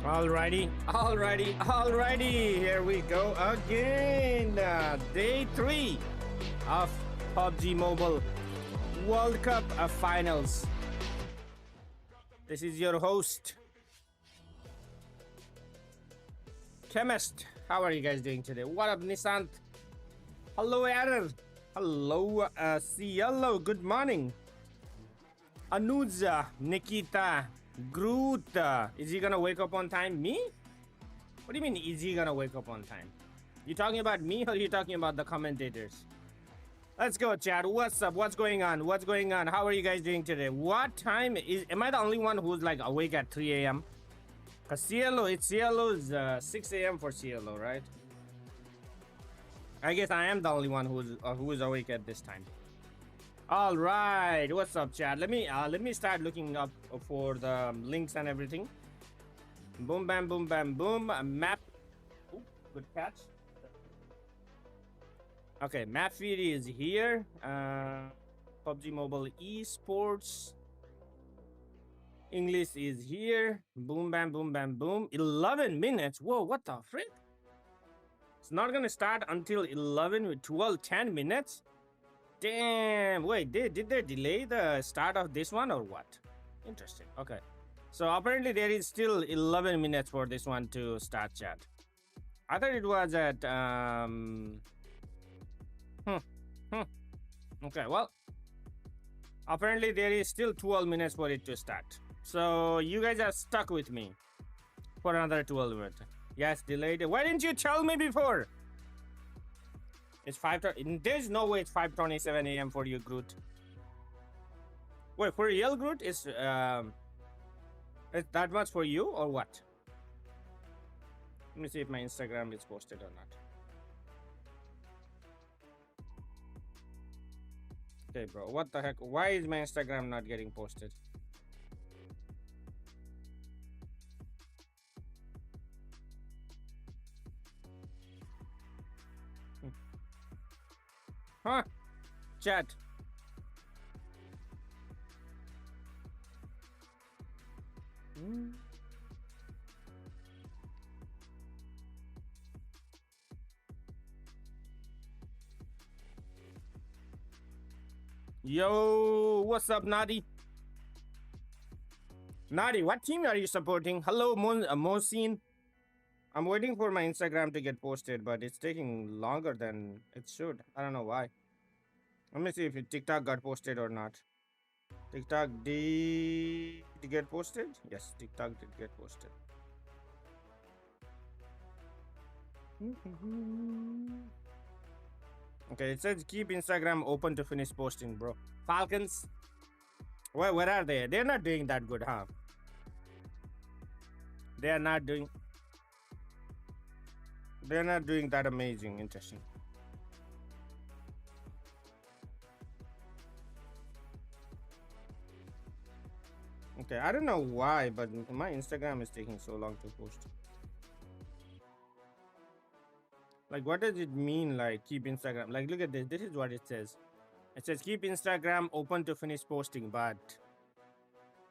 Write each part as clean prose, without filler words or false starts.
Alrighty, here we go again. Day 3 of PUBG Mobile World Cup Finals. This is your host, Chemist. How are you guys doing today? What up, Nisant? Hello, Error. Hello, Cielo. Good morning. Anuja, Nikita, Groot. Is he gonna wake up on time? Me? What do you mean, is he gonna wake up on time? You talking about me or you talking about the commentators? Let's go, chat. What's up? What's going on? How are you guys doing today? What time is... Am I the only one who's like awake at 3 a.m.? Because Cielo's 6 a.m. for Cielo, right? I guess I am the only one who's awake at this time. All right, what's up, chat? Let me start looking up for the links and everything. Boom, bam, boom, bam, boom. Map. Ooh, good catch. Okay, map feed is here. PUBG Mobile Esports. English is here. Boom, bam, boom, bam, boom. 11 minutes. Whoa, what the frick? It's not gonna start until 11 with 10 minutes. Damn, wait, did they delay the start of this one or what? Interesting. Okay, so apparently there is still 11 minutes for this one to start, chat. I thought it was at okay, well, apparently there is still 12 minutes for it to start, so you guys are stuck with me for another 12 minutes. Yes, delayed. Why didn't you tell me before? It's 5. There's no way it's 5:27 a.m. for you, Groot. Wait, for real, Groot? It's that much for you or what? Let me see if my Instagram is posted or not. Okay, bro. What the heck? Why is my Instagram not getting posted? Huh? Chat. Yo, what's up, Nadi? Nadi, what team are you supporting? Hello, Mosin. I'm waiting for my Instagram to get posted, but it's taking longer than it should. I don't know why. Let me see if TikTok got posted or not. TikTok did get posted? Yes, TikTok did get posted. Okay, it says keep Instagram open to finish posting, bro. Falcons? Where are they? They're not doing that good, huh? They're not doing that amazing. Interesting. Okay, I don't know why, but my Instagram is taking so long to post. Like, what does it mean, like, keep Instagram? Like, look at this. This is what it says. It says, keep Instagram open to finish posting, but...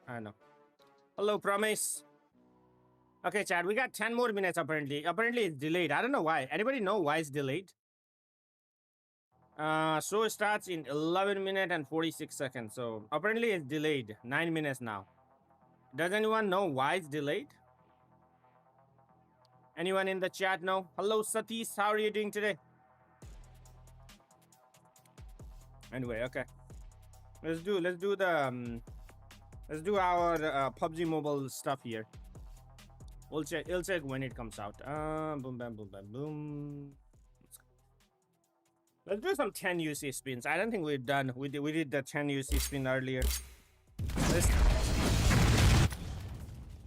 I don't know. Hello, Promise. Okay, Chad, we got 10 more minutes apparently. Apparently it's delayed. I don't know why. Anybody know why it's delayed? Show starts in 11 minutes and 46 seconds. So apparently it's delayed. 9 minutes now. Does anyone know why it's delayed? Anyone in the chat know? Hello, Satish. How are you doing today? Anyway, okay. Let's do our PUBG Mobile stuff here. We'll check when it comes out. Boom, bam, boom, bam, boom. Let's do some 10 UC spins. I don't think we've done. We did the 10 UC spin earlier.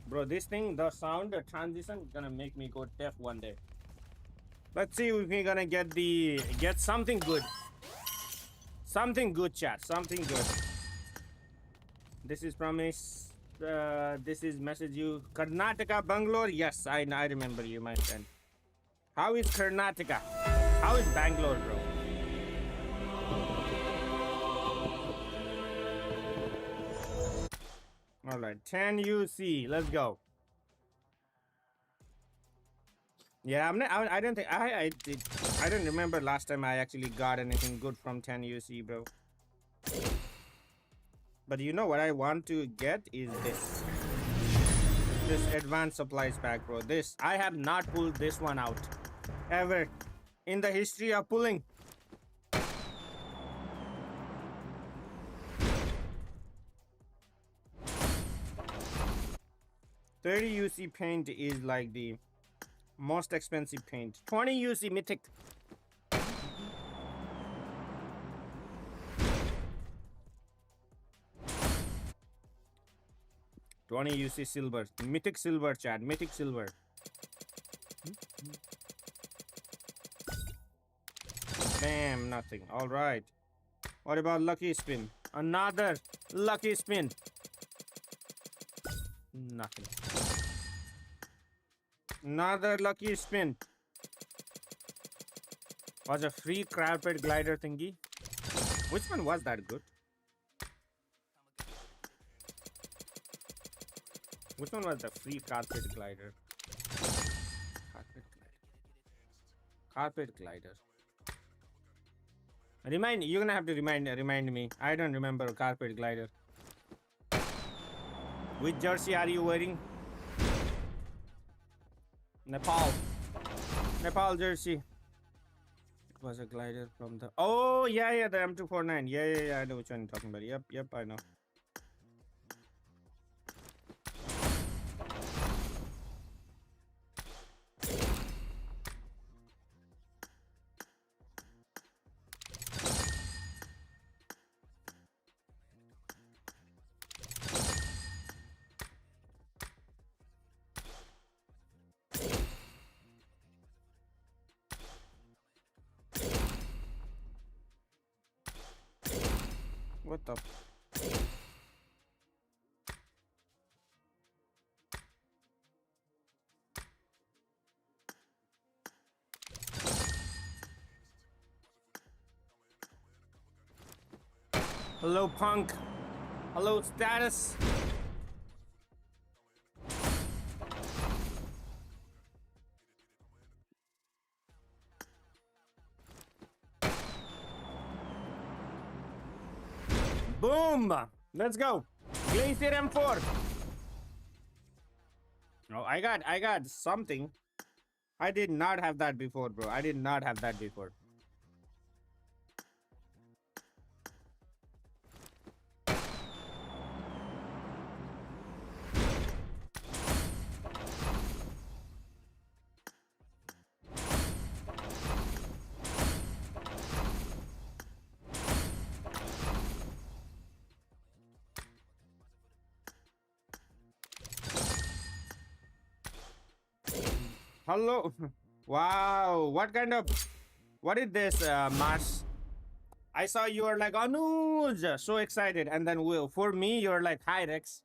Bro, this thing, the sound, the transition, gonna make me go deaf one day. Let's see if we're gonna get something good. Something good, chat. Something good. This is promise. This is message you. Karnataka, Bangalore. Yes, I remember you, my friend. How is Karnataka? How is Bangalore, bro? All right, 10 UC. Let's go. Yeah, I don't think I don't remember last time I actually got anything good from 10 UC, bro. But you know what I want to get is this advanced supplies pack, bro. This, I have not pulled this one out ever in the history of pulling. $30 UC paint is like the most expensive paint. 20 UC mythic. $20 UC silver. Mythic silver, chat. Mythic silver. Bam, nothing. Alright. What about lucky spin? Another lucky spin. Nothing. Another lucky spin. Was a free carpet glider thingy. Which one was that good? Which one was the free carpet glider? Carpet glider. Carpet glider. You're gonna have to remind me. I don't remember a carpet glider. Which jersey are you wearing? Nepal jersey. It was a glider from the... Oh, yeah, the M249. Yeah, I know which one you're talking about. Yep, I know. What the... Hello, Punk. Hello, Status. Boom! Let's go. Glacier M4. Oh, I got something. I did not have that before, bro. I did not have that before. Hello. Wow. What is this, Mars? I saw you were like, Anuj, so excited. And then for me, you're like, hi, Rex.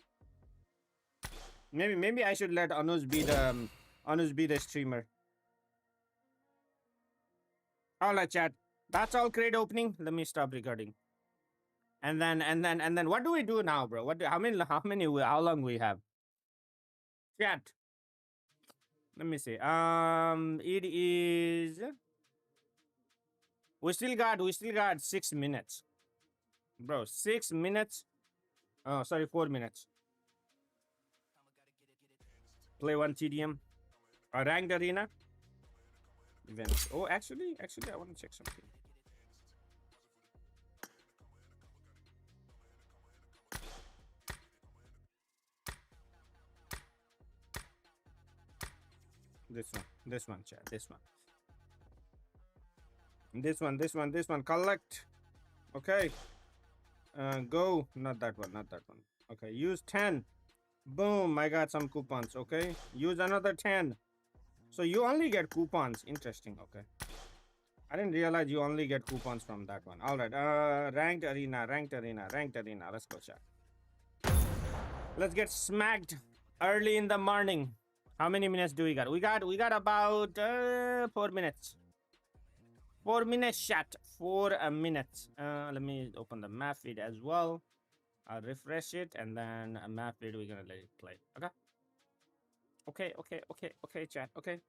Maybe I should let Anuj be the streamer. All right, chat. That's all crate opening. Let me stop recording. And then what do we do now, bro? How long we have? Chat. Let me see. It is. We still got 6 minutes, bro. 6 minutes. Oh, sorry, 4 minutes. Play one TDM. A ranked arena. Events. Oh, actually, I want to check something. This one, chat. This one. Collect. Okay. Go. Not that one. Okay. Use 10. Boom. I got some coupons. Okay. Use another 10. So you only get coupons. Interesting. Okay. I didn't realize you only get coupons from that one. All right. Ranked arena. Let's go, chat. Let's get smacked early in the morning. How many minutes do we got? We got about 4 minutes. 4 minutes, chat. 4 minutes. Let me open the map feed as well. I'll refresh it and then a map feed. We're gonna let it play. Okay, chat. Okay.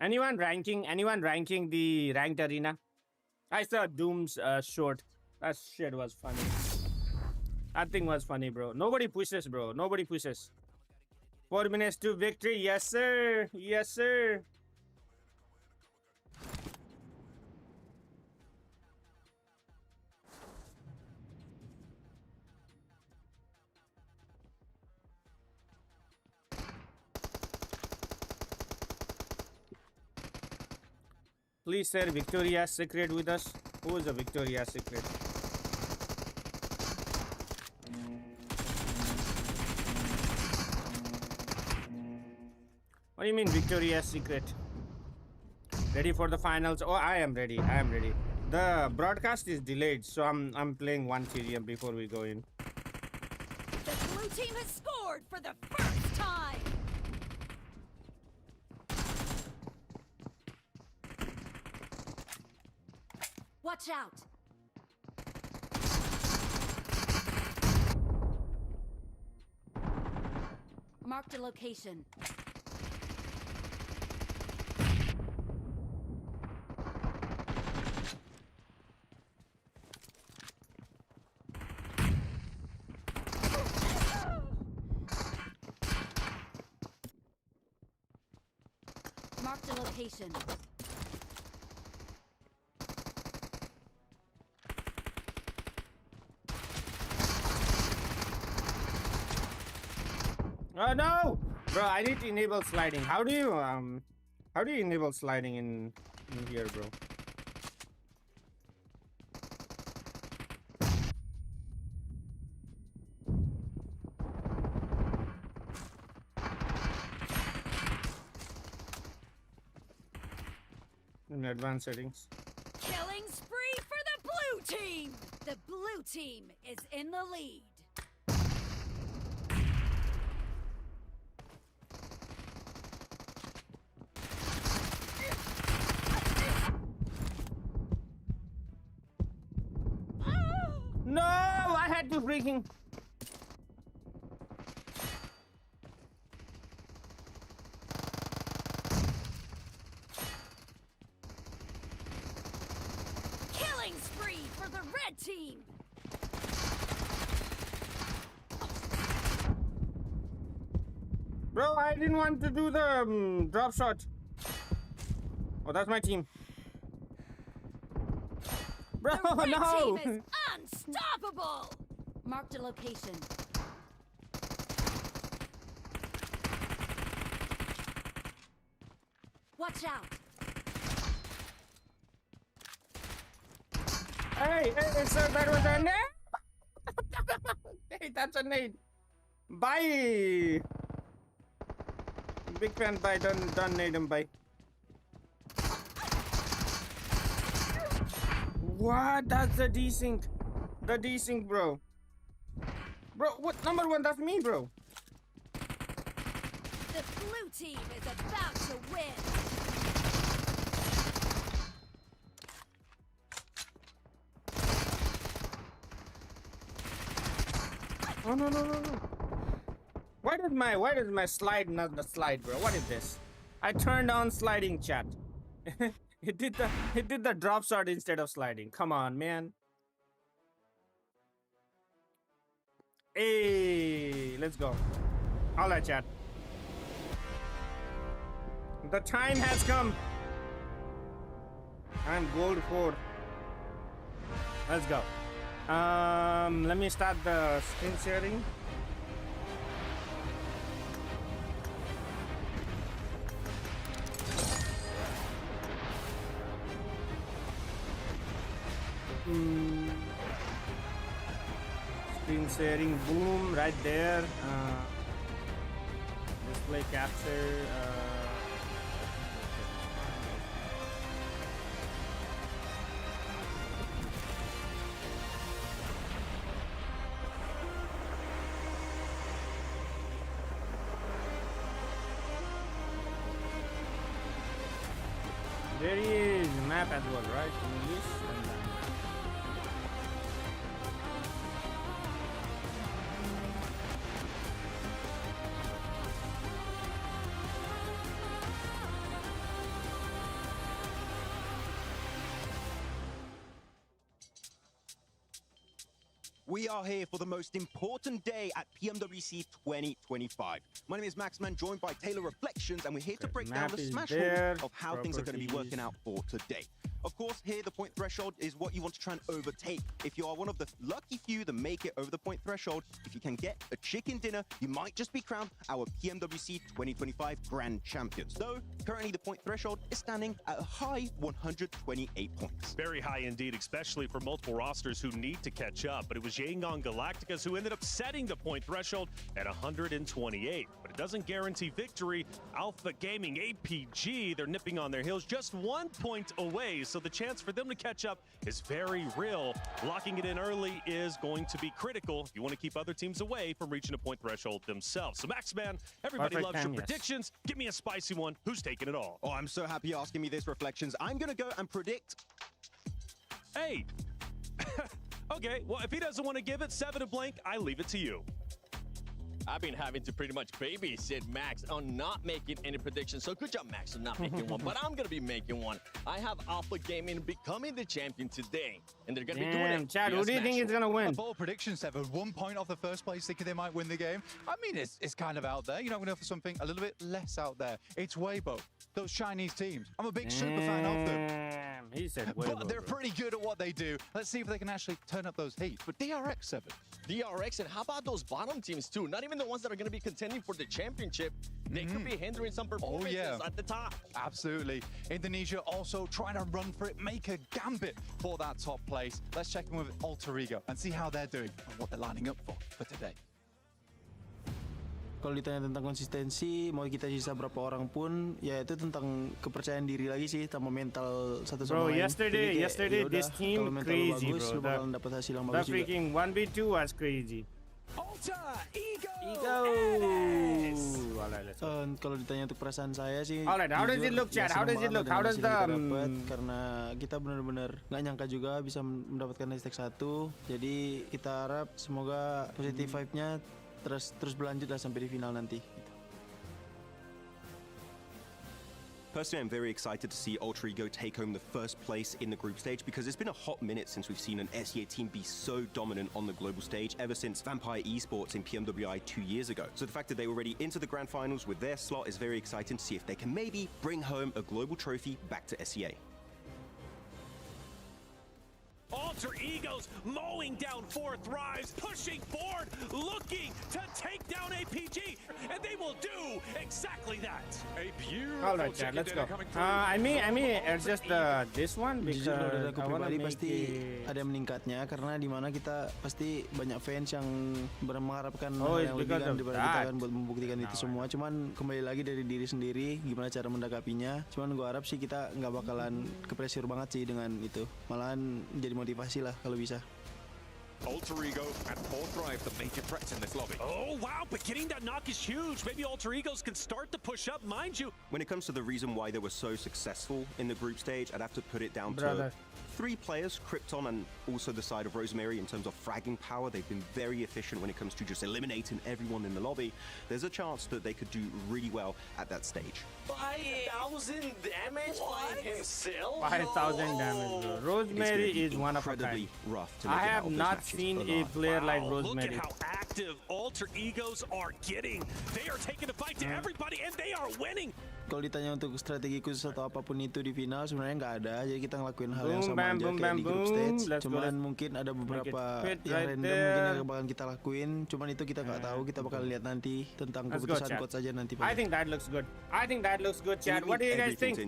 Anyone ranking the ranked arena? I saw Doom's short. That shit was funny. That thing was funny, bro. Nobody pushes, bro. 4 minutes to victory. Yes, sir. Please share Victoria's Secret with us. Who is a Victoria's Secret? What do you mean Victoria's Secret? Ready for the finals? Oh, I am ready. The broadcast is delayed, so I'm playing one TDM before we go in. The blue team has scored for the first time. Watch out. Marked a location. Marked a location. Oh no, bro! I need to enable sliding. How do you enable sliding in here, bro? In advanced settings. Killing spree for the blue team. The blue team is in the lead. No, I had to freaking. Killing spree for the red team. Bro, I didn't want to do the drop shot. Oh, that's my team. Bro, The red no! team is unstoppable. Marked a location. Watch out. Hey, sir, that was a nade! Hey, that's a nade. Bye! Big fan, bye. Don't nade him, bye. What? That's the desync. The desync, bro. Bro, what? Number one, that's me, bro. The blue team is about to win. Oh, no. Why why does my slide not the slide, bro? What is this? I turned on sliding, chat. it did the drop shot instead of sliding. Come on, man. Hey, let's go. All right, chat. The time has come. I'm gold 4. Let's go. Let me start the screen sharing. Screen sharing, boom, right there. Display capture. There is map as well, right? English. We are here for the most important day at Pmwc 2025. My name is Maxman, joined by Taylor Reflections, and we're here to break down the smash rules of how things are going to be working out for today. Of course, here the point threshold is what you want to try and overtake. If you are one of the lucky few that make it over the point threshold, if you can get a chicken dinner, you might just be crowned our Pmwc 2025 Grand Champions. Though, currently the point threshold is standing at a high 128 points. Very high indeed, especially for multiple rosters who need to catch up. But it was Yangon Galacticas who ended up setting the point threshold at 128. But it doesn't guarantee victory. Alpha Gaming, APG, they're nipping on their heels just 1 point away. So the chance for them to catch up is very real. Locking it in early is going to be critical if you want to keep other teams away from reaching a point threshold themselves. So Maxman, everybody loves your predictions. Give me a spicy one. Who's taking it all? Oh, I'm so happy you're asking me this, Reflections. I'm going to go and predict... Hey! Okay, well, if he doesn't want to give it 7 to blank, I leave it to you. I've been having to pretty much babysit Max on not making any predictions. So good job, Max, on not making one. But I'm going to be making one. I have Alpha Gaming becoming the champion today. And they're going to be doing it. Chad, who do you think is going to win? A bold prediction, Seven. 1 point off the first place, thinking they might win the game. I mean, it's kind of out there. You know, I'm going to go for something a little bit less out there. It's Weibo, those Chinese teams. I'm a big super fan of them. He said Weibo. But they're pretty good at what they do. Let's see if they can actually turn up those heats. But DRX, Seven. DRX, and how about those bottom teams too? Not even the ones that are going to be contending for the championship. They could be hindering some performances at the top. Absolutely. Indonesia also trying to run for it, make a gambit for that top place. Let's check in with Alter Ego and see how they're doing and what they're lining up for today. Kalau ditanya tentang konsistensi, mau kita sisa berapa orang pun, ya itu tentang kepercayaan diri lagi sih, sama mental satu sama lain. Yesterday this team crazy, bagus, bro. bakalan dapat hasil yang The bagus juga. freaking 1v2 was crazy. Alter Ego. Alright, let's go. Kalau ditanya untuk perasaan saya sih, Alright, how does it look, Chad? How does it look? How does the karena kita benar-benar nggak nyangka juga bisa mendapatkan hashtag 1. Jadi kita harap semoga positive vibe-nya terus berlanjut lah sampai di final nanti. Personally, I'm very excited to see Alter Ego take home the first place in the group stage because it's been a hot minute since we've seen an SEA team be so dominant on the global stage ever since Vampire Esports in PMWI 2 years ago. So the fact that they were already into the grand finals with their slot is very exciting to see if they can maybe bring home a global trophy back to SEA. Alter Egos mowing down 4 Thrives, pushing forward, looking to take down APG, and they will do exactly that. A beautiful Alright, Chad, let's go. I mean, it's just this one because Jujur kalau dari aku I wanna pribadi make pasti it... ada meningkatnya karena di mana kita pasti banyak fans yang mengharapkan Oh, hal yang lebih kan because of daripada kita that. kan buat membuktikan itu semua. Cuman kembali lagi dari diri sendiri gimana cara mendakapinya. Cuman gua harap sih kita nggak bakalan ke pressure banget sih dengan itu. Malahan jadi motivasi lah kalau bisa. Alter Ego and Poor Thrive, the major threats in this lobby. Oh, wow, but getting that knock is huge. Maybe Alter Egos can start to push up, mind you. When it comes to the reason why they were so successful in the group stage, I'd have to put it down to 3 players, Krypton and also the side of Rosemary in terms of fragging power. They've been very efficient when it comes to just eliminating everyone in the lobby. There's a chance that they could do really well at that stage. 5,000 damage by himself? 5,000 damage, bro. Rosemary is one of a kind. Rough to I make it out have of those not matches seen a alive. player like Wow, look Rosemary. at how active Alter Egos are getting. They are taking the fight to everybody, and they are winning. Kalau ditanya untuk strategi khusus atau apapun itu di final sebenarnya nggak ada, jadi kita ngelakuin hal yang Boom, sama bam, aja boom, kayak bam, di group boom. stage. Let's go, Cuman let's mungkin ada beberapa fit yang right random there. mungkin yang bakalan kita lakuin. Cuman itu kita nggak tahu, kita bakal lihat nanti tentang Let's go, keputusan chat. coach aja nanti. I think that looks good. I think that looks good, Chad. What do you guys think?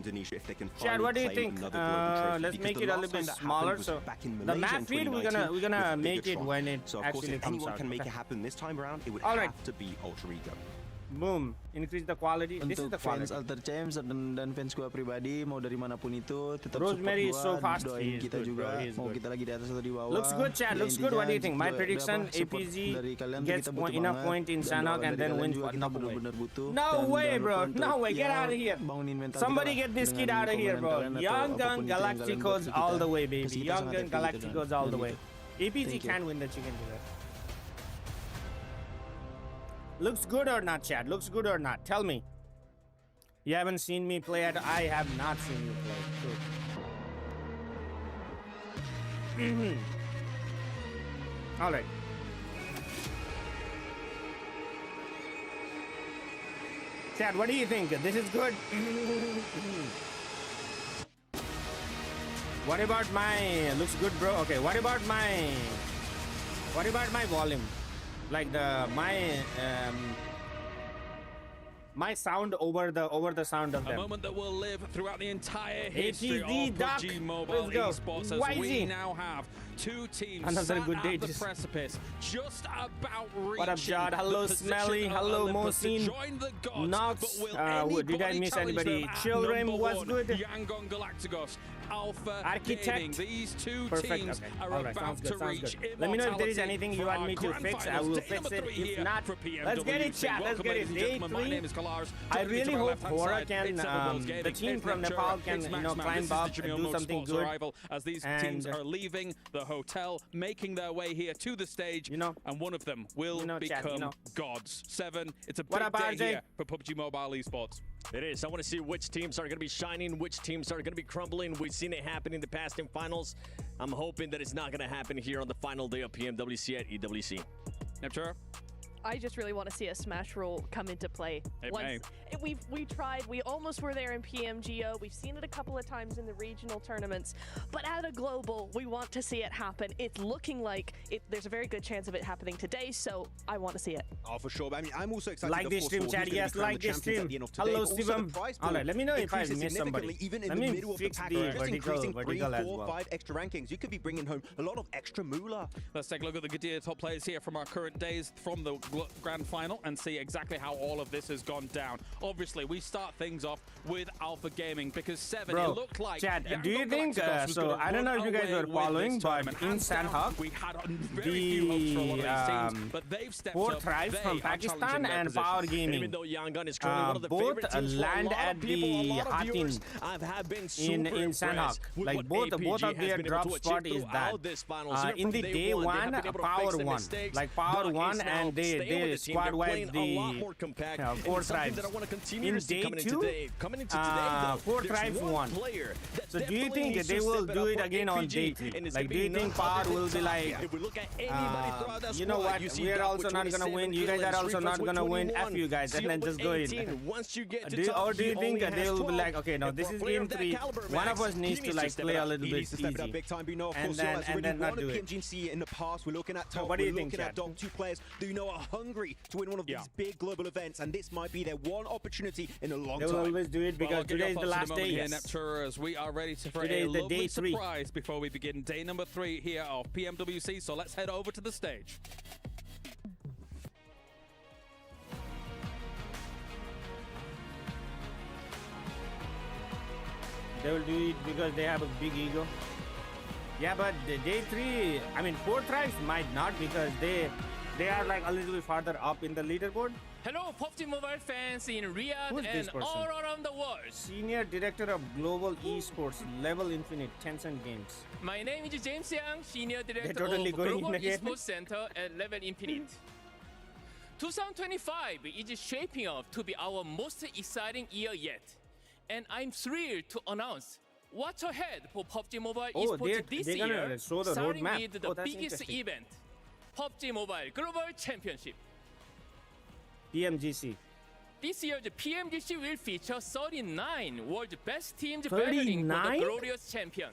Chad, what do you think? Let's make it a little bit smaller. So the map feed we're gonna make it when it actually comes anyone out. can make it happen this time around, it would Alright. have to be Alter Ego. Boom. Increase the quality. This is Untuk the fans quality. Alter Champs dan fans gua pribadi mau dari manapun itu tetap Rosemary is support so gua, fast. He doain is kita good, juga bro. He is mau good. kita lagi di atas atau di bawah. Looks good, Chad. Ya, Looks good. What do you think? intinya My juga prediction: apa, support APZ dari kalian tuh gets kita butuh enough banget. point in Dan Sanhok doa and dari then kalian wins juga what kita knock away. benar-benar butuh. No Dan way, jangan bro. lupa untuk, No way. Get ya, out of here. bangunin mental Somebody kita get this dengan kid out of here, komentar bro. kalian atau Young apapun Gun itu yang kalian buat Galacticos ke all kita. the way, Pasti baby. kita Young sangat Gun happy gitu dan- Galacticos all dan the way. gitu. APZ Thank you. can win the chicken dinner. Looks good or not, Chad? Looks good or not? Tell me. You haven't seen me play at. I have not seen you play. Good. All right. Chad, what do you think? This is good. What about my? Looks good, bro. Okay. What about my volume? Like my sound over the sound of A them. moment that will live throughout the entire history ATZ of Duck. PUBG Mobile Let's go. Esports as we YZ. now have 2 teams Another sat good day, at the just- precipice, just about reaching What up, Jad? Hello, the position Smelly. of Hello, Olympus to Mohsin. join the gods. Nox. But will Did I anybody miss challenge anybody? them at Children, number what's 1? good? Yangon Galacticos, Alpha Architect. Gaming. These 2 Perfect. teams Okay. are All right. about Sounds to good. Sounds reach good. Let me know if there is immortality anything you for want our me to grand fix. I finals. will Day fix number it. 3 If here not, for let's get it, PMWC. chat. Let's Welcome, get ladies it. and Day gentlemen. My 3. name is Kalaris. I Joining me really to my hope left-hand Quora side, can, it's Everbull's the Gaming, team it's from Neptune, Nepal can, it's you know, Maxman. climb This is up the and Jamil do Motorsports something good. Arrival as these teams are leaving the hotel, making their way here to the stage, You know. and one of them will Chad, become gods. 7, it's a What big up, day RJ? here for PUBG Mobile Esports. It is. I want to see which teams are going to be shining, which teams are going to be crumbling. We've seen it happen in the past in finals. I'm hoping that it's not going to happen here on the final day of PMWC at EWC. Neptura? I just really want to see a Smash rule come into play. It may. We tried. We almost were there in PMGO. We've seen it a couple of times in the regional tournaments, but at a global, we want to see it happen. It's looking like there's a very good chance of it happening today, so I want to see it. Oh, for sure. I mean, I'm also excited. Like this stream, chat. Yes, like this stream. Hello, Steven. All right, let me know if I missed somebody. Even in Let the me middle of the fix pack, the just vertical increasing 3, as 4, well. 5 extra rankings. You could be bringing home a lot of extra moolah. Let's take a look at the Gadir top players here from our current days from the grand final and see exactly how all of this has gone down. Obviously, we start things off with Alpha Gaming because 7, Bro, it looked like Chad, Yangon do you think, Galacticos was so gonna I don't know if you run guys away were with following, this but tournament. in Hands down, Sanhok, we had very few hopes for a lot of these teams, but they've stepped both up. tribes They from are Pakistan challenging their and position. Power And Gaming. even though Yangon is currently one of the both favorite teams for land a lot at of people, the a lot of viewers Hatin have been super in impressed Sanhok. with Like what both APG of has their been able drop to achieve spot is throughout that this finals. Even in the from day one, they one, have been able to Power fix their won. mistakes. Like Power Duck won is now and staying with they the team. They're squad wiped playing a lot the more compact. And 4 it's something tribes. that I want to continue In to see day coming 2, into today. Coming into today, though, 4 there's tribes one won. player that So do you definitely think needs they to will step do up it for again on APG, day 3? and it's Like, do gonna you be think none Power other will be than like, Todd. If we look at anybody throughout that you know squad, what, you see we're Doc also with not gonna 27, win. You guys Gillen, are also Street not Fights with gonna win. 21, F you guys, Seal let's just with go 18. in. Once you get to Do, top, or do you he think only that they has will be 12. like, okay, no, And this for a is player game of that 3. caliber, One of Max, us needs he to like step play it a up. little He bit needs to step it up easy. big time. But you know, of And course, then- as and already then not won a do it. PMGC in the past. We're looking at So top. what do We're you think, looking at Chad? Dom. 2 players do you know are hungry to win one of these big global events, and this might be their one opportunity in a long They will time. always do it Well, because I'll get your today is the thoughts in a last moment day. here, Yes. Neptura, as we are ready for Today a is the lovely day 3. surprise before we begin day number 3 here of PMWC. So let's head over to the stage. They will do it because they have a big ego. Yeah, but the day 3, I mean 4 tribes might not because they are like a little bit farther up in the leaderboard. Hello, Pubg Mobile fans in Riyadh Who's this and person? all around the world. Senior Director of Global Esports, Level Infinite, Tencent Games. My name is James Yang, Senior Director totally of going Global in again. Esports Center at Level Infinite. 2025 is shaping up to be our most exciting year yet. And I'm thrilled to announce what's ahead for Pubg Mobile Esports this they're gonna year, show the starting roadmap. with the Oh, that's biggest interesting. event, Pubg Mobile Global Championship. PMGC. This year's PMGC will feature 39 world's best teams battling for 39? the glorious champion.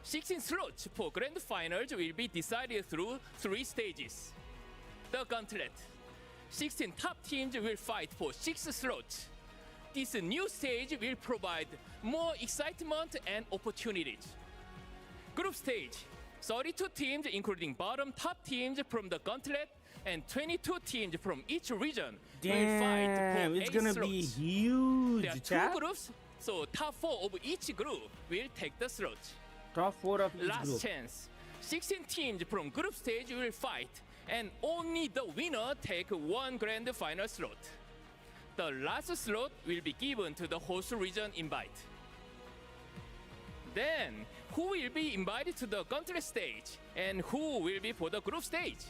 16 slots for grand finals will be decided through 3 stages. The Gauntlet. 16 top teams will fight for 6 slots. This new stage will provide more excitement and opportunities. Group stage. 32 teams including bottom top teams from the Gauntlet and 22 teams from each region will fight Damn, for it's 8 gonna slots. be huge, There are chat. 2 groups, so top 4 of each group will take the slots. Top 4 of each Last group. chance. 16 teams from group stage will fight, and only the winner take 1 grand final slot. The last slot will be given to the host region invite. Then, who will be invited to the Gauntlet stage, and who will be for the group stage?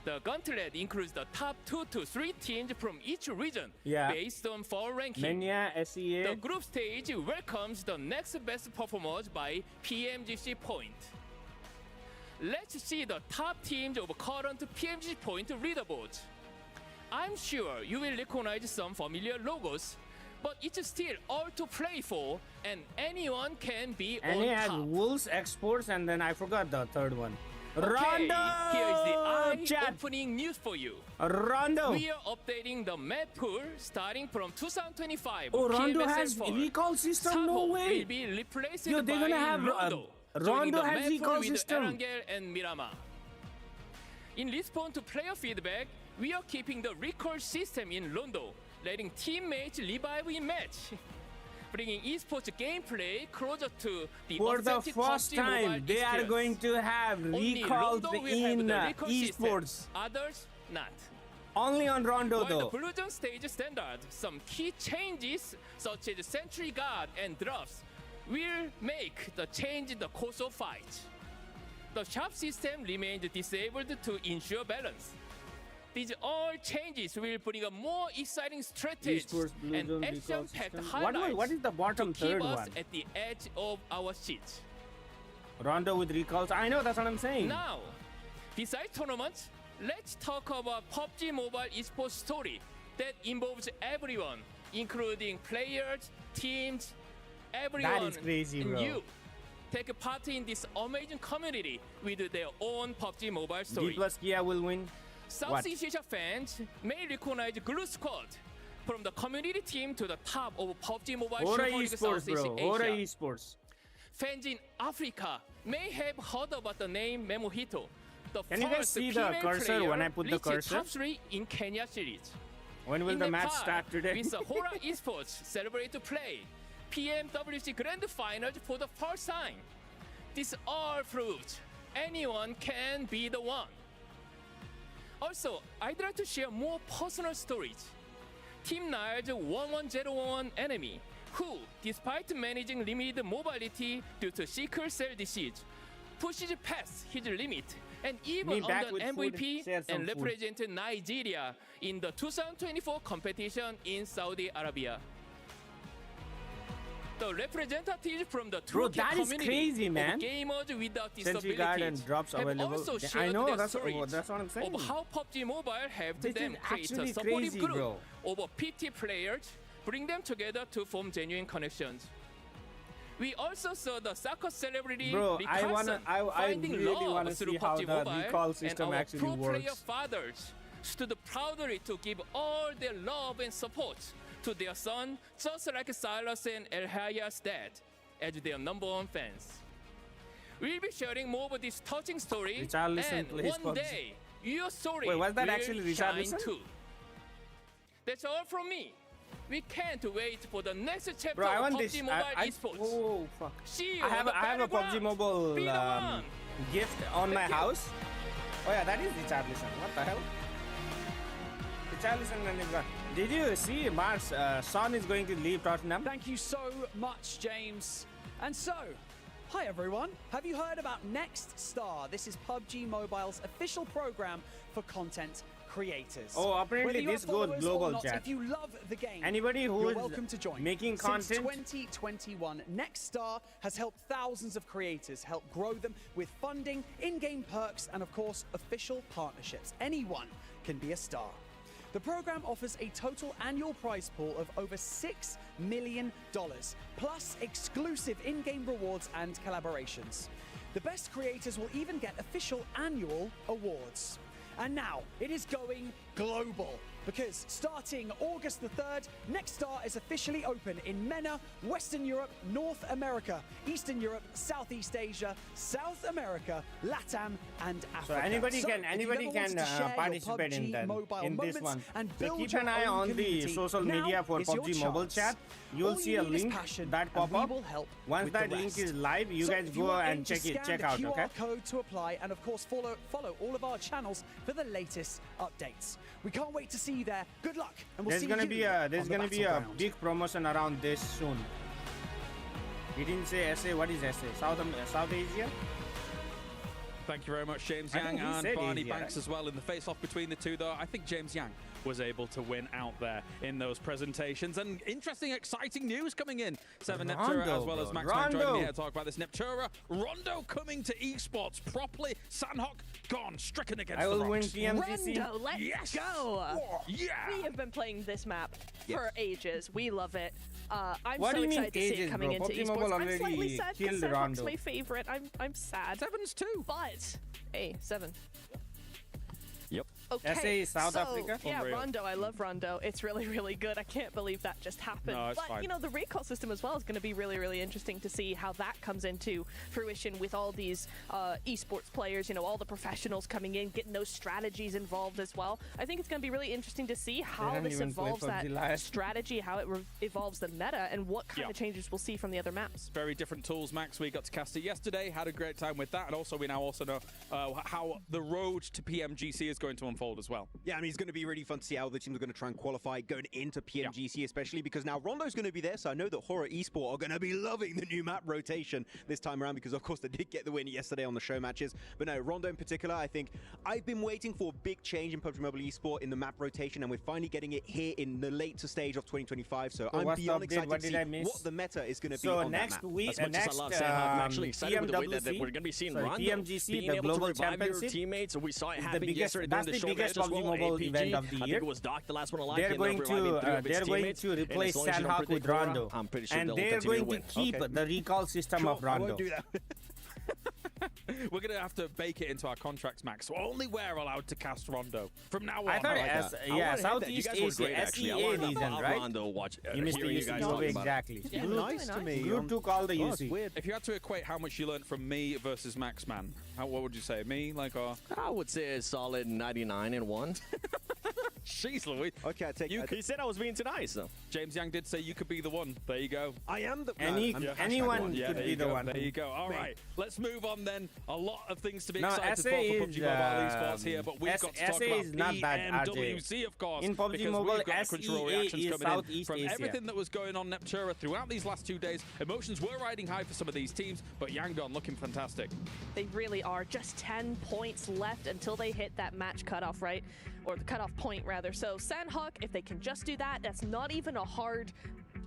The Gauntlet includes the top 2 to 3 teams from each region Yeah. based on fall ranking. Mania, SEA. The group stage welcomes the next best performers by PMGC point. Let's see the top teams of current PMGC point leaderboards. I'm sure you will recognize some familiar logos, but it's still all to play for, and anyone can be And on he had top. Wolves, Exports, and then I forgot the third one. Okay, Rondo! here is the Chat. eye-opening news for you. Rondo! We are updating the map pool starting from 2025. Oh, Rondo PMSL has 4. recall system? No Sabo way! will be replaced Yo, they're by gonna have, Rondo. Rondo joining the has map pool recall with system. Erangel and Mirama. In response to player feedback, we are keeping the recall system in Rondo, letting teammates revive in match. Bringing esports gameplay closer to the For the authentic first PUBG Mobile time, they are experience. going to have Only recalls Rondo will have in the recall system, esports. others not. Only on Rondo While the though. Blue Zone stage standard, some key changes such as Sentry Guard and drops will make the change in the course of fight. The sharp system remains disabled to ensure balance. These all changes will bring a more exciting strategy Esports Blue and Zone recall action-packed system. highlights What is the bottom to keep third us one? at the edge of our seats. Rondo with recalls. I know, that's what I'm saying. Now, besides tournaments, let's talk about PUBG Mobile Esports story that involves everyone, including players, teams, everyone. is crazy, and bro. you take part in this amazing community with their own PUBG Mobile D story. plus Kia will win. Southeast Asia fans may recognize Glue Squad from the community team to the top of PUBG Mobile Ora Super League Esports, Southeast bro. Asia. Ora Esports. Fans in Africa may have heard about the name Memohito. The Can you guys first see the female cursor player when I put the reached cursor? top 3 in Kenya series. When will In the match Nepal, start today? with Hora Esports celebrate to play PMWC Grand Finals for the first time. This all proves anyone can be the one. Also, I'd like to share more personal stories. Team Nile's 11011 enemy, who, despite managing limited mobility due to sickle cell disease, pushes past his limit and even back earned with an food. MVP Share some and food. represented Nigeria in the 2024 competition in Saudi Arabia. The representatives from the Bro, toolkit that is community crazy, of man. gamers without Sentry Guard and disabilities drops have available. also Yeah, shared I know, their that's stories what I'm saying. of how PUBG Mobile helped This them is create a actually supportive crazy, group bro. over 50 players, bring them together to form genuine connections. We also saw the soccer celebrity Bro, Rick I Carson really finding love wanna through see how PUBG the Mobile, recall system and our actually pro player works. fathers stood proudly to give all their love and support to their son, just like Silas and El Haya's dad, as their #1 fans. We'll be sharing more of this touching story, Richarlison and plays one PUBG. day your story Wait, was that will actually shine Richarlison? too. That's all from me. We can't wait for the next chapter Bro, I of want PUBG this. Mobile I, Esports. oh fuck! See you I have on the I have a PUBG battleground. Mobile Be the one. gift on my house. Oh yeah, that is Richarlison. What the hell? Richarlison and his. Did you see Mars? Son is going to leave Tottenham. Thank you so much, James. And so, hi everyone. Have you heard about Next Star? This is PUBG Mobile's official program for content creators. Oh, apparently Whether you this have goes followers global, or not, chat. if you love the game, Anybody who you're is welcome to join. making Since content. 2021, Next Star has helped thousands of creators, help grow them with funding, in-game perks, and of course, official partnerships. Anyone can be a star. The program offers a total annual prize pool of over $6 million, plus exclusive in-game rewards and collaborations. The best creators will even get official annual awards. And now it is going global, because starting August the 3rd, Next Star is officially open in MENA, Western Europe, North America, Eastern Europe, Southeast Asia, South America, LATAM, and Africa. So anybody So, can if you've ever wanted to share your participate in PUBG that mobile in this moments one. and So build keep your an eye own on the community, social now media for is your PUBG Mobile chance. chat. You'll All see you a need is link passion, that and pop we up. will help Once with that the link rest. is live, you So guys if you go are and in, just check scan the out. QR Okay. code to apply, and of course follow all of our channels for the latest updates. We can't wait to see you there. Good luck, and we'll There's see gonna you be a there's on the gonna be a battleground. big promotion around this soon. He didn't say SA. What is SA? South Asia? Thank you very much, James I think Yang he and said Barney Asia, Banks right? as well in the face-off between the two, though. I think James Yang was able to win out there in those presentations. And interesting, exciting news coming in. Seven Neptura, as well as Max Man joining me here to talk about this Neptura. Rondo coming to Esports properly. Sandhawk gone, stricken against I the will win rocks. PMGC. Rondo, let's Yes! go! Yeah! We have been playing this map for ages. We love it. I'm What so do you mean excited to see ages, it coming bro? into PUBG Mobile esports. I'm already slightly sad because killed Sandhawk's Rondo. my favorite. I'm sad. Sevens too. But hey, 7. Yep. Okay, SA South so, Africa? Yeah, Unreal. Rondo. I love Rondo. It's really, really good. I can't believe that just happened. No, it's but fine. you know, the recall system as well is going to be really, really interesting to see how that comes into fruition with all these esports players. You know, all the professionals coming in, getting those strategies involved as well. I think it's going to be really interesting to see how don't this even play evolves that PUBG Live. strategy, how it evolves the meta, and what kind of changes we'll see from the other maps. Very different tools, Max. We got to cast it yesterday, had a great time with that, and also we now also know how the road to PMGC is going to unfold as well. Yeah, I mean, it's going to be really fun to see how the teams are going to try and qualify going into PMGC, especially because now Rondo's going to be there, so I know that Horror Esport are going to be loving the new map rotation this time around because, of course, they did get the win yesterday on the show matches. But no, Rondo in particular, I think I've been waiting for a big change in PUBG Mobile Esport in the map rotation, and we're finally getting it here in the later stage of 2025, so I'm what's the beyond update? excited What to did I see miss? what the meta is going to be So on next that map. week, As much next as I love Sandhawk, I'm actually excited with the way that PMWC, we're going to be seeing sorry, Rondo PMGC, being the able global to revive your championship, teammates. We saw it is the happen biggest- yesterday that's during the the show biggest match as PUBG well. Mobile APG, event of the I think year. it was Doc, the last one alive. They're He going ended up reviving to three of his they're going teammates. to And replace as long as you don't Sandhawk with predict Aura, Rondo, I'm pretty sure and they'll they're continue to going to win. keep Okay. the recall system of I Rondo. won't do that. We're going to have to bake it into our contracts, Max. So only we're allowed to cast Rondo from now on. I thought like as that. I yeah, wanna hit that. You Southeast guys were Asia, great, actually. I SEA learned region, about right? Rondo You missed the hearing you UC guys Global talk about it. exactly. Yeah, Group, nice to me. Group 2 called the Oh, it's UC. weird. If you had to equate how much you learned from me versus Max Man, what would you say? Me, like, or I would say a solid 99 and 1. jeez Louise. Okay, I take You it. He said I was being too nice, though. James Young did say you could be the one. There you go. I am the Anyone Yeah, could there be you the go. one. There you go. All right, let's move on then. A lot of things to be No, excited SA for is, PUBG Mobile Esports here, but we've got to talk SA about is not bad, PMWC, of course. In PUBG because Mobile, we've got control SEA reactions is coming Southeast in from Asia. everything that was going on Neptura throughout these last 2 days. Emotions were riding high for some of these teams, but Yangon looking fantastic. They really are. Just 10 points left until they hit that match cutoff, right? Or the cutoff point, rather. So Sandhawk, if they can just do that, that's not even a hard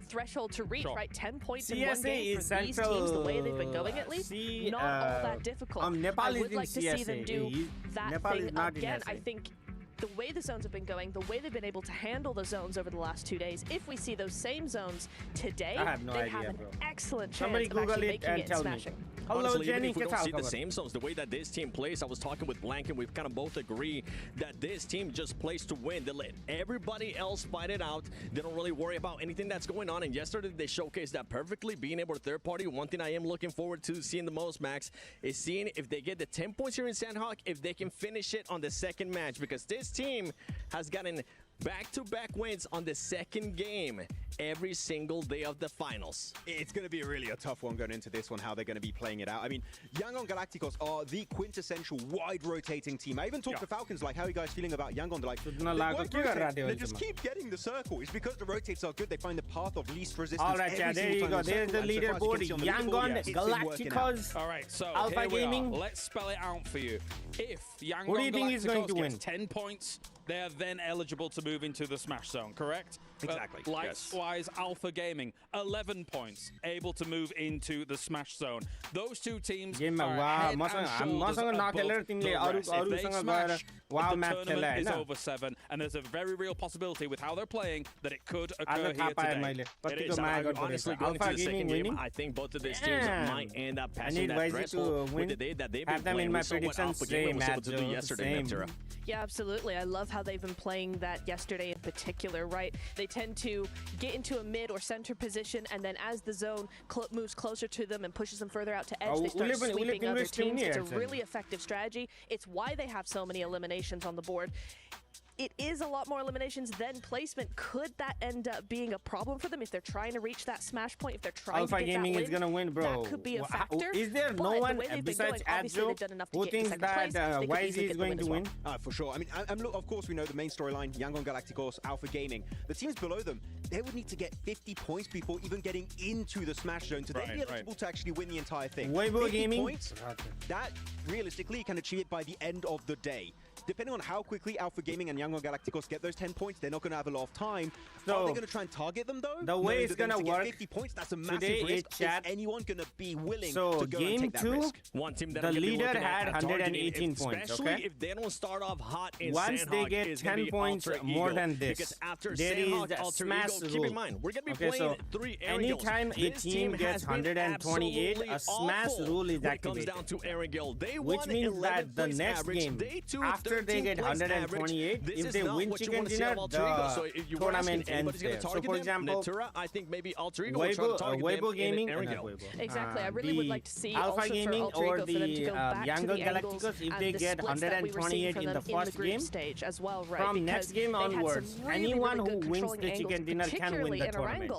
threshold to reach, Sure. right? 10 points in CSA one game for is these central, teams, the way they've been going at least, not all that difficult. Nepal I is would in like to see them CSA. do that Nepal thing is not in again. SA. I think the way the zones have been going, the way they've been able to handle the zones over the last 2 days, if we see those same zones today, I have no they idea, have an bro. excellent chance Somebody of Google actually it making and it tell me. smashing. Hello, Honestly, Jenny. even if we ¿Qué don't tal, see the cabrón? same zones, the way that this team plays, I was talking with Blank and we've kind of both agree that this team just plays to win. They let everybody else fight it out. They don't really worry about anything that's going on. And yesterday they showcased that perfectly, being able to third party. One thing I am looking forward to seeing the most, Max, is seeing if they get the 10 points here in Sandhawk, if they can finish it on the second match, because this team has gotten Back-to-back wins on the second game every single day of the finals. It's going to be really a tough one going into this one, how they're going to be playing it out. I mean, Yangon Galacticos are the quintessential wide-rotating team. I even talked to Falcons, like, how are you guys feeling about Yangon? They're like, they just keep getting the circle. It's because the rotates are good. They find the path of least resistance. All right, yeah, there you go. There's the leaderboard. Yangon Galacticos. All right, so Alpha here we Gaming. are. Let's spell it out for you. If Yangon What do you think he's going to Galacticos win? gets 10 points, they are then eligible to move into the Smash Zone, correct? Exactly. Likewise, Alpha Gaming, 11 points, able to move into the Smash Zone. Those two teams are head and shoulders above the rest. If they smash, the tournament is over 7, and there's a very real possibility with how they're playing that it could occur here today. It is. Honestly, going into the second game, I think both of these teams might end up passing that threshold with the day that they've been playing. We saw what Alpha Gaming was able to do yesterday, Neptura. Yeah, absolutely. I love how they've been playing that yesterday in particular, right? They tend to get into a mid or center position, and then as the zone moves closer to them and pushes them further out to edge, they start sweeping other teams. It's a really effective strategy. It's why they have so many eliminations on the board. It is a lot more eliminations than placement. Could that end up being a problem for them if they're trying to reach that smash point? If they're trying Alpha to get Gaming that win, is gonna win, bro. That could be a factor. Is there no one besides Adjo who thinks that YZ is going to win? For sure. I mean, of course, we know the main storyline, Yangon Galacticos, Alpha Gaming. The teams below them, they would need to get 50 points before even getting into the Smash Zone to then be eligible to actually win the entire thing. Weibo Gaming, points, that realistically can achieve it by the end of the day. Depending on how quickly Alpha Gaming and Yangon Galacticos get those 10 points, they're not going to have a lot of time. So, are they going to try and target them, though? The way it's going to work, 50 points, that's a massive risk. Is anyone going to be willing to go and take that risk? One team that the leader had 118 points, especially if they don't start off hot in Once they get 10 points more than this, because after there is Sandhawk, a Alter smash Ego, rule. Keep in mind, we're going to be playing 3 aerials. Anytime a team gets 128, a smash rule is activated. Comes down to Erangel. They which means that the next game, after they get 128, if they win chicken dinner, the tournament ends there. So for example, I think maybe Alter Ego will try to target Weibo Gaming, exactly. I really would like to see Alpha Gaming or the Yangon Galacticos, if they get 128 in the first game, stage as well, right? From next game onwards, anyone who wins the chicken dinner can win the tournament.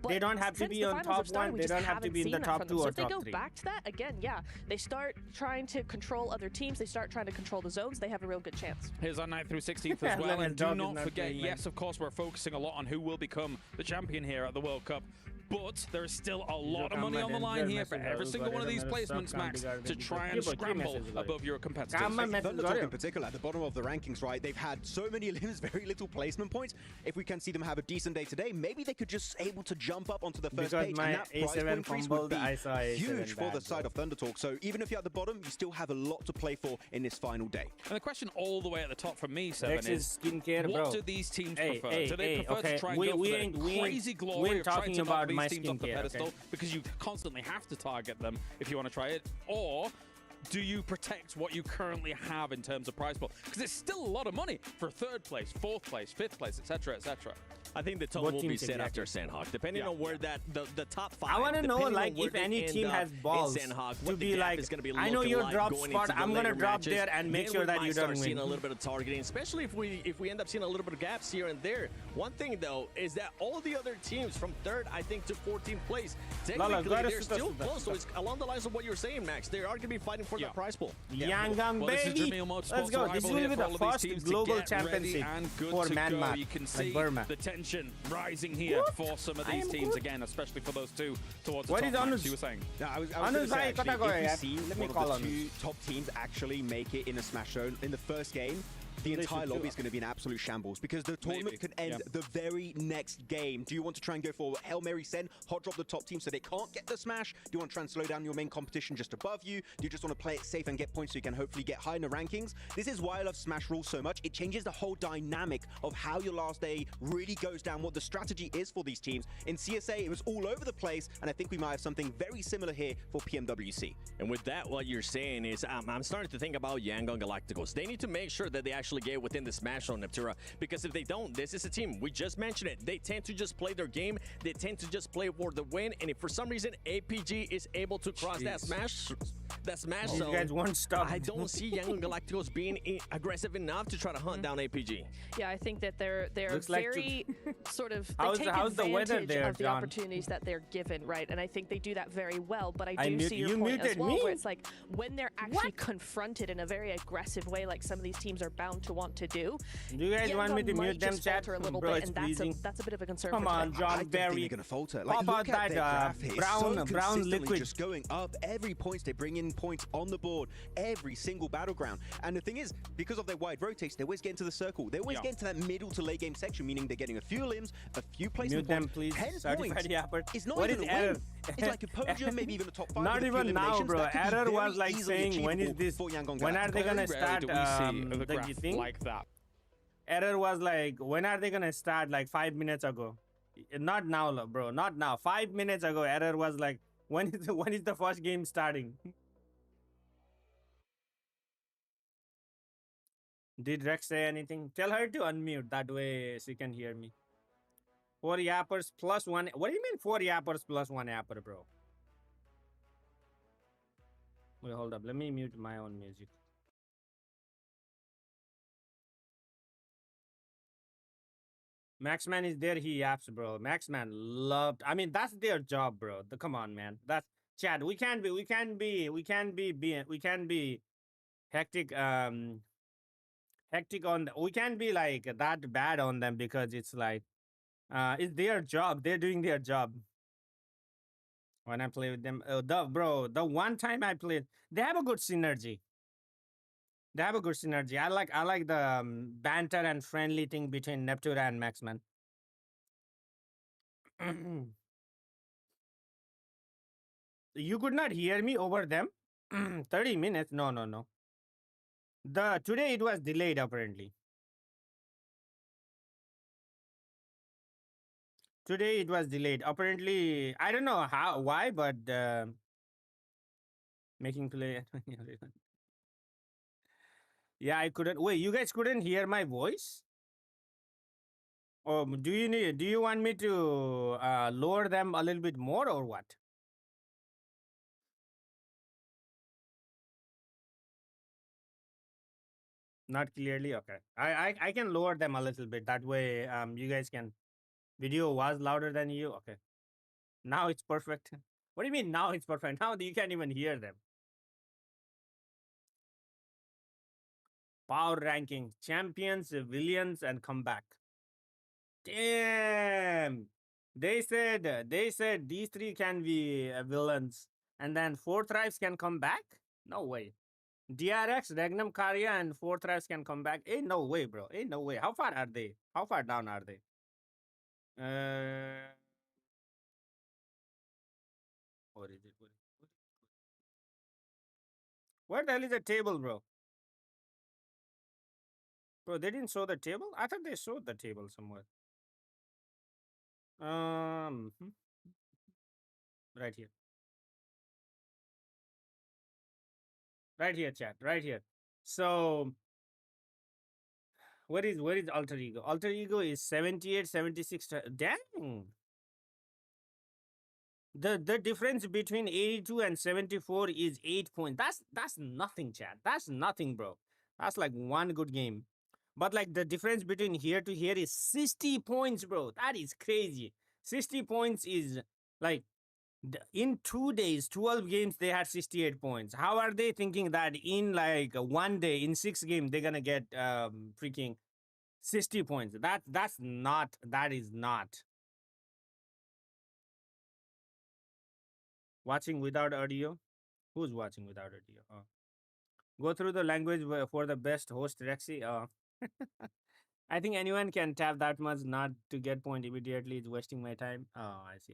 They don't have to be on top 1, they don't have to be in the top 2 or top 3. If they go back to that, again, yeah, they start trying to control other teams, they start trying to control the zones, they have a real good chance. Here's our 9th through 16th as well, and do not forget, yes, of course, we're focusing a lot on who will become the champion here at the World Cup. But there is still a lot of money on the line here for every single one of these placements, Max, to try and scramble above your competitors. Thundertalk in particular, at the bottom of the rankings, right? They've had so many elims, very little placement points. If we can see them have a decent day today, maybe they could just able to jump up onto the first page, and that prize point increase would be huge for the side of Thundertalk. So even if you're at the bottom, you still have a lot to play for in this final day. And the question all the way at the top from me, Seven, is skincare, what do these teams prefer? Do they prefer to try and go for the crazy glory of trying to knock these teams off the pedestal because you constantly have to target them if you want to try it? Or do you protect what you currently have in terms of prize pool? Because it's still a lot of money for 3rd place, 4th place, 5th place, etc., etc. I think the tone will be set after Sandhawk, depending on where that the top 5. I want to know, like, if any team has balls to be like, I know your drop spot, I'm gonna drop there and make sure that you don't win. Seeing a little bit of targeting, especially if we end up seeing a little bit of gaps here and there. One thing though is that all the other teams from 3rd, I think, to 14th place, technically they're still close. So it's along the lines of what you're saying, Max. They are going to be fighting for the prize pool. Yangon, baby, let's go. This will be the first global championship for Myanmar. You can see the tension rising here for some of these teams again, especially for those two towards the top. Max, you were saying? No, I was going to say, actually, if you see one of the 2 top teams actually make it in a Smash Zone in the first game, the entire lobby is going to be an absolute shambles because the tournament could end the very next game. Do you want to try and go for Hail Mary send, hot drop the top team so they can't get the smash? Do you want to try and slow down your main competition just above you? Do you just want to play it safe and get points so you can hopefully get high in the rankings? This is why I love Smash rules so much. It changes the whole dynamic of how your last day really goes down, what the strategy is for these teams. In CSA, it was all over the place, and I think we might have something very similar here for PMWC. And with that, what you're saying is, I'm starting to think about Yangon Galacticos. They need to make sure that they actually get within the Smash Zone, Neptura, because if they don't, this is a team, we just mentioned it, they tend to just play their game, they tend to just play for the win, and if for some reason APG is able to cross that Smash that smash These zone. guys won't stop. I don't see Yangon Galacticos being aggressive enough to try to hunt down APG. Yeah, I think that they're Looks like very sort of they How's take the weather advantage there, of the John? opportunities that they're given, right? And I think they do that very well. But I I do mute- see your you point as muted well, me? where it's like when they're actually confronted in a very aggressive way, like some of these teams are bound to want to do. Do you guys want me to Yangon might mute them, just chat? falter a little Bro, bit, it's and freezing. that's a bit of a concern. Come for on, today. John I don't think they're Berry. going to falter. How Like, about look at that their graph here. It's so brown consistently liquid? just going up. Every point they bring in points on the board, every single battleground. And the thing is, because of their wide rotates, they always get into the circle. They always get into that middle to late game section, meaning they're getting a few limbs, a few placement Mute them, points. please. 10 Certified points. yapper. It's not What even is a win. error? It's like a Pubg, maybe even a top 5. Not with a few even now, eliminations. bro. That could be Error very was like easily saying, when is achievable this? for Yangon When are they Galacticos. gonna Very rarely start do we see the the graph thing? like that. Error was like, when are they gonna start? Like 5 minutes ago. Not now, bro. Not now. 5 minutes ago, error was like, when is the first game starting? Did Rex say anything? Tell her to unmute. That way she can hear me. 4 yappers plus 1. What do you mean 4 yappers plus 1 yapper, bro? Wait, hold up. Let me mute my own music. Maxman is there. He yaps, bro. Maxman loved. I mean, that's their job, bro. Come on, man. That's Chad. We can't be hectic. Hectic on. We can't be like that bad on them because it's like, it's their job. They're doing their job. When I play with them, the one time I played, they have a good synergy. They have a good synergy. I like the banter and friendly thing between Neptura and Maxman. You could not hear me over them. 30 minutes? No. Today it was delayed apparently. Today it was delayed. Apparently, I don't know why, but making play. Yeah, I couldn't. Wait, you guys couldn't hear my voice? Oh, do you want me to lower them a little bit more or what? Not clearly. Okay, I can lower them a little bit. That way, you guys can. Video was louder than you. Okay, now it's perfect. What do you mean now it's perfect? Now you can't even hear them. Power ranking, champions, villains, and comeback. Damn. They said these 3 can be villains, and then 4 tribes can come back. No way. DRX, Regnum, Karya, and 4 tribes can come back. Ain't no way, bro. Ain't no way. How far are they? How far down are they? What is it? Where the hell is the table, bro? Bro, they didn't show the table? I thought they showed the table somewhere. Right here. Right here, chat. Right here. So, where is Alter Ego? Alter Ego is 78, 76. Dang. The difference between 82 and 74 is 8 points. That's nothing, chat. That's nothing, bro. That's like one good game. But like the difference between here to here is 60 points, bro. That is crazy. 60 points is like in 2 days, 12 games, they had 68 points. How are they thinking that in like 1 day, in 6 games, they're gonna get freaking 60 points? That is not. Watching without audio? Who's watching without audio? Oh. Go through the language for the best host, Rexy. I think anyone can tap that much not to get point immediately. It's wasting my time. Oh, I see.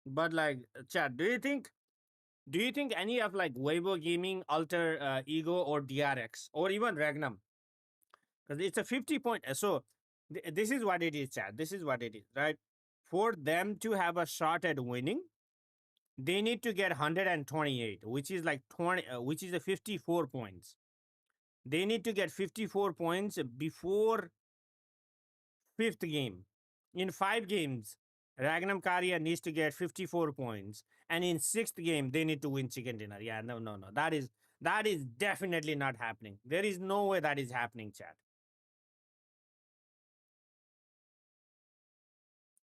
But like, chat, do you think any of like Weibo Gaming, Alter Ego, or DRX, or even Regnum? Because it's a 50 point. So this is what it is, chat. This is what it is, right? For them to have a shot at winning, they need to get 128, which is like 20, which is a 54 points. They need to get 54 points before 5th game. In 5 games, Ragnam Karya needs to get 54 points. And in 6th game, they need to win chicken dinner. Yeah, no. That is definitely not happening. There is no way that is happening, chat.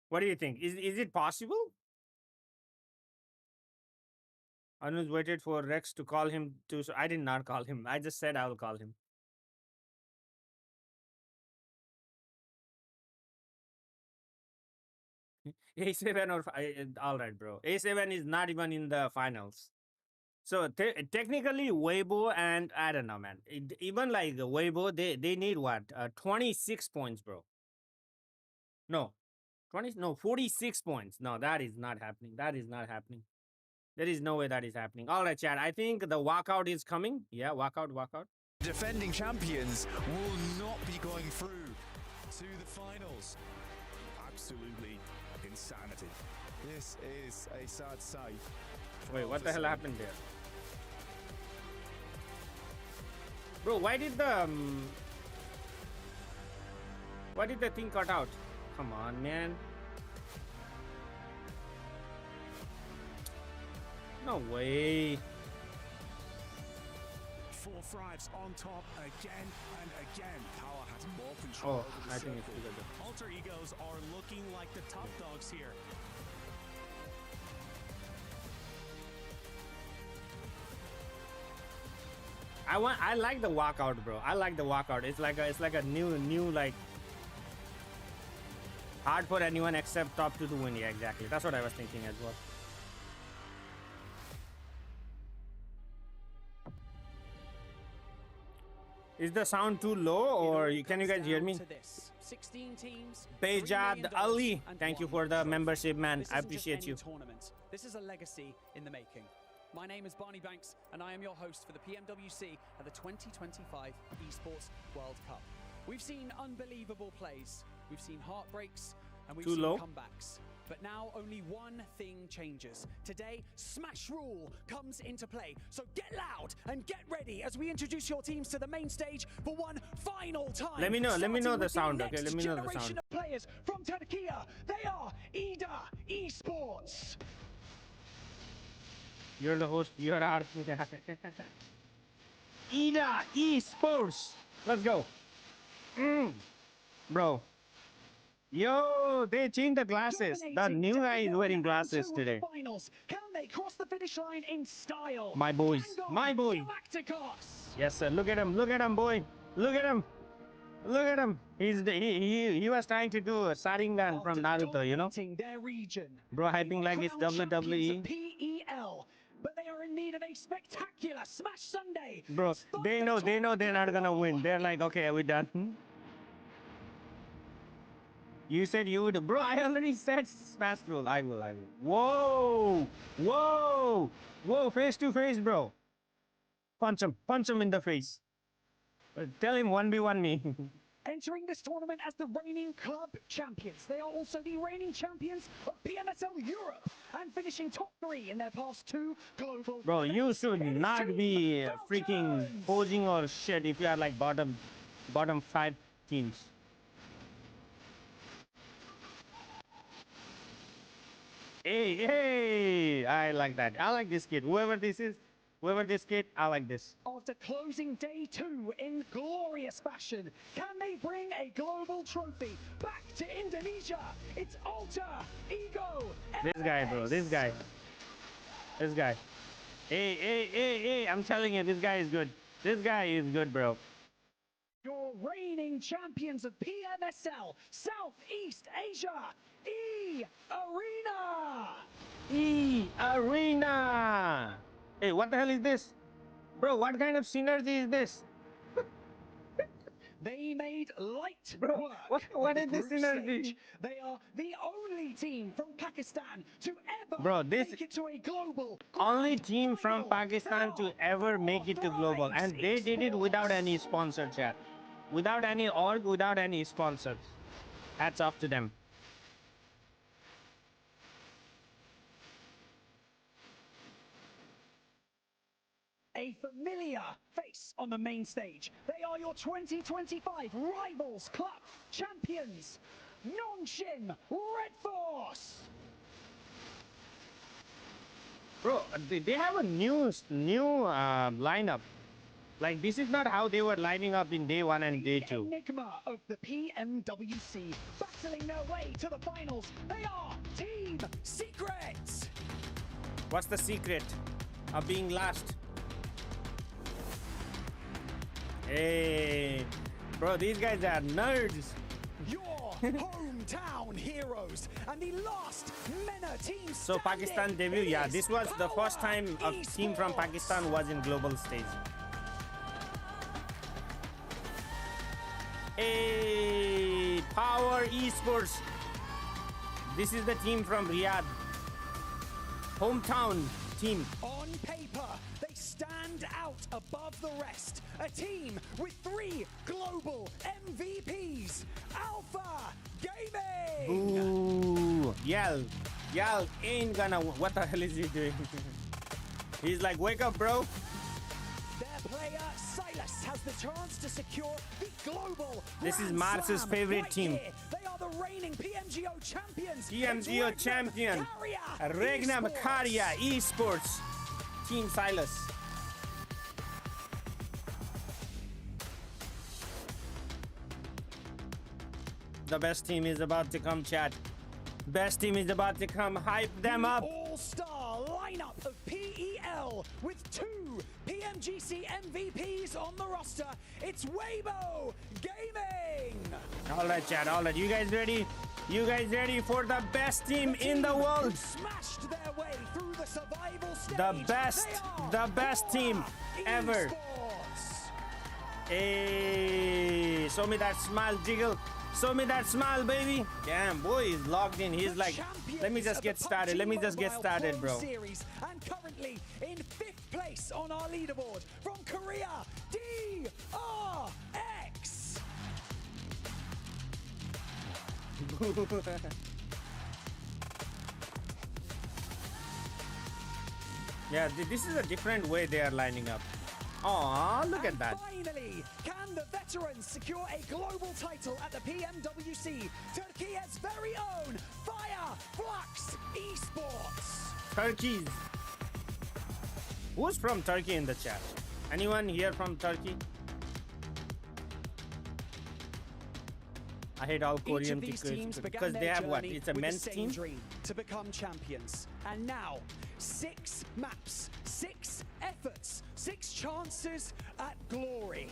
What do you think? Is it possible? Anuj waited for Rex to call him to. I did not call him. I just said I will call him. A7 or all right, bro. A7 is not even in the finals. So technically, Weibo and I don't know, man. Even like Weibo, they need what? 26 points, bro. No, 46 points. No, that is not happening. That is not happening. There is no way that is happening. All right, chat. I think the walkout is coming. Yeah, walkout. Defending champions will not be going through to the finals. Absolutely insanity. This is a sad sight. Wait, what the hell happened there? Bro, why did the thing cut out? Come on, man. No way. 4 thrives on top again and again. Power has more control over the I think it's circle. because Alter Egos are looking like the top dogs here. I like the walkout, bro. I like the walkout. It's like a new like hard for anyone except top 2 to win. Yeah, exactly. That's what I was thinking as well. Is the sound too low, or can you guys hear me? 16 teams, Bejad Ali, thank you for the membership, man. I appreciate you. Tournament. This is a legacy in the making. My name is Barney Banks, and I am your host for the Pmwc at the 2025 Esports World Cup. We've seen unbelievable plays, we've seen heartbreaks, and we've seen comebacks. But now only one thing changes. Today, Smash Rule comes into play. So get loud and get ready as we introduce your teams to the main stage for one final time. Let me know the sound, okay? Let me know the sound. Generation of players from Turkey. They are Ida Esports. You're the host. You're out. Ida Esports. Let's go. Bro. Yo, they changed the glasses. The new guy is wearing glasses today. Finals. Can they cross the finish line in style? My boys. My boy. Yes, sir. Look at him, boy. Look at him. Look at him. He was trying to do a Sharingan from Naruto, you know? Their region. Bro, hyping like it's WWE. PEL. But they are in need of a spectacular Smash Sunday. Bro, they know they're not gonna win. They're like, okay, are we done? You said you would. Bro, I already said Smash Rule. I will. Whoa, face to face, bro. Punch him in the face. Tell him 1v1 me. Entering this tournament as the reigning club champions. They are also the reigning champions of PMSL Europe and finishing top 3 in their past 2 global. Bro, you should not be freaking posing or shit if you are like bottom 5 teams. Hey, I like that. I like this kid. Whoever this kid, I like this. After closing day 2 in glorious fashion, can they bring a global trophy back to Indonesia? It's Alter Ego. This guy, bro. This guy. Hey, I'm telling you, this guy is good. This guy is good, bro. Your reigning champions of PMSL Southeast Asia, E-Arena! Hey, what the hell is this? Bro, what kind of synergy is this? They made light work. What is this synergy? Stage. They are the only team from Pakistan to ever make it to a global only team from Pakistan to ever make it to global, and they did it without any sponsor, chat. Without any org, without any sponsors. Hats off to them. A familiar face on the main stage. They are your 2025 Rivals Club champions. Non-Shin Red Force. Bro, they have a new lineup. Like, this is not how they were lining up in day 1 and day 2. Enigma of the PMWC, battling their way to the finals. They are Team Secret. What's the secret of being last? Hey, bro, these guys are nerds. Your hometown heroes and the last MENA team. So Pakistan debut, yeah, this was the first time a team from Pakistan was in global stage. Hey, Power Esports. This is the team from Riyadh. Hometown team. On paper, they stand out above the rest. A team with 3 global MVPs. Alpha Gaming. Ooh, Yell ain't gonna. What the hell is he doing? He's like, wake up, bro. Their player Silas has the chance to secure the global. This is Grand Mars's Slam favorite right team. here. They are the reigning PMGO champions. PMGO It's champion. Regna Regna Makaria Esports. Team Silas. The best team is about to come, chat. Best team is about to come. Hype them up. All-star lineup of PEL with 2 PMGC MVPs on the roster. It's Weibo Gaming. All right, chat. All right, you guys ready? You guys ready for the best team in the world? Smashed their way through the survival stage. The best team ever. Hey, show me that smile, Jiggle. Show me that smile, baby. Damn, boy is logged in. He's like, let me just get started. Let me just get started, bro. Series, and currently in 5th place on our leaderboard from Korea, DRX. Yeah, this is a different way they are lining up. Aw, look at that. Finally, can the veterans secure a global title at the PMWC? Turkey's very own Fire Flux Esports. Turkeys. Who's from Turkey in the chat? Anyone here from Turkey? I hate all Korean teams because they have what? It's a men's team. Dream to become champions, and now 6 maps, 6 efforts, 6 chances at glory.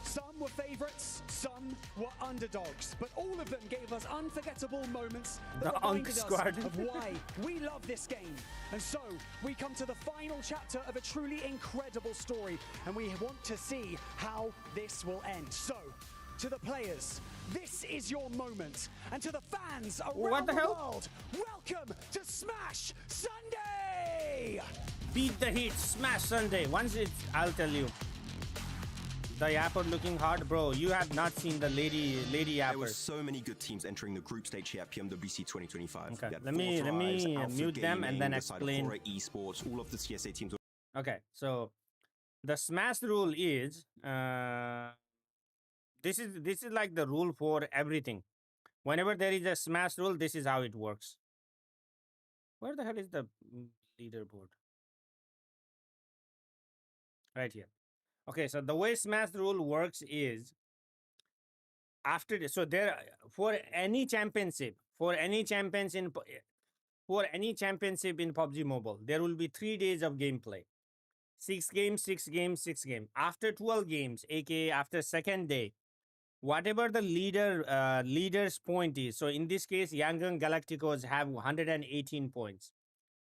Some were favorites, some were underdogs, but all of them gave us unforgettable moments that reminded us of why we love this game. And so we come to the final chapter of a truly incredible story, and we want to see how this will end. So, to the players, this is your moment, and to the fans around the world, welcome to Smash Sunday! Beat the heat, Smash Sunday. Once it's, I'll tell you. The Yapper looking hard, bro. You have not seen the lady Yapper. There were so many good teams entering the group stage here at PMWC 2025. Okay, let me mute them and then explain. Esports, all of the CSA teams. Okay, so the Smash rule is this is like the rule for everything. Whenever there is a Smash rule, this is how it works. Where the hell is the leaderboard? Right here. Okay, so the way Smash rule works is after this, so there for any championship in PUBG Mobile, there will be 3 days of gameplay. 6 games, 6 games, 6 games. After 12 games, aka after second day, whatever the leader's point is. So in this case, Yangon Galacticos have 118 points.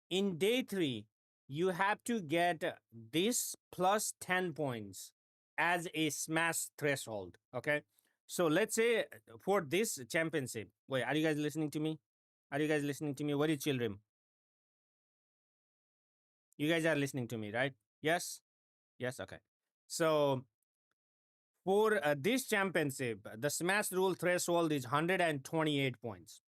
In day 3, you have to get this plus 10 points as a Smash threshold. Okay, so let's say for this championship, wait, are you guys listening to me? Are you guys listening to me? What is children? You guys are listening to me, right? Yes? Yes, okay. So for this championship, the Smash rule threshold is 128 points.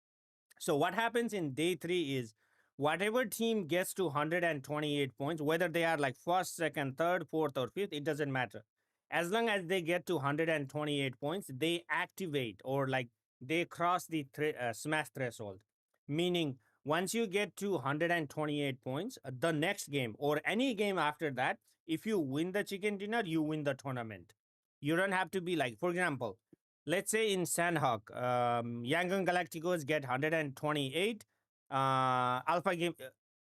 So what happens in day 3 is whatever team gets to 128 points, whether they are like first, second, third, fourth, or fifth, it doesn't matter. As long as they get to 128 points, they activate or like they cross the smash threshold. Meaning, once you get to 128 points, the next game or any game after that, if you win the chicken dinner, you win the tournament. You don't have to be like, for example, let's say in Sandhawk, Yangon Galacticos get 128. Alpha Game,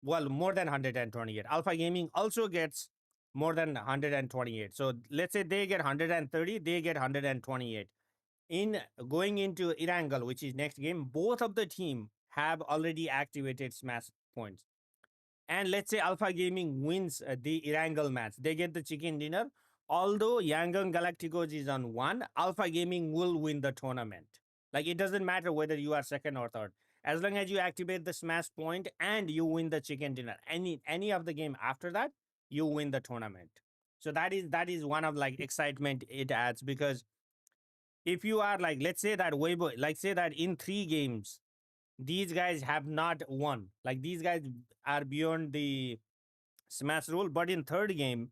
well, more than 128. Alpha Gaming also gets more than 128. So let's say they get 130, they get 128. In going into Irangal, which is next game, both of the team have already activated smash points. And let's say Alpha Gaming wins the Irangal match. They get the chicken dinner. Although Yangon Galacticos is on 1, Alpha Gaming will win the tournament. Like, it doesn't matter whether you are second or third. As long as you activate the smash point and you win the chicken dinner, any of the game after that, you win the tournament. So that is one of like excitement it adds, because if you are like, let's say that Weibo, like say that in 3 games, these guys have not won. Like, these guys are beyond the smash rule, but in 3rd game,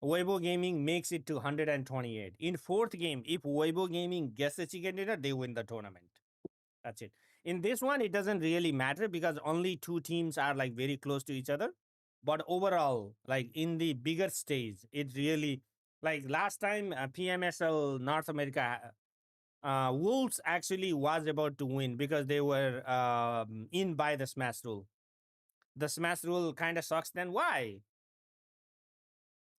Weibo Gaming makes it to 128. In 4th game, if Weibo Gaming gets the chicken dinner, they win the tournament. That's it. In this one, it doesn't really matter because only 2 teams are like very close to each other. But overall, like in the bigger stage, it really, like last time PMSL North America, Wolves actually was about to win because they were in by the smash rule. The smash rule kind of sucks. Then why?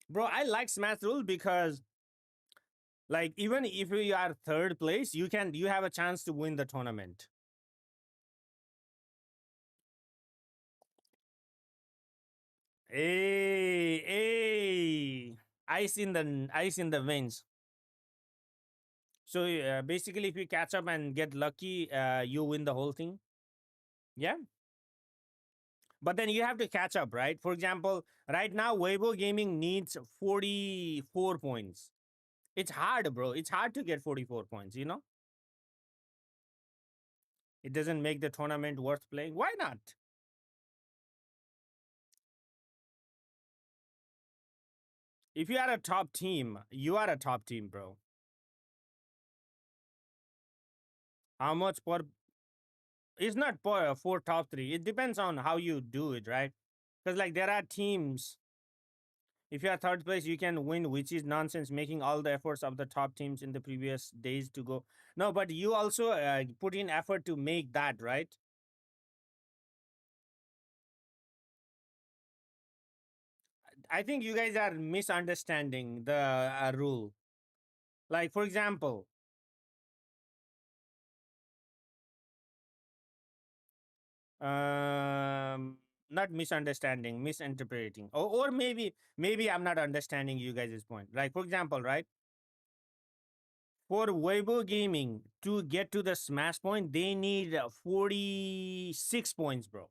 Bro, I like smash rule because, like, even if you are 3rd place, you have a chance to win the tournament. Hey, ice in the veins. So basically, if you catch up and get lucky, you win the whole thing. Yeah. But then you have to catch up, right? For example, right now, Weibo Gaming needs 44 points. It's hard, bro. It's hard to get 44 points, you know? It doesn't make the tournament worth playing. Why not? If you are a top team, you are a top team, bro. How much per? It's not for top 3. It depends on how you do it, right? Because like there are teams. If you are 3rd place, you can win, which is nonsense, making all the efforts of the top teams in the previous days to go. No, but you also put in effort to make that, right? I think you guys are misunderstanding the rule. Like, for example, not misunderstanding, misinterpreting, or maybe I'm not understanding you guys' point. Like, for example, right? For Weibo Gaming to get to the smash point, they need 46 points, bro.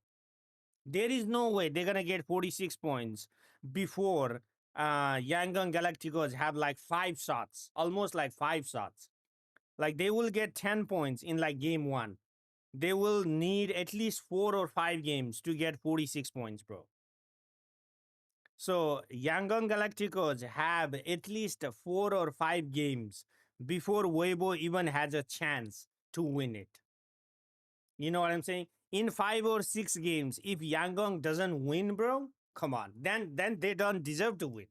There is no way they're gonna get 46 points before Yangon Galacticos have like 5 shots, almost like 5 shots. Like, they will get 10 points in like game 1. They will need at least 4 or 5 games to get 46 points, bro. So Yangon Galacticos have at least 4 or 5 games before Weibo even has a chance to win it. You know what I'm saying? In 5 or 6 games, if Yangon doesn't win, bro, come on, then they don't deserve to win.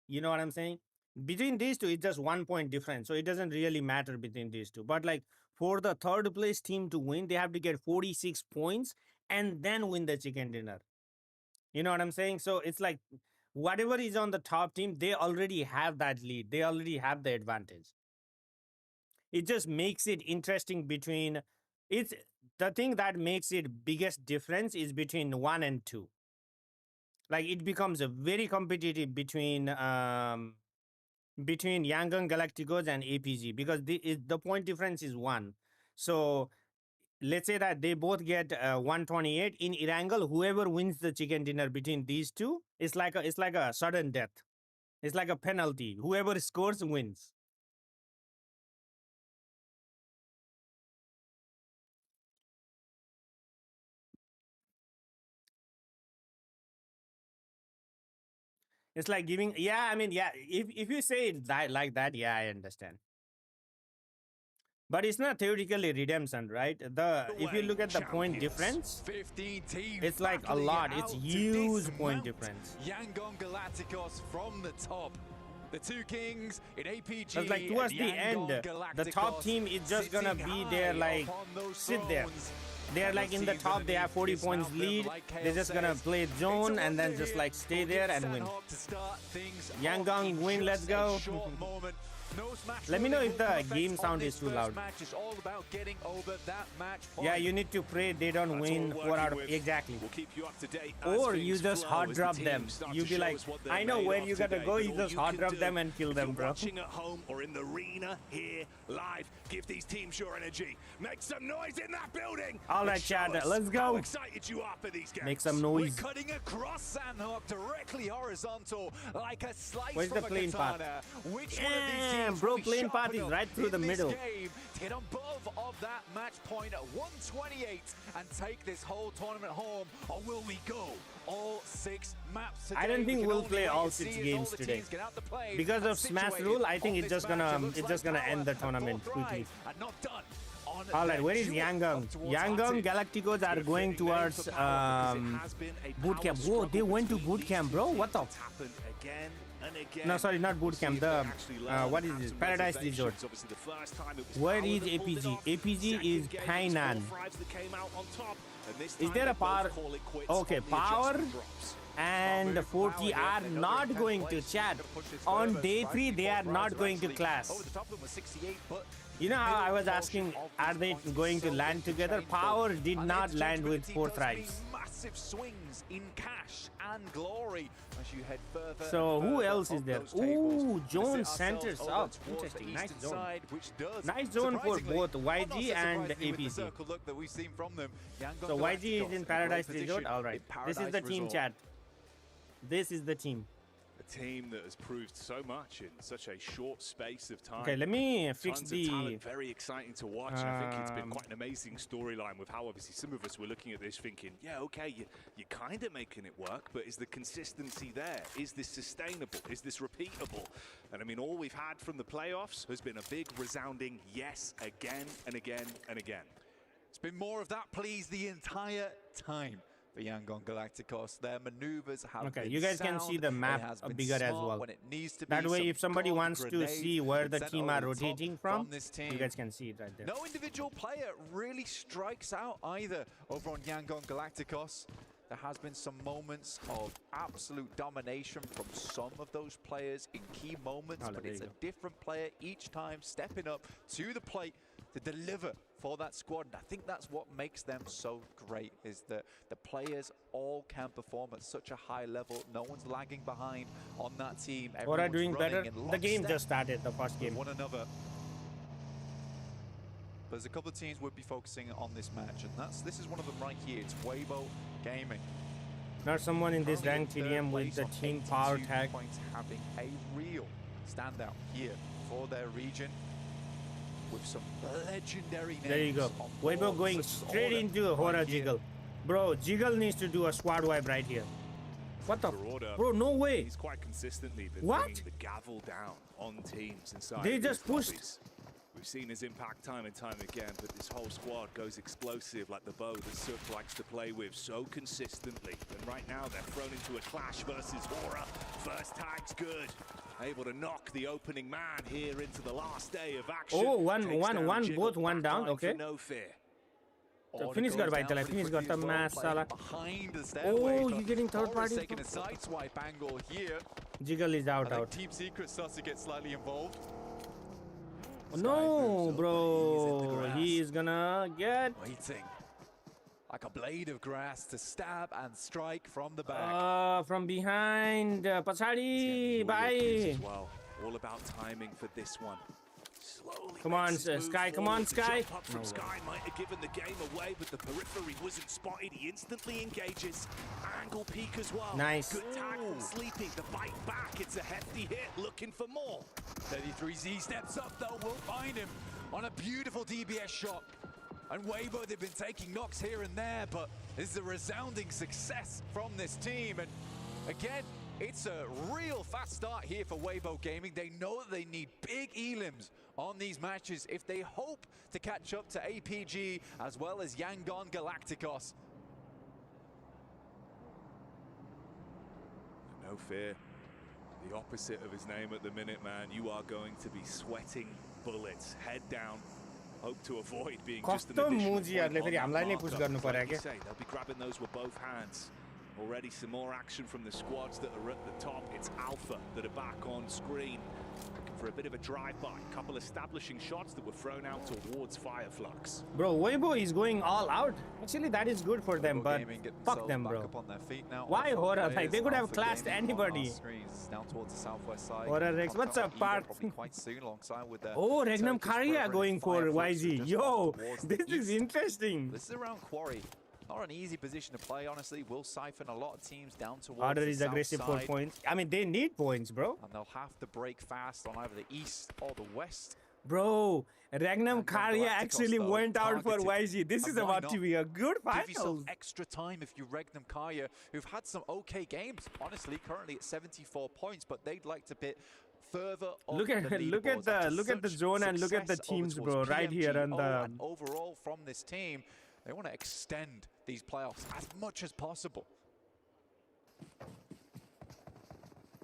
You know what I'm saying? Between these two, it's just 1 point difference, so it doesn't really matter between these two. But like, for the 3rd place team to win, they have to get 46 points and then win the chicken dinner. You know what I'm saying? So it's like, whatever is on the top team, they already have that lead. They already have the advantage. It just makes it interesting between, it's the thing that makes it biggest difference is between 1 and 2. Like, it becomes a very competitive between Yangon Galacticos and APG, because the point difference is 1. So let's say that they both get 128 in Irangal. Whoever wins the chicken dinner between these two, it's like a sudden death. It's like a penalty. Whoever scores wins. It's like giving. Yeah, I mean, yeah. If you say it like that, yeah, I understand. But it's not theoretically redemption, right? If you look at the point difference, 15 teams it's like a lot. It's huge point difference. Yangon Galacticos from the top. The two kings in APG. It's like towards the end, the top team is just gonna be there, like sit there. They're like in the top, they have 40 points lead. They're just gonna play zone and then just like stay there and win. Yangon win, let's go. Let me know if the game sound is too loud. Yeah, you need to pray they don't win 4 out of exactly. Or you just hard drop them. You be like, I know where you gotta go. You just hard drop them and kill them, bro. Watching at home or in the arena here live, give these teams your energy. Make some noise in that building. All right, Chad, let's go. How excited you are for these games. Make some noise. We're cutting across Sandhawk directly horizontal like a slice Where's from the a plane path? katana. Which one of these teams bro, will be plane sharp path is enough right through the in this middle. game to get above of that match point at 128 and take this whole tournament home, or will we go all 6 maps today? I don't think we'll play all 6 games today. Because of Smash rule, I think it's just gonna end the tournament quickly. Alright, where is Yangon? Yangon Galacticos are going towards bootcamp. Whoa, they went to bootcamp, bro. What the? No, sorry, not bootcamp. The what is this? Paradise Resort. Where is APG? APG is Kainan. Is there a power? Okay, power and 40 are not going to chat. On day 3, they are not going to class. You know how I was asking, are they going to land together? Power did not land with 4 tribes. Massive swings in cash and glory as you head further. So who else is there? Ooh, Zone centers up. Interesting, nice zone. Nice zone for both YG and APC. So YG is in Paradise Resort. All right, this is the team, chat. This is the team. A team that has proved so much in such a short space of time. Okay, let me fix Tons the... of talent, very exciting to watch. I think it's been quite an amazing storyline with how obviously some of us were looking at this thinking, yeah, okay, you're kind of making it work, but is the consistency there? Is this sustainable? Is this repeatable? And I mean, all we've had from the playoffs has been a big resounding yes again and again and again. It's been more of that, please, the entire time. For Yangon Galacticos, their maneuvers have been you guys can see the map bigger as well. That way, if somebody wants to see where the team are rotating from, you guys can see it right there. No individual player really strikes out either over on Yangon Galacticos. There has been some moments of absolute domination from some of those players in key moments, but it's a different player each time stepping up to the plate to deliver for that squad. And I think that's what makes them so great, is that the players all can perform at such a high level. No one's lagging behind on that team. Or are doing better. The game just started, the first game. One another. There's a couple of teams would be focusing on this match, and this is one of them right here. It's Weibo Gaming. Not someone in this ranked TDM with the team power tag. Having a real standout here for their region, with some legendary names. There you go. Weibo going straight into a horror jiggle. Bro, Jiggle needs to do a squad wipe right here. What the? Bro, no way. He's quite consistently been bringing the gavel down on teams inside. They just pushed. We've seen his impact time and time again, but this whole squad goes explosive like the bow that Sook likes to play with so consistently. And right now they're thrown into a clash versus Aura. First tag's good. Able to knock the opening man here into the last day of action. Oh, both one down, okay. No fear. So finish got vital. Finish got the mass sala. Oh, you're getting third party. Taking a side swipe angle here. Jiggle is out. Team Secret starts to get slightly involved. No, bro. He is gonna get waiting. Like a blade of grass to stab and strike from the back. From behind. Pachadi, bye. Well, all about timing for this one. Slowly come on, Sky. Come on, Sky. Up from Sky might have given the game away, but the periphery wasn't spotted. He instantly engages. Angle peek as well. Nice. Good tag from Sleeping. The bite back. It's a hefty hit. Looking for more. 33Z steps up though. We'll find him on a beautiful DBS shot. And Weibo, they've been taking knocks here and there, but this is a resounding success from this team. And again, It's a real fast start here for Weibo Gaming. They know that they need big elims on these matches if they hope to catch up to APG as well as Yangon Galacticos. No fear. The opposite of his name at the minute, man. You are going to be sweating bullets. Head down. Hope to avoid being just an additional point on that marker. Like you say, they'll be grabbing those with both hands. Already some more action from the squads that are at the top. It's Alpha that are back on screen. Looking for a bit of a drive-by. A couple establishing shots that were thrown out towards Fireflux. Bro, Weibo is going all out. Actually, that is good for them, but fuck them, bro. Why horror? Like, they could have classed anybody. Down towards the southwest side. Horror Rex, what's up, part? Quite soon alongside with the oh, Regnum Karya going for YZ. Yo, this is interesting. This is around Quarry. Not an easy position to play, honestly. Will siphon a lot of teams down towards Order the is aggressive for points. I mean, they need points, bro. And they'll have to break fast on either the east or the west. Bro, Regnum Karya actually went out for YZ. This is about to be a good final. Give yourself extra time if you Regnum Karya, who've had some okay games, honestly, currently at 74 points, but they'd like to bit further look at the zone and look at the teams, bro, right here on the and overall from this team. They want to extend these playoffs as much as possible.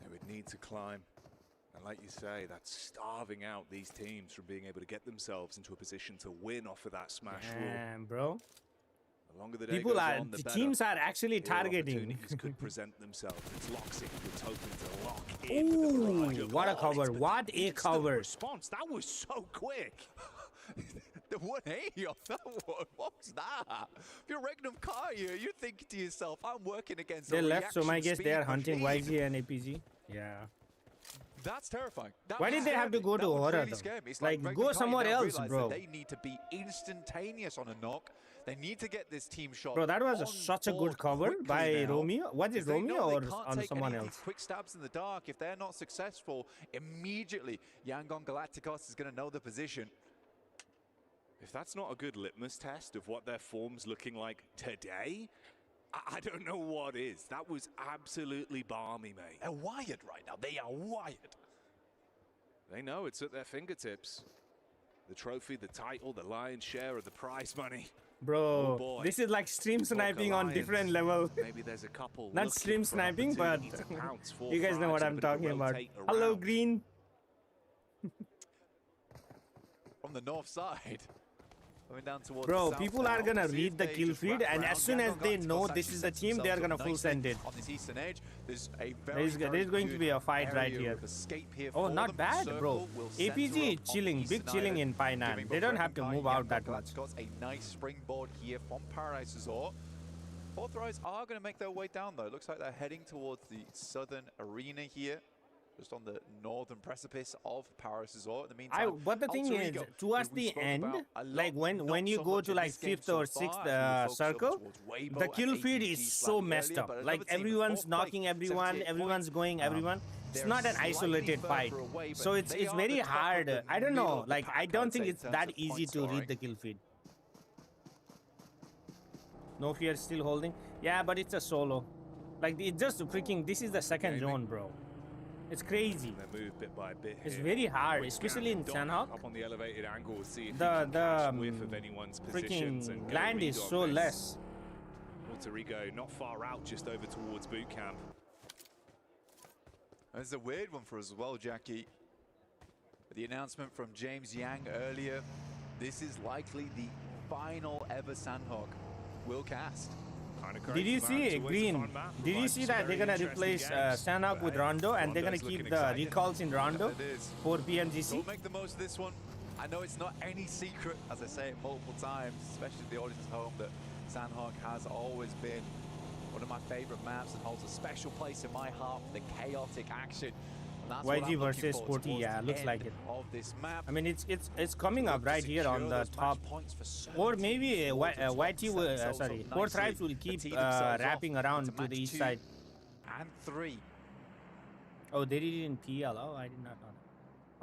They would need to climb. And like you say, that's starving out these teams from being able to get themselves into a position to win off of that smash rule. Damn, bro. The longer the day goes on, the better. Teams are actually targeting. Opportunities could present themselves. It's Loxic who's hoping to lock in. Ooh, what a cover. What a cover. Response. That was so quick. The 180 off that one. What was that? If you're Regnum Karya, you're thinking to yourself, I'm working against they left, so I guess they are hunting YZ and APG. Yeah. That's terrifying. Why did they have to go to Aura, though? Like, go somewhere else, bro. They need to be instantaneous on a knock. They need to get this team shot. Bro, that was such a good cover by Romeo. Was it Romeo or on someone else? Quick stabs in the dark. If they're not successful, immediately Yangon Galacticos is going to know the position. If that's not a good litmus test of what their form's looking like today, I don't know what is. That was absolutely balmy, mate. They're wired right now. They are wired. They know it's at their fingertips. The trophy, the title, the lion's share of the prize money. Bro, this is like stream sniping on different level. Maybe there's a couple. Not stream sniping, but you guys know what I'm talking about. Hello, Green. From the north side. Down bro, people are gonna read the kill feed, and as soon as they know this is the team, they are gonna full send it. On this eastern edge, there's going to be a fight right here. Oh, not bad, bro. APG is chilling, big chilling in Painan. They don't have to move out that much. Got a nice springboard here from Paradise Resort. Authorized are going to make their way down, though. Looks like they're heading towards the southern arena here. Just on the northern precipice of Paris Resort. In the meantime, but the thing is, towards the end, like when you go to like 5th or 6th circle, the kill feed is so messed up. Like everyone's knocking everyone, everyone's going everyone. It's not an isolated fight, so it's very hard. I don't know. Like I don't think it's that easy to read the kill feed. No Fear still holding. Yeah, but it's a solo. Like it's just freaking. This is the second zone, bro. It's crazy. They move bit by bit. It's very hard, especially in Sanhok. Up on the elevated angle, see if the whiff of anyone's freaking land is so less. Puerto Rico not far out, just over towards boot camp. There's a weird one for us as well, Jackie. The announcement from James Yang earlier. This is likely the final ever Sanhok will cast. Did you see Green? Did you see that they're gonna replace Sanhok with Rondo, and they're gonna keep the recalls in Rondo for PMGC? We'll make the most of this one. I know it's not any secret, as I say it multiple times, especially the audience at home, that Sanhok has always been one of my favorite maps and holds a special place in my heart for the chaotic action. YG versus Sporty, yeah, looks like it. Of this map. I mean, it's coming up right here on the top, or maybe YT will, sorry, 4 Tribes will keep wrapping around to the east side. And 3. Oh, they did it in PL. Oh, I did not know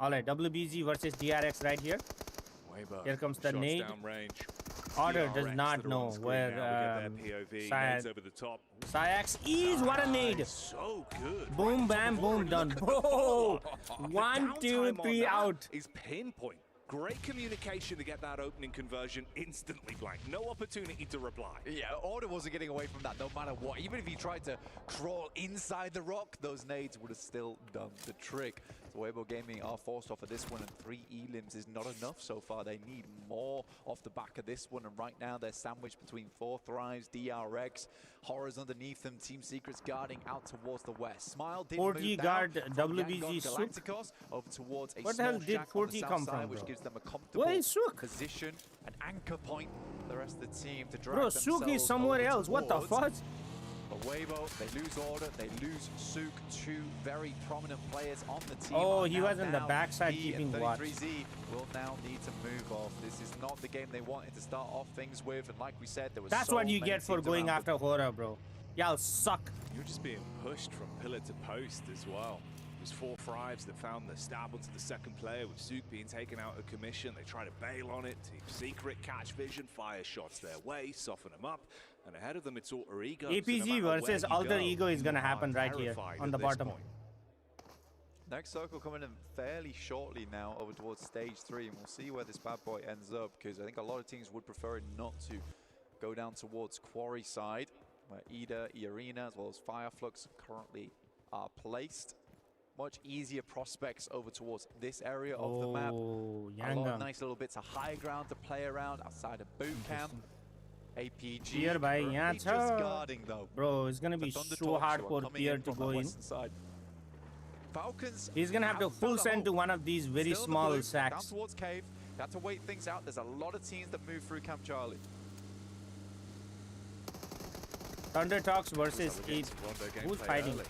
that. All right, WBG versus DRX right here. Here comes the nade. Order does not know where Syax is. What a nade! So good. Boom, bam, boom, done. Bro, 1, 2, 3 out. Is pinpoint. Great communication to get that opening conversion instantly blank. No opportunity to reply. Yeah, Order wasn't getting away from that no matter what. Even if he tried to crawl inside the rock, those nades would have still done the trick. So Weibo Gaming are forced off of this one, and 3 elims is not enough so far. They need more off the back of this one, and right now they're sandwiched between 4 Thrives, DRX, Horrors underneath them, Team Secrets guarding out towards the west. Smile did 40 move guard down WBG from Galacticos over towards a what the hell small did shack on the 40 south come side, from, which bro? gives them a comfortable Where is Sook? position, an anchor point for the rest of the team to drag Bro, Sook is somewhere else. What the fuck? But Weibo, they lose Order, they lose Sook, 2 very prominent players on the team. Oh, he was in the backside keeping watch. 33Z will now need to move off. This is not the game they wanted to start off things with, and like we said, there was That's so what you many get for teams going around after Horror, bro. Y'all suck. You're just being pushed from pillar to post as well. It was 4 Thrives that found the stab onto the second player, with Sook being taken out of commission. They try to bail on it. Team Secret catch vision, fire shots their way, soften them up. And ahead of them, it's Alter Ego. APG so no versus Alter Ego is going to happen right here on the bottom. Next circle coming in fairly shortly now over towards stage 3, and we'll see where this bad boy ends up, because I think a lot of teams would prefer it not to go down towards Quarry side, where Ida, Arena, as well as Fireflux currently are placed. Much easier prospects over towards this area of the map. A lot of nice little bits of high ground to play around outside of boot camp. APG Pier by just guarding though. Bro, it's gonna be so hard for Pier to go in. Falcons, he's gonna have to full send to one of these very small sacks. Down towards cave. Got to wait things out. There's a lot of teams that move through Camp Charlie. Thunder Talks versus 8. Who's fighting?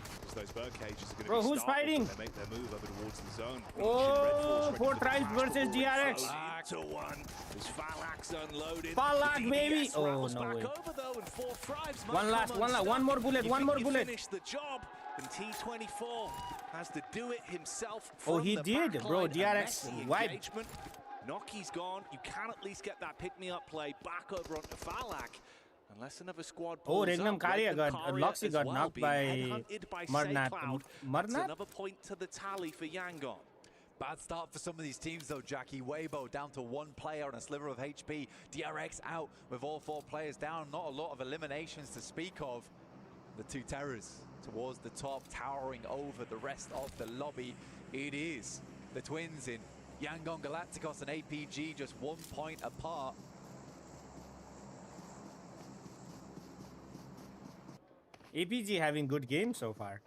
Bro, who's fighting? They make their move over towards the zone. Oh, 4 Thrives versus DRX. 2-1. There's Falak unloaded. Falak, baby. Oh, no way. One last, one more bullet, one more bullet. Finish the job, and T24 has to do it himself. Oh, he did, bro. DRX wiped. Noki's gone. You can at least get that pick-me-up play back over onto Falak. Unless another squad oh, Regnum Karya got Loxy got knocked by Murnat. That's another point to the tally for Yangon. Bad start for some of these teams though, Jackie. Weibo down to 1 player on a sliver of HP. DRX out with all 4 players down. Not a lot of eliminations to speak of. The 2 terrors towards the top, towering over the rest of the lobby. It is the twins in Yangon Galacticos and APG, just 1 point apart. APG having good games so far.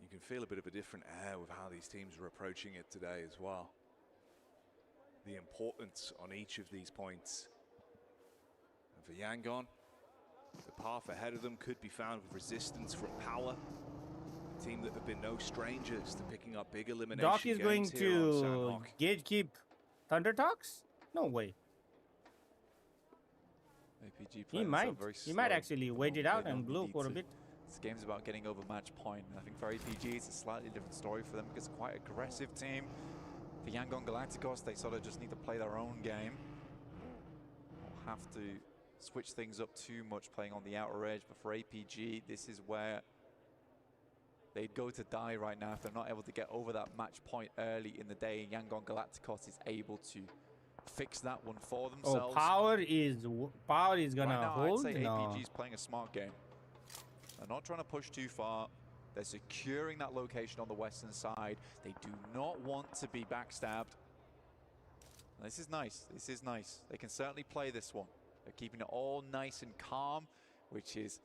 You can feel a bit of a different air with how these teams are approaching it today as well. The importance on each of these points. And for Yangon, the path ahead of them could be found with resistance from Power. A team that have been no strangers to picking up big elimination Doc is going to gatekeep Thunder Talks? No way. APG he might actually wait it out and blow for a bit. This game's about getting over match point. I think for APG it's a slightly different story for them because it's quite a aggressive team. For Yangon Galacticos, they sort of just need to play their own game. They'll have to switch things up too much playing on the outer edge, but for APG, this is where they'd go to die right now if they're not able to get over that match point early in the day. Yangon Galacticos is able to fix that one for themselves. Oh, Power is gonna right now, hold? I'd say No. APG's playing a smart game. They're not trying to push too far. They're securing that location on the western side. They do not want to be backstabbed. This is nice. This is nice. They can certainly play this one. They're keeping it all nice and calm, which is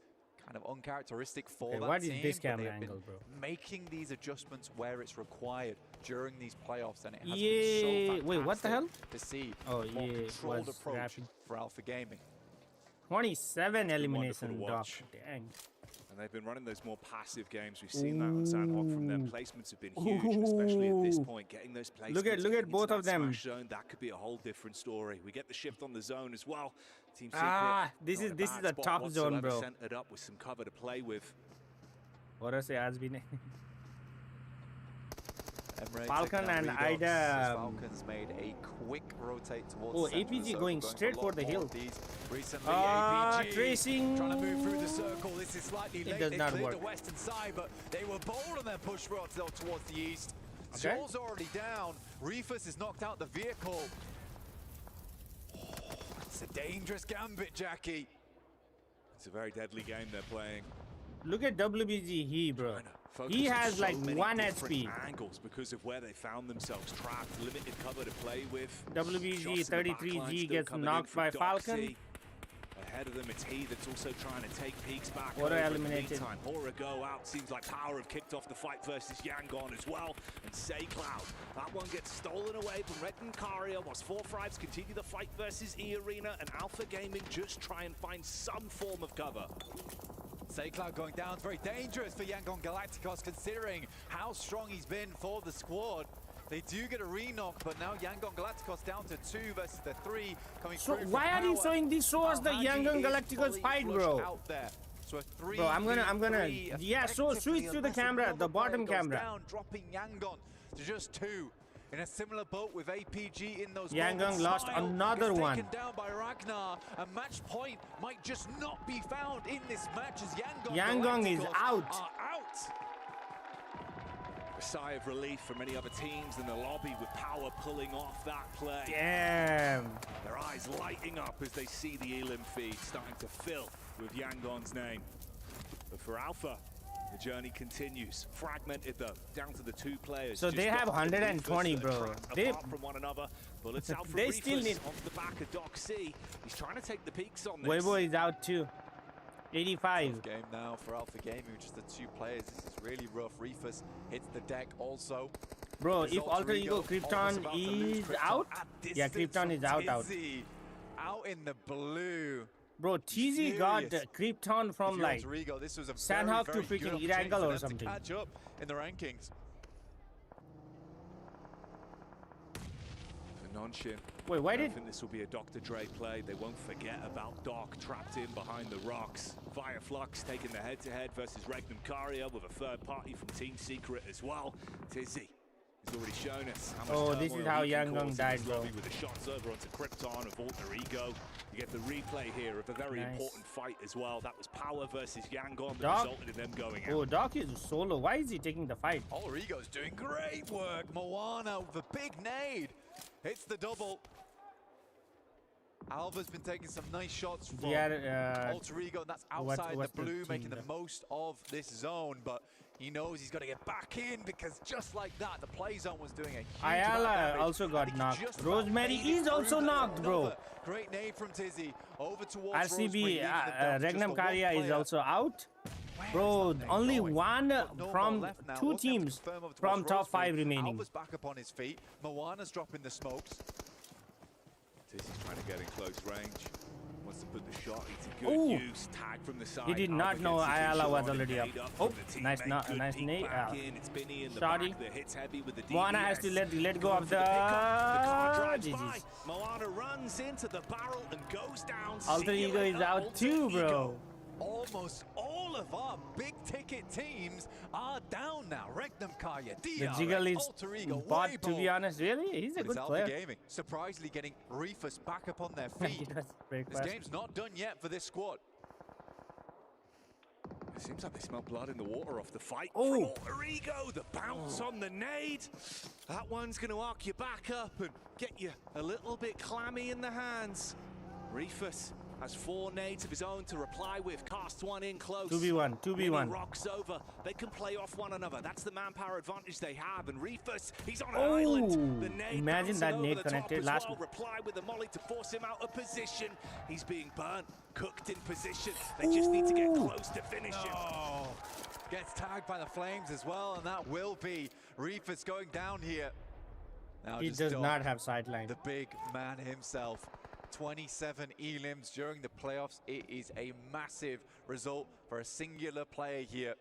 kind of uncharacteristic for that what team. is this but camera they have been angle, bro? making these adjustments where it's required during these playoffs, and it has Yeah. been so fantastic Wait, what the hell? to see Oh, a more yeah, controlled was approach rapping. for Alpha Gaming. 27 elimination to Doc. watch. Dang. And they've been running those more passive games. We've seen that on Sandhawk from them. Placements have been huge, especially at this point. Getting those placements. Look at into both of that them. smash zone, that could be a whole different story. We get the shift on the zone as well. Team Secret. This is not in a the bad spot top zone, whatsoever, bro. Centered up with some cover to play with. What I say has been. Falcon and Ida. Falcons made a quick rotate towards Oh, the center of the APG circle, going straight a for lot the more hill. of these. Recently, APG tracing. trying to move through the circle. This is slightly late. does They not cleared work. the western side, but they were bold on their push routes towards the east. Okay. Zoll's already down. Reefus has knocked out the vehicle. Oh, it's a dangerous gambit, Jackie. It's a very deadly game they're playing. Look at WBG, bro. Focus He on has so like many 1 different HP. angles because of where they found themselves trapped. Limited cover to play with. WBG Shots in the backline 33G still gets coming in knocked from by Doxy. Falcon. Ahead of them, it's he that's also trying to take peaks back. Aura over. In the eliminated. meantime, Aura go out. Seems like Power have kicked off the fight versus Yangon as well. And SayCloud, that one gets stolen away from Red and Karia, whilst 4-5s continue the fight versus E-Arena, and Alpha Gaming just try and find some form of cover. SayCloud going down, very dangerous for Yangon Galacticos considering how strong he's been for the squad. They do get a re-knock, but now Yangon Galacticos down to 2 versus the 3 coming So through. why are you showing this show us the Yangon Galacticos fight, bro? Out there. So a 3 Bro, I'm gonna yeah, so switch to the camera, the bottom camera. Down, dropping Yangon to just 2. In a similar boat with APG in those Yangon moments. lost Style another gets one. taken down by Ragnar. A match point might just not be found in this match as Yangon is Galacticos out. are out. A sigh of relief for many other teams in the lobby with Power pulling off that play. Damn. Their eyes lighting up as they see the Elim feed starting to fill with Yangon's name. But for Alpha, the journey continues. Fragmented though, down to the 2 players. So they have 120, bro. They Apart from one another. Bullets out from they still Reefus need. off the back of Doxy. He's trying to take the peaks on this. Weibo is out too. 85. Tough game now for Alpha Gaming, just the 2 players. This is really rough. Reefus hits the deck also. Bro, His if Alter Ego Krypton is out, yeah, Krypton is out. Out in the blue. Bro, TZ got Krypton from like this was a Sandhawk to very good freaking opportunity Irangel for or them to something. catch up in the rankings. For Nonshin. Wait, why I did... think this will be a Dr. Dre play. They won't forget about Doc trapped in behind the rocks. Via Flux taking the head-to-head versus Regnum Karia with a third party from Team Secret as well. Tizzy has already shown us how much this is turmoil how he can Yangon cause died, in this bro. lobby with the shots over onto Krypton of Alter Ego. You get the replay here of a very Nice. important fight as well. That was Power versus Yangon that Doc? resulted in them going out. Oh, Doc is solo. Why is he taking the fight? Alter Ego's doing great work. Moana with a big nade. Hits the double. Alva's been taking some nice shots from Alter Ego, and that's outside what's the blue, the making team the most of this zone, but he knows he's got to get back in because just like that, the play zone was doing a huge amount of Ayala damage, also and got he knocked. just about Rosemary made it is also through knocked, that. bro. Another great nade from Tizzy over towards Rosemary, RCB, leaving them down to just Regnum the one Karia is player. also out. Where Bro, is that nade only going? one But no from ball left now. 2 Wasn't able to teams confirm over from towards top 5 Rosemary. remaining. Alva's back up on his feet. Moana's dropping the smokes. Tizzy's trying to get in close range. Wants to put the shot into Ooh. good use. Tag from the side. He did not Alpha know gets the Ayala two was shot already up. nade Oh, from the nice, teammate. Good nice peek nade. back in. It's Binny in the Shoddy. back that hits heavy with the Moana has to DBS. let go Going of for the... pickup. The car drives GG's. by. Moana runs into the barrel and goes down. Alter See you Ego is later, out Alter too, bro. Ego. Almost all of our big ticket teams are down now. Regnum Kaya, The DRX, Jiggle is Alter Ego, bot, to be Weibo. honest. Really? He's a But good it's player. Alpha Gaming surprisingly getting Reefus back up on their feet. He does break This fast. game's not done yet for this squad. It seems like they smell blood in the water off the fight. Oh. From Alter Ego, the bounce on the nade. That one's going to arc you back up and get you a little bit clammy in the hands. Reefus has 4 nades of his own to reply with. Casts one in close. 2v1, 2v1. Mini rocks over. They can play off one another. That's the manpower advantage they have. And Reefus, he's on an Oh, island. The nade imagine bouncing that over nade the top connected as last well. Reply with the molly to force him out of position. He's being burnt, cooked in position. They just need to get close to finish him. Oh, gets tagged by the flames as well, and that will be Reefus going down here. Now He just does Doc, not have sideline. the big man himself. 27 elims during the playoffs. It is a massive result for a singular player here.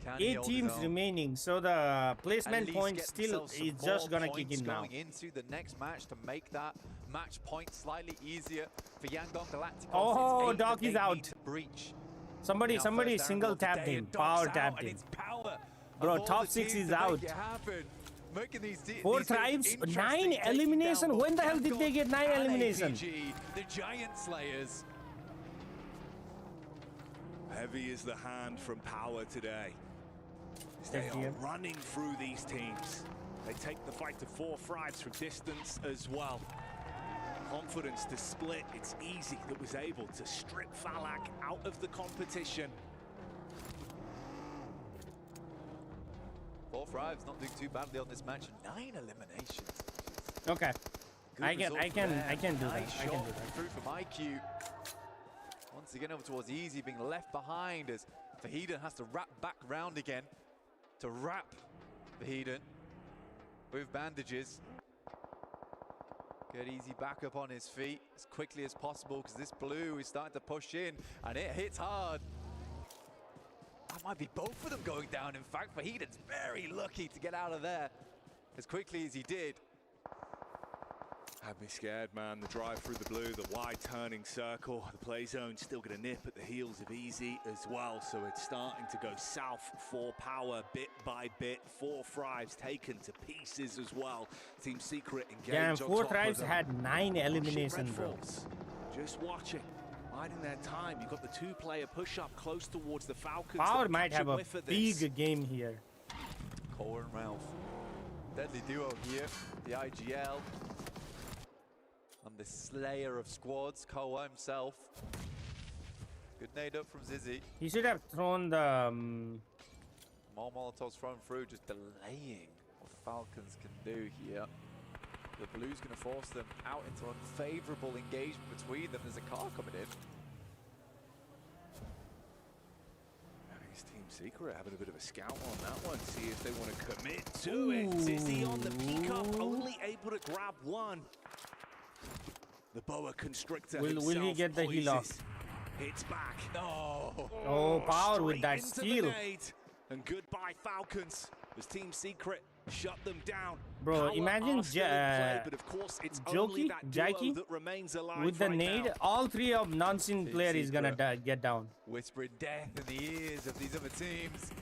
Can he 8 hold his teams own? remaining, so the At placement least point get still themselves some is just more gonna kick points in now. going into the next match to make that match point slightly easier for Yangon Galacticos. Oh, It's 8 Doc that is they out. need to breach. Somebody Now single first Aaron tapped today, him, and Doc's power out, tapped and him. it's Power Bro, top 6 is out. 4 tribes, 9 elimination. When the hell did they get 9 elimination? The Giant Slayers. Heavy is the hand from Power today. They are running through these teams. They take the fight to 4 Thrives from distance as well. Confidence to split. It's easy that was able to strip Falak out of the competition. 4 Thrives not doing too badly on this match. 9 eliminations. Okay. I can do that. Nice I can do shot that. through from IQ. Once again over towards Easy, being left behind as Vahiden has to wrap back round again to wrap Vahiden with bandages. Get Easy back up on his feet as quickly as possible because this blue is starting to push in and it hits hard. That might be both of them going down. In fact, Vahiden's very lucky to get out of there as quickly as he did. Had me scared, man. The drive through the blue, the wide turning circle. The play zone still going to nip at the heels of Easy as well. So it's starting to go south for Power bit by bit. 4 Thrives taken to pieces as well. Team Secret engaged. Damn, 4 Thrives had 9 eliminations, bro. Just watching. Biding their time. You've got the 2-player push-up close towards the Falcons. Power might have a big game here. Cole and Ralph. Deadly duo here. The IGL. And the slayer of squads, Koa himself. Good nade up from Zizzy. He should have thrown the... More Molotovs thrown through, just delaying what Falcons can do here. The blue's going to force them out into unfavorable engagement between them. There's a car coming in. Nice Team Secret having a bit of a scout on that one. See if they want to commit to it. Zizzy on the peak up, only able to grab one. The boa constrictor will he get the heal off? Hits back. No. Oh, Power with that steal. And goodbye Falcons. As Team Secret shut them down. Bro, Power imagine but of course it's only that duo that remains alive with the nade. Now. All 3 of non-sin player is gonna get down. Whispering death in the ears of these other teams.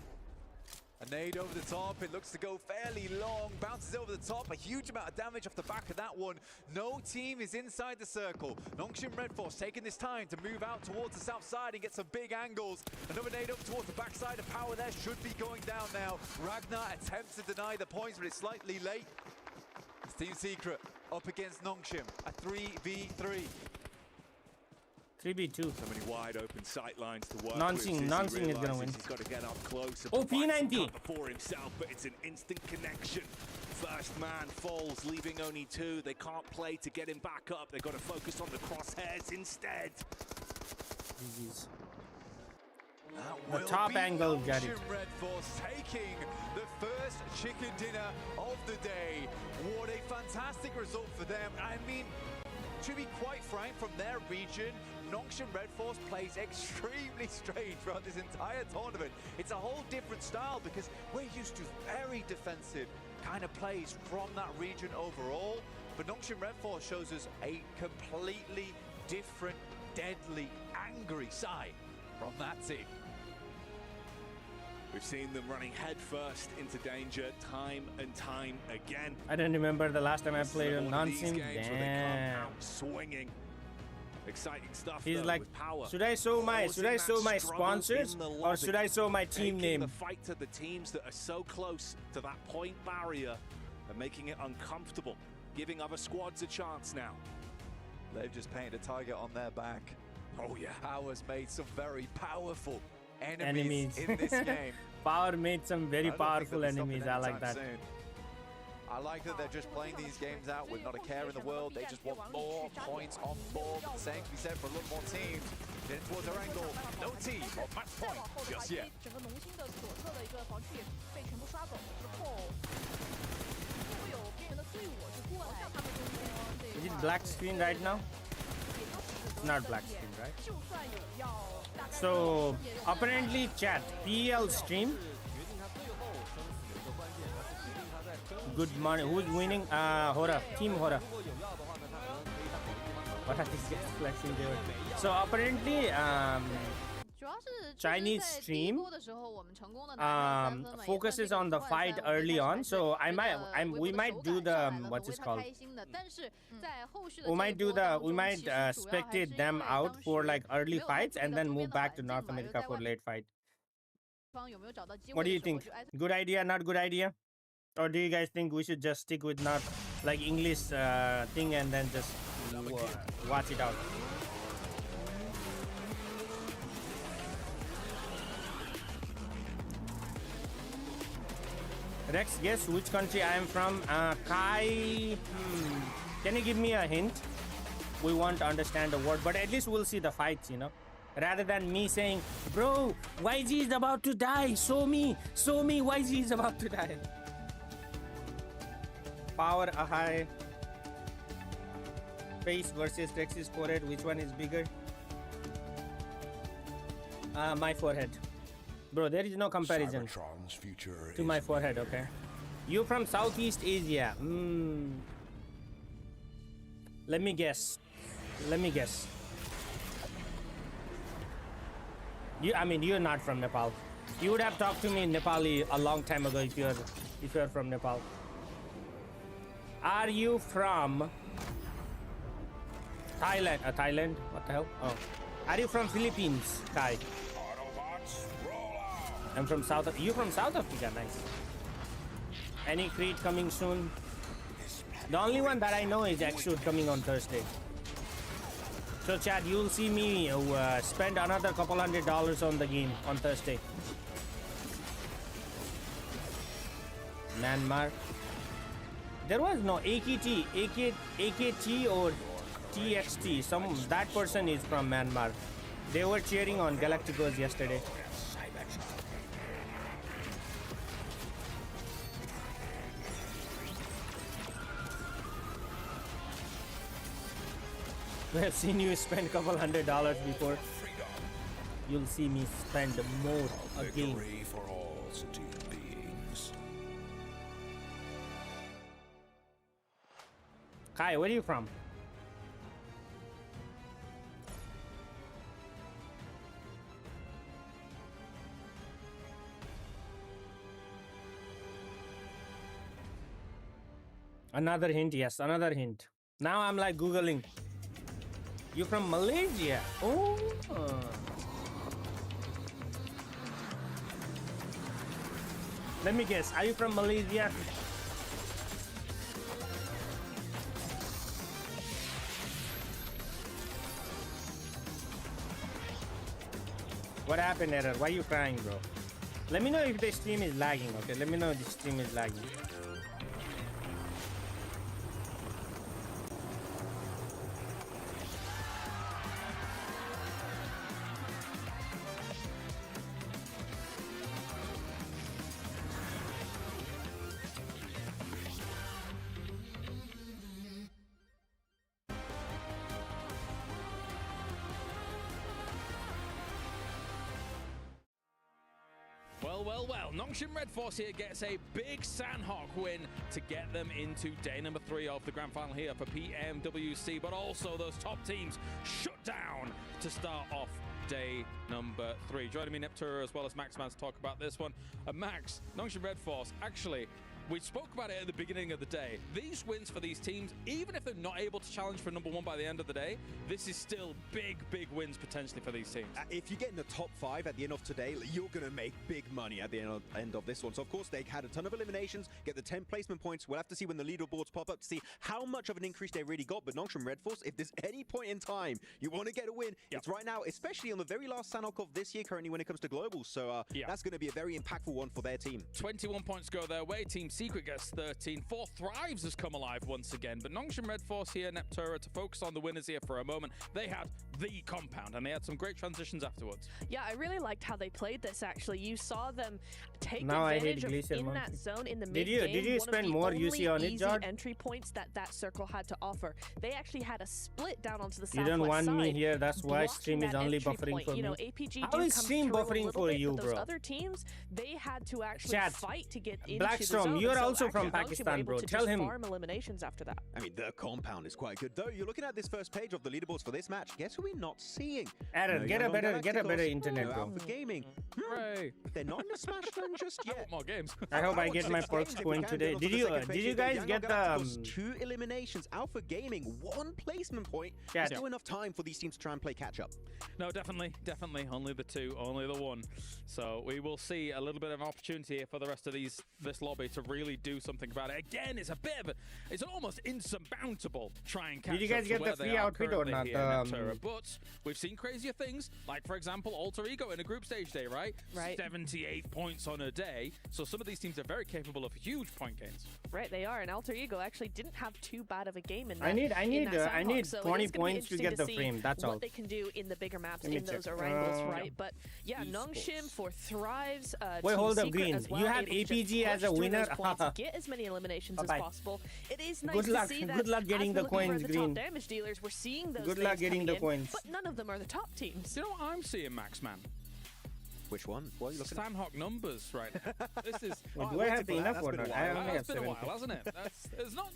A nade over the top, it looks to go fairly long, bounces over the top, a huge amount of damage off the back of that one. No team is inside the circle. Nongshim Red Force taking this time to move out towards the south side and get some big angles. Another nade up towards the backside of Power there, should be going down now. Ragnar attempts to deny the points, but it's slightly late. It's Team Secret up against Nongshim, a 3v3. 3v2. So many wide open sight lines to work Non-Sing is gonna win. He's got to get up close. Oh, P90 for himself, but it's an instant connection. First man falls, leaving only 2. They can't play to get him back up. They've got to focus on the crosshairs instead. The top angle got it. Red Force taking the first chicken dinner of the day. What a fantastic result for them. I mean, to be quite frank, from their region, Nongshim Red Force plays extremely strange throughout this entire tournament. It's a whole different style because we're used to very defensive kind of plays from that region overall. But Nongshim Red Force shows us a completely different, deadly, angry side from that team. We've seen them running headfirst into danger time and time again. I don't remember the last time I played on non-sim. Damn. Swinging. Exciting stuff. He's though, like, with Power. should I show my sponsors or should I show my team name? The fight to the teams that are so close to that point barrier and making it uncomfortable, giving other squads a chance now. They've just painted a target on their back. Oh yeah. Power's made some very powerful enemies in this game. Power made some very powerful enemies. I like that. Soon. I like that they're just playing these games out with not a care in the world. They just want more points on board. The same can be said for a lot more teams. Getting towards their angle. No team on match point just yet. Is it black screen right now? It's not black screen, right? So apparently chat, PL stream. Good morning. Who's winning? Hora. Team Hora. What are these guys flexing there? So apparently Chinese stream focuses on the fight early on, so we might do the what's it called? We might spectate them out for like early fights and then move back to North America for late fight. What do you think? Good idea, not good idea? Or do you guys think we should just stick with not like English thing and then just watch it out? Rex, guess which country I am from? Kai. Can you give me a hint? We want to understand the word, but at least we'll see the fights, you know? Rather than me saying, bro, YG is about to die. Show me, YG is about to die. Power Ahai. Face versus Rex's forehead. Which one is bigger? My forehead. Bro, there is no comparison to my forehead, okay? You from Southeast Asia. Let me guess. You're not from Nepal. You would have talked to me in Nepali a long time ago if you're from Nepal. Are you from Thailand? Thailand? What the hell? Oh. Are you from Philippines, Kai? I'm from South. You from South Africa? Nice. Any Creed coming soon? The only one that I know is Exude coming on Thursday. So chat, you'll see me spend another couple $100 on the game on Thursday. Myanmar. There was no AKT or TXT. That person is from Myanmar. They were cheering on Galacticos yesterday. We have seen you spend a couple $100 before. You'll see me spend more again. For all sentient beings. Kai, where are you from? Another hint, yes, another hint. Now I'm like Googling. You from Malaysia? Oh. Let me guess. Are you from Malaysia? What happened, Error? Why are you crying, bro? Let me know if the stream is lagging, okay? Let me know if the stream is lagging. Well, Nongshim Red Force here gets a big Sandhawk win to get them into day number 3 of the grand final here for PMWC, but also those top teams shut down to start off day number 3. Joining me, Neptura, as well as Maxman, to talk about this one. Max, Nongshim Red Force, actually, we spoke about it at the beginning of the day. These wins for these teams, even if they're not able to challenge for number 1 by the end of the day, this is still big wins potentially for these teams. If you get in the top 5 at the end of today, you're going to make big money at the end of this one. So, of course, they had a ton of eliminations, get the 10 placement points. We'll have to see when the leaderboards pop up to see how much of an increase they really got. But Nongshim Red Force, if there's any point in time you want to get a win, it's right now, especially on the very last Sandhawk of this year currently when it comes to globals. So that's going to be a very impactful one for their team. 21 points go their way. Team Secret gets 13. 4 Thrives has come alive once again. But Nongshim Red Force here, Neptura, to focus on the winners here for a moment. They had the compound and they had some great transitions afterwards. Yeah, I really liked how they played this, actually. You saw them take advantage of in that zone in the mid-game. Did you spend more UC on it, Jard? Entry points that circle had to offer. They actually had a split down onto the southwest side. You don't want me here, that's why stream is only buffering for me. APG How is stream buffering for you, bro? Those other teams, they had to actually fight to get into Blackstorm, the zone. you're also from Pakistan, bro. Tell him. Farm eliminations after that. I mean, the compound is quite good, though. You're looking at this first page of the leaderboards for this match. Guess who we not seeing? Aaron, get a better internet, no bro. Alpha Gaming. Hooray. They're not in the Smash Zone just I yet. want more games. I hope I get my perks going today. Did you guys get the 2 eliminations? Alpha Gaming, 1 placement point. There's still enough time for these teams to try and play catch up. No, definitely. Only the 2, only the 1. So we will see a little bit of an opportunity here for the rest of this lobby to really do something about it. Again, it's it's an almost insurmountable try and catch up. Did you guys get the free outfit or not? But we've seen crazier things, like for example, Alter Ego in a group stage day, right? 78 points on a day. So some of these teams are very capable of huge point gains. Right, they are, and Alter Ego actually didn't have too bad of a game in that. I need so 20 points to get the frame. That's all. What they can do in the bigger maps in those Orangles, right? But yeah, Nongshim for Thrives. Wait, Team hold up, Secret Green. as well, You have able to just APG as a push through winner. those points, get as many eliminations as possible. It is nice Good luck. to see that. Good luck getting the coins, the Green. top damage dealers, we're seeing those. Good luck things getting the coming in, coins. but none of them are the top teams. You know what I'm seeing, Max, man? Which one? What are you looking at? Sandhawk numbers right now. This is. Wait, do I have enough or not? I only have It's been a 7. while, hasn't it? There's not,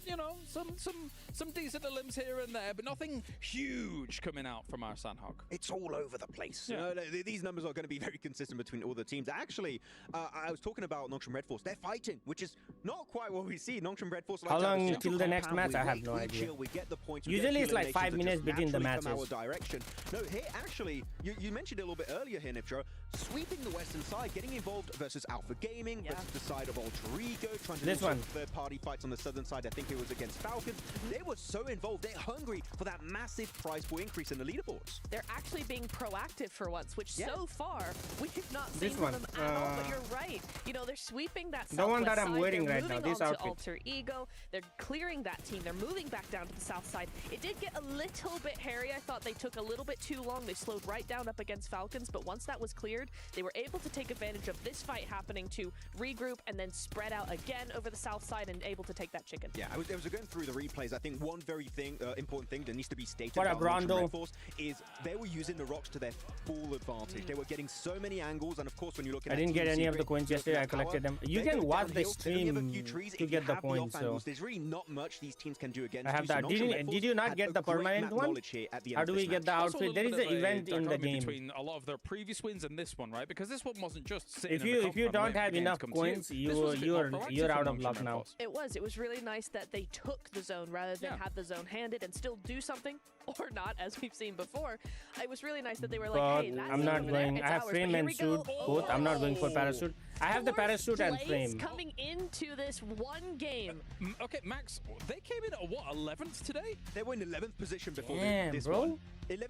some decent limbs here and there, but nothing huge coming out from our Sandhawk. It's all over the place. Yeah. These numbers are going to be very consistent between all the teams. Actually, I was talking about Nongshim Red Force. They're fighting, which is not quite what we see. Nongshim Red Force. How long till the next match? I have no idea. We get the points. Usually it's like 5 minutes between the matches. Our direction. No, here actually, you mentioned it a little bit earlier here, Niptro. Sweeping the western side, getting involved versus Alpha Gaming, versus the side of Alter Ego, trying to do some third-party fights on the southern side. I think it was against Falcons. They were so involved. They're hungry for that massive prize pool increase in the leaderboards. They're actually being proactive for once, which so far we have not seen This from one, them at all. But you're right. You know, they're sweeping that the one that southwest I'm side. wearing They're right now, moving this on to outfit. Alter Ego. They're clearing that team. They're moving back down to the south side. It did get a little bit hairy. I thought they took a little bit too long. They slowed right down up against Falcons, but once that was cleared, they were able to take advantage of this fight happening to regroup and then spread out again over the south side and able to take that chicken. Yeah, I was going through the replays. I think one very important thing that needs to be stated What about up, Rondo? Red Force is they were using the rocks to their full advantage. They were getting so many angles, and of course, when you look at I didn't get any of the coins yesterday. I collected them. You can watch the stream to get the coins. So there's really not much these teams can do against. I have that. Did you not get the permanent one? How do we get the outfit? There is an event in the game. Between a lot of their previous wins and this one, right? Because this one wasn't just sitting If you don't have enough coins, you're out of luck now. It was really nice that they took the zone rather than have the zone handed and still do something or not, as we've seen before. It was really nice that they were like, hey, that's I'm not going. I have ours, frame and suit both. I'm not going for parachute. I have the parachute and frame. Coming into this one game. Okay, Max, they came in at what, 11th today? They were in 11th position before this bro. one.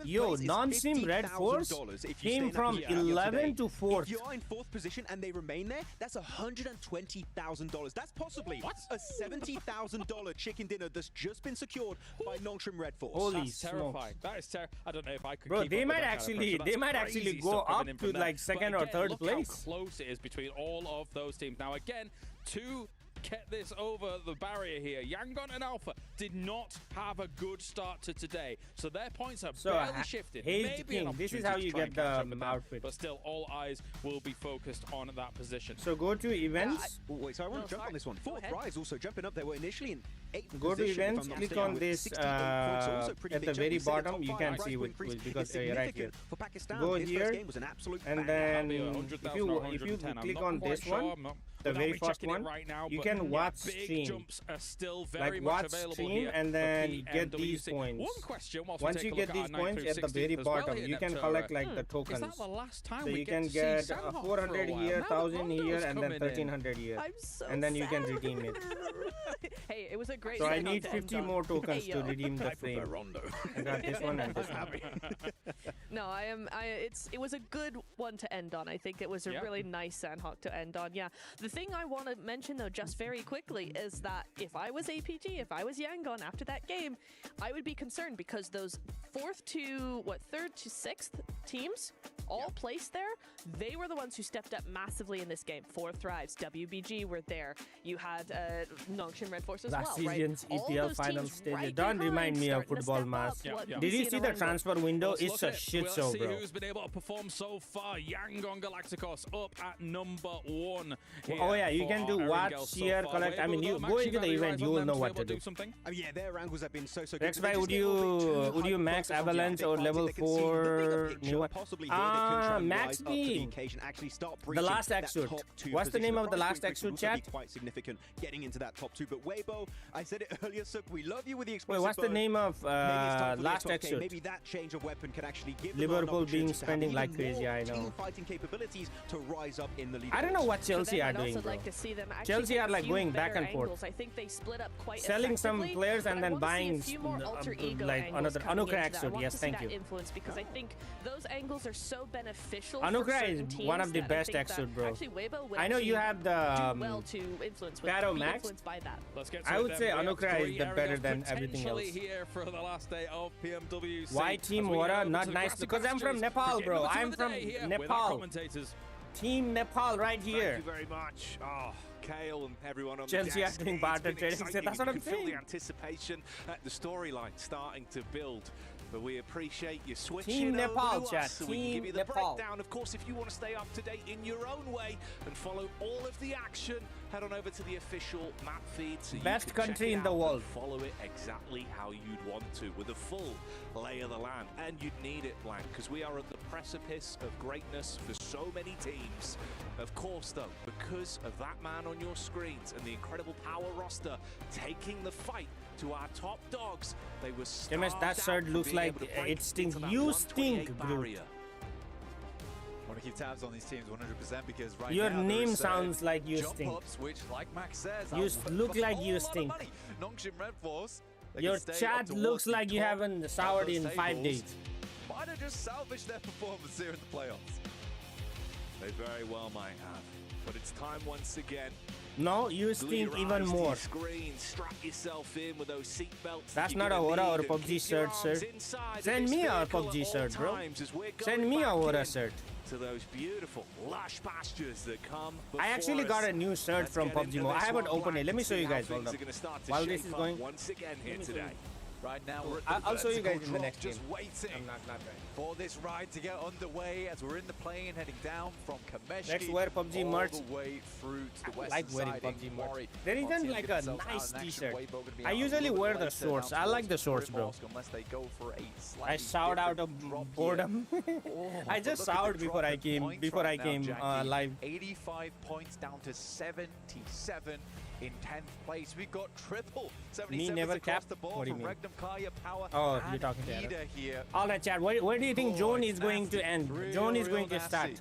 Yo, non-sim Red Force came from 11 to 4th. If you're in 4th position and they remain there, that's $120,000. That's possibly a $70,000 chicken dinner that's just been secured by Nongshim Red Force. Holy That's terrifying. That is terrifying. I don't know if I could. Bro, keep they up with might that kind of actually, pressure. they might That's actually crazy go stuff coming up in to from there. like second But or again, third look place. How close it is between all of those teams. Now again, to get this over the barrier here, Yangon and Alpha did not have a good start to today, so their points are barely shifted. Maybe an This is opportunity how to you try get and catch up the with them, outfit. but still, all eyes will be focused on that position. So go to events. Wait, so I want to jump on this one. 4th Rise also jumping up. They were initially in 8th Go to position. events. Click on this at the very bottom. You can see because you're right here. For Pakistan, Go his here, first game was an absolute and banger. then if you click on this one, the very first one, you can watch stream. Jumps are still like very watch much available stream here and then you get PMWC. these coins. One question, once you get these coins at the very bottom, you can collect like the tokens. Is that the last time so we you can get 400 here, 1000 here, and then 1300 here, and then you can redeem it. Hey, it was a great. So I need 50 more tokens to redeem the frame. I got this one and this one. No, it was a good one to end on. I think it was a really nice Sandhawk to end on. Yeah. The thing I want to mention though, just very quickly, is that if I was APG, if I was Yangon after that game, I would be concerned because those 3rd to 6th teams all placed there, they were the ones who stepped up massively in this game. 4 Thrives, WBG were there. You had Nongshim Red Force as last well, right? season's EPL final stage. Right Don't remind me of football mass. Did you see the transfer window? It's a shit show, bro. Who's been able to perform so far? Yangon Galacticos up at number 1. Oh yeah, you can do watch, share, collect. I mean, you go into the event, you will know what to do. Oh yeah, their angles have been so good. Rex, would you max Avalanche or level 4 new one? Max B. The last exude. What's the name of the last exude, chat? Quite significant getting into that top 2. But Weibo, I said it earlier, Suk, we love you with the Wait, what's the name of last exude? Maybe that change of weapon can actually give Liverpool being spending like crazy, I know. Fighting capabilities to rise up in the league. I don't know what Chelsea are doing, bro. Like to see them Chelsea are like going back and forth. I think they split up quite selling some players and then buying like another Anukra exude. Yes, thank you. Influence because I think those angles are so beneficial. Anukra is one of the best exude, bro. I know you have the Caro Max. I would say Anukra is the better than everything else. Here for the last day of PMWC. Why Team Wara? Not nice because I'm from Nepal, bro. I'm from Nepal. Team Nepal right here. Thank you very much. Oh, Kale and everyone on Chelsea the desk. are doing barter trading. That's what I'm feel saying. the anticipation at the storyline starting to build. But we appreciate you switching Team Nepal, over to chat. us so we can Team give you the Nepal. breakdown. Of course, if you want to stay up to date in your own way and follow all of the action, head on over to the official map feed. So Best you can country check it in the out world. and follow it exactly how you'd want to, with a full lay of the land. And you'd need it, Blank, because we are at the precipice of greatness for so many teams. Of course, though, because of that man on your screens and the incredible power roster taking the fight to our top dogs, they were Chemist, that shirt looks like it stings. You stink, bro. Want to keep tabs on these teams 100% because right Your now name sounds like you jump stink. ups, which, like Max says, You look like you stink. Nongshim Red Force, Your chat looks like you haven't showered in 5 days. Might have just salvaged their performance here in the playoffs. They very well might have. But it's time once again. No, you stink even more. Screen, strap yourself in with those seat belts. That's not a Aura or a PUBG shirt, sir. Send me a PUBG shirt, bro. Send me a Aura shirt. To those beautiful lush pastures that come. I actually got a new shirt from PUBG Mo. I haven't opened it. Let me show you guys. Hold up. While this is going. Once again here today. Right now, we're I'll show you guys in the next game. Just waiting I'm not right. for this ride to get underway as we're in the plane heading down from Kameshki Let's wear PUBG merch. all the way through to the I like western wearing side PUBG in merch. Mori. There isn't like a nice t-shirt. I usually wear the shorts. I like the shorts, bro. I showered out of boredom. I just showered before I came live. 85 points down to 77 in 10th place. We got triple 77 never across cap? the board What do you from mean? Regnum Kaya Power. Oh, and you're talking to Adam. Ida here. All right, chat. Where do you think Zone is going to end? Zone is going to start.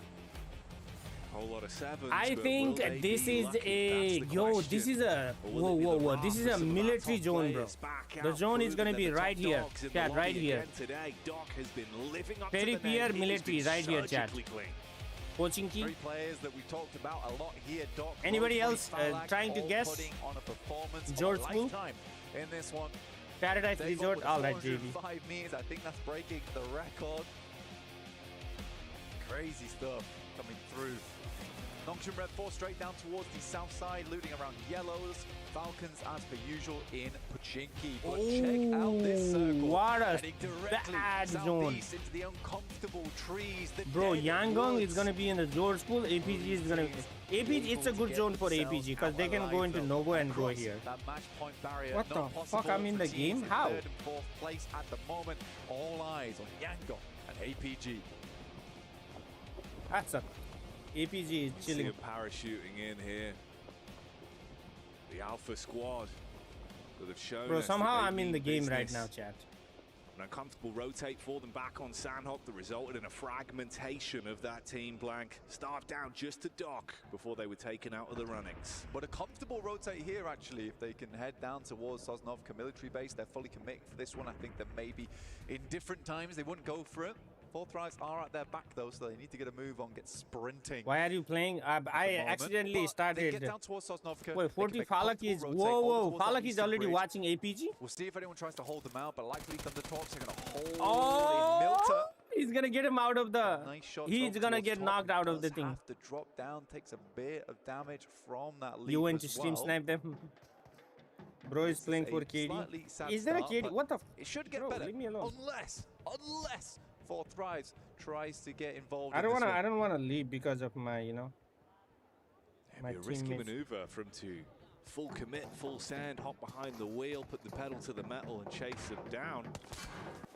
Whole lot of sevens, I but think will they this be is lucky? a That's the yo. question. This is a Or will it be the whoa. This is a rafters of our military top zone, bro. players back The out zone is gonna proving be that the right top here, dogs in the chat. lobby Right here. again today. Doc has been living up to Very the pure name. He has military been right here, chat. surgically clean. Coaching key. Three players that we talked about a lot here. Doc, Anybody Rosemary, else, Falak, trying to all guess? putting on a performance George of a Spoon? lifetime in this one. Paradise They Resort. got All right, JB. 405 meters. I think that's breaking the record. Crazy stuff coming through. Nongshim Red 4 straight down towards the south side, looting around yellows. Falcons, as per usual, in Pachinki. But check out this circle. What a heading directly bad zone. southeast into the uncomfortable trees. The Bro, dead Yangon is woods. gonna be in the George pool. APG is gonna. APG, it's a good zone for APG because they can go into Novo and go here. That match point barrier, What not the possible fuck? I'm in for the teams game? in How? third and fourth place at the moment. All eyes on Yangon and APG. That's a. APG is See chilling. him parachuting in here. The Alpha squad that have shown Bro, us somehow that they I'm in mean the game right business. now, chat. An uncomfortable rotate for them back on Sandhop that resulted in a fragmentation of that team. Blank starved down just to Doc before they were taken out of the runnings. But a comfortable rotate here, actually, if they can head down towards Sosnovka military base. They're fully committing for this one. I think that maybe in different times they wouldn't go for it. Fourth Rise are at their back, though, so they need to get a move on, get sprinting. Why are you playing? I accidentally They get started. down towards Sosnovka. Wait, 40 Falak is. Whoa. Falak is already watching APG? We'll see if anyone tries to hold them out, but likely Thunder Talks are going to hold Oh, in Milta. He's gonna get him out of the. Nice shots He's over gonna towards get top. knocked He out of the does thing. have to drop down, takes a bit of damage from that leap You went to as stream well. snipe them. Bro is playing for KD. Slightly sad Is there a start, KD? but What the? It should get Bro, better. leave me alone. Unless Four Thrives tries to get involved. I don't wanna leave because of my, you know. My A risky teammates. maneuver from to full commit, full sand, hop behind the wheel, put the pedal to the metal and chase them down.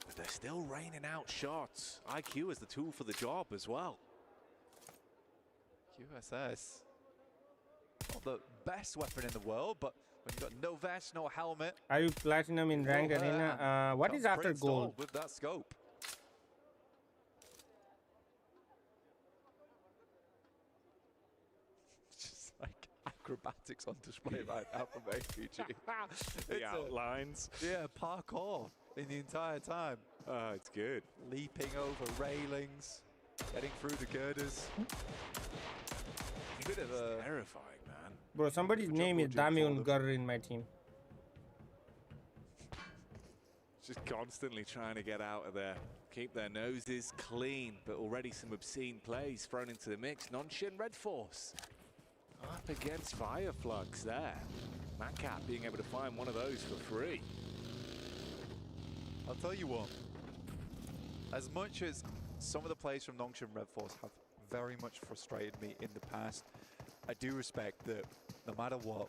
But they're still raining out shots. IQ is the tool for the job as well. QSS, not the best weapon in the world, but when you've got no vest, no helmet. Are you platinum in ranked arena? What is after gold? With that scope. Just like acrobatics on display right now from HPG. The outlines. Parkour in the entire time. Oh, it's good. Leaping over railings, getting through the girders. Bit of a terrifying, man. Bro, somebody's name is Damiun Gur in my team. Just constantly trying to get out of there. Keep their noses clean, but already some obscene plays thrown into the mix. Non-Shin Red Force up against Fire Flux there. Matcat being able to find one of those for free. I'll tell you what, as much as some of the plays from Non-Shin Red Force have very much frustrated me in the past, I do respect that no matter what,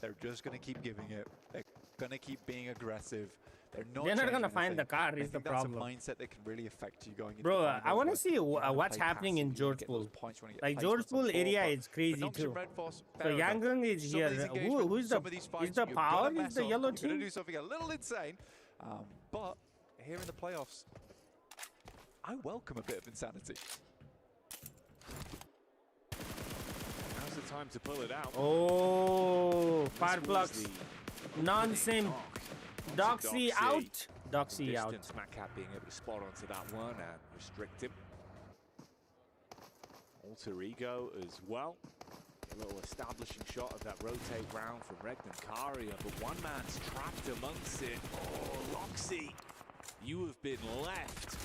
they're just going to keep giving it. They're going to keep being aggressive. They're not going to changing find the anything. car I is the think that's problem. a mindset that can really affect you going into Bro, the I finals, want to where see you wanna what's play happening in passive, you wanna George get those Pool. points, you wanna get Like placements George on Pool board, area but is crazy Non-Shin too. Red Force, So fair enough. Yangon is Some of here. these engagements, Who's some of these fights, the you're power? gonna Is mess the up. yellow You're gonna team? do something a little insane, but here in the playoffs, I welcome a bit of insanity. Now's the time to pull it out. Oh, Fireflux. Non-sim. Doxy out. Doxy out. Matcat being able to spot onto that one and restrict him. Alter Ego as well. A little establishing shot of that rotate round from Regnum Karia, but one man's trapped amongst it. Oh, Loxy, you have been left.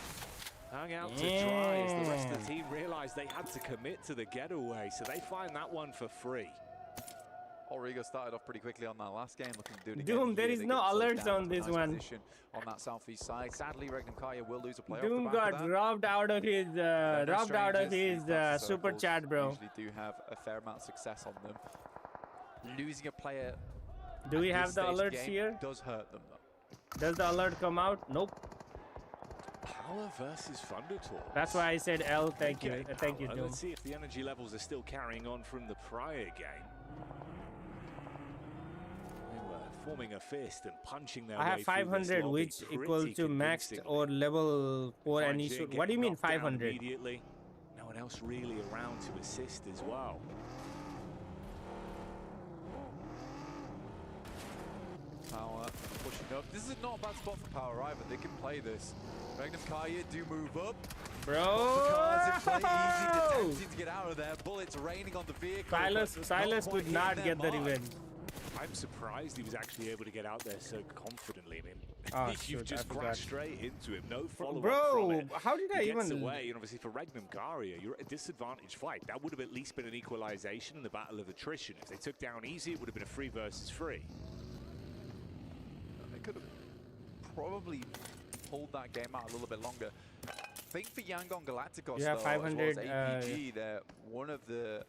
Hung out to dry as the rest of the team realized they had to commit to the getaway, so they find that one for free. Origo started off pretty quickly on that last game, looking to do it again. Doom, there is no alerts on this one. On that southeast side, sadly, Regnum Kaya will lose a playoff. Doom got robbed out of his super chat, bro. Usually do have a fair amount of success on them. Losing a player. Do we have the alerts here? Does hurt them though. Does the alert come out? Nope. Power versus Thundertor. That's why I said L. Thank you. Thank you, Doom. Let's see if the energy levels are still carrying on from the prior game. Forming a fist and punching their way I have 500, which equals to maxed or level 4 and what do you mean 500? Immediately. No one else really around to assist as well. Power pushing up. This is not a bad spot for Power either. They can play this. Regnum Kaya do move up. Bro! Easy to get out of there. Bullets raining on the vehicle. Silas could not get the revenge. I'm surprised he was actually able to get out there so confidently. I mean, Oh, you've just crashed straight into him. No follow-up Bro, from it. how did I He gets even... away, and obviously for Regnum Garia, you're at a disadvantaged fight. That would have at least been an equalization in the battle of attrition. If they took down easy, it would have been a 3 versus 3. They could have probably pulled that game out a little bit longer. I think for Yangon Galacticos, Yeah, though, 500, as well as APG, they're one of the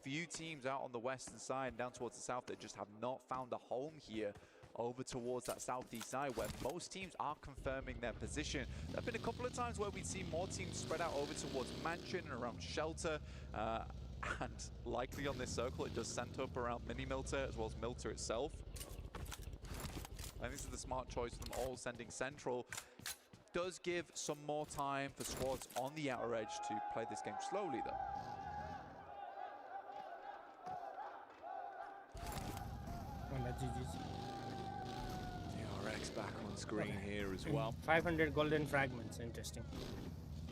few teams out on the western side and down towards the south that just have not found a home here over towards that southeast side where most teams are confirming their position. There have been a couple of times where we've seen more teams spread out over towards Mansion and around Shelter, and likely on this circle it does center up around Mini Milter as well as Milter itself. And this is the smart choice of them all sending central. Does give some more time for squads on the outer edge to play this game slowly though. DRX back on screen here as well. 500 golden fragments, interesting.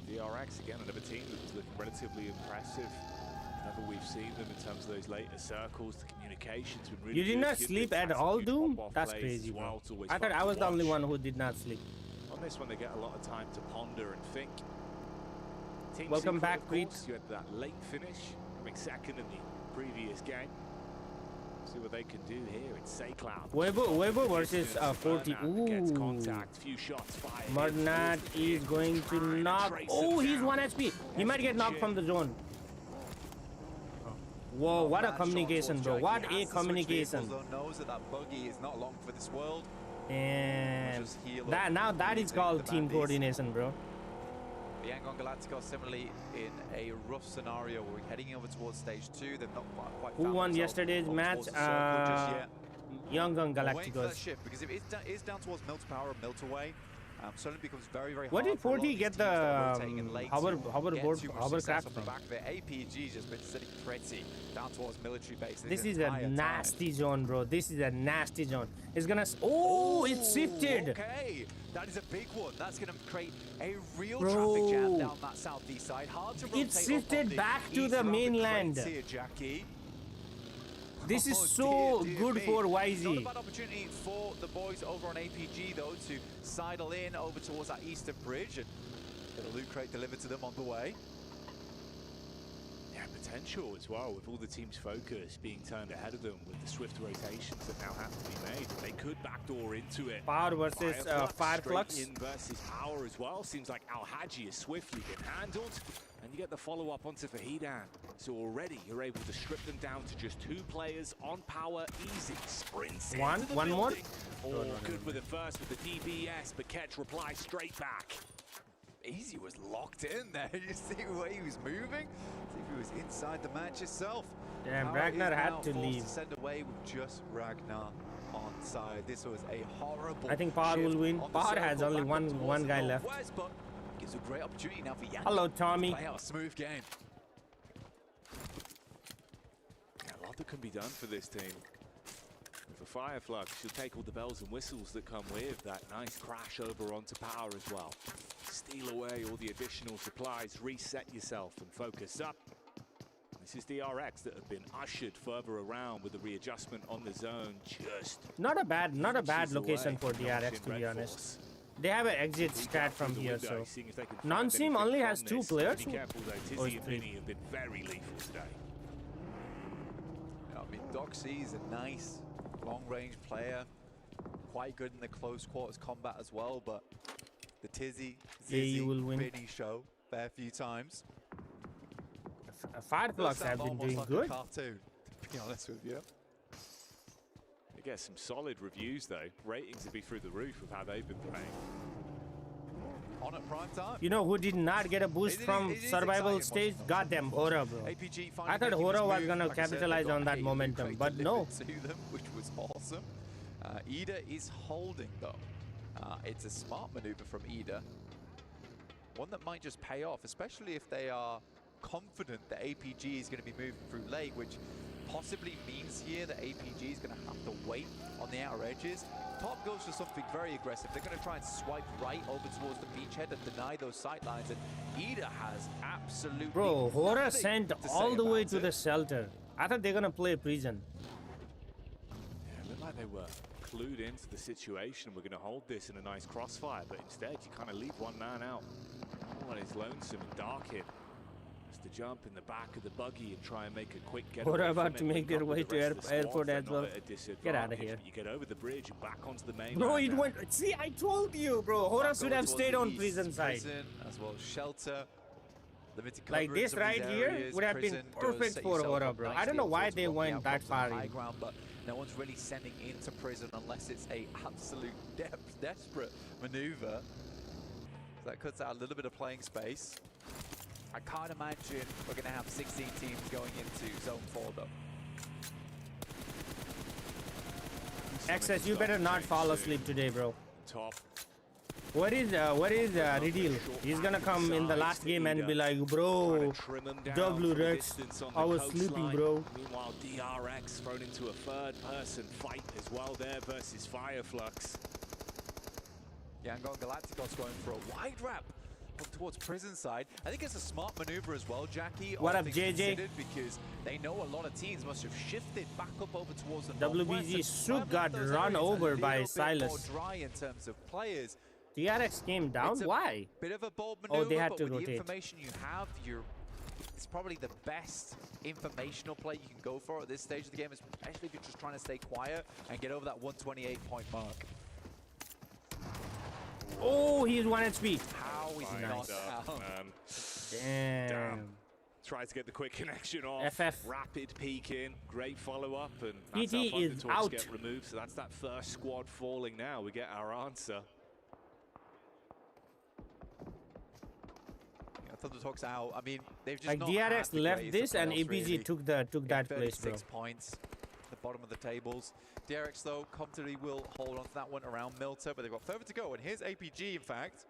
DRX again, another team that's looking relatively impressive. Whenever we've seen them in terms of those later circles, the communication's been really You did good. not Give sleep them at fast all, few Doom? pop-off That's plays crazy, as well. bro. It's always I thought fun I to was the only watch. one who did not sleep. On this one, they get a lot of time to ponder and think. Team Welcome Secret, back, of Preet. course, you had that late finish, coming second in the previous game. See what they can do here. It's Saycloud. Weibo versus 40. Gets Ooh. contact, few shots fired. Murnat is going to knock. Oh, he's 1 HP. He might get knocked from the zone. Whoa, what a communication, bro. What a communication. Knows that buggy is not long for this world. And that is called team coordination, bro. The Yangon Galacticos similarly in a rough scenario. We're heading over towards stage 2. They've not quite Who won yesterday's match? Yangon Galacticos. Shift, because if it is down towards Milt Power or Milt away, suddenly becomes very, very hard. What did 40 get the hovercraft from? APG just been sitting pretty down towards military base. This is a nasty zone, bro. This is a nasty zone. It's gonna. Oh, it's shifted. Okay, that is a big one. That's gonna create a real traffic jam down that southeast side. Hard to rotate. It's shifted back to the mainland. Here, Jackie. This is so good for YZ. Not a bad opportunity for the boys over on APG though to sidle in over towards that eastern bridge and get a loot crate delivered to them on the way. Yeah, potential as well with all the team's focus being turned ahead of them with the swift rotations that now have to be made. They could backdoor into it. Power versus Fireflux. In versus Power as well. Seems like Al-Haji has swiftly been handled. And you get the follow-up onto Fahidan. So already you're able to strip them down to just 2 players on Power. Easy sprints. One more? Oh, good with the first with the DBS, but Ketch replies straight back. Easy was locked in there. You see the way he was moving? See if he was inside the match itself. Damn, Ragnar had to leave. To send away with just Ragnar on side. This was a horrible. I think Power will win. Power has only one guy left. Gives a great opportunity now for Yangon. Hello, Tommy. Play out a smooth game. Yeah, a lot that can be done for this team. For Fireflux, she'll take all the bells and whistles that come with that nice crash over onto Power as well. Steal away all the additional supplies, reset yourself and focus up. This is DRX that have been ushered further around with the readjustment on the zone. Just not a bad location for DRX, to be honest. They have an exit strat from here, so Non-Sim only has 2 players. Be careful though, Tizzy and Vinny have been very lethal today. I mean, Doxy is a nice long-range player, quite good in the close quarters combat as well, but the Tizzy, Vinny show fair few times. Fireflux have been doing like good. A cartoon, to be honest with you. They get some solid reviews though. Ratings would be through the roof of how they've been playing. On at prime time. You know who did not get a boost from survival stage? Goddamn Hora, bro. I thought Hora was gonna capitalize on that momentum, but no. To them, which was awesome. Ida is holding though. It's a smart maneuver from Ida. One that might just pay off, especially if they are confident that APG is going to be moving through late, which possibly means here that APG is going to have to wait on the outer edges. Top goes for something very aggressive. They're going to try and swipe right over towards the beachhead and deny those sightlines, and Ida has absolutely Bro, Hora sent all the way to the shelter. I thought they're going to play prison. Yeah, it looked like they were clued into the situation. We're going to hold this in a nice crossfire, but instead you kind of leave one man out. One is lonesome and dark hit. To jump in the back of the buggy and try and make a quick get. What about to make their way to airport as well? Get out of here. You get over the bridge and back onto the main. Bro, it went. See, I told you, bro. Hora should have stayed on prison side. As well as shelter. Like this right here would have been perfect for Hora, bro. I don't know why they went that far in. But no one's really sending into prison unless it's a absolute desperate maneuver. So that cuts out a little bit of playing space. I can't imagine we're going to have 16 teams going into Zone 4, though. XS, you better not fall asleep today, bro. Top. What is Riddle? He's gonna come in the last game and be like, bro, W Rex, I was sleeping, bro. Meanwhile, DRX thrown into a third-person fight as well there versus Fireflux. Yangon Galacticos going for a wide wrap up towards prison side. I think it's a smart maneuver as well, Jackie. What up, JJ? Because they know a lot of teams must have shifted back up over towards the WBG Sook got run over by Silas. More dry in terms of players. DRX came down? Why? Bit of a bold maneuver, Oh, they had but to with rotate. the information you have, it's probably the best informational play you can go for at this stage of the game, especially if you're just trying to stay quiet and get over that 128-point mark. Oh, he's 1 HP. How is he not down? Damn. Tries to get the quick connection off. FF. Rapid peek in. Great follow-up. And that's PT how is Thundertalks out. get removed. So that's that first squad falling now. We get our answer. Thundertalks out. I mean, they've just Like not DRX had the left greatest this and playoffs, APG really. took that place, bro. 36 points, the bottom of the tables. DRX though comfortably will hold on to that one around Milter, but they've got further to go. And here's APG, in fact,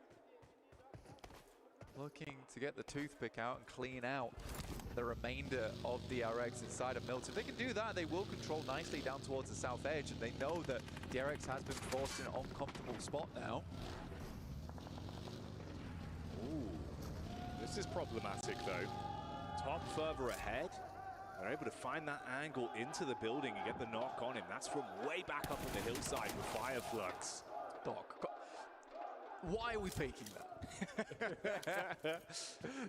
looking to get the toothpick out and clean out the remainder of DRX inside of Milter. If they can do that, they will control nicely down towards the south edge, and they know that DRX has been forced in an uncomfortable spot now. This is problematic though. Top further ahead. They're able to find that angle into the building and get the knock on him. That's from way back up on the hillside with fire floods. Doc, why are we faking that?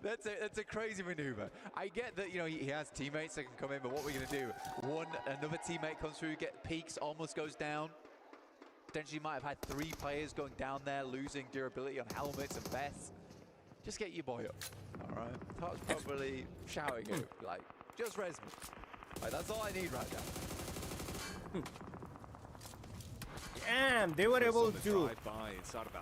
that's a crazy maneuver. I get that, you know, he has teammates that can come in, but what are we going to do? Another teammate comes through, get peaks, almost goes down. Potentially might have had 3 players going down there, losing durability on helmets and vests. Just get your boy up, all right? Top's probably shouting at him, like, just res me. Like, that's all I need right now. Damn, they were able to.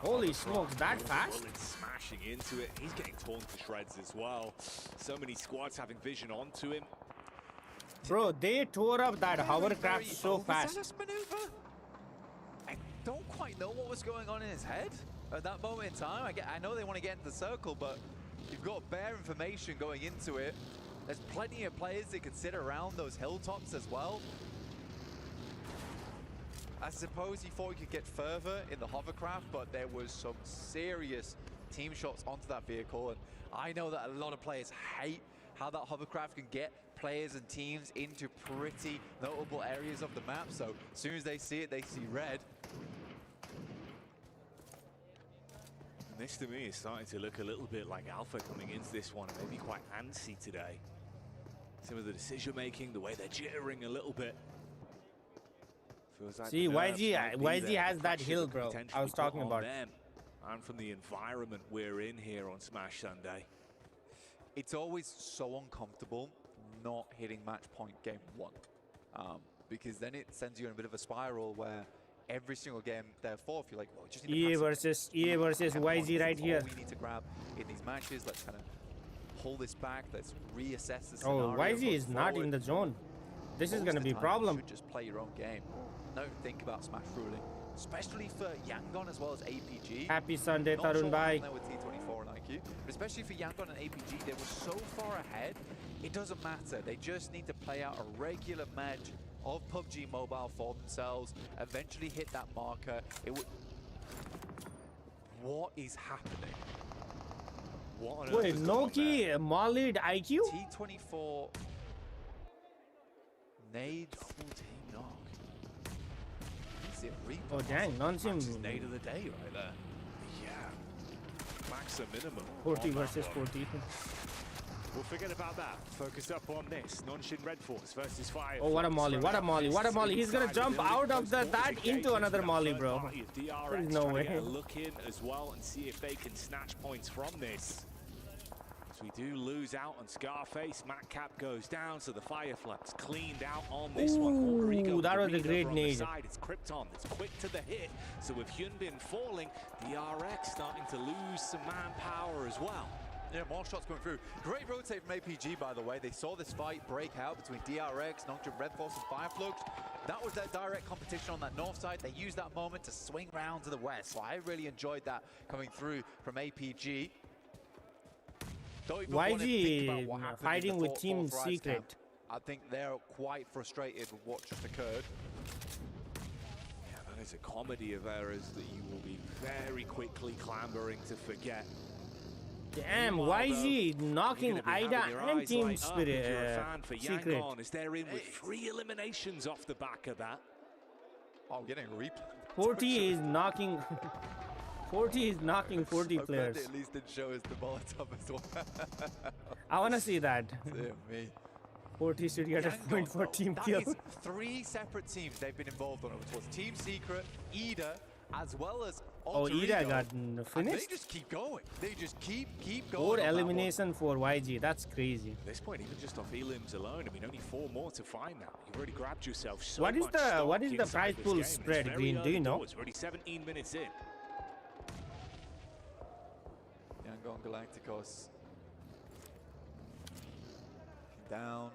Holy smokes, that fast? Bullets smashing into it. He's getting torn to shreds as well. So many squads having vision onto him. Bro, they tore up that hovercraft so fast. Maneuver? I don't quite know what was going on in his head at that moment in time. I know they want to get into the circle, but you've got bare information going into it. There's plenty of players that can sit around those hilltops as well. I suppose he thought he could get further in the hovercraft, but there was some serious team shots onto that vehicle, and I know that a lot of players hate how that hovercraft can get players and teams into pretty notable areas of the map, so as soon as they see it, they see red. This to me is starting to look a little bit like Alpha coming into this one, maybe quite antsy today. Some of the decision making, the way they're jittering a little bit. Feels like See, YG has that hill, bro. I was talking about them. And from the environment we're in here on Smash Sunday. It's always so uncomfortable not hitting match point game 1. Because then it sends you in a bit of a spiral where every single game, therefore, if you're like, well, just need EA versus YG right here. We need to grab in these matches. Let's kind of pull this back. Let's reassess the scenario. Oh, YG is not in the zone. This is going to be a problem. You should just play your own game. Don't think about Smash ruling, especially for Yangon as well as APG. Happy Sunday, Not Tarun sure Bhai. what with T24 and IQ, but especially for Yangon and APG, they were so far ahead. It doesn't matter. They just need to play out a regular match of PUBG Mobile for themselves. Eventually hit that marker. What is happening? What on Wait, Noki mollied IQ? T24 nades. Knock. Oh dang, non-sim. Nade of the day right there. Yeah. Max a minimum. 40 versus 40. We'll forget about that. Focus up on this. Non-Shin Red Force versus Fire. Oh, what a molly, what a molly, what a molly. He's gonna jump out of that into another molly, bro. There's no way. Look in as well and see if they can snatch points from this. So we do lose out on Scarface. Matt Cap goes down, so the Fire Flood's cleaned out on this one. Ooh, that was a great nade. It's Krypton that's quick to the hit. So with Hyunbin falling, DRX starting to lose some manpower as well. Yeah, more shots going through. Great rotate from APG, by the way. They saw this fight break out between DRX, Nocturne Red Force, and Fireflux. That was their direct competition on that north side. They used that moment to swing round to the west. So I really enjoyed that coming through from APG. YG fighting with Team Secret. I think they're quite frustrated with what just occurred. Yeah, that is a comedy of errors that you will be very quickly clambering to forget. Damn, YG knocking Ida and Team Spirit. Secret. Is they're in with 3 eliminations off the back of that. Oh, getting a replay. 40 is knocking 40 is knocking 40 players. At least didn't show us the Molotov as well. I want to see that. Dear me. 40 should get a point for team kill. That is 3 separate teams they've been involved on. It was Team Secret, Ida, as well as Alter Ida Ego. got And finished. they just keep going. They just keep going. 4 elimination for YG. That's crazy. At this point, even just off elims alone, I mean, only 4 more to find now. You've already grabbed yourself so What is much the stock prize inside this pool game, and it's spread, very Green? Do you early know? doors. We're already 17 minutes in. Yangon Galacticos down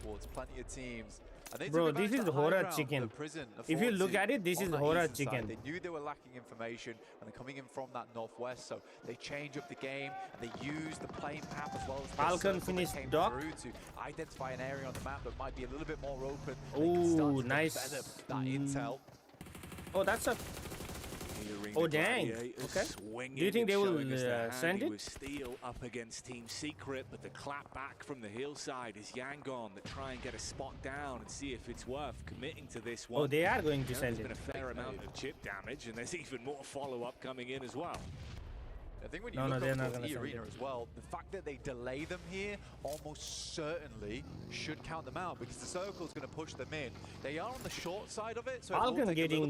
towards plenty of teams. And Bro, this is horror chicken. If you look at it, this is horror chicken. They knew they were lacking information, and they're coming in from that northwest, so they change up the game, and they use the playing map as well as Falcon finished dock to identify an area on the map that might be a little bit more open. Ooh, nice. That intel. Oh, that's a... Oh, dang. Okay. Do you think they will send it? With Steel up against Team Secret, but the clap back from the hillside is Yangon that try and get a spot down and see if it's worth committing to this one. Oh, they are going to send There's it. been a fair amount of chip damage, and there's even more follow-up coming in as well. I think when you look up towards the arena as well, the fact that they delay them here almost certainly should count them out, because the circle's going to push them in. They are on the short side of it, so Falcon getting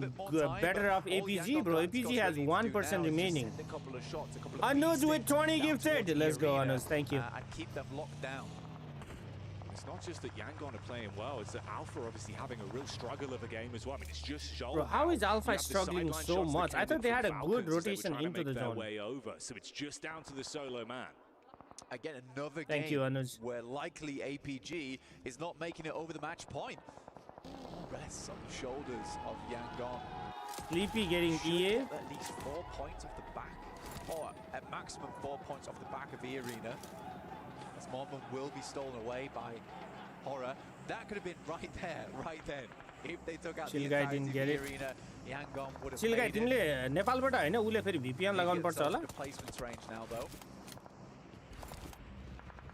better off APG, bro. APG has 1% remaining. Anuj with 20 gifted. Let's go, Anuj. Thank you. And keep them locked down. It's not just that Yangon are playing well, it's that Alpha obviously having a real struggle of a game as well. I mean, it's just shoulder. Bro, how is Alpha You have the struggling sideline so shots that much? I came thought in they from had a good Falcons as they were rotation trying to into the make their zone. way over, so it's just down to the solo man. Again, another Thank game you, Anuj. where likely APG is not making it over the match point. Rests on the shoulders of Yangon. Sleepy getting Should EA. get at least 4 points off the back, or at maximum 4 points off the back of the arena. As moment will be stolen away by Horror. That could have been right there, right then. If they took out the Chill guy entirety didn't of get the it. arena, Yangon would have Chill guy, made it. तिमीले नेपालबाट हैन उले फेरि VPN लगाउनु पर्छ होला. Replacements range now though.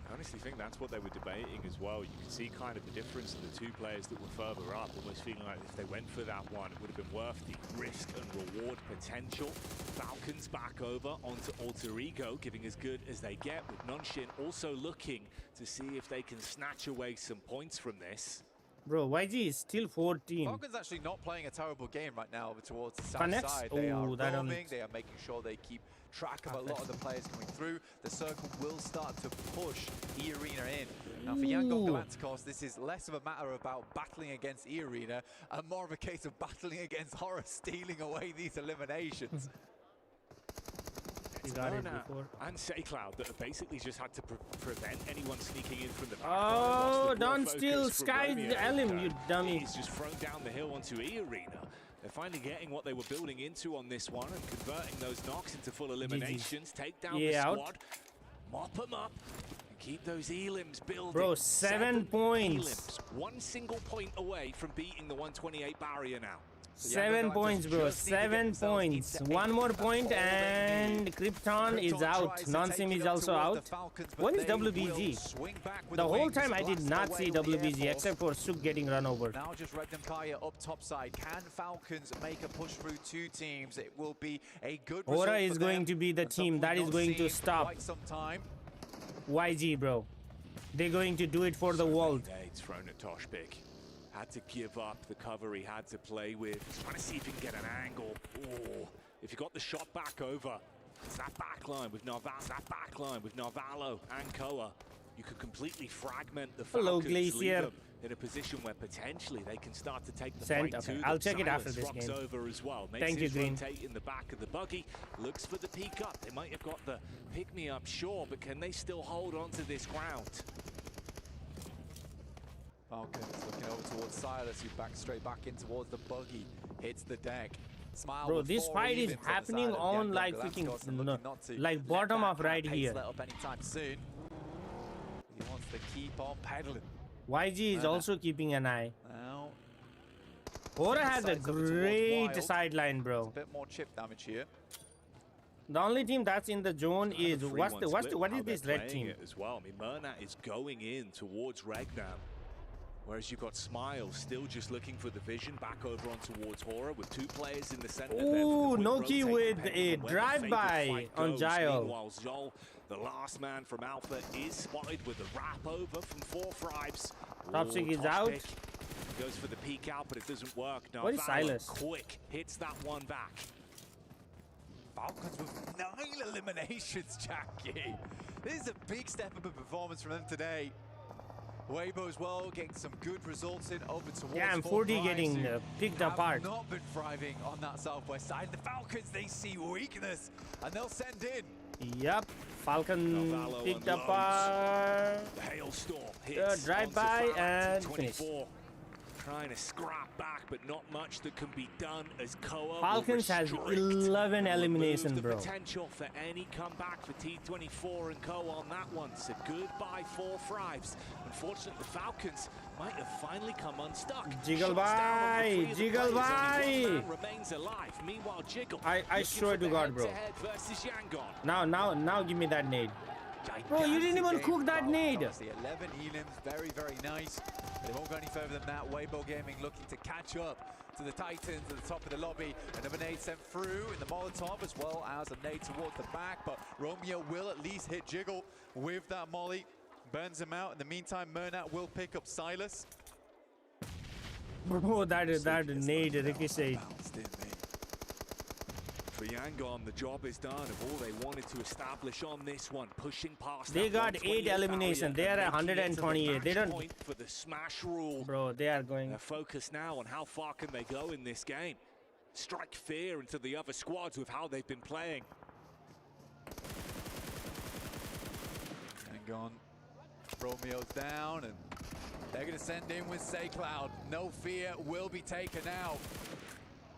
I honestly think that's what they were debating as well. You can see kind of the difference in the 2 players that were further up, almost feeling like if they went for that one, it would have been worth the risk and reward potential. Falcons back over onto Alter Ego, giving as good as they get, with Nonshin also looking to see if they can snatch away some points from this. Bro, YG is still 14. Falcons actually not playing a terrible game right now over towards the south Connects? side. They are Ooh, that roaming, they are making sure they keep track of a lot of the players coming through. The circle will start to push E-Arena in. Now for Yangon Galacticos, this is less of a matter about battling against E-Arena and more of a case of battling against Horror stealing away these eliminations. It's Myrna and Saycloud that have basically just had to prevent anyone sneaking in from the back. Oh, don't steal Sky's Elim, you dummy. He's just thrown down the hill onto E-Arena. They're finally getting what they were building into on this one and converting those knocks into full eliminations. Take down the squad, mop them up, and keep those elims building. Bro, 7 points. Elims, 1 single point away from beating the 128 barrier now. 7 points, bro. 7 points. 1 more point and Krypton is out. Non-sim is also out. What is WBG? The whole time I did not see WBG except for Suk getting run over. Now just Regnum Kaya up top side. Can Falcons make a push through 2 teams? It will be a good result. Aura is going to be the team that is going to stop YG, bro. They're going to do it for the world. It's thrown at Toshbik. Had to give up the cover he had to play with. He's trying to see if he can get an angle. Oh, if you got the shot back over, it's that backline with Narvalo and Koa. You could completely fragment the Falcons, leave them in a position where potentially they can start to take the fight to them. I'll check it after this game. Over as well. Thank you, Green. Rotate in the back of the buggy. Looks for the peek up. They might have got the pick me up, sure, but can they still hold on to this ground? Falcons looking over towards Silas, who backs straight back in towards the buggy. Hits the deck. Smile. Bro, this fight is happening on like freaking like bottom of right here. Let up anytime soon. He wants to keep on pedaling. YG is also keeping an eye. Now, Aura has a great sideline, bro. A bit more chip damage here. The only team that's in the zone is what is this red team? As well. I mean, Myrna is going in towards Regnam. Whereas you've got Smiles still just looking for the vision back over on towards Hora with 2 players in the center. Ooh, Noki with a drive-by on Jael. Meanwhile, Zol, the last man from Alpha, is spotted with a wrap over from 4 Thrives. Toxic is out. Goes for the peek out, but it doesn't work. Now, what is Silas? Quick hits that one back. Falcons with 9 eliminations, Jackie. This is a big step up in performance from them today. Weibo as well, getting some good results in over towards. Yeah, I'm 40 getting picked apart. Not been thriving on that southwest side. The Falcons, they see weakness, and they'll send in. Yep, Falcon picked apart. The hailstorm hits. Drive-by and finish. Trying to scrap back, but not much that can be done as Koa Falcons has 11 elimination, bro. Potential for any comeback for T24 and Koa on that one. So goodbye 4 Thrives. Unfortunately, the Falcons might have finally come unstuck. Jiggle by, Jiggle by. Remains alive. Meanwhile, Jiggle. I swear to God, bro. Now, give me that nade. Bro, you didn't even cook that nade. The 11 elims, very, very nice. They won't go any further than that. Weibo Gaming looking to catch up to the Titans at the top of the lobby. Another nade sent through in the Molotov, as well as a nade towards the back. But Romeo will at least hit Jiggle with that molly. Burns him out. In the meantime, Murnat will pick up Silas. Bro, that nade ricochet. For Yangon, the job is done of all they wanted to establish on this one, pushing past. They got 8 elimination. They are at 128. They don't. For the smash rule, bro. They are going. They're focused now on how far can they go in this game. Strike fear into the other squads with how they've been playing. Yangon, Romeo's down, and they're going to send in with SayCloud. No fear will be taken out.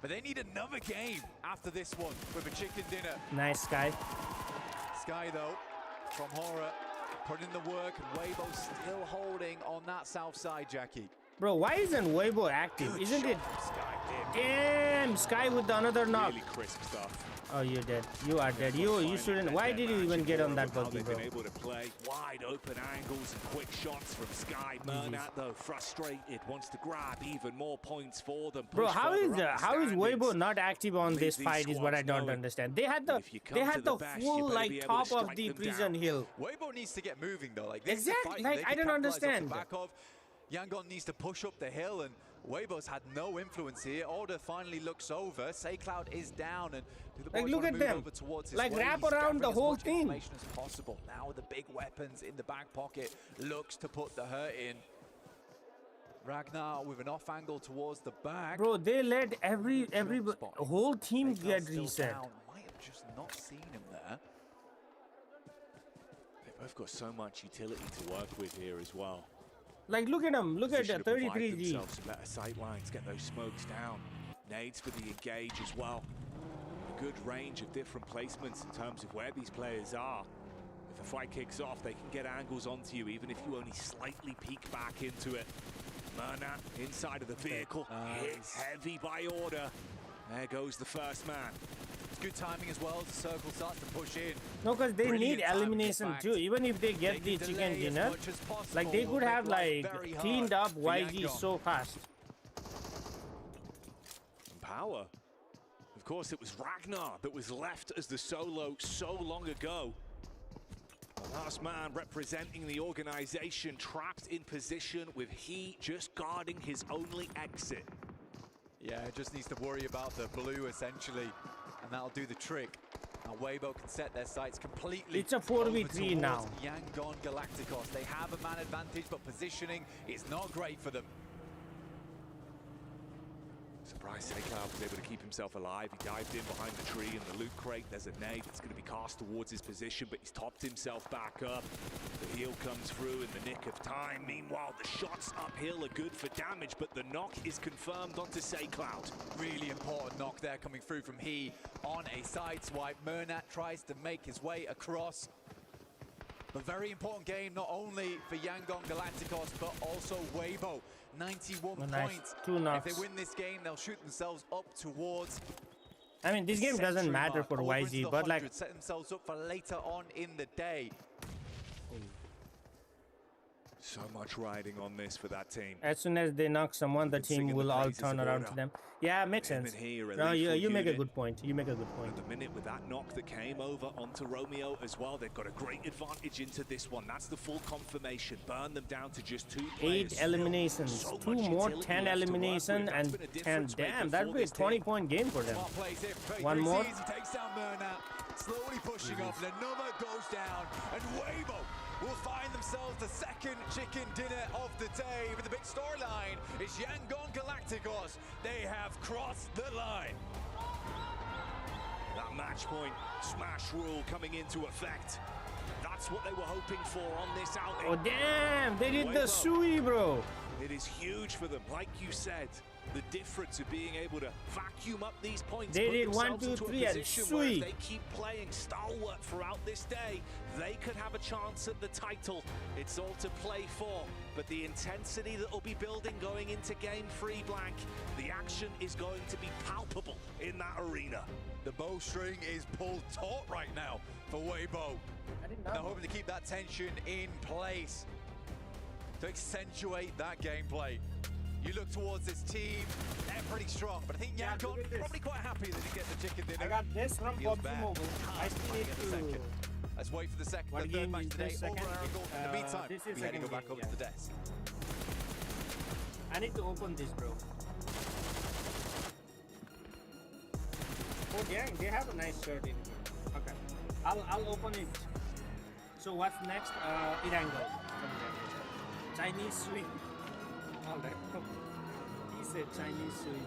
But they need another game after this one with a chicken dinner. Nice, Sky. Sky, though, from Hora, putting in the work, and Weibo still holding on that south side, Jackie. Bro, why isn't Weibo active? Good isn't it? Sky, damn, Sky with another knock. Really crisp stuff. Oh, you're dead. You are dead. You shouldn't. Why did you even get on that Pubg, bro? They've been able to play wide open angles and quick shots from Sky. Murnat, though, frustrated, wants to grab even more points for them. Bro, how is Weibo not active on this fight is what I don't understand. They had the full like top of the prison hill. Weibo needs to get moving though. Like exactly. Like I don't understand. Yangon needs to push up the hill, and Weibo's had no influence here. Order finally looks over. SayCloud is down, and like look at them. Like wrap around the whole thing. As possible. Now with the big weapons in the back pocket, looks to put the hurt in. Ragnar with an off angle towards the back. Bro, they let every whole team get reset. Might have just not seen him there. They've both got so much utility to work with here as well. Like look at them, look at the 33G. Some better sight lines, get those smokes down. Nades for the engage as well. A good range of different placements in terms of where these players are. If the fight kicks off, they can get angles onto you, even if you only slightly peek back into it. Murnat inside of the vehicle, hit heavy by Order. There goes the first man. It's good timing as well. The circle starts to push in. No, because they need elimination too. Even if they get the chicken dinner, like they could have like cleaned up YG so fast. And Power. Of course, it was Ragnar that was left as the solo so long ago. The last man representing the organization, trapped in position with he just guarding his only exit. Yeah, just needs to worry about the blue essentially, and that'll do the trick. Now Weibo can set their sights completely. It's a 4v3 now. Yangon Galacticos. They have a man advantage, but positioning is not great for them. Surprised SayCloud was able to keep himself alive. He dived in behind the tree in the loot crate. There's a nade that's going to be cast towards his position, but he's topped himself back up. The heal comes through in the nick of time. Meanwhile, the shots uphill are good for damage, but the knock is confirmed onto SayCloud. Really important knock there coming through from he on a side swipe. Murnat tries to make his way across. A very important game, not only for Yangon Galacticos, but also Weibo. 91 points. 2 knocks. If they win this game, they'll shoot themselves up towards. I mean, this game doesn't matter for YG, but like set themselves up for later on in the day. So much riding on this for that team. As soon as they knock someone, the team will all turn around to them. Yeah, makes sense. No, you make a good point. You make a good point. At the minute with that knock that came over onto Romeo as well, they've got a great advantage into this one. That's the full confirmation. Burn them down to just 2 players. 8 eliminations. So 2 more, 10 elimination and 10. Damn, that'd be a 20-point game for them. One more. He takes down Murna, slowly pushing up, and another goes down, and Weibo will find themselves the second chicken dinner of the day. But the big storyline is Yangon Galacticos. They have crossed the line. That match point smash rule coming into effect. That's what they were hoping for on this outing. Oh damn, they did the Sui, bro. It is huge for them, like you said. The difference of being able to vacuum up these points. They did 1, 2, 3 and Sui. They keep playing stalwart throughout this day. They could have a chance at the title. It's all to play for. But the intensity that will be building going into Game 3, Blank, the action is going to be palpable in that arena. The bowstring is pulled taut right now for Weibo. They're hoping to keep that tension in place to accentuate that gameplay. You look towards this team, they're pretty strong, but I think Yangon probably quite happy that he gets the chicken dinner. I got this from Pubg Mobile. I still need to... Let's wait for the third match today over Aragon. In the meantime, we had to go back over to the desk. I need to open this, bro. Oh, yeah, they have a nice shirt in here. Okay, I'll open it. So what's next? Irango. Chinese swing. All right. He said Chinese swing.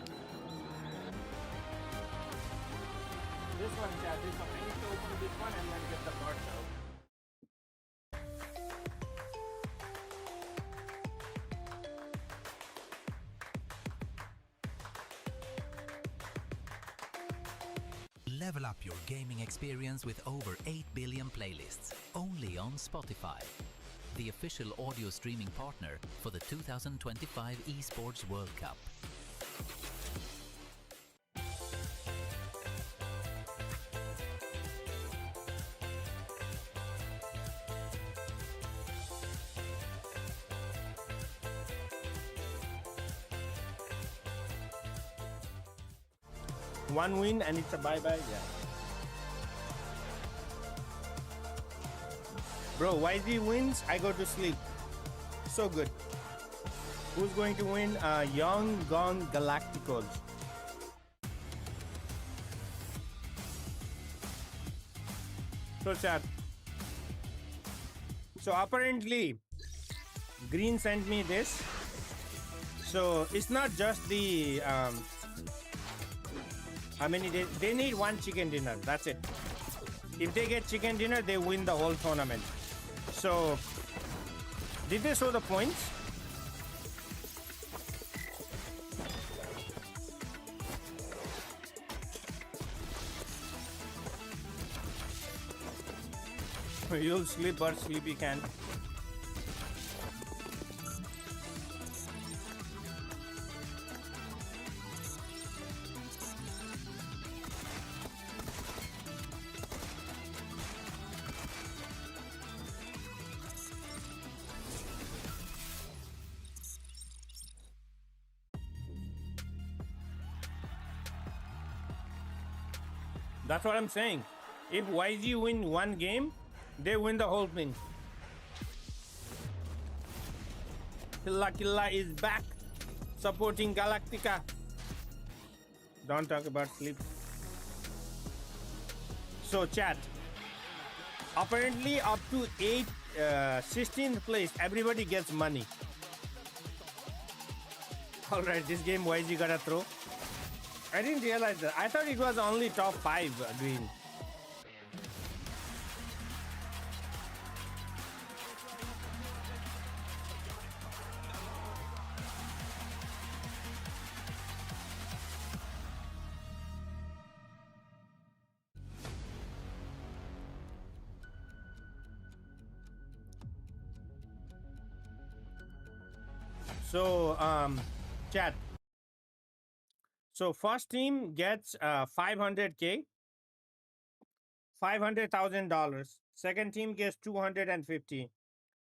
This one, chat. This one. I need to open this one and then get the parts out. Level up your gaming experience with over 8 billion playlists, only on Spotify, the official audio streaming partner for the 2025 Esports World Cup. One win and it's a bye-bye, yeah. Bro, YZ wins, I go to sleep. So good. Who's going to win? Yangon Galacticos. So chat. So apparently, Green sent me this. So it's not just the how many days? They need 1 chicken dinner. That's it. If they get chicken dinner, they win the whole tournament. So, did they show the points? You'll sleep, but sleepy can. That's what I'm saying. If YG win 1 game, they win the whole thing. Killa is back, supporting Galactica. Don't talk about sleep. So chat. Apparently up to 16th place, everybody gets money. Alright, this game YG gotta throw. I didn't realize that. I thought it was only top 5 green. So, chat. So first team gets $500K, $500,000. Second team gets 250.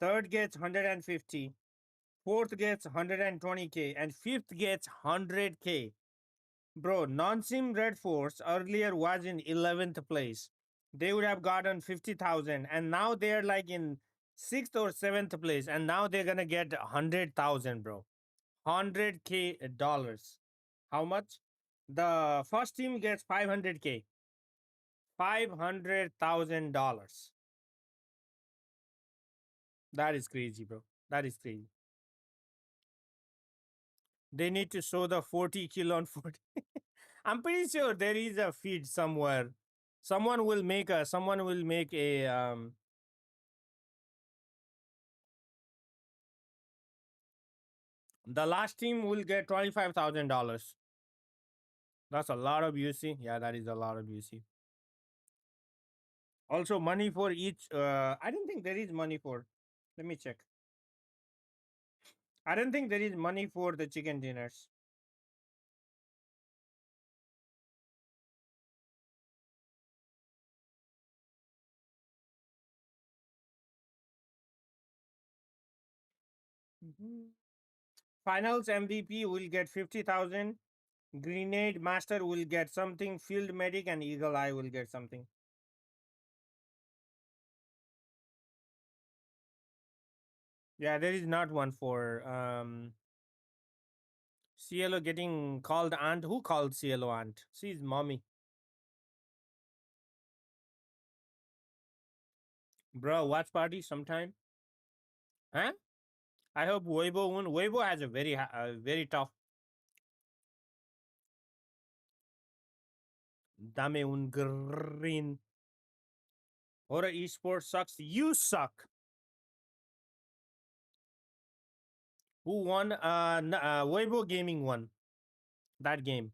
third gets 150, fourth gets 120k, and fifth gets 100k. Bro, non-sim Red Force earlier was in 11th place. They would have gotten 50,000, and now they're like in 6th or 7th place, and now they're gonna get 100,000, bro. 100k dollars. How much? The first team gets 500k. $500,000. That is crazy, bro. That is crazy. They need to show the 40 kill on 40. I'm pretty sure there is a feed somewhere. Someone will make a the last team will get $25,000. That's a lot of UC. Yeah, that is a lot of UC. Also, money for each. I don't think there is money for. Let me check. I don't think there is money for the chicken dinners. Finals MVP will get 50,000. Grenade Master will get something. Field Medic and Eagle Eye will get something. Yeah, there is not one for Cielo getting called aunt. Who called Cielo aunt? She's mommy. Bro, watch party sometime. Huh? I hope Weibo won. Weibo has a very tough. Dame un green. Ora Esports sucks. You suck. Who won? Weibo Gaming won that game.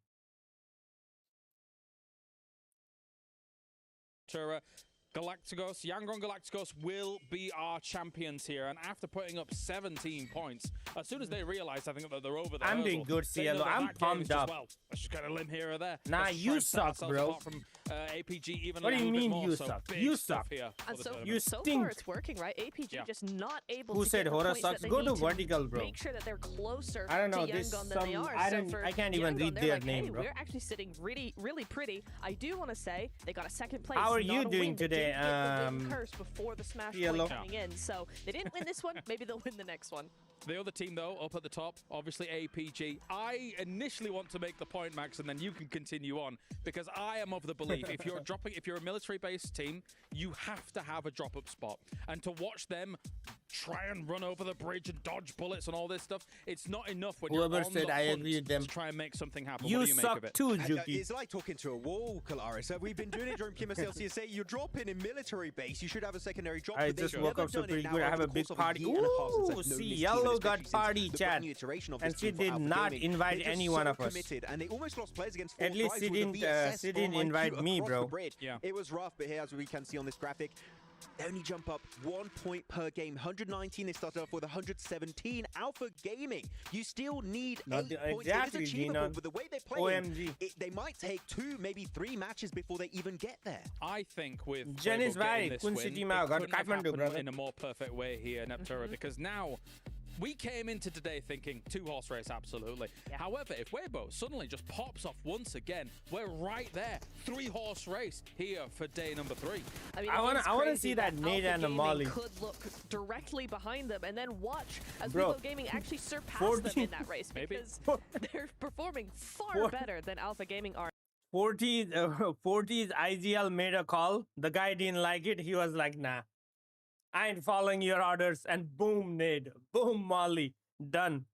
Galacticos, Yangon Galacticos will be our champions here. And after putting up 17 points, as soon as they realize, I think that they're over the I'm doing good, Cielo. I'm pumped up. Well. Let's just get a limb here or there. Nah, you suck, bro. From, APG even what do you mean more, you so suck? You suck. Here and so, you so stink. far it's working, right? APG just not able Who to said get Hora the sucks? That Go to to vertical, bro. Make sure that they're closer I don't know, to this Yangon than they are. I can't even Yangon, read they're their like, name, hey, bro. We're actually sitting really, really pretty. I do want to say they got a second place. How are not you a doing win. today? They didn't get the win curse before the smash point coming in, so they didn't win this one. Maybe they'll win the next one. The other team, though, up at the top, obviously APG. I initially want to make the point, Max, and then you can continue on, because I am of the belief if you're a military-based team, you have to have a drop-up spot. And to watch them try and run over the bridge and dodge bullets and all this stuff, it's not enough when Whoever you're on said the I hunt agree with them. to try and make something happen. You what do you suck make of it? too, Juki. It's like talking to a wall, Kalaris. So we've been doing it during Chemist LCSA. You're dropping in military base. You should have a secondary drop. I just woke up so pretty good. I have a big party. Ooh, see, Yellow got party, chat. And she did not invite any one of us. And they almost lost players against At least she didn't invite me, bro. Yeah. It was rough, but here, as we can see on this graphic, they only jump up 1 point per game. 119, they started off with 117. Alpha Gaming, you still need 8 points. Exactly, it is achievable, Gina. but the way they're playing, they might take 2, maybe 3 matches before they even get there. I think with Jen is right. this win, it couldn't have Kathmandu, happened in a more perfect way here, Neptura, because now we came into today thinking 2-horse race, absolutely. Yeah. However, if Weibo suddenly just pops off once again, we're right there. 3-horse race here for day number 3. I mean, I want to see that nade and a molly. Could look directly behind them and then watch as Bro, Weibo Gaming actually surpass them in that race because they're performing far better than Alpha Gaming are. 40's IGL made a call. The guy didn't like it. He was like, nah. I ain't following your orders, and boom, nade. Boom, molly. Done.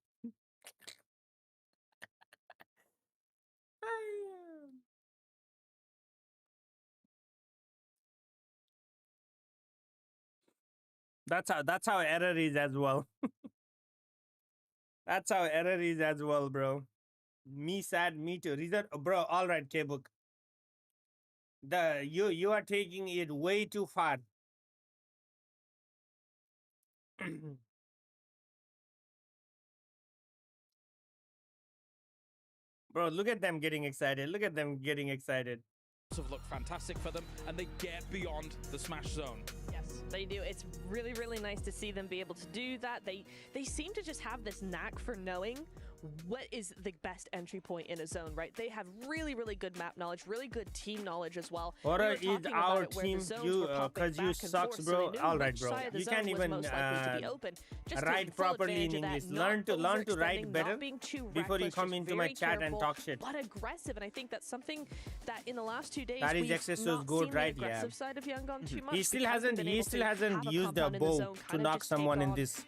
That's how error is as well. That's how error is as well, bro. Me sad, me too. Reason, bro. All right, K-Book. You are taking it way too far. Bro, look at them getting excited. Look at them getting excited. have looked fantastic for them, and they get beyond the smash zone. Yes, they do. It's really, really nice to see them be able to do that. They seem to just have this knack for knowing what is the best entry point in a zone, right? They have really, really good map knowledge, really good team knowledge as well. Hora is our team, you, cause you sucks, bro. Alright, bro. You can't even write properly in English. Learn to write better before you come into my chat and talk shit. But aggressive, and I think that's something that in the last 2 days that is we've Excesso's not good, seen right? the aggressive side of Yangon too much. He still hasn't used a bow to knock someone in this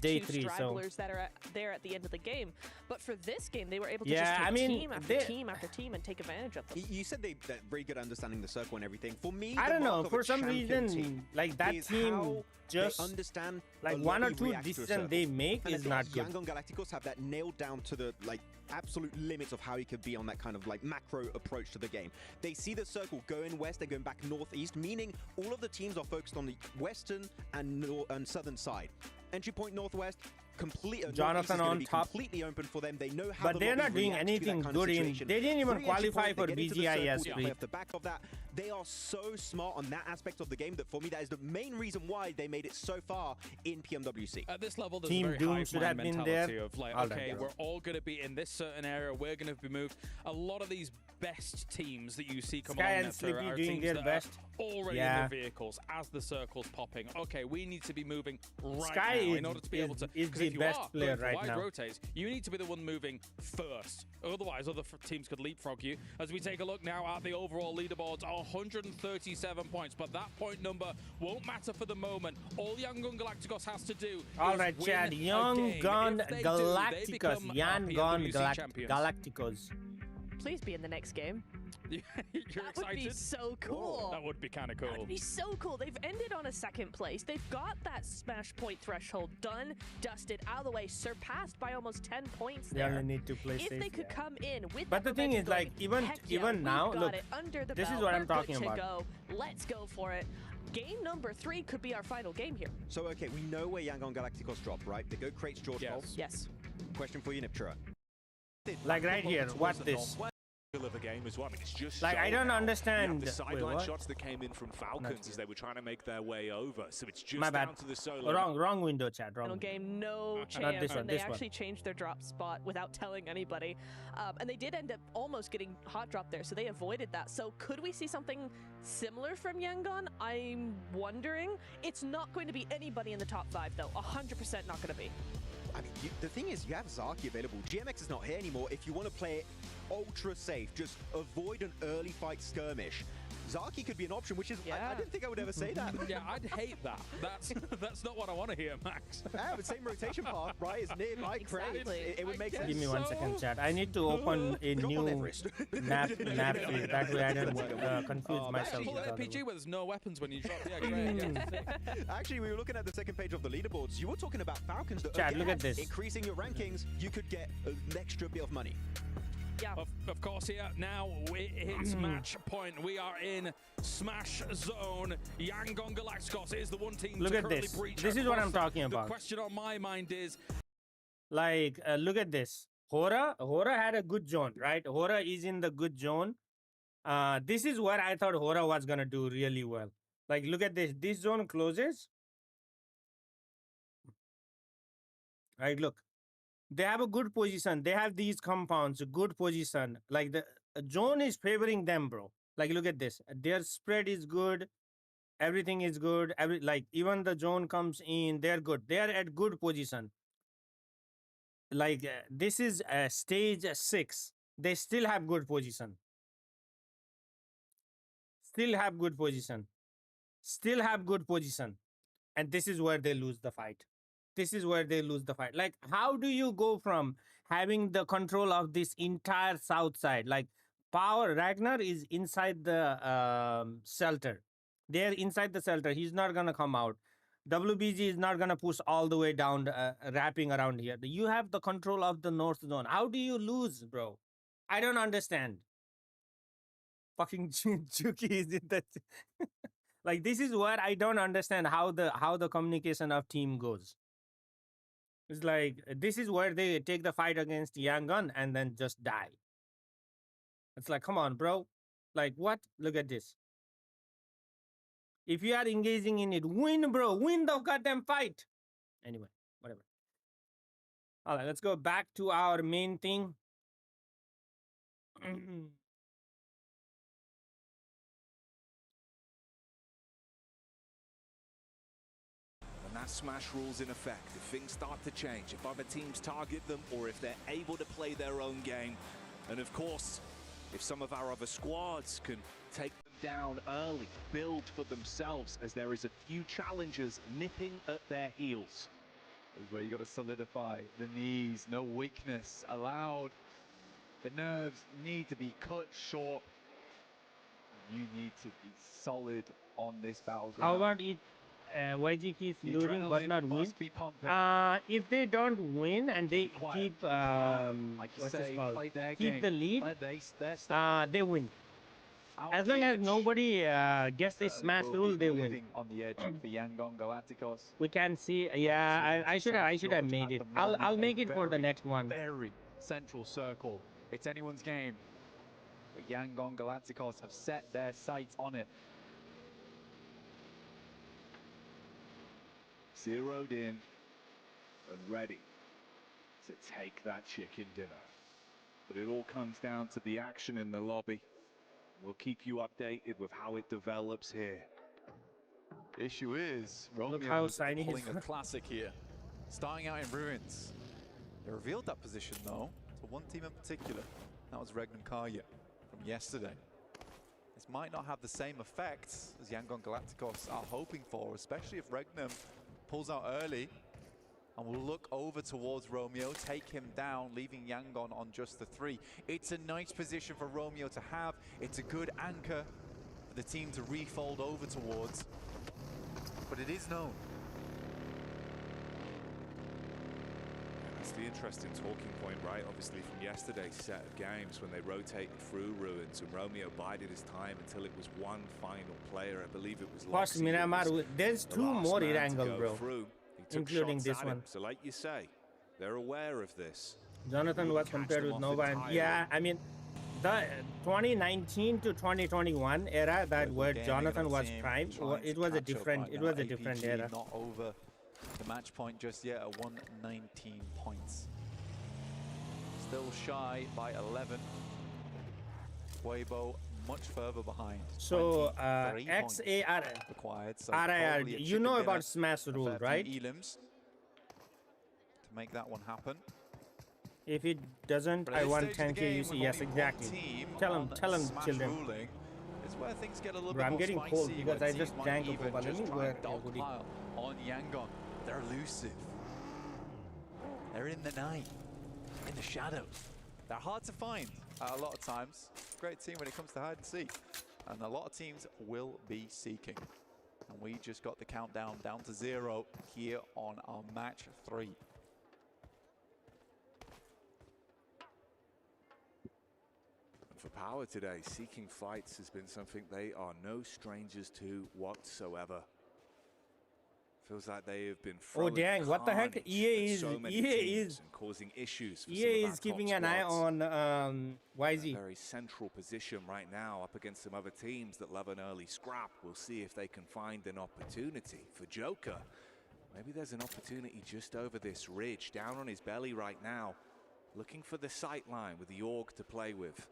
day 3. So that are there at the end of the game. But for this game, they were able to yeah, just I mean, team after team after team and take advantage of them. You said they very good understanding the circle and everything. For me, I don't know. For some reason, like that team just understand like 1 or 2 decisions they make is not good. Yangon Galacticos have that nailed down to the absolute limits of how he could be on that kind of macro approach to the game. They see the circle going west, they're going back northeast, meaning all of the teams are focused on the western and southern side. Entry point northwest, Jonathan on top, completely open for them. They know how. But they're not doing anything good in. They didn't even qualify for BGIS. Off the back of that, they are so smart on that aspect of the game that for me that is the main reason why they made it so far in PMWC. At this level, there's Team a very Doom hive should mind have been mentality there. Of like, okay, we're all going to be in this certain area. We're going to be moved. A lot of these best teams that you see come Sky along and Slippy Slippy are doing teams their that best. Are already in their vehicles as the circle's popping. Okay, we need to be moving right Sky now is, in order to be able to. Is the if you best are player going for right wide now. rotates, you need to be the one moving first. Otherwise, other teams could leapfrog you. As we take a look now at the overall leaderboards, 137 points, but that point number won't matter for the moment. All Yangon Galacticos has to do. Alright, Chad. Yangon Galacticos. Yangon Galacticos. Please be in the next game. You're that excited? Would be so cool. That would be kind of cool. That would be so cool. They've ended on a 2nd place. They've got that smash point threshold done, dusted, out of the way, surpassed by almost 10 points They only need to play safe. If they could come in with but the thing is, like, even now, look, this is what I'm talking about. Go. Let's go for it. Game number 3 could be our final game here. So, okay, we know where Yangon Galacticos drop, right? They go creates George Pulse. Yes. Question for you, Niptura. Like right here, what this? Of a game as well. I mean, it's just like I don't understand. The sideline shots that came in from Falcons as they were trying to make their way over. So it's just My bad. down to the solo. Wrong window, chat. Wrong. Final game, no chance. Not this one, and they this actually one. changed their drop spot without telling anybody. And they did end up almost getting hot drop there, so they avoided that. So could we see something similar from Yangon? I'm wondering. It's not going to be anybody in the top 5, though. 100% not going to be. I mean, the thing is, you have Zaki available. GMX is not here anymore. If you want to play it ultra safe, just avoid an early fight skirmish. Zaki could be an option, which is, I didn't think I would ever say that. Yeah, I'd hate that. That's not what I want to hear, Max. Yeah, but same rotation path, right? It's nearby crates. It would make sense. Give me 1 second, chat. I need to open a new map feed. That way I don't confuse myself. Pull an RPG where there's no weapons when you drop. Yeah, great. Actually, we were looking at the 2nd page of the leaderboards. You were talking about Falcons. That, Chad, look at this. Increasing your rankings, you could get an extra bit of money. Yeah. Of course, here now it's match point. We are in Smash Zone. Yangon Galacticos is the one team look to at currently this. breach. This is what I'm talking about. The question on my mind is, like, look at this. Hora had a good zone, right? Hora is in the good zone. This is where I thought Hora was gonna do really well. Like, look at this. This zone closes. Right, look. They have a good position. They have these compounds, a good position. Like the zone is favoring them, bro. Like look at this. Their spread is good. Everything is good. Like even the zone comes in, they're good. They are at good position. Like this is stage 6. They still have good position. Still have good position. Still have good position. And this is where they lose the fight. This is where they lose the fight. Like, how do you go from having the control of this entire south side? Like, Power Ragnar is inside the shelter. They're inside the shelter. He's not going to come out. WBG is not going to push all the way down, wrapping around here. You have the control of the north zone. How do you lose, bro? I don't understand. Fucking Juki is in that. Like, this is where I don't understand how the communication of team goes. It's like, this is where they take the fight against Yangon and then just die. It's like, come on, bro. Like what? Look at this. If you are engaging in it, win, bro. Win the goddamn fight. Anyway, whatever. All right, let's go back to our main thing. And that smash rule's in effect. If things start to change, if other teams target them, or if they're able to play their own game, and of course, if some of our other squads can take them down early, build for themselves, as there is a few challengers nipping at their heels. This is where you got to solidify the knees, no weakness allowed. The nerves need to be cut short. You need to be solid on this battleground. How about it? YG keeps losing but not win. If they don't win and they keep what's it called? Keep the lead, they win. As long as nobody gets this smash rule, they win. On the edge for Yangon Galacticos. We can see. Yeah, I should have made it. I'll make it for the next one. Very central circle. It's anyone's game. But Yangon Galacticos have set their sights on it. Zeroed in and ready to take that chicken dinner. But it all comes down to the action in the lobby. We'll keep you updated with how it develops here. Issue is, look how Romeo shiny pulling a classic here. Starting out in ruins. They revealed that position though to one team in particular. That was Regnum Karya from yesterday. This might not have the same effects as Yangon Galacticos are hoping for, especially if Regnum pulls out early and will look over towards Romeo, take him down, leaving Yangon on just the 3. It's a nice position for Romeo to have. It's a good anchor for the team to refold over towards, but it is known. That's the interesting talking point, right? Obviously from yesterday's set of games when they rotated through ruins and Romeo bided his time until it was one final player. I believe it was Plus Miramar, there's two more Irangle, bro, including this one. So like you say, they're aware of this. Jonathan was compared with Nova, and yeah, I mean, the 2019 to 2021 era, that where Jonathan was prime, it was a different era. Not over the match point just yet at 119 points. Still shy by 11. Weibo much further behind. So XAR required. So RIR, you know about smash rule, right? Elims to make that one happen. If it doesn't, I want 10k UC. Yes, exactly. Tell him, children. Is where things get a little bro, bit I'm more getting spicy, cold because I just drank a even Coca. Let me wear a hoodie. On Yangon. They're elusive. They're in the night, in the shadows. They're hard to find a lot of times. Great team when it comes to hide and seek. And a lot of teams will be seeking. And we just got the countdown down to 0 here on our match 3. For Power today, seeking fights has been something they are no strangers to whatsoever. Feels like they have been dang, what the heck? EA is causing issues for EA is keeping an eye on YZ. A very central position right now up against some other teams that love an early scrap. We'll see if they can find an opportunity. For Joker, maybe there's an opportunity just over this ridge, down on his belly right now, looking for the sight line with the AUG to play with.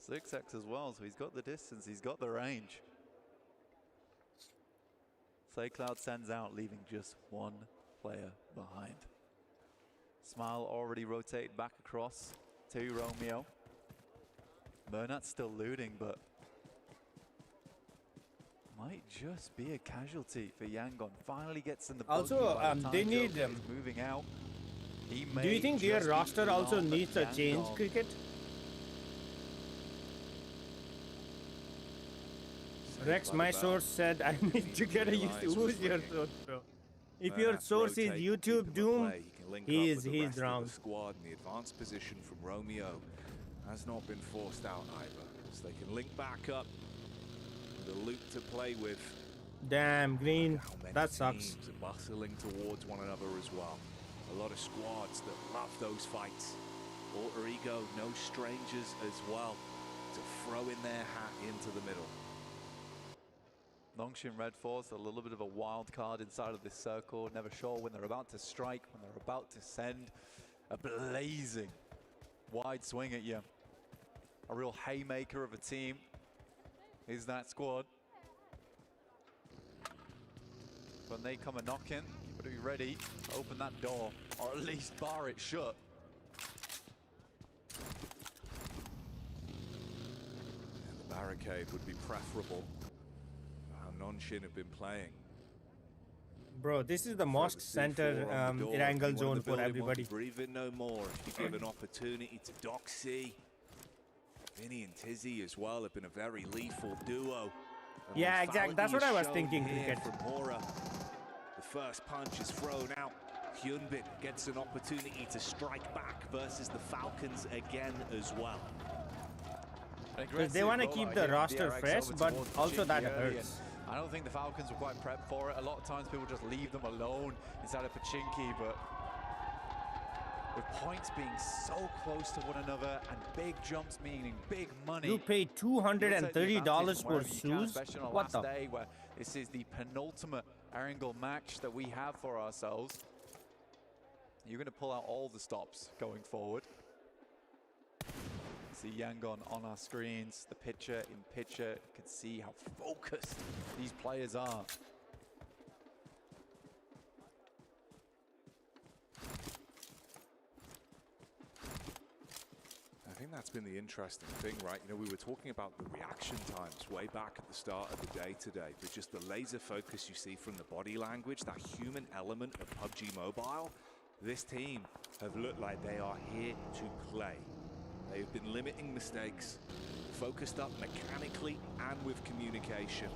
6x as well, so he's got the distance, he's got the range. Cloud sends out, leaving just one player behind. Smile already rotated back across to Romeo. Bernat's still looting, but might just be a casualty for Yangon. Finally gets in the also, they need them. Moving out. Do you think their roster also needs a change, Cricket? Rex, my source said I need to get a YouTube. Who's your source, bro? If your source is YouTube Doom, he's wrong. The squad in the advanced position from Romeo has not been forced out either, so they can link back up with a loop to play with. Damn, Green, that sucks. Teams are bustling towards one another as well. A lot of squads that love those fights. Alter Ego, no strangers as well. to throw in their hat into the middle. Nongshim Red Force, a little bit of a wild card inside of this circle. Never sure when they're about to strike, when they're about to send a blazing wide swing at you. A real haymaker of a team is that squad. When they come a knocking, you've got to be ready to open that door, or at least bar it shut. And the barricade would be preferable for how Nongshim have been playing. Bro, this is the most center angle zone for everybody. Breathe in no more. If you give an opportunity to Doxy, Vinny and Tizzy as well have been a very lethal duo. And Yeah, exactly. That's what I was thinking, here Cricket. from Hora. The first punch is thrown out. Hyunbin gets an opportunity to strike back versus the Falcons again as well. Because they want to keep the roster fresh, but also that hurts. I don't think the Falcons were quite prepped for it. A lot of times people just leave them alone inside of Pachinki, but with points being so close to one another and big jumps meaning big money. You pay $230 for shoes? What the? Day where this is the penultimate Erangel match that we have for ourselves. You're going to pull out all the stops going forward. See Yangon on our screens, the picture in picture. You can see how focused these players are. I think that's been the interesting thing, right? You know, we were talking about the reaction times way back at the start of the day today, but just the laser focus you see from the body language, that human element of PUBG Mobile. This team have looked like they are here to play. They've been limiting mistakes, focused up mechanically and with communication.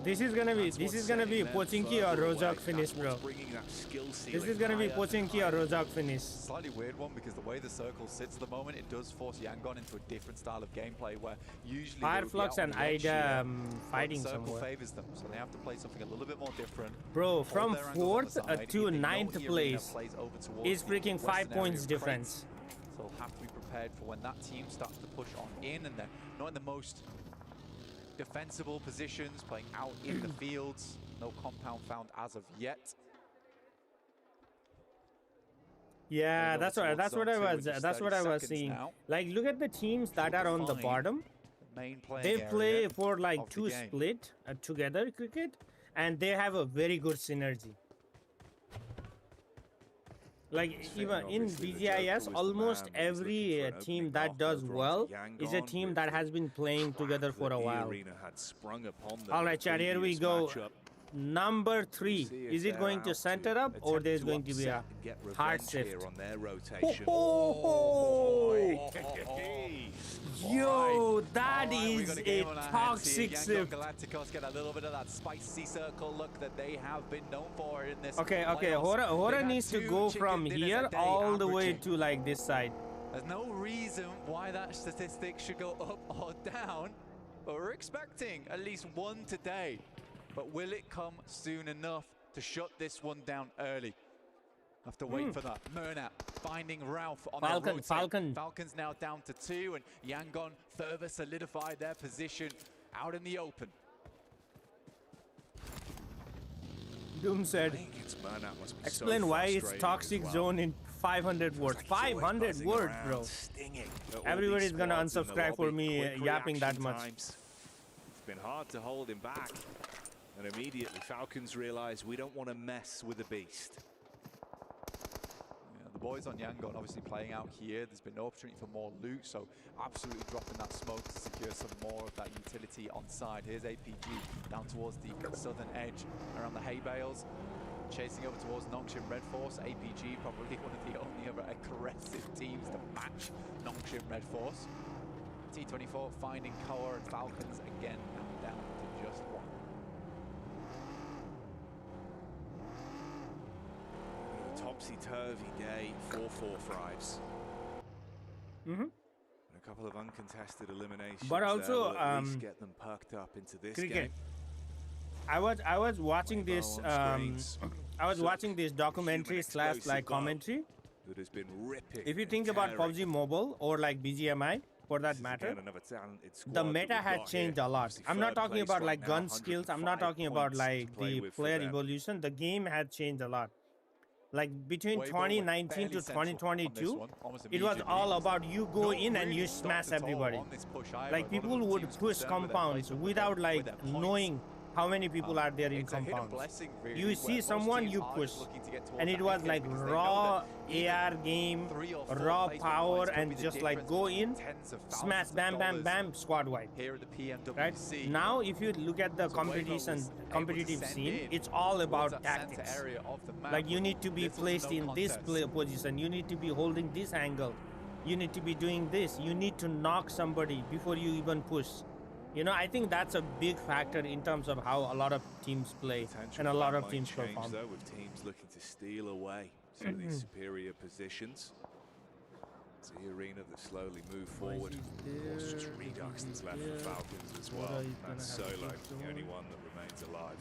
This is gonna be Pochinki or Rozak finish, bro. This is gonna be Pochinki or Rozak finish. Slightly weird one because the way the circle sits at the moment, it does force Yangon into a different style of gameplay where usually Fireflux and Ida fighting the circle somewhere. favors them, so they have to play something a little bit more different. Bro, from Hold their angles on the 4th side. to If they know 9th the arena place plays over towards is the freaking 5 western area points of difference. So they'll have to be prepared for when that team starts to push on in, and they're not in the most defensible positions, playing out in the fields. No compound found as of yet. Yeah, that's what I was seeing. now. Like, look at the teams that are on the define bottom. Main playing They play area for like of the 2 game. split together cricket, and they have a very good synergy. Like even in BGIS, almost every team that does well is a team that has been playing together for a while. All right, chat, here we go. Number 3. Is it going to center up or there's going to be a hard shift? on their rotation. Yo, that We is got a game on our hands toxic here. shift. Yangon Galacticos get a little bit of that spicy circle look that they have been known for in this Okay, playoffs. Hora They've had needs to 2 go chicken from dinners here a day all the way averaging. to like this side. There's no reason why that statistic should go up or down, but we're expecting at least 1 today. But will it come soon enough to shut this one down early? Have to wait for that. Murnat finding Ralph on the rotate. Falcons now down to 2, and Yangon further solidified their position out in the open. Doom said, explain why it's toxic zone in 500 words. 500 words, bro. Everybody's gonna unsubscribe for me yapping that much. It's been hard to hold him back. And immediately Falcons realize we don't want to mess with the beast. The boys on Yangon obviously playing out here. There's been no opportunity for more loot, so absolutely dropping that smoke to secure some more of that utility on side. Here's APG down towards the southern edge around the hay bales. Chasing over towards Nongshim Red Force. APG probably one of the only other aggressive teams to match Nongshim Red Force. T24 finding Koa and Falcons again now down to just 1. Topsy-turvy day for 4-5s. Mm-hmm. A couple of uncontested eliminations. But also, there will at least get them perked up into this cricket. game. I was watching this documentary / like commentary. That has been ripping. If you think about PUBG Mobile or like BGMI, for that matter, Again, another talented squad the that meta we've had got changed here. a lot. Obviously I'm not third talking place about right like now, gun skills. I'm not 105 talking about points to like play the with for player them. evolution. The game had changed a lot. Like between Weibo were 2019 fairly to central on this 2022, one, almost it was immediately. all about you go Not in and really you stopped smash at all everybody. on this push either. Like A lot of people the would teams push concerned with their compounds placement without with like their points. knowing how many people are there in It's a hidden compounds. blessing, really, You where see most someone, teams you are push, just looking to get towards and it that was hit like because they know raw that even AR game, 3 or 4 raw placement power, points could and be the just like difference go between in, tens of smash, thousands of bam, bam, dollars bam, squad wipe. here at the PMWC. Right now, if you look at the So Weibo was competitive able to scene, send it's all towards about that center tactics. area of the map. Like you need to be This was placed no in this contest. position. You need to be holding this angle. You need to be doing this. You need to knock somebody before you even push. You know, I think that's a big factor in terms of how a lot of teams play and a lot of teams perform. Though, with teams looking to steal away to these superior positions. It's the arena that slowly move forward. It's just Redux that's left for Falcons as well. And Solo, the only one that remains alive.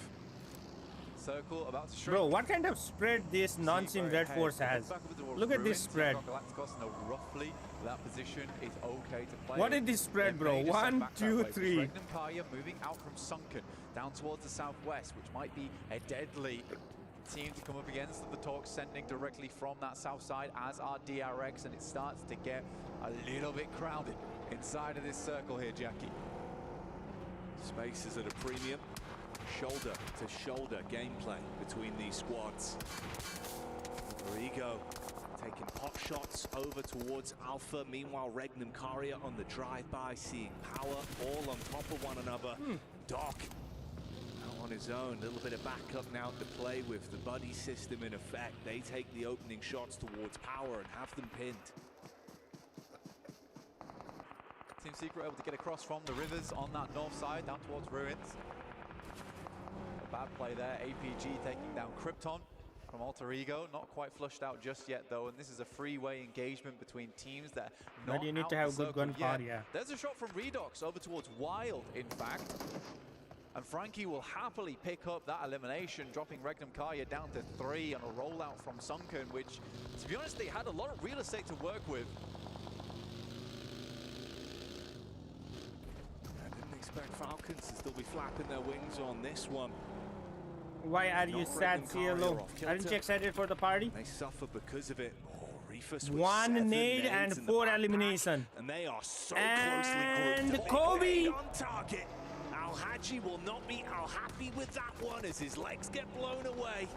Circle about to shrink. Bro, what kind of spread this non-sim Red Force has? Look at this spread. Galacticos know roughly that position is okay to play. What is this spread, bro? 1, 2, 3. Regnum Kaya moving out from Sunken down towards the southwest, which might be a deadly team to come up against. The talk sending directly from that south side, as are DRX, and it starts to get a little bit crowded inside of this circle here, Jackie. Space is at a premium. Shoulder to shoulder gameplay between these squads. Rodrigo taking pot shots over towards Alpha. Meanwhile, Regnum Karia on the drive-by, seeing power all on top of one another. Doc out on his own. A little bit of backup now to play with. The buddy system in effect. They take the opening shots towards power and have them pinned. Team Secret able to get across from the rivers on that north side down towards Ruins. A bad play there. APG taking down Krypton from Alter Ego. Not quite flushed out just yet though, and this is a freeway engagement between teams that are not But you need out to the have good circle gunpowder, yet. yeah. There's a shot from Redox over towards Wild, in fact. And Frankie will happily pick up that elimination, dropping Regnum Kaya down to 3 on a rollout from Sunken, which, to be honest, they had a lot of real estate to work with. I didn't expect Falcons to still be flapping their wings on this one. Why are you Not sad, Regnum Karia CLO? off Aren't kilter. you excited for the party? They suffer because of it. Oh, Reefus with 1 7 nade and nades in the 4 backpack, elimination. and they are so And closely grouped. Kobe! On target. Al-Haji will not be happy with that one as his legs get blown away.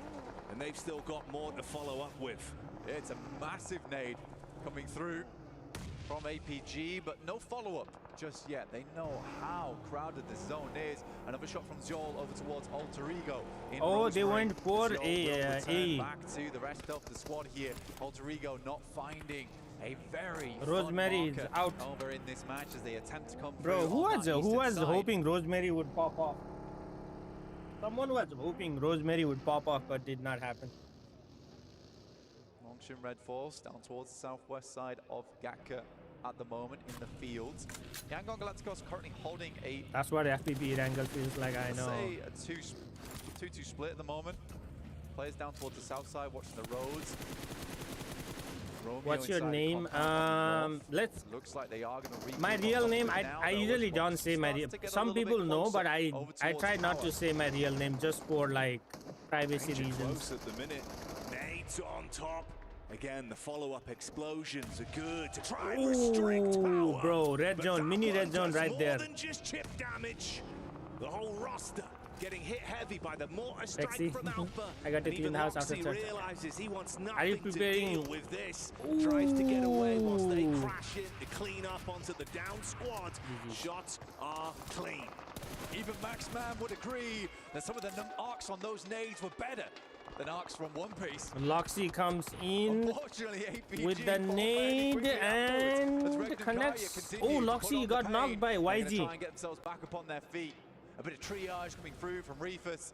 And they've still got more to follow up with. It's a massive nade coming through from APG, but no follow-up just yet. They know how crowded the zone is. Another shot from Zol over towards Alter Ego. Oh, they went for Zol will return a back to the rest of the squad here. Alter Ego not finding a very Rosemary is fun out. over in this match as they attempt to come Bro, through who on was that eastern side. hoping Rosemary would pop off? Someone was hoping Rosemary would pop off, but did not happen. Longshin Red Force down towards the southwest side of Gatka at the moment in the fields. Yangon Galacticos currently holding a... That's what FPP Wrangle feels like, I know. Say a 2-2 split at the moment. Players down towards the south side watching the roads. Romeo What's your inside the name? compound up north. Let's... Looks like they are going to reach My real name, I usually don't say my real... Some people know, but I try not to say my real name just for like privacy Danger reasons. close at the minute. Nades on top. Again, the follow-up explosions are good to try and restrict power. Bro, red But zone, that mini one red zone does right more there. than just chip damage. The whole roster getting hit heavy by the mortar strike Sexy. from Alpha. I got to And clean even the house after Loxy church. realizes he wants Are you nothing to preparing? deal with this. Tries to get away whilst they crash in to clean up onto the down squad. Shots are clean. Even Max Man would agree that some of the arcs on those nades were better than arcs from One Piece. Loxy comes in Unfortunately, APG with the nade and connects. Oh, Loxy got knocked by They're gonna YG. try and get themselves back up on their feet. A bit of triage coming through from Reefus.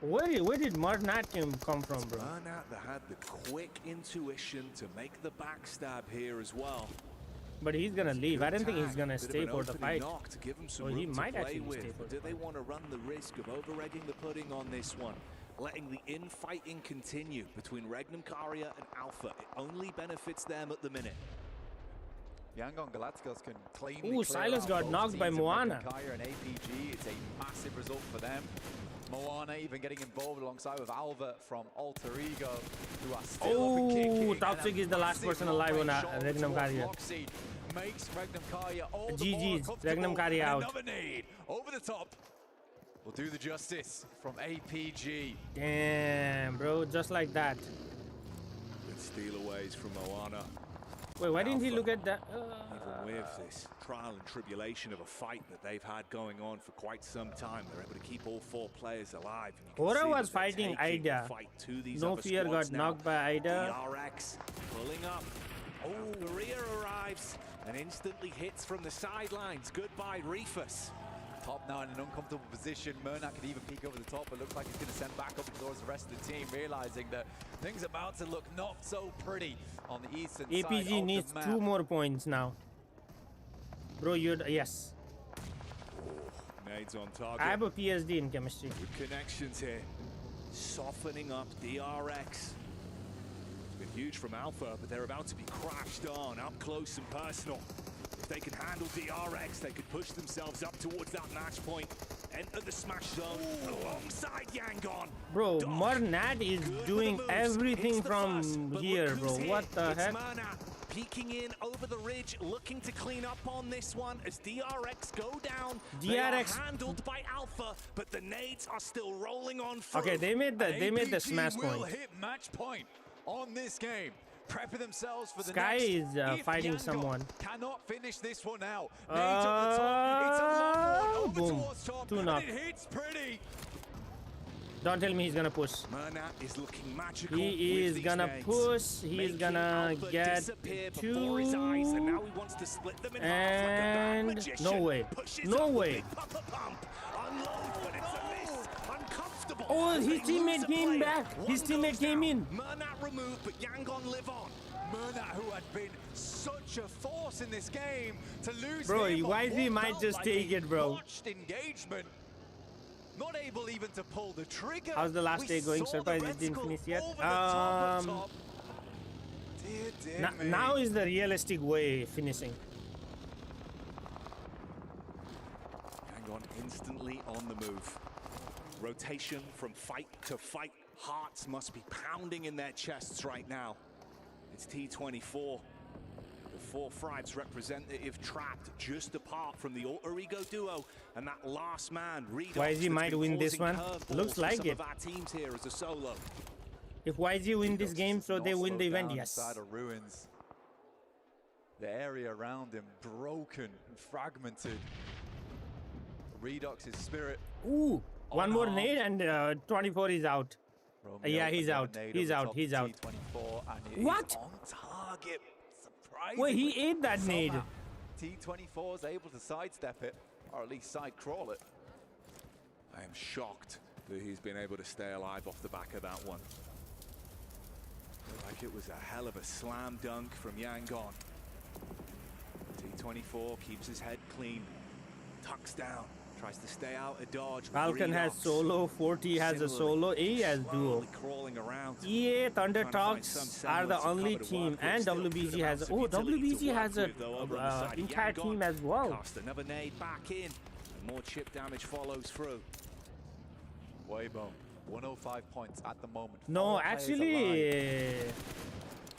Where did Martinatium come from, bro? Bernat that had the quick intuition to make the backstab here as well. But he's gonna leave. I don't think he's gonna Bit of stay an for the opening fight. knock to give him some Or he room might to play actually with. stay for Do the they fight. want to run the risk of over-egging the pudding on this one? letting the infighting continue between Regnum Karya and Alpha. It only benefits them at the minute. Yangon Galacticos can cleanly Ooh, Silas got knocked by Moana. And APG, it's a massive result for them. Moana even getting involved alongside with Alva from Alter Ego, who are still up and kicking. Toxic is the last person alive on Regnum Karya. Makes Regnum Karya all the GG's, more Regnum Karya out. Another nade over the top will do the justice from APG. Damn, bro, just like that. Good stealaways from Moana. Wait, why didn't he look at that? Even with this trial and tribulation of a fight that they've had going on for quite some time, they're able to keep all 4 players alive. Ora was fighting Ida. No Fear got knocked by Ida. DRX pulling up. Oh, Maria arrives and instantly hits from the sidelines. Goodbye, Reefus. Top now in an uncomfortable position. Murnak could even peek over the top, but looks like he's going to send back up towards the rest of the team, realizing that things are about to look not so pretty on the eastern side APG of needs the map. 2 more points now. Bro, yes. Nades on target. I have a PSD in chemistry. Good connections here. Softening up DRX. It's been huge from Alpha, but they're about to be crashed on up close and personal. If they can handle DRX, they could push themselves up towards that match point. Enter the smash zone alongside Yangon. Bro, Murnat is doing everything from here, bro. What the heck? Murnat peeking in over the ridge, looking to clean up on this one as DRX go down. They are handled by Alpha, but the nades are still rolling on through. Okay, they made the smash point. Will hit match point on this game. Prepping themselves for the Sky next. is fighting someone. Cannot finish this one out. Nades on the top. It's a long one over boom. towards top. 2 knock. And it hits pretty. Don't tell me he's gonna push. Murnat is looking magical. He is gonna push. He is gonna get 2. His eyes, and now he wants to split them in half like a bad magician. No way. No way. Oh, his teammate came back. His teammate came in. Murnat removed, but Yangon live on. Murnat, who had been such a force in this game, to lose bro, him YZ might just take it, bro. Watched engagement. Not able even to pull the trigger. How's the last day going? Surprised it didn't finish yet. Dear now is the realistic way finishing. Yangon instantly on the move. Rotation from fight to fight. Hearts must be pounding in their chests right now. It's T24. The 4 Fribes representative trapped just apart from the Alter Ego duo and that last man. YZ might win this one. Looks like it. Of our teams here as a solo. If YZ win this game, so they win the event, yes. Inside of ruins. The area around him broken and fragmented. Redox's spirit. Ooh, one more nade and 24 is out. Romeo, yeah, he's out. He's out. He's out. What? On target. Wait, he ate that nade. T24 is able to sidestep it, or at least side crawl it. I am shocked that he's been able to stay alive off the back of that one. Looked like it was a hell of a slam dunk from Yangon. T24 keeps his head clean, tucks down, tries to stay out of dodge. Falcon has solo, 40 has a solo, he has duo. Crawling around. EA Thunder Talks are the only team, and WBG has. Oh, WBG has a entire team as well. Cast another nade back in, and more chip damage follows through. Weibo, 105 points at the moment. No, actually,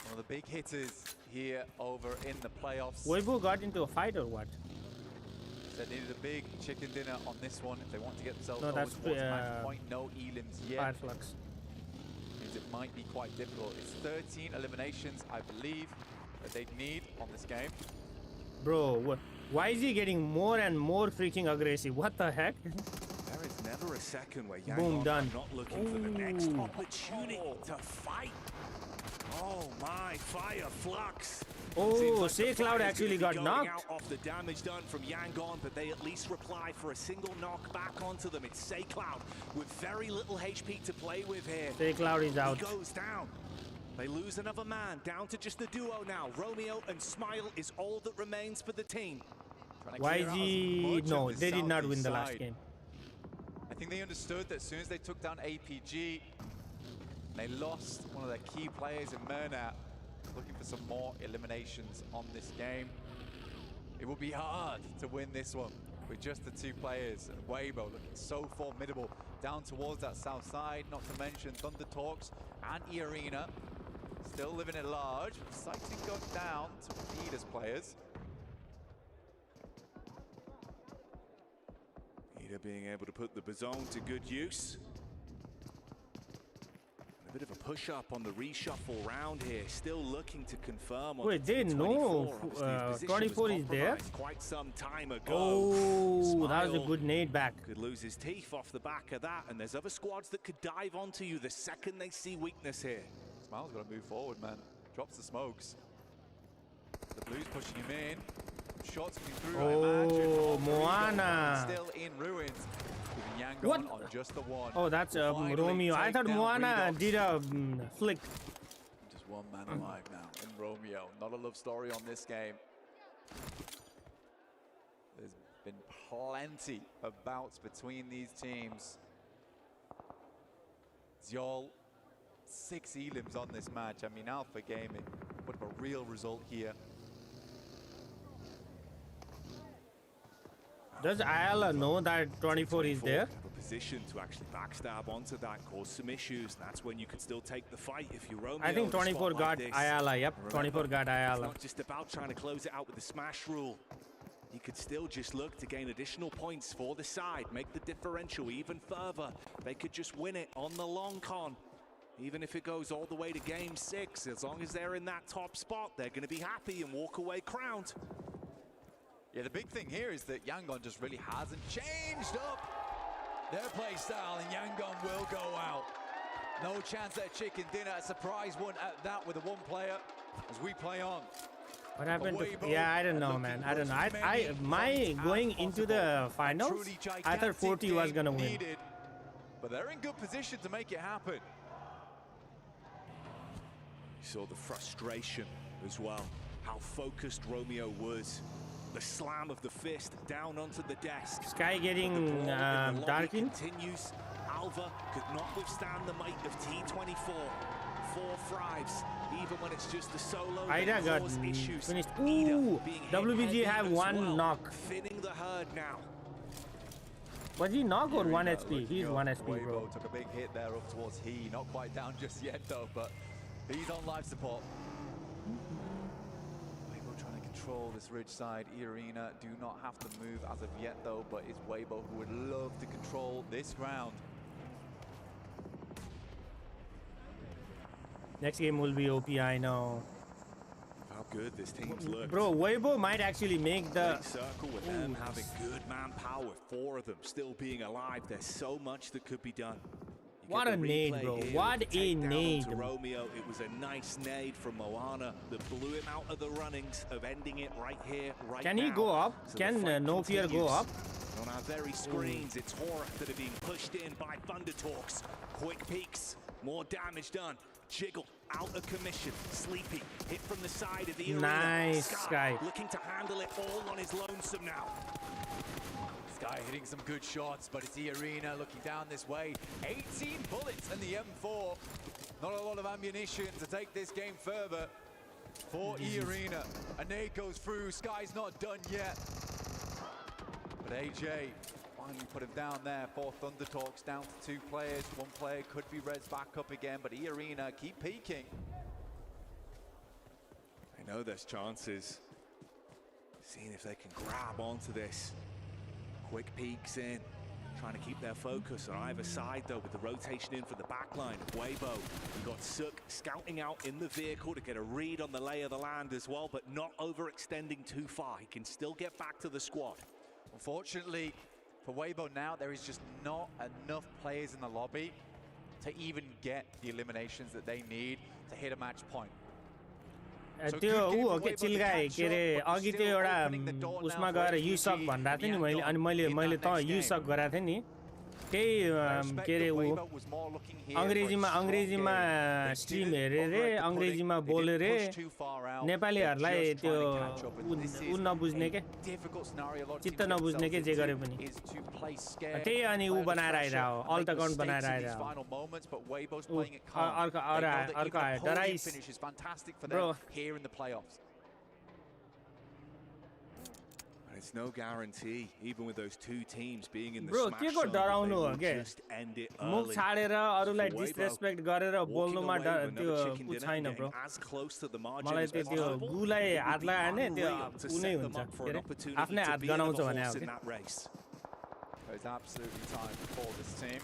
one of the big hitters here over in the playoffs. Weibo got into a fight or what? They needed a big chicken dinner on this one if they want to get themselves no, over that's towards match point. No elims yet. Fireflux. Means it might be quite difficult. It's 13 eliminations, I believe, that they need on this game. Bro, why is he getting more and more freaking aggressive? What the heck? There is never a second where Boom, done. Not looking for the next opportunity to fight. Oh my, Fire Flux. Oh, Say Cloud actually got knocked. Out off the damage done from Yangon, but they at least reply for a single knock back onto them. It's Say Cloud with very little HP to play with here. Say Cloud is out. He goes down. They lose another man, down to just the duo now. Romeo and Smile is all that remains for the team. YG, no, they did not win the last game. I think they understood that as soon as they took down APG, they lost one of their key players in Murnat. Looking for some more eliminations on this game. It will be hard to win this one with just the two players. And Weibo looking so formidable down towards that south side, not to mention Thunder Talks and E-Arena still living at large. Sighting got down to Adidas players. Ida being able to put the Bazone to good use. A bit of a push-up on the reshuffle round here, still looking to confirm on. Wait, they know 24 is there? Quite some time ago. Oh, that was a good nade back. Could lose his teeth off the back of that, and there's other squads that could dive onto you the second they see weakness here. Smile's got to move forward, man. Drops the smokes. The Blues pushing him in. Shots coming through. Oh, Moana. Still in ruins. What? On just the one. Oh, that's Romeo. I thought Moana did a flick. Just one man alive now in Romeo. Not a love story on this game. There's been plenty of bouts between these teams. Zyol, 6 elims on this match. I mean, Alpha Gaming put up a real result here. Does Ayala know that 24 is there? Have a position to actually backstab onto that, cause some issues. That's when you can still take the fight if you're Romeo. I think 24 got Ayala. Yep, remember, 24 got Ayala. It's not just about trying to close it out with the smash rule. He could still just look to gain additional points for the side, make the differential even further. They could just win it on the long con. Even if it goes all the way to game 6, as long as they're in that top spot, they're going to be happy and walk away crowned. Yeah, the big thing here is that Yangon just really hasn't changed up their play style, and Yangon will go out. No chance at chicken dinner, a surprise one at that with a one player as we play on. What happened to... Yeah, I don't know, man. I don't know. My going into the finals, I thought 40 was going to win. Needed, but they're in good position to make it happen. You saw the frustration as well, how focused Romeo was. The slam of the fist down onto the desk. Sky getting darkened. Continues. Alva could not withstand the might of T24. 4 thrives, even when it's just a solo. Ida got finished. Ooh, WBG have one knock. Thinning the herd now. Was he knock or 1 HP? He's 1 HP, bro. Took a big hit there up towards he. Not quite down just yet though, but he's on life support. Trying to control this ridge side. E-Arena do not have to move as of yet though, but it's Weibo who would love to control this ground. Next game will be OP, I know. How good this team's looked. Bro, Weibo might actually make the circle with them having good manpower. 4 of them still being alive. There's so much that could be done. What a nade, bro. What a nade. Romeo, it was a nice nade from Moana that blew him out of the runnings of ending it right here, right now. Can he go up? So can No Fear go up? On our very screens, it's Horror that are being pushed in by Thunder Talks. Quick peeks, more damage done. Jiggle out of commission. Sleepy hit from the side of the arena. Nice, Sky. Looking to handle it all on his lonesome now. Sky hitting some good shots, but it's E-Arena looking down this way. 18 bullets in the M4. Not a lot of ammunition to take this game further for E-Arena. A nade goes through. Sky's not done yet. But AJ finally put him down there. 4 Thunder Talks down to 2 players. 1 player could be res back up again, but E-Arena keep peeking. I know there's chances. Seeing if they can grab onto this. Quick peeks in, trying to keep their focus on either side though, with the rotation in for the backline of Weibo. We got Suk scouting out in the vehicle to get a read on the lay of the land as well, but not overextending too far. He can still get back to the squad. Unfortunately for Weibo now, there is just not enough players in the lobby to even get the eliminations that they need to hit a match point. त्यो kecil guy के अरे अघि त्यो एउटा उसमा गएर यु सक भन्दा थियो नि मैले अनि मैले त यु सक गराएको थिएँ नि के अरे ऊ अङ्ग्रेजीमा स्ट्रिम हेरे रे अङ्ग्रेजीमा बोले रे नेपालीहरूलाई त्यो ऊ नबुझ्ने के चित्त नबुझ्ने के जे गरे पनि त्यही अनि ऊ बनाएर आइरह हो अल्ट अकाउन्ट बनाएर आइरह अर्को आयो डराइस bro It's no guarantee, even with those two teams being in the Bro, smash के को zone, डराउनु हो they के will just end it मुख early. छाडेर अरूलाई डिसरेस्पेक्ट गरेर बोल्नुमा त्यो उ छैन ब्रो मलाई त्यो गुलाई हात लगायो भने त्यो उनै हुन्छ के रे आफ्नै हात गनाउँछ भने हो के There's absolutely time for this team.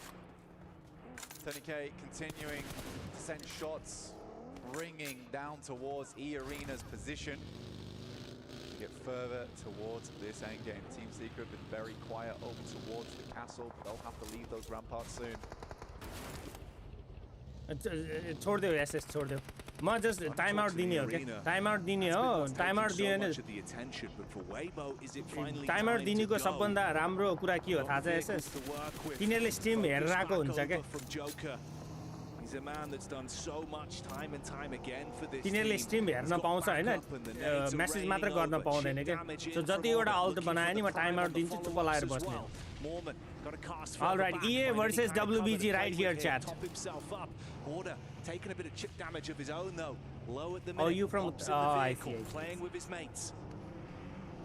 Tourney continuing to send shots, bringing down towards E Arena's position. Get further towards this end game. Team Secret been very quiet over towards the castle, but they'll have to leave those ramparts soon. छोड देऊ SS छोड देऊ म just time out दिने हो के time out दिने हो टाइम आउट दियो भने टाइम आउट दिनेको सबभन्दा राम्रो कुरा के हो थाहा छ एसएस तिनीहरूले स्ट्रिम हेरेर आएको हुन्छ के He's a man that's done so much time and time again for this तिनीहरूले स्ट्रिम हेर्न पाउँछ हैन मेसेज मात्र गर्न पाउँदैन के सो जतिवटा अल्ट बनाए नि म टाइम आउट दिन्छु चुप लाएर बस्ने All right, EA versus WBG right here, chat. Order taking a bit of chip damage of his own though. Low at the minute. Oh, you from? I see. Playing with his mates.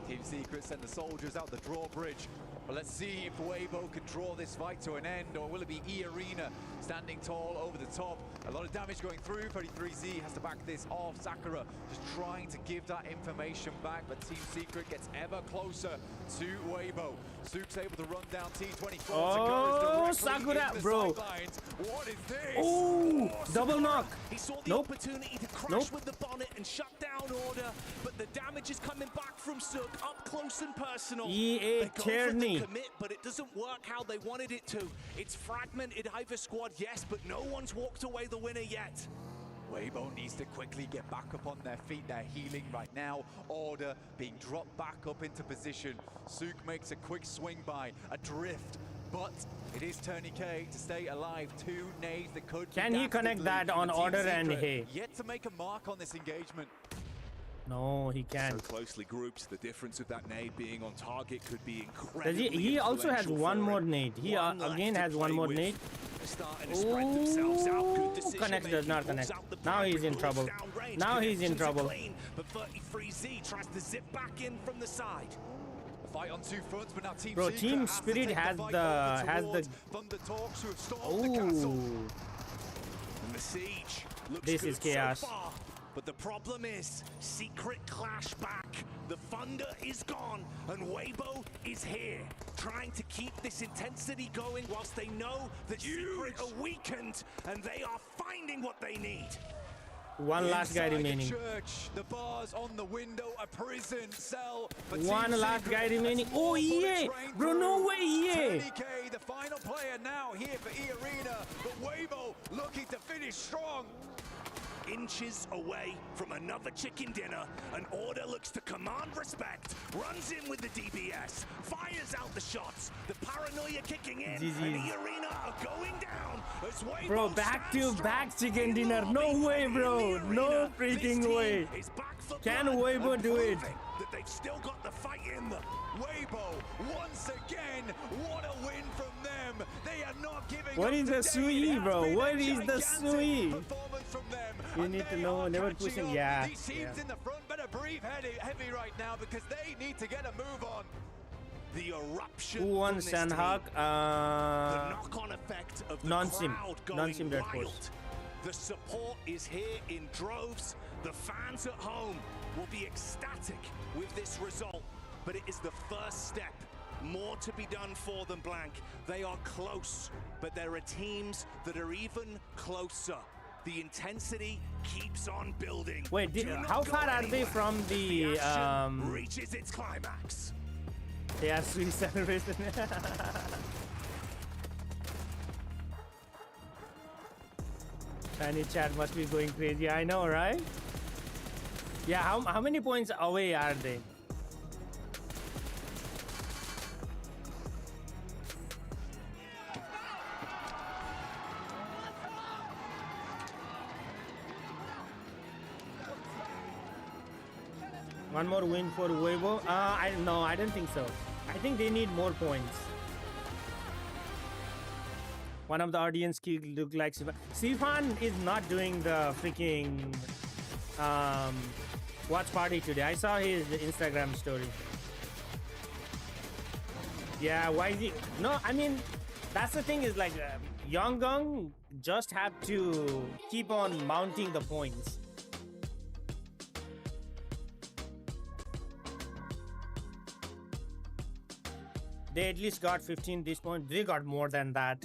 Team Secret send the soldiers out the drawbridge. But let's see if Weibo can draw this fight to an end, or will it be E Arena standing tall over the top? A lot of damage going through. 33Z has to back this off. Sakura just trying to give that information back, but Team Secret gets ever closer to Weibo. Soup's able to run down T24. Oh, Sakura, bro. What is this? Oh, double knock. He saw the opportunity to crash with the bonnet and shut down Order, but the damage is coming back from Sook up close and personal. EA Tourney. Commit, but it doesn't work how they wanted it to. It's fragmented Hive squad, yes, but no one's walked away the winner yet. Weibo needs to quickly get back up on their feet. They're healing right now. Order being dropped back up into position. Sook makes a quick swing by, adrift, but it is Tourney to stay alive. Two nades that could. Can he connect that on Order and Hay? Yet to make a mark on this engagement. No, he can't. So closely grouped, the difference of that nade being on target could be incredible. He also has one more nade. He again has one more nade. Oh, connect does not connect. Now he's in trouble. Now he's in trouble. But 33Z tries to zip back in from the side. Fight on two fronts, but now Bro, Team Spirit has the Thunder Talks who have stormed the castle. And the siege looks this good is chaos. So far. But the problem is, Secret clash back. The thunder is gone, and Weibo is here, trying to keep this intensity going whilst they know that Secret are weakened, and they are finding what they need. One last guy remaining. Church, the bars on the window, a prison cell. One last guy remaining. Oh, EA! Bro, no way, EA! Tourney, the final player now here for E Arena, but Weibo looking to finish strong. Inches away from another chicken dinner, and Order looks to command respect, runs in with the DBS, fires out the shots, the paranoia kicking in, and E Arena are going down as Weibo bro, back-to-back chicken dinner. No way, bro. No freaking way. Can Weibo do it? That they've still got the fight in them. Weibo, once again, what a win from them. They are not giving What up is the today. sui, bro? What is the sui? Performance from them. You need to know, never pushing, yeah. These teams in the front better breathe heavy right now because they need to get a move on. The eruption. Who won Sandhawk? The knock-on effect of the non-sim. crowd going Non-sim Red wild. Force. The support is here in droves. The fans at home will be ecstatic with this result, but it is the first step. More to be done for them, Blank. They are close, but there are teams that are even closer. The intensity keeps on building. Wait, how far are they from the reaches its climax? They are sweet celebration. Tiny chat must be going crazy. I know, right? Yeah, how many points away are they? One more win for Weibo. I don't think so. I think they need more points. One of the audience key look like Sifan is not doing the freaking watch party today. I saw his Instagram story. Yeah, why is he? No, I mean, that's the thing is like Yonggang just have to keep on mounting the points. They at least got 15 this point. They got more than that.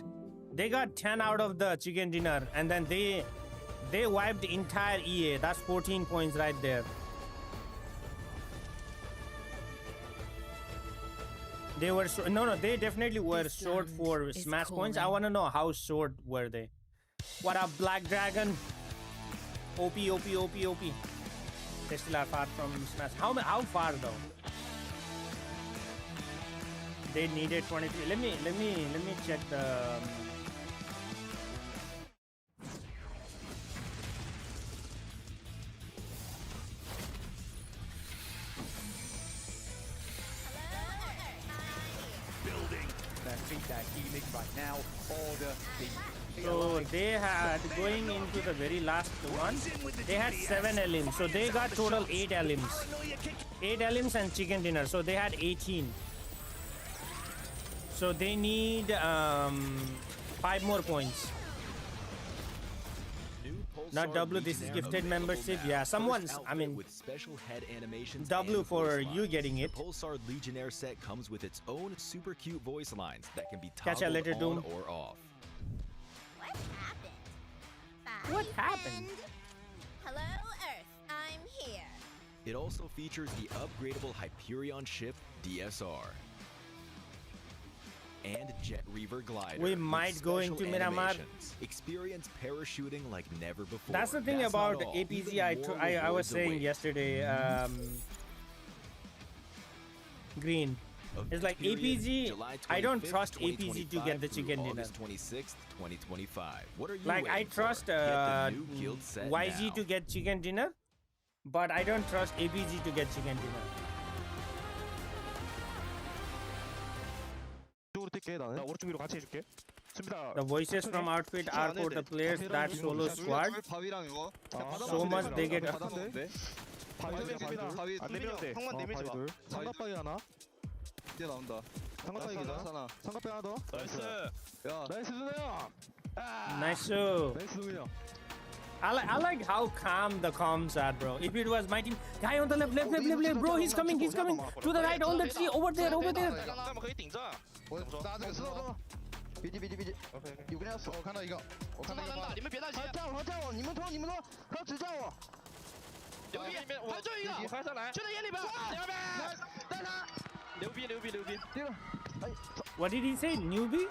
They got 10 out of the chicken dinner, and then they wiped the entire EA. That's 14 points right there. They were they definitely were short for smash points. I want to know how short were they. What up, Black Dragon? OP. They still are far from smash. How far though? They needed 23. Let me check the. That healing right now. Order the. So they had going into the very last one. They had 7 elims, so they got total 8 elims. 8 elims and chicken dinner, so they had 18. So they need 5 more points. Not W, this is gifted membership. Yeah, someone's, I mean, with special head animations W for you getting it. The Pulsar Legionnaire set comes with its own super cute voice lines that can be Catch ya toggled later, on Doom. or off. What happened? Hello, Earth. I'm here. It also features the upgradable Hyperion ship DSR and Jet Reaver glider. We with might go into special Miramar. animations. Experience parachuting like never before. That's the thing That's about not all. APZ. Even more I was rewards saying await. yesterday. Green. It's like APG. July I don't 25th, trust APG to get the through chicken dinner. August 26th, 2025. What are you Like I waiting for? trust Get the new guild set YG now. to get chicken dinner, but I don't trust APG to get chicken dinner. The voices from outfit are for the players that solo squad. So much they get. 이제 나온다. 삼각방이 기다. 삼각방 하나 더. 나이스. 야. 나이스 준호야. Nice show. 나이스 준호야. I like how calm the comms are, bro. If it was my team, guy on the left, bro, he's coming. To the right, on the tree, over there. 咱们可以顶着。我打这个石头中。别急。有个人要守，我看到一个。我看到一个。你们别担心。他叫我，你们拖，他只叫我。牛逼！还就一个，我还上来，就在眼里边。牛逼！带他。牛逼！对了。What did he say? Newbie?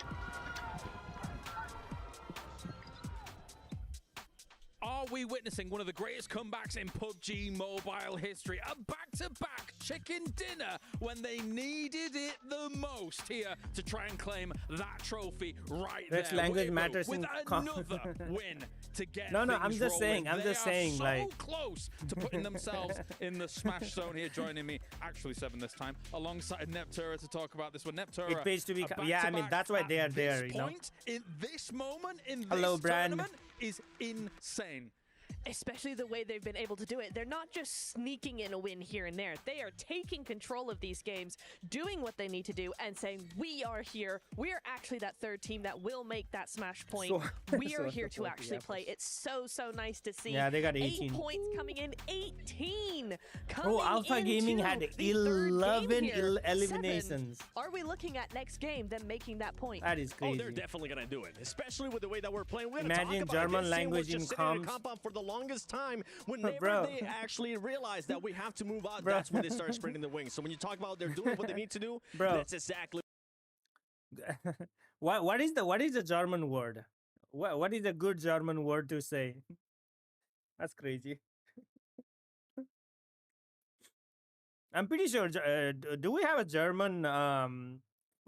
Are we witnessing one of the greatest comebacks in PUBG mobile history? A back-to-back chicken dinner when they needed it the most here to try and claim that trophy right That's there. language Weibo matters with in another win to get No, I'm things just rolling. saying, They are so like close to putting themselves in the smash zone here. Joining me, actually 7 this time, alongside Neptura to talk about this one. Neptura, It pays to be. Yeah, I mean that's why they are there. You know. In this moment, in Hello, this Brand. tournament, is insane. Especially the way they've been able to do it. They're not just sneaking in a win here and there. They are taking control of these games, doing what they need to do, and saying, we are here. We are actually that third team that will make that smash point. We are here to actually play. It's so nice to see. Yeah, they got 18. 8 points coming in. 18 coming Bro, Alpha Gaming had 11 eliminations. 7. Are we looking at next game, them making that point? That is crazy. Oh, they're definitely going to do it, especially with the way that we're playing. We're Imagine German language in comms. For the longest time, whenever Bro. they actually realize that we have to move out, that's when they start spreading the wings. So when you talk about they're doing what they need to do, Bro. that's exactly. What is the German word? What is a good German word to say? That's crazy. I'm pretty sure. Do we have a German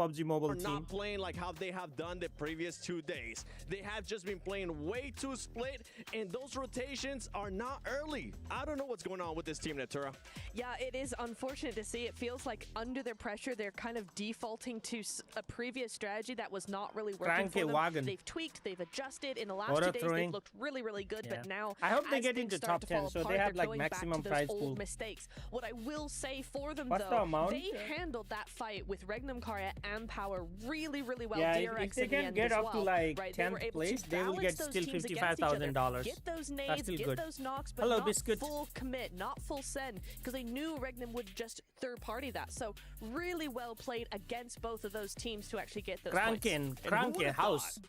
PUBG Mobile team. Not playing like how they have done the previous 2 days. They have just been playing way too split, and those rotations are not early. I don't know what's going on with this team, Natura. Yeah, it is unfortunate to see. It feels like under their pressure, they're kind of defaulting to a previous strategy that was not really working for them. Wagon. They've tweaked, they've adjusted. In the last 2 days, they've looked really, really good. But now, I hope they get things into start top to fall 10, so apart, they have they're like going maximum back to prize those pool. old mistakes. What I will say for them, What's the though, amount? they handled that fight with Regnum Karya and Power really, really well. Yeah, DRX if they in the can end get as up to well, like right? 10th place, they will get still $55,000. Get those nades, That's still get good. those knocks, but Hello, not Biscuit. full commit, not full send, because they knew Regnum would just third-party that. So really well played against both of those teams to actually get those points. Crankin house.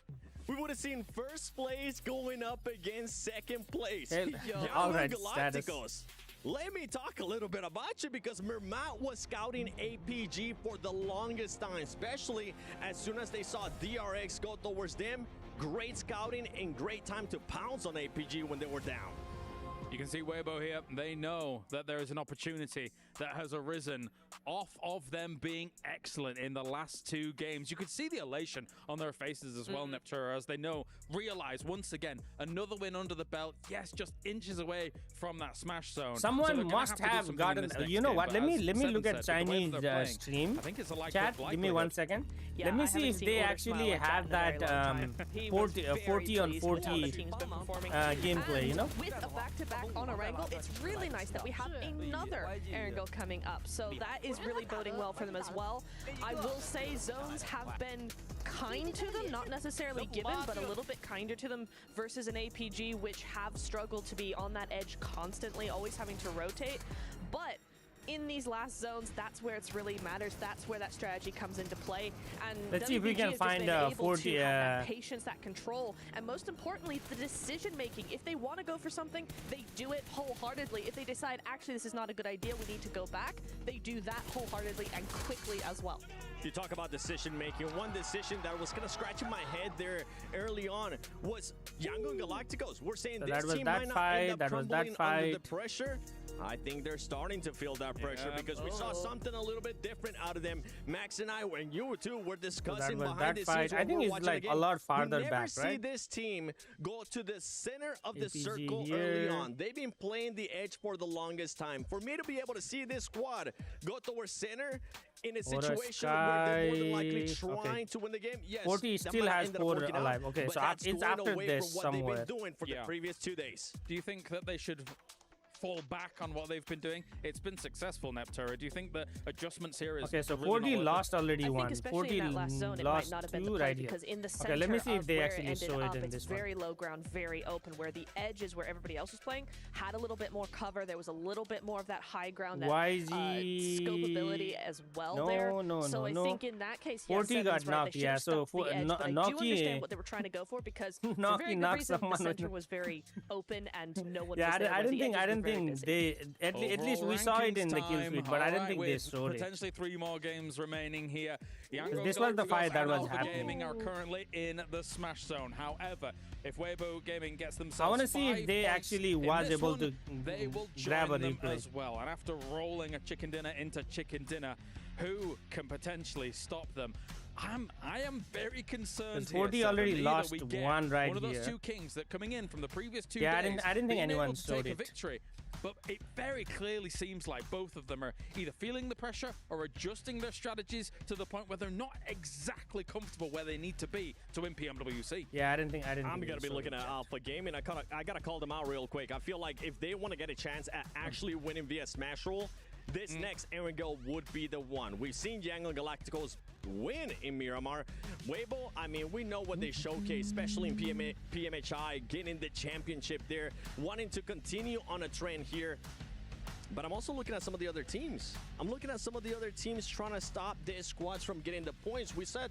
We would have seen first place going up against second place. All right, status. Galacticos. Let me talk a little bit about you, because Mermat was scouting APG for the longest time, especially as soon as they saw DRX go towards them. Great scouting and great time to pounce on APG when they were down. You can see Weibo here. They know that there is an opportunity that has arisen off of them being excellent in the last 2 games. You could see the elation on their faces as well, Neptura, as they realize once again, another win under the belt. Yes, just inches away from that smash zone. Someone must have gotten. You know what? Let me look at Chinese stream. I think it's a Chat, give me 1 second. Yeah, Let me see if they actually have that 40 on 40 gameplay, you know? With a back-to-back on a wrangle, it's really nice that we have another Erangel coming up. So that is really boding well for them as well. I will say zones have been kind to them, not necessarily given, but a little bit kinder to them versus an APG, which have struggled to be on that edge constantly, always having to rotate. But in these last zones, that's where it really matters. That's where that strategy comes into play. And let's see if we can find 40 that patience, that control, and most importantly, the decision making. If they want to go for something, they do it wholeheartedly. If they decide actually this is not a good idea, we need to go back, they do that wholeheartedly and quickly as well. You talk about decision making. One decision that was gonna scratch in my head there early on was Yangon Galacticos. We're saying So this team might not end up crumbling under the pressure. I think they're starting to feel that pressure because we saw something a little bit different out of them. Max and I, and you two, were discussing behind the scenes. I think it's like a lot farther back, right? You never see this team go to the center of the APG circle here. early on. They've been playing the edge for the longest time. For me to be able to see this squad go towards center in a situation where they're more than likely trying to win the game, yes, 40 still has 4 alive. Okay, so it's after this what somewhere. they've been doing for the previous 2 days. Do you think that they should fall back on what they've been doing? It's been successful, Neptura. Do you think the adjustments here is okay? So really 40 not lost already one. 40 in that last zone, it might not have been the play right here. because in the center Okay, let me see if they where actually it show ended it up, in it's this very one. low ground, very open, where the edges where everybody else was playing had a little bit more cover. There was a little bit more of that high ground, that scopeability as well there. So I think in that case, 40 got knocked, yeah. So for the edge, but I do understand what they were trying to go for because for a very good reason, the center was very open and no one was there. I didn't think they at least we saw it in the kill feed, but I didn't think they showed it. Potentially 3 more games remaining here. This was the fight that was happening. Gaming are currently in the smash zone. However, if Weibo Gaming gets themselves I want to see if they actually was able to they will grab a them replay as well. And after rolling a chicken dinner into chicken dinner, who can potentially stop them? I am very concerned. 40 here, already Seven, lost one right of those here. 2 kings that coming in from the previous 2 Yeah, days, I didn't think anyone able to showed take a it. victory. But it very clearly seems like both of them are either feeling the pressure or adjusting their strategies to the point where they're not exactly comfortable where they need to be to win PMWC. Yeah, I didn't think. I'm gonna be looking at Alpha Gaming. I gotta call them out real quick. I feel like if they want to get a chance at actually winning via Smash Roll, this next Erangel would be the one. We've seen Yangon Galacticos win in Miramar. Weibo, I mean, we know what they showcase, especially in PMHI, getting the championship there, wanting to continue on a trend here. But I'm also looking at some of the other teams. I'm looking at some of the other teams trying to stop their squads from getting the points. We saw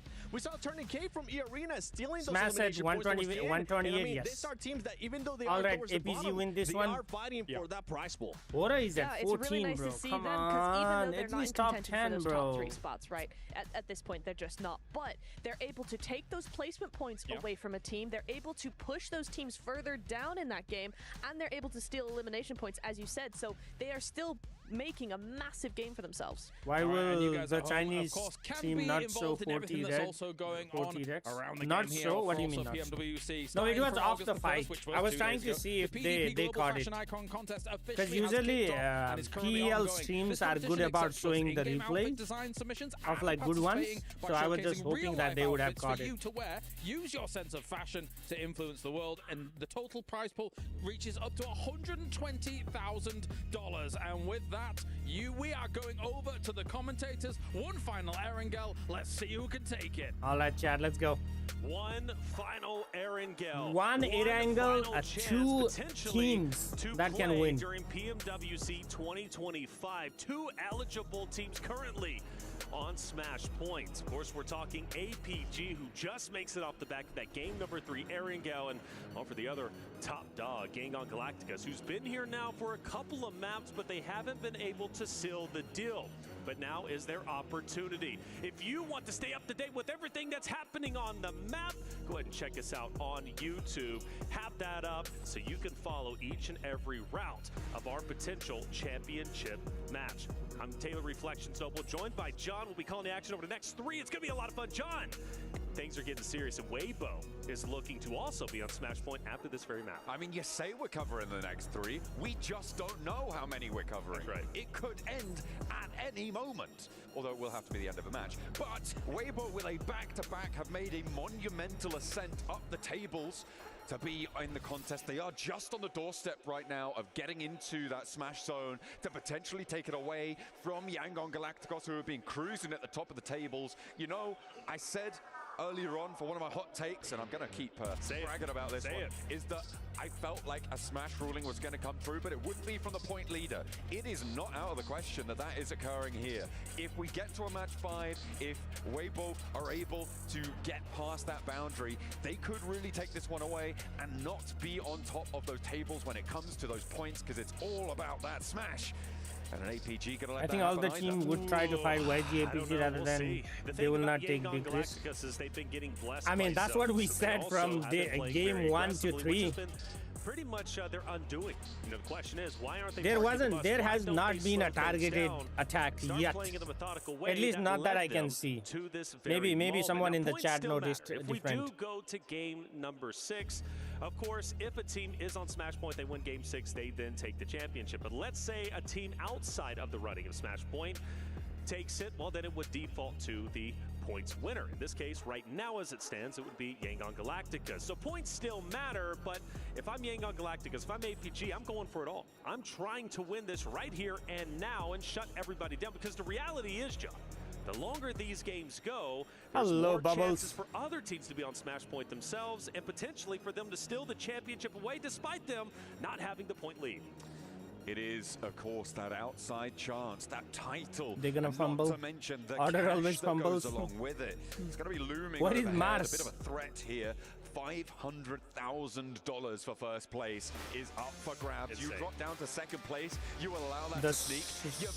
Tourney K from E-Arena stealing those elimination points. 128, I mean, yes. these are teams that even though they All are right, towards the APG bottom, win this they one. are fighting for that prize pool. Ora is at 14, it's really nice bro. to see Come them because even on, though they're at not least in top contention 10, for those bro. top 3 spots, right? At this point, they're just not. But they're able to take those placement points away from a team. They're able to push those teams further down in that game, and they're able to steal elimination points, as you said. So they are still making a massive game for themselves. Why will the Chinese team not show 40 red? Also going 40 red? around the Not game show? here what do you for mean not Pmwc. No, it was off the August fight. 1st, I was 2 trying days to ago. see if The they PvP caught it. Fashion Icon contest Because officially has usually kicked off and is currently PL ongoing. streams This are competition good about accepts both showing the in-game replay outfit design submissions of and like good ones. participating by So I was just showcasing hoping that they would have real-life caught outfits for it. you to wear. Use your sense of fashion to influence the world, and the total prize pool reaches up to $120,000. And with that, we are going over to the commentators. One final Erangel. Let's see who can take it. All right, chat, let's go. One final Erangel. One Erangel, two teams that can win. During PMWC 2025, 2 eligible teams currently on Smash Points. Of course, we're talking APG, who just makes it off the back of that game number 3 Erangel, and for the other top dog, Yangon Galacticus, who's been here now for a couple of maps, but they haven't been able to seal the deal. But now is their opportunity. If you want to stay up to date with everything that's happening on the map, go ahead and check us out on YouTube. Have that up so you can follow each and every route of our potential championship match. I'm Taylor Reflections Noble, joined by John. We'll be calling the action over the next 3. It's going to be a lot of fun. John, things are getting serious, and Weibo is looking to also be on Smash Point after this very map. I mean, you say we're covering the next 3. We just don't know how many we're covering. That's right. It could end at any moment, although it will have to be the end of a match. But Weibo, with a back-to-back, have made a monumental ascent up the tables to be in the contest. They are just on the doorstep right now of getting into that Smash zone to potentially take it away from Yangon Galacticos, who have been cruising at the top of the tables. You know, I said earlier on for one of my hot takes, and I'm going to keep bragging about this one, is that I felt like a Smash ruling was going to come through, but it wouldn't be from the point leader. It is not out of the question that that is occurring here. If we get to a match 5, if Weibo are able to get past that boundary, they could really take this one away and not be on top of those tables when it comes to those points, because it's all about that Smash. And an APG gonna let I think all the team would try to fight YG APG rather than they will not take big risks. I mean, that's what we said from game 1 to 3. Pretty much they're undoing. You know, the question is, why aren't they? There has not been a targeted attack yet. At least not that I can see. Maybe someone in the chat noticed different. If we do go to game number 6, of course, if a team is on Smash Point, they win game 6, they then take the championship. But let's say a team outside of the running of Smash Point takes it, well, then it would default to the points winner. In this case, right now as it stands, it would be Yangon Galacticus. So points still matter, but if I'm Yangon Galacticus, if I'm APG, I'm going for it all. I'm trying to win this right here and now and shut everybody down, because the reality is, John, the longer these games go, there's more chances for other teams to be on Smash Point themselves and potentially for them to steal the championship away despite them not having the point lead. It is, of course, that outside chance, that title. They're gonna fumble. Not to mention the Order cash always that fumbles. goes along with it. It's going to be looming. What is overhead. Mars? A bit of a threat here. $500,000 for first place is up for grabs. You drop down to second place. You allow that to sneak.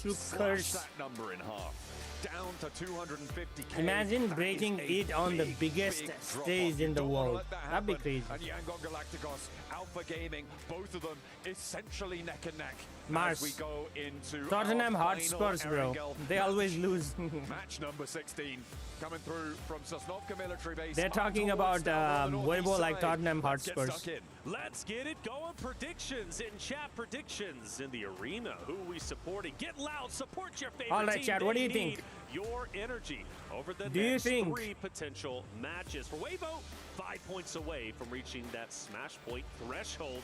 You slash that number in half. Down to 250K. Imagine breaking it on the biggest stage in the world. That'd be crazy. And Yangon Galacticos, Alpha Gaming, both of them essentially neck and neck. Mars. As we go into Tottenham Hotspurs, bro. They always lose. Match number 16 coming through from Sosnovka Military Base. They're talking about Weibo like Tottenham Hotspurs. Let's get it going. Predictions in chat. Predictions in the arena. Who are we supporting? Get loud. Support your favorite All right, team. chat. What do you think? Your energy over the next 3 potential matches. For Weibo, 5 points away from reaching that Smash Point threshold.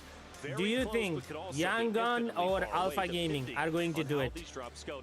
Do you think Yangon or Alpha Gaming are going to do it?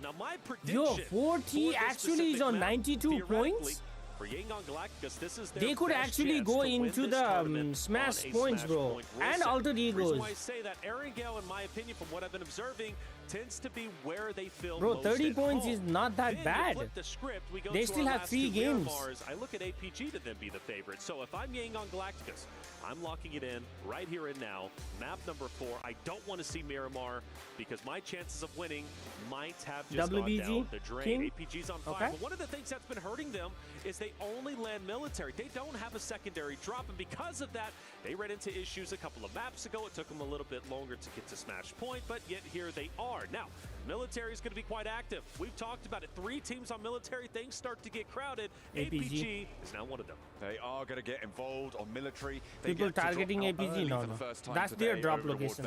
Now, my Yo, 40 actually is on 92 points? For Yangon Galacticus, this is their they could actually go into the Smash Points, bro, and Altered Egos. The reason why I say that, Erangel, in my opinion, from what I've been observing, tends to be where they feel bro, most 30 at points home. is not that Then bad. flip the script, we go They to still our have last 3 2 games. Miramars. I look at APG to then be the favorite. So if I'm Yangon Galacticus, I'm locking it in right here and now. Map number 4. I don't want to see Miramar because my chances of winning might have just gone down the drain. King? APG's on fire. Okay. But one of the things that's been hurting them is they only land military. They don't have a secondary drop, and because of that, they ran into issues a couple of maps ago. It took them a little bit longer to get to Smash Point, but yet here they are. hard. Now, military is going to be quite active. We've talked about it. 3 teams on military. Things start to get crowded. APG is now one of them. They are going to get involved on military. People targeting APG? No. That's their drop location.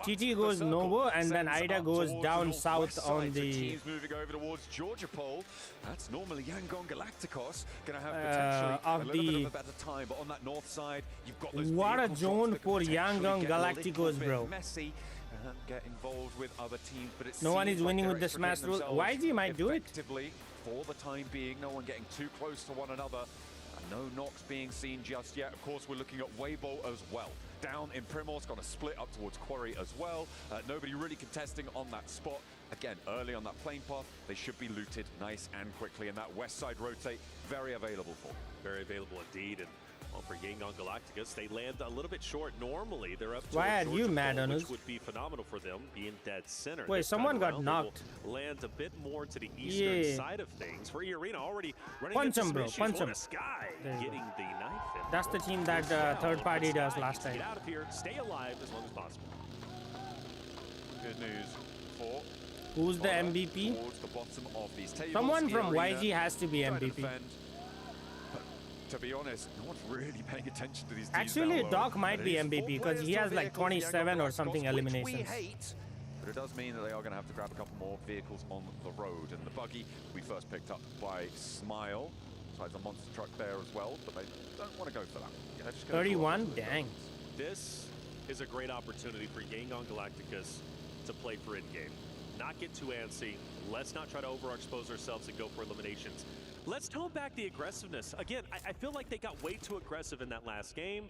TT goes Novo, and then Ida goes down south on the... Teams moving over towards Georgia Pole. That's normally Yangon Galacticos. Going to have potentially a little bit of a better time, but on that north side, you've got those... What a zone for Yangon Galacticos, bro. Messy. Get involved with other teams, but it no one is winning with the smash rule. YG might do it. For the time being, no one getting too close to one another. And no knocks being seen just yet. Of course, we're looking at Weibo as well. Down in Primorsk, got a split up towards Quarry as well. Nobody really contesting on that spot. Again, early on that plane path, they should be looted nice and quickly. And that west side rotate, very available for them. Very available indeed. And well, for Yangon Galacticos, they land a little bit short. Normally, they're up to why are you mad on us? Which would be phenomenal for them, being dead center. Wait, someone got knocked. Land a bit more to the eastern side of things. For Arena already running punch him, bro. Punch him. Sky, getting the knife in. That's the team that third party does last time. Get out of here. Stay alive as long as possible. Good news for... Who's the MVP? The bottom of these tables. Someone from YG has to be MVP. To be honest, no one's really paying attention to these teams. Actually, Doc might be MVP because he has like 27 or something eliminations. But it does mean that they are going to have to grab a couple more vehicles on the road. And the buggy we first picked up by Smile. Besides a monster truck there as well, but they don't want to go for that. Yeah, 31? Dang. This is a great opportunity for Yangon Galacticos to play for in-game. Not get too antsy. Let's not try to overexpose ourselves and go for eliminations. Let's tone back the aggressiveness. Again, I feel like they got way too aggressive in that last game.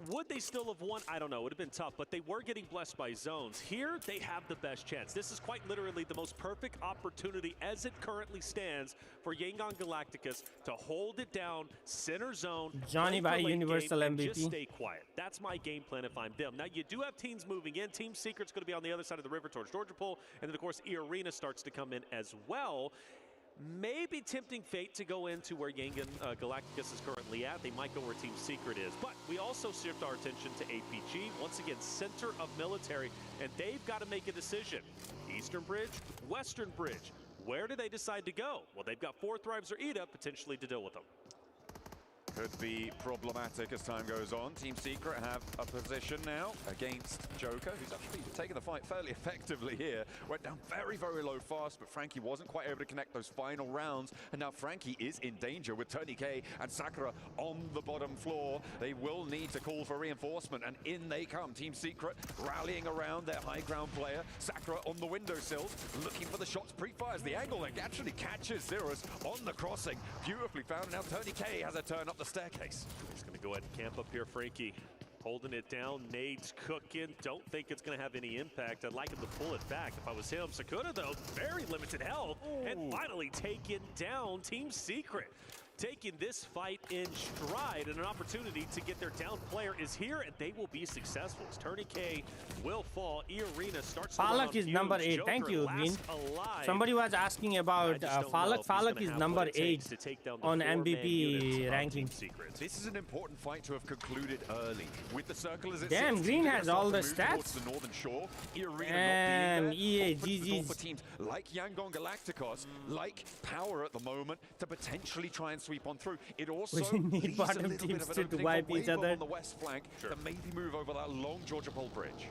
Would they still have won? I don't know. It would have been tough, but they were getting blessed by zones. Here, they have the best chance. This is quite literally the most perfect opportunity as it currently stands for Yangon Galacticos to hold it down, center zone. Johnny by Universal MVP. Just stay quiet. That's my game plan if I'm them. Now, you do have teams moving in. Team Secret's going to be on the other side of the river towards Georgia Pole, and then, of course, Arena starts to come in as well. Maybe tempting fate to go into where Yangon Galacticos is currently at. They might go where Team Secret is. But we also shift our attention to APG. Once again, center of military. And they've got to make a decision. Eastern Bridge, Western Bridge. Where do they decide to go? Well, they've got 4 Thrives or Ida potentially to deal with them. Could be problematic as time goes on. Team Secret have a position now against Joker, who's actually taken the fight fairly effectively here. Went down very, very low fast, but Frankie wasn't quite able to connect those final rounds. And now Frankie is in danger with Tourney K and Sakura on the bottom floor. They will need to call for reinforcement, and in they come. Team Secret rallying around their high ground player. Sakura on the windowsill, looking for the shots. Pre-fires the angle and actually catches Zerus on the crossing. Beautifully found, and now Tourney K has a turn up the staircase. He's going to go ahead and camp up here, Frankie. Holding it down, nades cooking. Don't think it's going to have any impact. I'd like him to pull it back if I was him. Sakura, though, very limited health. And finally taken down. Team Secret taking this fight in stride, and an opportunity to get their down player is here, and they will be successful. As Tourney K will fall. Arena starts to Falak is number 8. Thank you, Green. Somebody was asking about Falak. Falak is number 8 on MVP ranking. This is an important fight to have concluded early. With the circle as it damn, sits, Green has all the stats. The northern shore. Damn, EA, GG's. Teams like Yangon Galacticos, like Power at the moment, to potentially try and sweep on through. It also need bottom teams to wipe each other. On the west flank to maybe move over that long Georgia Pole bridge.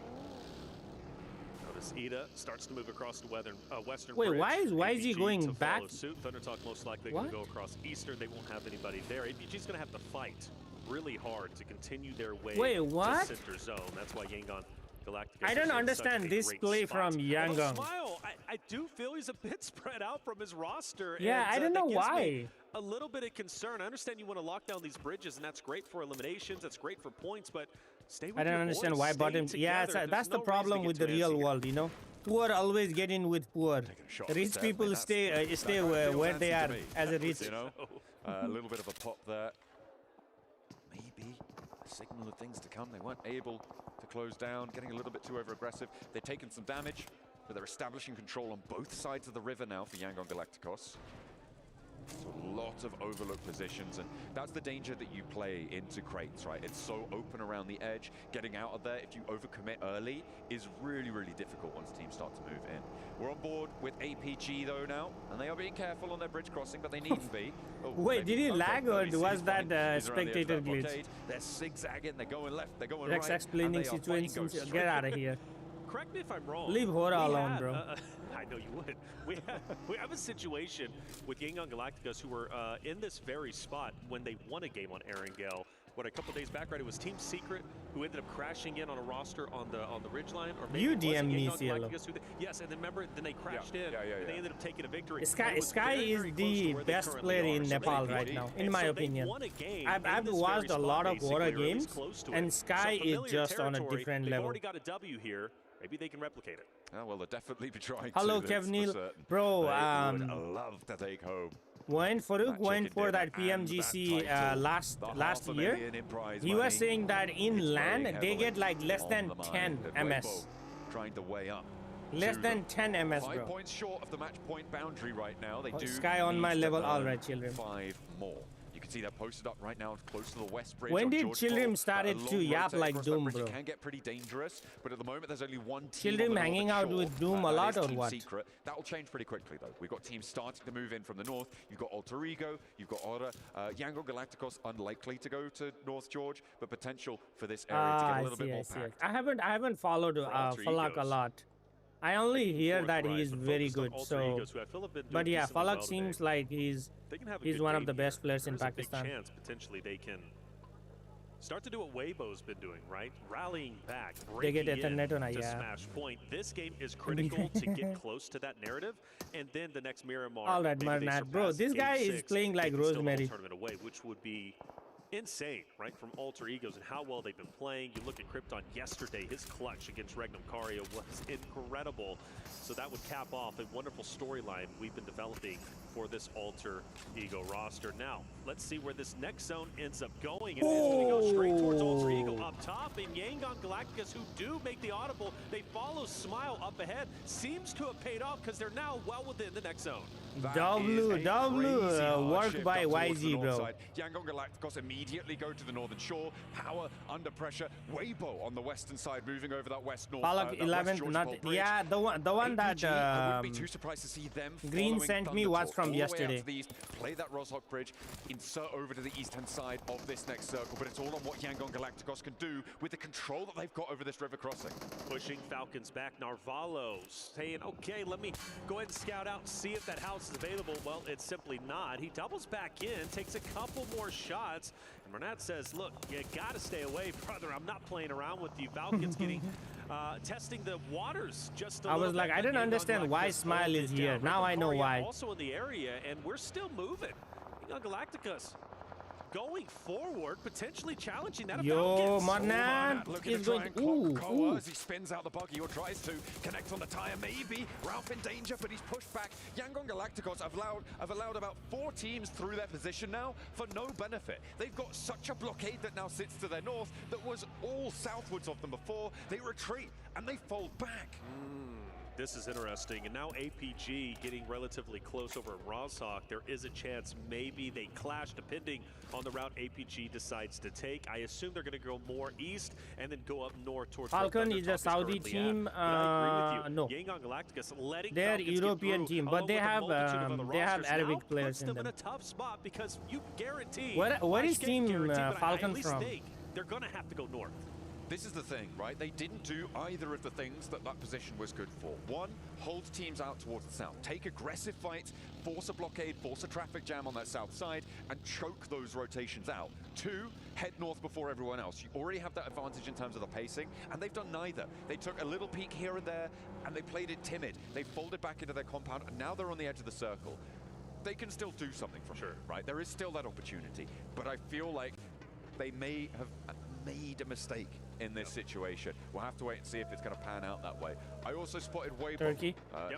Notice Ida starts to move across the western Wait, bridge. why is YG going back? Thunder Talk most likely going to go across eastern. They won't have anybody there. APG's going to have to fight really hard to continue their way to center zone. That's why Yangon Galacticos I don't understand this play from Yangon. Smile, I do feel he's a bit spread out from his roster. Yeah, and, I don't know why. A little bit of concern. I understand you want to lock down these bridges, and that's great for eliminations. That's great for points, but stay with I don't understand why bottom. Yeah, that's the problem with the real world, you know. Poor always get in with poor. Rich people stay where they are as a rich. You know, a little bit of a pop there. Maybe a signal of things to come. They weren't able to close down, getting a little bit too over-aggressive. They've taken some damage, but they're establishing control on both sides of the river now for Yangon Galacticos. So a lot of overlooked positions, and that's the danger that you play into crates, right? It's so open around the edge. Getting out of there, if you overcommit early, is really, really difficult once teams start to move in. We're on board with APG though now, and they are being careful on their bridge crossing, but they need to be. Oh, wait, did he lag or was that spectator glitch? They're zigzagging, they're going left, they're going Rex right. explaining situations. Get out of here. Correct me if I'm wrong. Leave Hora alone, bro. I know you would. We have a situation with Yangon Galacticos who were in this very spot when they won a game on Erangel. What, a couple days back, right? It was Team Secret who ended up crashing in on a roster on the ridgeline, or maybe you DM me, Cielo. Yes, and then remember, then they crashed in. And they ended up taking a victory. Sky is the best player in Nepal right now, in my opinion. I've watched a lot of Hora games, and Sky is just on a different level. Already got a W here. Maybe they can replicate it. Oh, well, they'll definitely be trying Hello, to. Kevnil. For Bro, I would love to take home. When Farouk went for that PMGC last year, he was saying that in LAN they get like less than 10 MS. Trying to weigh up. Less than 10 MS, 5 bro. points short of the match point boundary right now. They do Sky on my level, alright, children. 5 more. You can see they're posted up right now close to the west bridge. When did Children started to yap like Doom, bro? It can get pretty dangerous, but at the moment there's only one team. Children hanging out with Doom a lot or what? Secret. That will change pretty quickly though. We've got teams starting to move in from the north. You've got Alter Ego, you've got Aura. Yangon Galacticos unlikely to go to North George, but potential for this area to get a little bit more packed. I haven't followed Falak a lot. I only hear that he's very good. So, but yeah, Falak seems like he's one of the best players in Pakistan. There's a big chance potentially they can start to do what Weibo's been doing, right? Rallying back, breaking in to smash point. This game is critical to get close to that narrative, and then the next Miramar. All right, Marnat, bro, this guy is playing like Rosemary. Tournament away, which would be insane, right? From Alter Egos and how well they've been playing. You look at Krypton yesterday, his clutch against Regnum Cario was incredible. So that would cap off a wonderful storyline we've been developing for this Alter Ego roster. Now, let's see where this next zone ends up going. And it's going to go straight towards Alter Ego up top. And Yangon Galacticos, who do make the audible, they follow Smile up ahead. Seems to have paid off because they're now well within the next zone. W worked by YG, bro. Yangon Galacticos immediately go to the northern shore. Power under pressure. Weibo on the western side, moving over that west-north. Falak 11th, not yeah, the one that I wouldn't be too surprised to see them. Green sent me was from yesterday. Play that Roshok bridge, insert over to the east-hand side of this next circle, but it's all on what Yangon Galacticos can do with the control that they've got over this river crossing. Pushing Falcons back. Narvalo saying, okay, let me go ahead and scout out and see if that house is available. Well, it's simply not. He doubles back in, takes a couple more shots, and Renat says, look, you gotta stay away, brother. I'm not playing around with you. Falcons getting testing the waters just a little bit. I was like, I didn't understand why Smile is here. Now I know why. Also in the area, and we're still moving. Galacticos going forward, potentially challenging that. Yo, Marnat is going. Ooh, as he spins out the buggy or tries to connect on the tire. Maybe Ralph in danger, but he's pushed back. Yangon Galacticos have allowed about 4 teams through their position now for no benefit. They've got such a blockade that now sits to their north that was all southwards of them before. They retreat and they fold back. This is interesting, and now APG getting relatively close over at Roshok. There is a chance maybe they clash depending on the route APG decides to take. I assume they're going to go more east and then go up north towards Falcon is a Saudi team. No, Yangon Galacticos letting they're European team, but they have Arabic players in them. In a tough spot because you guarantee. What is team Falcon from? They're going to have to go north. This is the thing, right? They didn't do either of the things that position was good for. 1, hold teams out towards the south. Take aggressive fights, force a blockade, force a traffic jam on that south side, and choke those rotations out. 2, head north before everyone else. You already have that advantage in terms of the pacing, and they've done neither. They took a little peek here and there, and they played it timid. They folded back into their compound, and now they're on the edge of the circle. They can still do something from here, right? There is still that opportunity, but I feel like they may have made a mistake in this situation. We'll have to wait and see if it's going to pan out that way. I also spotted Weibo. Turkey.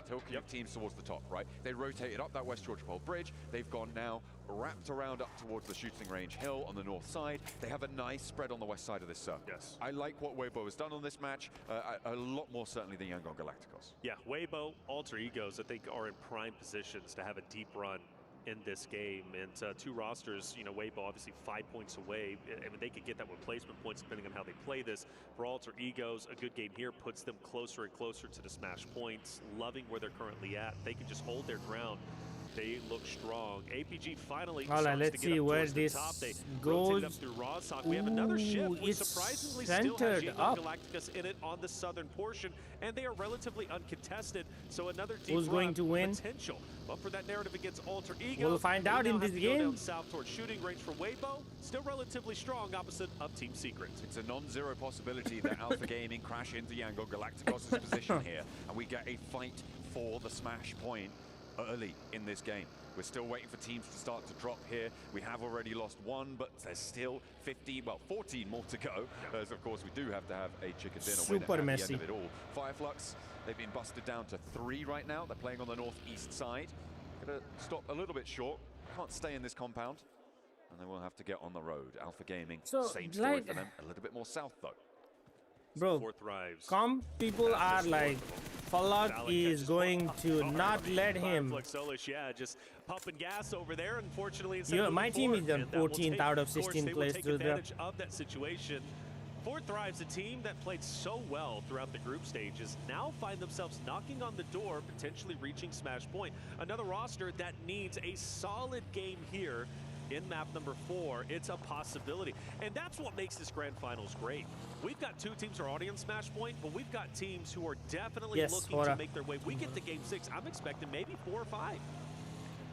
Turkey teams towards the top, right? They rotated up that West Georgia Pole Bridge. They've gone now wrapped around up towards the shooting range hill on the north side. They have a nice spread on the west side of this circle. Yes. I like what Weibo has done on this match, a lot more certainly than Yangon Galacticos. Yeah, Weibo, Alter Egos, I think, are in prime positions to have a deep run in this game. And two rosters, you know, Weibo obviously 5 points away. I mean, they could get that with placement points depending on how they play this. For Alter Egos, a good game here puts them closer and closer to the smash points. Loving where they're currently at. They can just hold their ground. They look strong. APG finally starts let's to get see up where towards the this top. They goes. rotate up through Rozhok. We have another ship which surprisingly still has centered up. Galacticus in it on the southern portion, and they are relatively uncontested. So another deep Who's going to win? potential. But for that narrative against Alter Ego, We'll find out in this game. Down south towards shooting range for Weibo, still relatively strong opposite of Team Secret. It's a non-zero possibility that Alpha Gaming crash into Yangon Galacticos' position here, and we get a fight for the smash point early in this game. We're still waiting for teams to start to drop here. We have already lost one, but there's still 14 more to go. As of course, we do have to have a chicken dinner Super winner at messy. the end of it all. Fireflux, they've been busted down to 3 right now. They're playing on the northeast side. Gonna stop a little bit short. Can't stay in this compound. And they will have to get on the road. Alpha Gaming, So, same story like- for them. A little bit more south, though. Bro, comp people are like, Fallout is going to not let him. Yeah, just pumping gas over there. Unfortunately, My team is on 14th out of 16 plays through there. advantage of that situation. Fourth Thrive's a team that played so well throughout the group stages now find themselves knocking on the door, potentially reaching Smash Point. Another roster that needs a solid game here in map number 4. It's a possibility, and that's what makes this grand finals great. We've got 2 teams who are already on Smash Point, but we've got teams who are definitely looking to make their way. We get to game 6, I'm expecting maybe 4 or 5.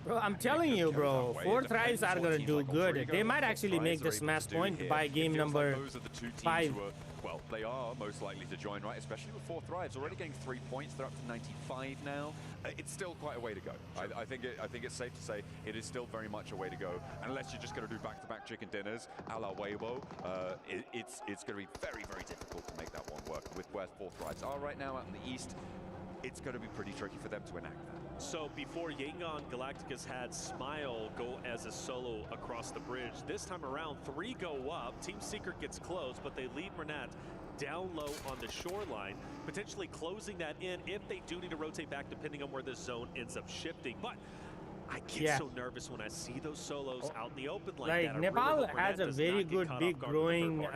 Bro, I'm telling you, bro, 4 Thrives are gonna do good. They might actually make the Smash Point by game number 5. Well, they are most likely to join, right? Especially with 4 Thrives already getting 3 points. They're up to 95 now. It's still quite a way to go. I think it's safe to say it is still very much a way to go. Unless you're just going to do back-to-back chicken dinners a la Weibo, it's going to be very, very difficult to make that one work. With where 4 Thrives are right now out in the east, it's going to be pretty tricky for them to enact that. So before Yangon Galacticus had Smile go as a solo across the bridge, this time around 3 go up. Team Secret gets close, but they leave Renat down low on the shoreline, potentially closing that in if they do need to rotate back depending on where the zone ends up shifting. But I get so nervous when I see those solos out in the open like that. Nepal has a very good big growing like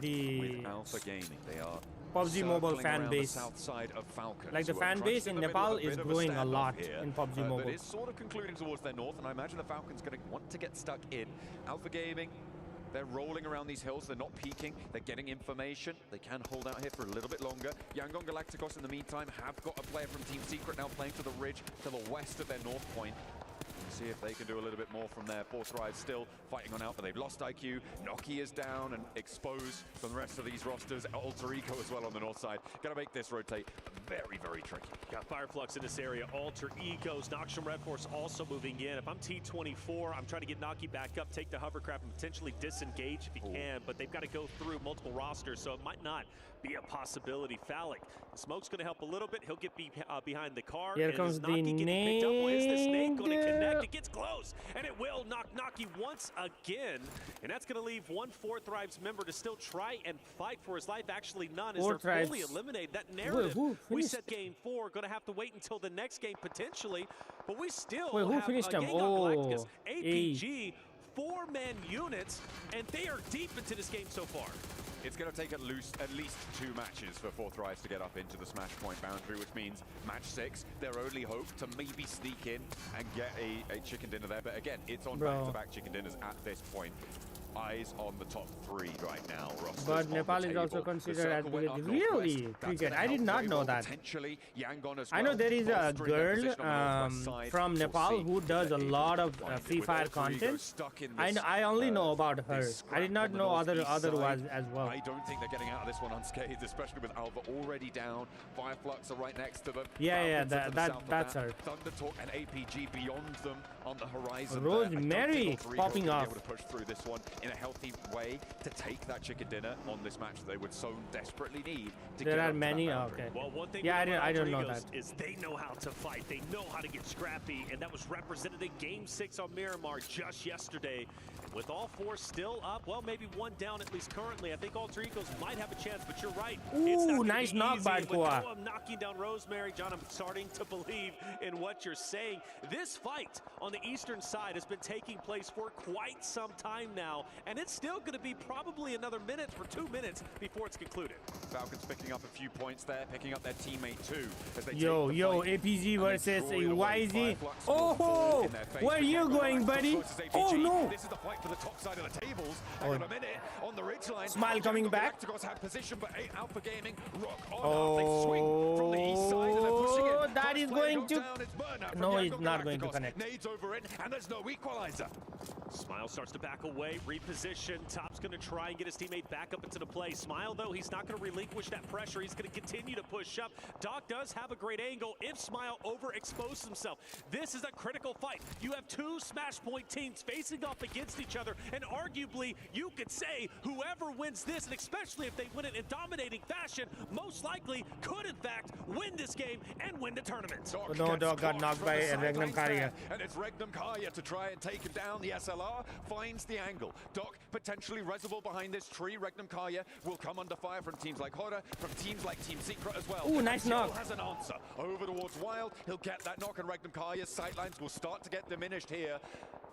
the Alpha Gaming. They are PUBG Mobile fan base. Like the fan base in Nepal is growing a lot in PUBG Mobile. But it's sort of concluding towards their north, and I imagine the Falcons going to want to get stuck in. Alpha Gaming, they're rolling around these hills. They're not peeking. They're getting information. They can hold out here for a little bit longer. Yangon Galacticos, in the meantime, have got a player from Team Secret now playing to the ridge, to the west of their north point. See if they can do a little bit more from there. 4 Thrive still fighting on Alpha. They've lost IQ. Noki is down and exposed from the rest of these rosters. Alter Ego as well on the north side. Gonna make this rotate very, very tricky. Got Fireflux in this area. Alter Egos. Noxium Red Force also moving in. If I'm T24, I'm trying to get Noki back up, take the hovercraft, and potentially disengage if he can. But they've got to go through multiple rosters, so it might not be a possibility. Phallic. The smoke's going to help a little bit. He'll get behind the car. Here comes the nade. Is the snake going to connect? It gets close, and it will knock Noki once again. And that's going to leave one 4 Thrives member to still try and fight for his life. Actually, none, as they're fully eliminated. That narrative, we said game 4, going to have to wait until the next game potentially. But we still who have finished him? Galacticus, APG, 4-man units, and they are deep into this game so far. It's going to take at least 2 matches for 4 Thrives to get up into the Smash Point boundary, which means match 6, their only hope to maybe sneak in and get a chicken dinner there. But again, it's on back-to-back chicken dinners at this point. Eyes on the top 3 right now, Ross. But Nepal is also considered as good. Really? Cricket. I did not know that. I know there is a girl from Nepal who does a lot of Free Fire content. I only know about her. I did not know other ones as well. I don't think they're getting out of this one unscathed, especially with Alva already down. Fireflux are right next to them. Yeah, that's her. Thundertalk and APG beyond them on the horizon. Rosemary popping off. Able to push through this one in a healthy way to take that chicken dinner on this match that they would so desperately need to there get are many. Okay. Well, one thing I don't know that. Is they know how to fight. They know how to get scrappy, and that was represented in Game 6 on Miramar just yesterday. With all 4 still up, well, maybe 1 down at least currently. I think all Alter Egos might have a chance, but you're right. Ooh, it's not nice knock by Koa. Knocking down Rosemary. John, I'm starting to believe in what you're saying. This fight on the eastern side has been taking place for quite some time now, and it's still going to be probably another minute or 2 minutes before it's concluded. Falcons picking up a few points there, picking up their teammate too. As they APG versus YZ. Oh, where are you going, buddy? Oh no! This is the fight for the top side of the tables. Hang on a minute, on the ridgeline. Smile coming back. Galacticos have position, but Alpha Gaming rock on. They swing from the east side and they're pushing it. That is going to. No, he's not going to connect. Nades over in, and there's no equalizer. Smile starts to back away, reposition. Top's going to try and get his teammate back up into the play. Smile, though, he's not going to relinquish that pressure. He's going to continue to push up. Doc does have a great angle if Smile overexposes himself. This is a critical fight. You have two Smash Point teams facing off against each other, and arguably, you could say whoever wins this, and especially if they win it in dominating fashion, most likely could, in fact, win this game and win the tournament. No, Doc got knocked by Regnum Karya. And it's Regnum Karya to try and take him down. The SLR finds the angle. Doc potentially Reservoir behind this tree. Regnum Karya will come under fire from teams like Horror, from teams like Team Secret as well. Ooh, nice knock. has an answer. Over towards Wild. He'll get that knock, and Regnum Karya's sightlines will start to get diminished here.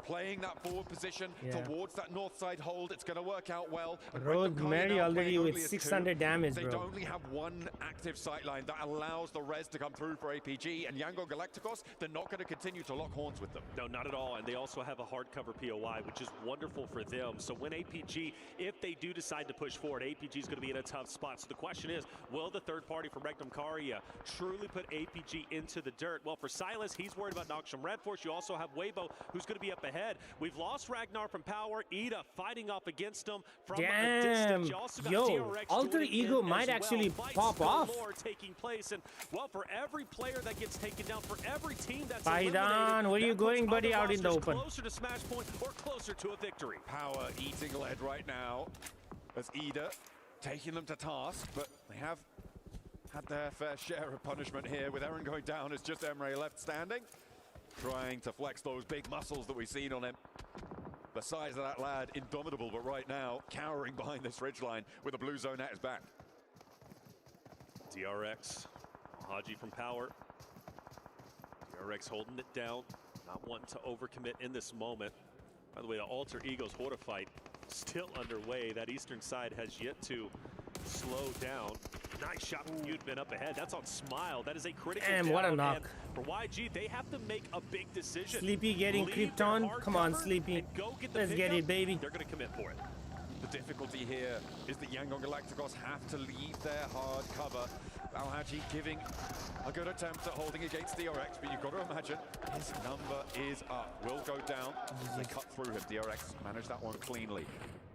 Playing that forward position towards that north side hold. It's going to work out well. Rosemary already with 600 damage, They bro. only have one active sightline that allows the res to come through for APG, and Yangon Galacticos, they're not going to continue to lock horns with them. No, not at all, and they also have a hardcover POI, which is wonderful for them. So when APG, if they do decide to push forward, APG is going to be in a tough spot. So the question is, will the third party from Regnum Karya truly put APG into the dirt? Well, for Silas, he's worried about Noxium Red Force. You also have Weibo, who's going to be up ahead. We've lost Ragnar from Power. Ida fighting off against him from a distance. You also got DRX Alter Ego might actually pop off. Taking place, and well, for every player that gets taken down, for every team that's Python, where are you going, buddy? Out in the open. Closer to Smash Point or closer to a victory. Power eating lead right now as Ida taking them to task, but they have had their fair share of punishment here, with Eren going down as just Emre left standing, trying to flex those big muscles that we've seen on him. The size of that lad, indomitable, but right now cowering behind this ridgeline with a blue zone at his back. DRX, Haji from Power. DRX holding it down, not wanting to overcommit in this moment. By the way, the Alter Egos Horda fight still underway. That eastern side has yet to slow down. Nice shot from Yudman up ahead. That's on Smile. That is a critical Damn, what a knock. And for YG, they have to make a big decision. Sleepy getting creeped on. Come on, Sleepy. Let's get it, baby. They're going to commit for it. The difficulty here is that Yangon Galacticos have to leave their hard cover. Al-Haji giving a good attempt at holding against DRX, but you've got to imagine his number is up. Will go down. They cut through him. DRX managed that one cleanly.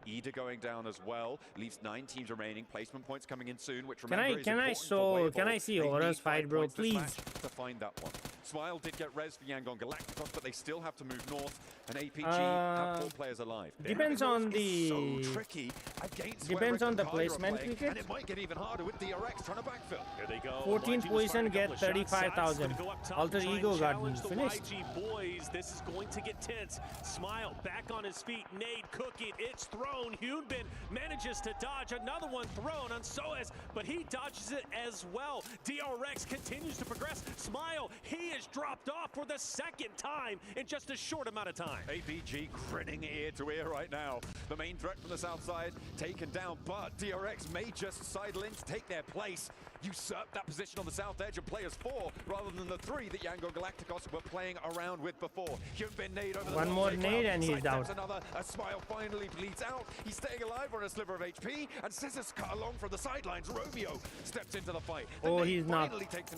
Ida going down as well, leaves 9 teams remaining. Placement points coming in soon, which can I see Aura's fight, bro, please? To find that one. Smile did get res for Yangon Galacticos, but they still have to move north, and APG have 4 players alive. Depends on the so tricky against depends on the placement, Cricket. And it might get even harder with DRX trying to backfill. Here they go. 14th position get 35,000. Alter Ego got finished. YG boys, this is going to get tense. Smile back on his feet. Nade cooking. It's thrown. Hyunbin manages to dodge. Another one thrown on Soez, but he dodges it as well. DRX continues to progress. Smile, he is dropped off for the 2nd time in just a short amount of time. APG grinning ear to ear right now. The main threat from the south side taken down, but DRX may just sidle in to take their place, usurp that position on the south edge and play as 4 rather than the 3 that Yangon Galacticos were playing around with before. Hyunbin nade over the one more nade and he's down. Another, a Smile finally bleeds out. He's staying alive on a sliver of HP, and Scissors cut along from the sidelines. Romeo steps into the fight. Oh, he's not.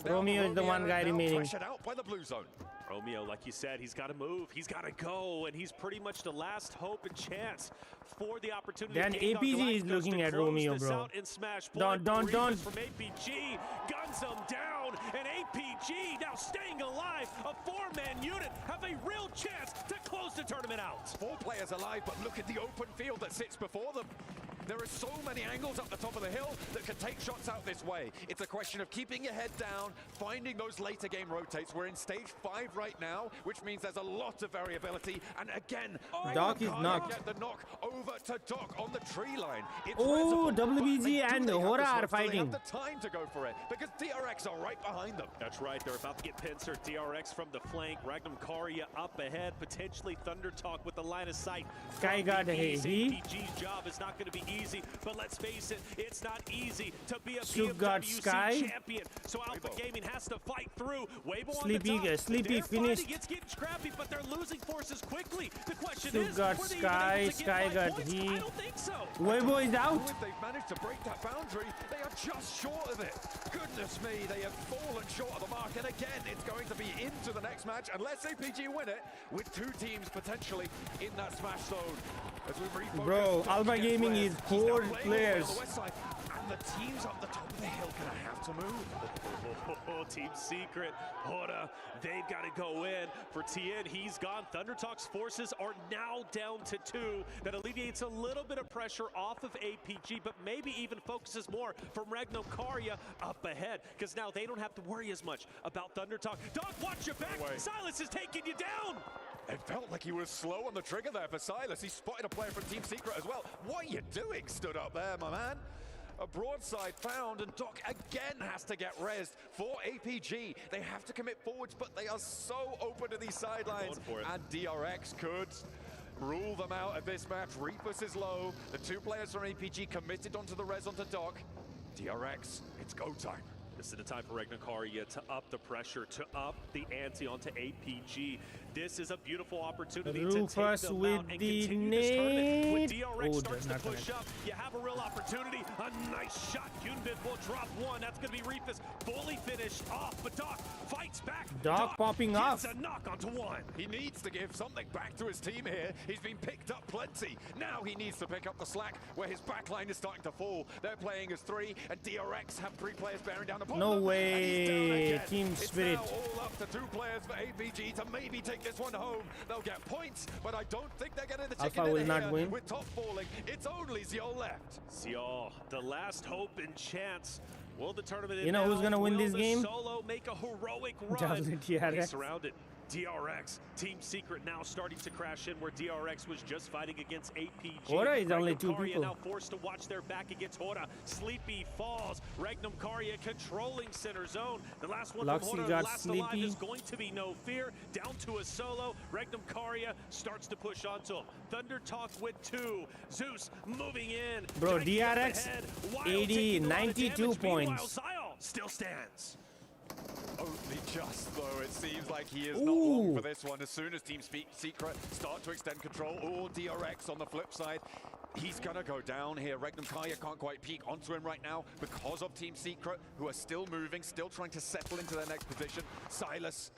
Romeo is the one guy remaining. Pressured out by the blue zone. Romeo, like you said, he's got to move, he's got to go, and he's pretty much the last hope and chance for the opportunity. Then APG is looking at Romeo, bro. Don't. From APG, guns him down, and APG now staying alive. A 4-man unit have a real chance to close the tournament out. 4 players alive, but look at the open field that sits before them. There are so many angles up the top of the hill that can take shots out this way. It's a question of keeping your head down, finding those later game rotates. We're in stage 5 right now, which means there's a lot of variability. And again, Doc is knocked. Get the knock over to Doc on the tree line. It's Oh, resible, WBG but and they have Hora the are slots, fighting. They have the time to go for it because DRX are right behind them. That's right. They're about to get pincered. DRX from the flank. Magnum Karya up ahead. Potentially Thunder Talk with the line of sight. Sky God, APG's job is not going to be easy, but let's face it, it's not easy to be a PMWC champion. So Alpha Gaming has to fight through. Weibo on the top. Sleepy finished. It's getting scrappy, but they're losing forces quickly. The question is, got were they Sky, even able to Sky get got 5 points? he. I don't think so. Weibo is out. If they've managed to break that boundary, they are just short of it. Goodness me, they have fallen short of the mark. And again, it's going to be into the next match, unless APG win it, with 2 teams potentially in that smash zone. As we refocus, Bro, Alpha Gaming is 4 players. On the west side, and the teams up the top of the hill gonna have to move. Team Secret, Hora, they've got to go in. For Tien, he's gone. Thunder Talk's forces are now down to 2. That alleviates a little bit of pressure off of APG, but maybe even focuses more from Magnum Karya up ahead, because now they don't have to worry as much about Thunder Talk. Doc, watch your back. Silas is taking you down. It felt like he was slow on the trigger there for Silas. He spotted a player from Team Secret as well. What are you doing stood up there, my man? A broadside found, and Doc again has to get rezzed for APG. They have to commit forwards, but they are so open to these sidelines. And DRX could rule them out of this match. Reapus is low. The 2 players from APG committed onto the res onto Doc. DRX, it's go time. This is the time for Ragnar Karya to up the pressure, to up the ante onto APG. This is a beautiful opportunity to take them out and continue this tournament. When DRX starts to push up, you have a real opportunity. A nice shot. Yunbin will drop 1. That's going to be Reapus. Fully finished off, but Doc fights back. Doc popping off. Gets a knock onto 1. He needs to give something back to his team here. He's been picked up plenty. Now he needs to pick up the slack where his backline is starting to fall. They're playing as 3, and DRX have 3 players bearing down the bottom. No way, Team Spirit. It's now all up to 2 players for APG to maybe take this one home. They'll get points, but I don't think they're getting the chicken Alpha will in not here. win. With top falling, it's only Ziol left. Ziol, the last hope and chance. Will the tournament You know who's gonna win this game? Solo make a heroic run. DRX. He's surrounded. DRX, Team Secret now starting to crash in where DRX was just fighting against APG. Hora is only 2 people. Now forced to watch their back against Hora. Sleepy falls. Magnum Karya controlling center zone. The last one Luxy from Hora, got last Sleepy. alive, is going to be No Fear. Down to a solo. Magnum Karya starts to push onto him. Thunder Talk with 2. Zeus moving in. Bro, Jackie up DRX, ahead. Wild 80, taking a lot of 92 damage. Meanwhile, points. Ziol still stands. Only just, though. It seems like he is not long for this one. As soon as Team Secret start to extend control, or DRX on the flip side, he's gonna go down here. Magnum Karya can't quite peek onto him right now because of Team Secret, who are still moving, still trying to settle into their next position. Silas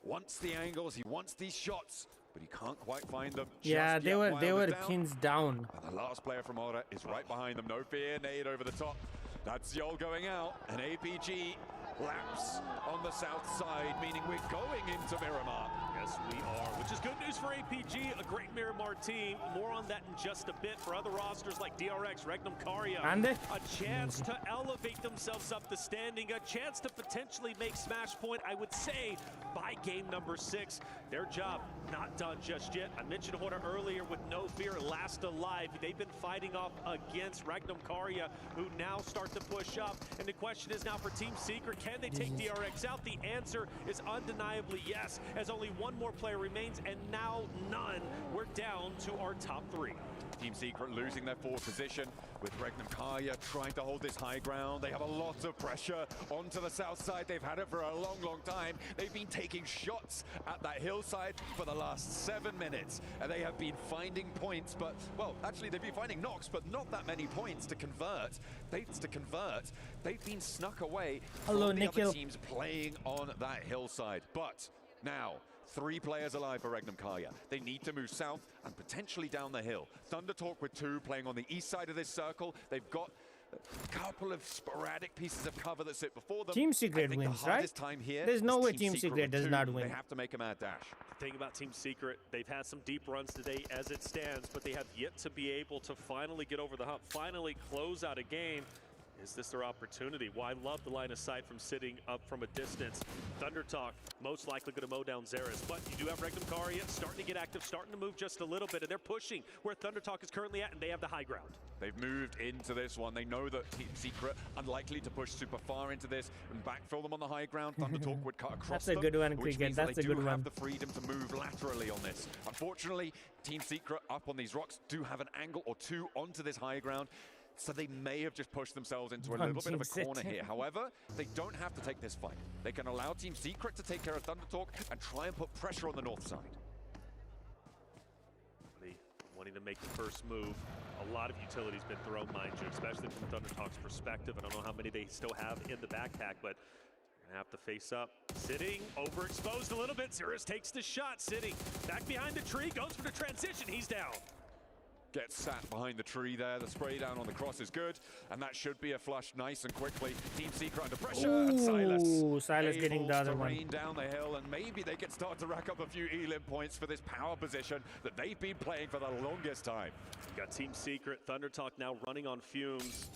wants the angles, he wants these shots, but he can't quite find them. Yeah, Just they yet. were Wild is kins down. And the last player from Hora is right behind them. No fear, nade over the top. That's Yol going out, and APG laps on the south side, meaning we're going into Miramar. Yes, we are, which is good news for APG, a great Miramar team. More on that in just a bit. For other rosters like DRX, Magnum Karya, And a chance to elevate themselves up the standing, a chance to potentially make Smash Point, I would say, by game number 6. Their job not done just yet. I mentioned Hora earlier with No Fear, last alive. They've been fighting off against Magnum Karya, who now start to push up. And the question is now for Team Secret, can they take DRX out? The answer is undeniably yes, as only 1 more player remains, and now none. We're down to our top 3. Team Secret losing their forward position, with Magnum Karya trying to hold this high ground. They have a lot of pressure onto the south side. They've had it for a long, long time. They've been taking shots at that hillside for the last 7 minutes, and they have been finding points, but, well, actually they've been finding knocks, but not that many points to convert. They've been snuck away from the other teams playing on that hillside. But now, 3 players alive for Magnum Karya. They need to move south and potentially down the hill. Thunder Talk with 2 playing on the east side of this circle. They've got a couple of sporadic pieces of cover that sit before them. Team Secret wins, right? Time here There's no way Team Secret does not win. They have to make a mad dash. thing about Team Secret, they've had some deep runs today as it stands, but they have yet to be able to finally get over the hump, finally close out a game. Is this their opportunity? Well, I love the line of sight from sitting up from a distance. ThunderTalk most likely going to mow down Xerath, but you do have Regnum Karia starting to get active, starting to move just a little bit, and they're pushing where ThunderTalk is currently at, and they have the high ground. They've moved into this one. They know that Team Secret unlikely to push super far into this and backfill them on the high ground. ThunderTalk would cut across them. That's a good one, which Cricket. means That's that a good they do one. have the freedom to move laterally on this. Unfortunately, Team Secret up on these rocks do have an angle or two onto this high ground. So they may have just pushed themselves into a little bit of a corner here. However, they don't have to take this fight. They can allow Team Secret to take care of ThunderTalk and try and put pressure on the north side. Wanting to make the first move. A lot of utility's been thrown, mind you, especially from ThunderTalk's perspective. I don't know how many they still have in the backpack, but you're gonna have to face up. Sitting, overexposed a little bit. Xerath takes the shot, sitting back behind the tree, goes for the transition, he's down. Gets sat behind the tree there. The spray down on the cross is good, and that should be a flush nice and quickly. Team Secret under pressure, and Silas getting the other one. rain down the hill, and maybe they can start to rack up a few elim points for this power position that they've been playing for the longest time. You got Team Secret, ThunderTalk now running on fumes.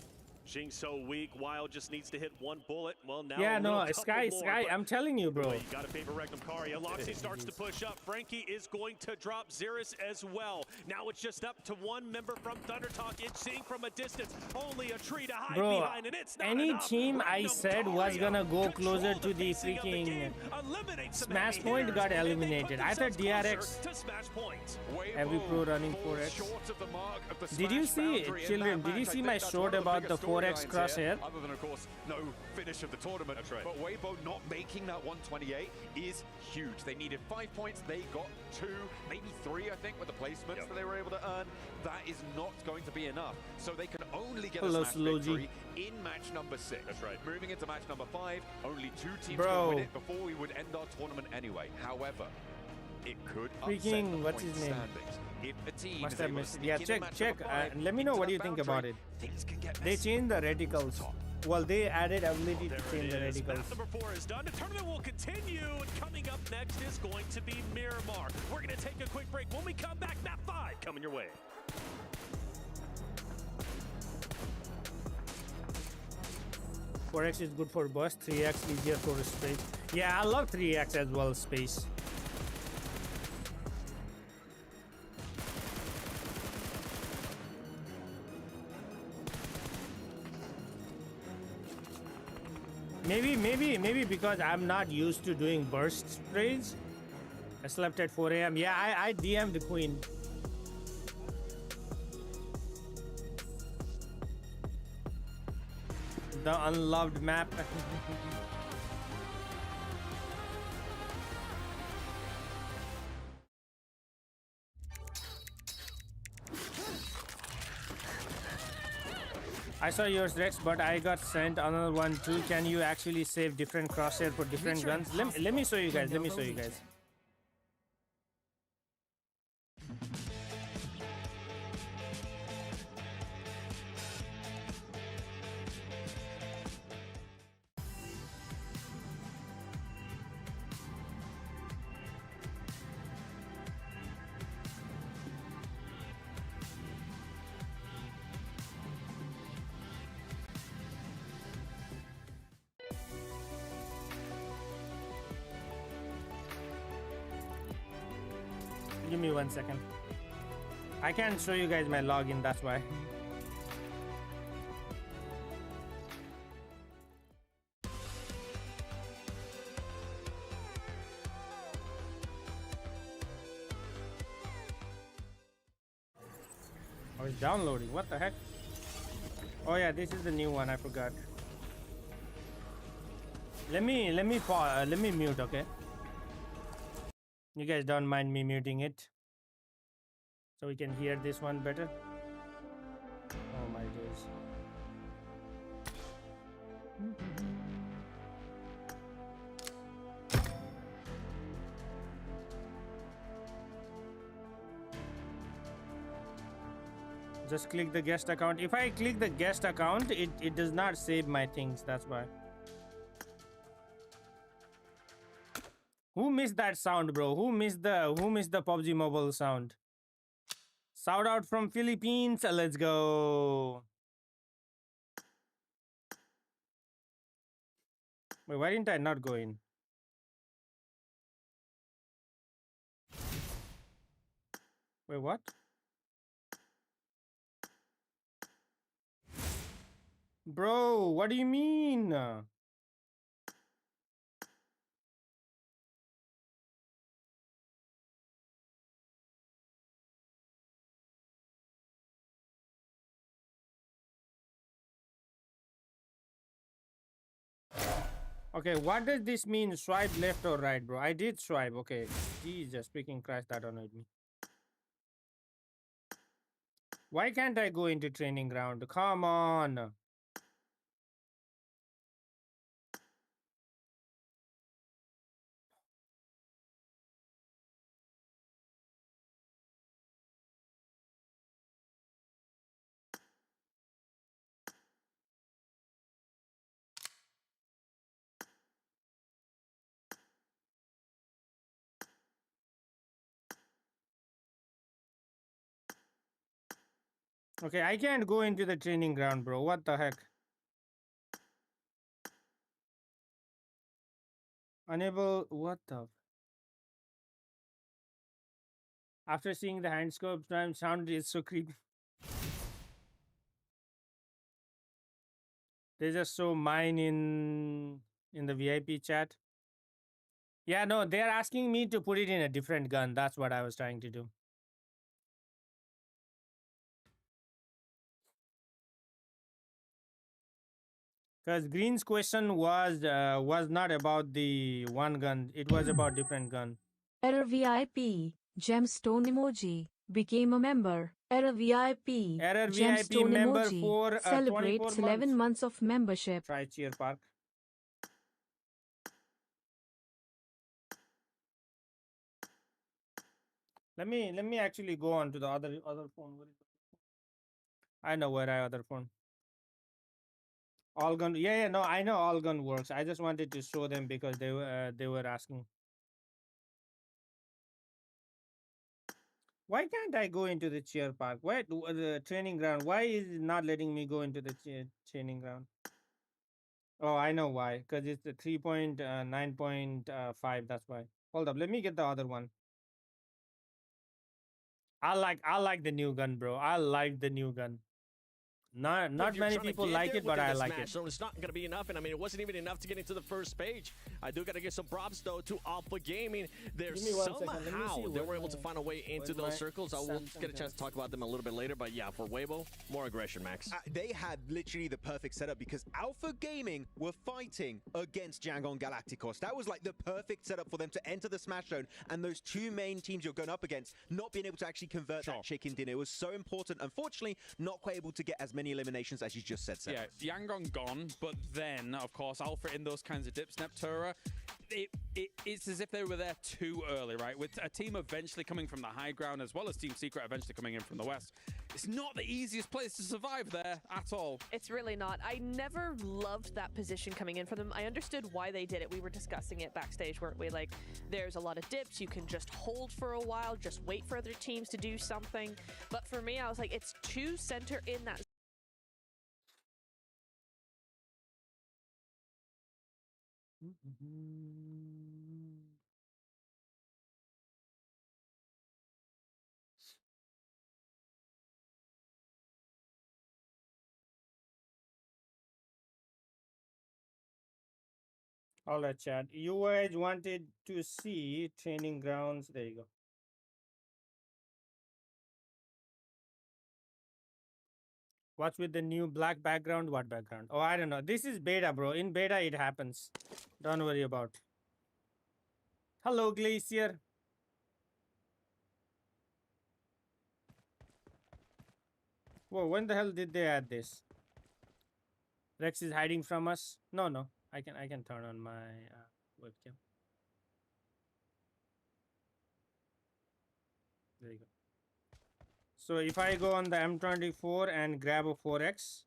Jing so weak, Wild just needs to hit one bullet. Well, now yeah, no, Sky, I'm telling you, bro. You gotta favor Regnum Karia. Loxy starts to push up. Frankie is going to drop Xerath as well. Now it's just up to one member from ThunderTalk. It's seeing from a distance. Only a tree to hide behind, and it's not any enough. team I Regnum said was Karia gonna go closer to the pacing of the freaking game, eliminates the Smash many Point hitters, got and they eliminated. put I thought themselves DRX, closer to Smash Point. every pro running 4X. Short of the mark of the Did you smash see, boundary in children, that did you match. see I my think that's short one of the about the biggest 4X storylines crosshair? here, other than, of course, no finish of the tournament. That's right. But Weibo not making that 128 is huge. They needed 5 points. They got 2, maybe 3, I think, with the placements that they were able to earn. That is not going to be enough. So they can only get a smash victory in match number 6. That's right. Moving into match number 5, only 2 teams Bro. can win it before we would end our tournament anyway. However, it could upset Freaking, the what's point his name? standings. If a team Must is have able to missed. sneak Yeah, in check, match check. number 5 And let me know into what that you think boundary, about it. things can get They messy. changed the radicals. Well, they added ability There to change the it is. radicals. Map number 4 is done. The tournament will continue. And coming up next is going to be Miramar. We're going to take a quick break. When we come back, map 5 coming your way. Four X is good for burst. 3X easier for space. Yeah, I love 3X as well. Space. Maybe because I'm not used to doing burst sprays. I slept at 4 a.m. Yeah, I DM'd the queen. The unloved map. I saw yours, Rex, but I got sent another one too. Can you actually save different crosshair for different guns? Let me show you guys. Let me show you guys. Give me 1 second. I can't show you guys my login, that's why. Oh, it's downloading. What the heck? Oh yeah, this is the new one. I forgot. Let me mute, okay? You guys don't mind me muting it, so we can hear this one better. Oh my days. Just click the guest account. If I click the guest account, it does not save my things. That's why. Who missed that sound, bro? Who missed the PUBG Mobile sound? Shout out from Philippines. Let's go. Wait, why didn't I not go in? Wait, what? Bro, what do you mean? Okay, what does this mean? Swipe left or right, bro? I did swipe. Okay. Jesus freaking Christ, that annoyed me. Why can't I go into training ground? Come on. Okay, I can't go into the training ground, bro. What the heck? Unable. What the? After seeing the hand scope time sound is so creepy. They just show mine in the VIP chat. Yeah, no, they're asking me to put it in a different gun. That's what I was trying to do. Because Green's question was not about the one gun. It was about different gun. Error VIP, gemstone emoji, became a member. Error VIP, Error VIP gemstone member emoji, for celebrates 11 months of membership. Try Cheer Park. Let me actually go on to the other phone. Where is the I know where I other phone. All gun. Yeah, no, I know all gun works. I just wanted to show them because they were asking. Why can't I go into the cheer park? Why the training ground? Why is it not letting me go into the training ground? Oh, I know why. Because it's the 3.9.5. That's why. Hold up. Let me get the other one. I like the new gun, bro. I like the new gun. Not many people like it, but I like it. So it's not going to be enough, and I mean, it wasn't even enough to get into the first page. I do got to give some props, though, to Alpha Gaming. Somehow they were able to find a way into those circles. I will get a chance to talk about them a little bit later, but yeah, for Weibo, more aggression, Max. They had literally the perfect setup because Alpha Gaming were fighting against Yangon Galacticos. That was like the perfect setup for them to enter the Smash Zone, and those two main teams you're going up against not being able to actually convert that chicken dinner. It was so important. Unfortunately, not quite able to get as many eliminations as you just said, Seth. Yeah, Yangon gone, but then, of course, Alpha in those kinds of dips. Neptura, it's as if they were there too early, right? With a team eventually coming from the high ground, as well as Team Secret eventually coming in from the west. It's not the easiest place to survive there at all. It's really not. I never loved that position coming in for them. I understood why they did it. We were discussing it backstage, weren't we? Like, there's a lot of dips. You can just hold for a while, just wait for other teams to do something. But for me, I was like, it's too center in that. All right, chat. You guys wanted to see training grounds. There you go. What's with the new black background? What background? Oh, I don't know. This is beta, bro. In beta, it happens. Don't worry about. Hello, Glacier. Whoa, when the hell did they add this? Rex is hiding from us. No. I can turn on my webcam. There you go. So if I go on the M24 and grab a 4X,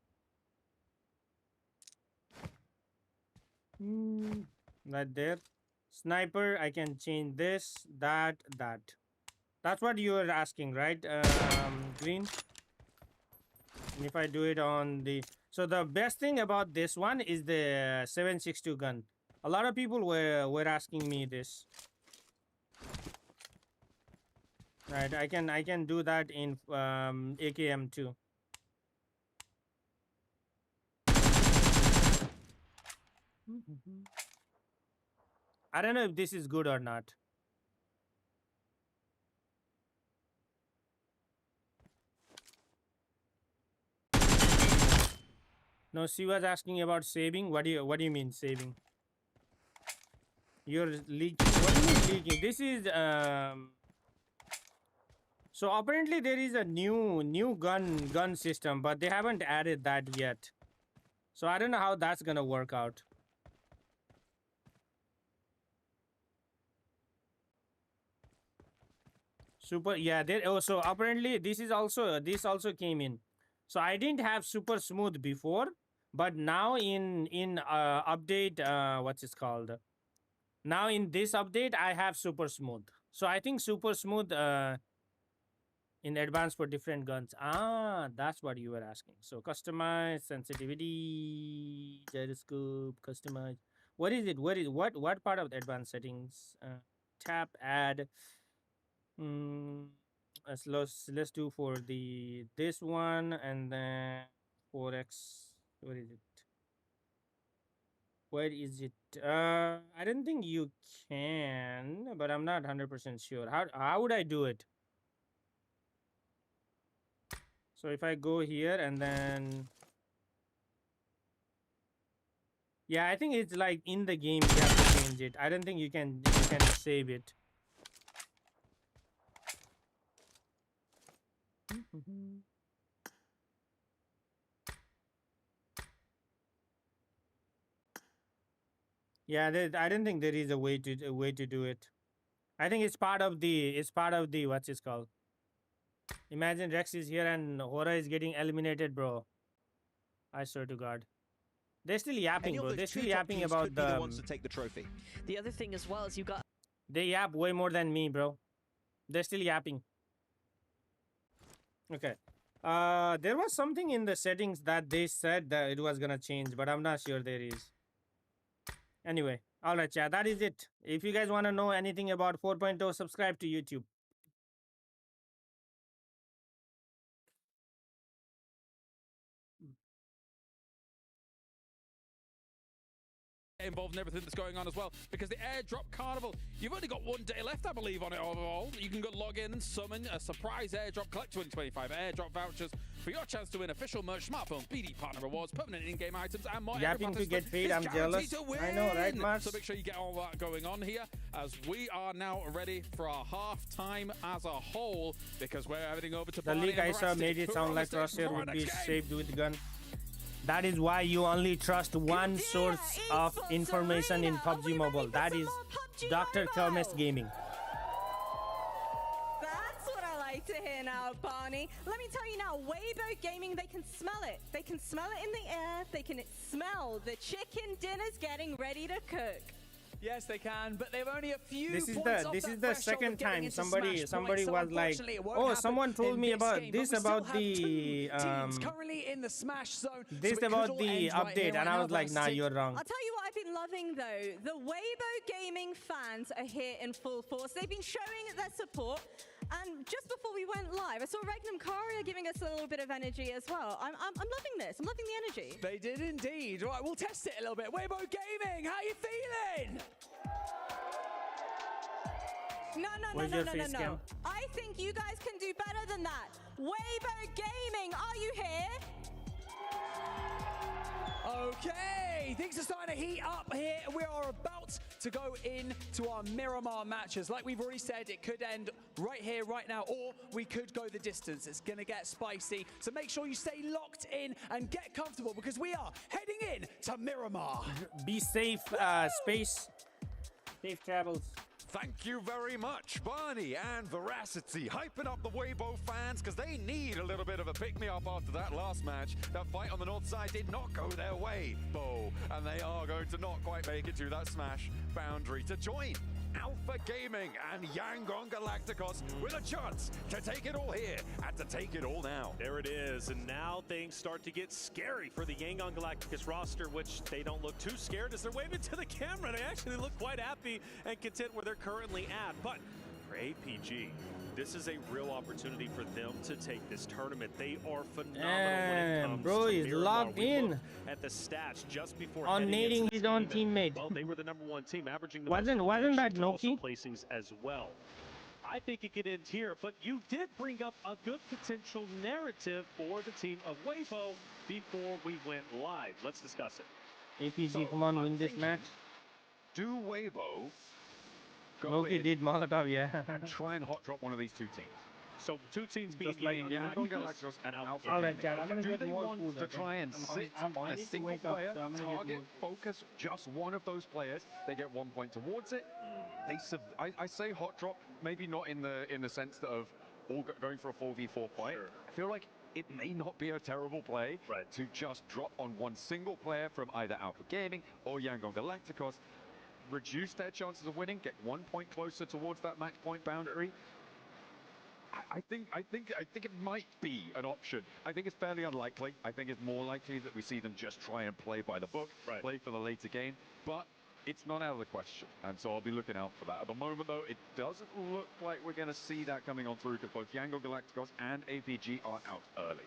right there, Sniper, I can change this, that. That's what you are asking, right? Green. And if I do it on the... So the best thing about this one is the 7.62 gun. A lot of people were asking me this. Right, I can do that in AKM too. I don't know if this is good or not. No, she was asking about saving. What do you mean saving? You're leaking. What do you mean leaking? This is so apparently there is a new gun system, but they haven't added that yet. So I don't know how that's gonna work out. Super, yeah. There. Oh, so apparently this also came in. So I didn't have super smooth before, but now in update, what's it called? Now in this update, I have super smooth. So I think super smooth in advance for different guns. Ah, that's what you were asking. So customize sensitivity, gyroscope, customize. What is it? What part of the advanced settings? Tap, add. Let's do for this one, and then 4x. Where is it? Where is it? I don't think you can, but I'm not 100% sure. How would I do it? So if I go here and then, yeah, I think it's like in the game you have to change it. I don't think you can save it. Yeah, I don't think there is a way to do it. I think it's part of the what's it called? Imagine Rex is here and Hora is getting eliminated, bro. I swear to God. They're still yapping, bro. They're still yapping about the ones to take the trophy. The other thing as well is you got... They yap way more than me, bro. They're still yapping. Okay. There was something in the settings that they said that it was gonna change, but I'm not sure there is. Anyway, alright, chat. That is it. If you guys want to know anything about 4.0, subscribe to YouTube. Involved in everything that's going on as well, because the airdrop carnival, you've only got 1 day left, I believe, on it overall. You can go log in and summon a surprise airdrop, collect 2025 airdrop vouchers for your chance to win official merch, smartphones, BD partner rewards, permanent in-game items, and more. Yapping to get paid, I'm jealous. I know, right, Mars? So make sure you get all that going on here, as we are now ready for our half-time as a whole, because we're heading over to the leak I saw made it sound like Crosshair would be saved with gun. That is why you only trust one source of information in PUBG Mobile. That is DrChemist Gaming. That's what I like to hear now, Barney. Let me tell you now, Weibo Gaming, they can smell it. They can smell it in the air. They can smell the chicken dinner's getting ready to cook. Yes, they can, but they've only a few This is the second time somebody was like, oh, someone told me about this about the currently in the smash zone. This about the update, and I was like, nah, you're wrong. I'll tell you what I've been loving though. The Weibo Gaming fans are here in full force. They've been showing their support. And just before we went live, I saw Regnum Karia giving us a little bit of energy as well. I'm loving this. I'm loving the energy. They did indeed. Right, we'll test it a little bit. Weibo Gaming, how you feeling? No. I think you guys can do better than that. Weibo Gaming, are you here? Okay, things are starting to heat up here. We are about to go into our Miramar matches. Like we've already said, it could end right here, right now, or we could go the distance. It's going to get spicy. So make sure you stay locked in and get comfortable, because we are heading in to Miramar. Be safe, space. Safe travels. Thank you very much, Barney and Veracity, hyping up the Weibo fans because they need a little bit of a pick-me-up after that last match. That fight on the north side did not go their way, Bo, and they are going to not quite make it to that Smash boundary to join Alpha Gaming and Yangon Galacticos with a chance to take it all here and to take it all now. There it is, and now things start to get scary for the Yangon Galacticos roster, which they don't look too scared as they're waving to the camera. They actually look quite happy and content where they're currently at. But for APG, this is a real opportunity for them to take this tournament. They are phenomenal when it comes bro, to he's Miramar. logged in. At the stats just before on nading his own teammate. Well, they were the #1 team, averaging the wasn't that Noki? placings as well. I think it could end here, but you did bring up a good potential narrative for the team of Weibo before we went live. Let's discuss it. APG, come on, win this match. Do Weibo go Noki in did Molotov, yeah. and try and hot drop one of these two teams? So two teams being Yangon Galacticos and Alpha. Do they want to try and sit on a single player, target, focus just one of those players? They get 1 point towards it. I say hot drop, maybe not in the sense that of all going for a 4v4 fight. Sure. I feel like it may not be a terrible play to just drop on one single player from either Alpha Gaming or Yangon Galacticos, reduce their chances of winning, get 1 point closer towards that match point boundary. I think it might be an option. I think it's fairly unlikely. I think it's more likely that we see them just try and play by the book, play for the later game. But it's not out of the question, and so I'll be looking out for that. At the moment, though, it doesn't look like we're going to see that coming on through because both Yangon Galacticos and APG are out early.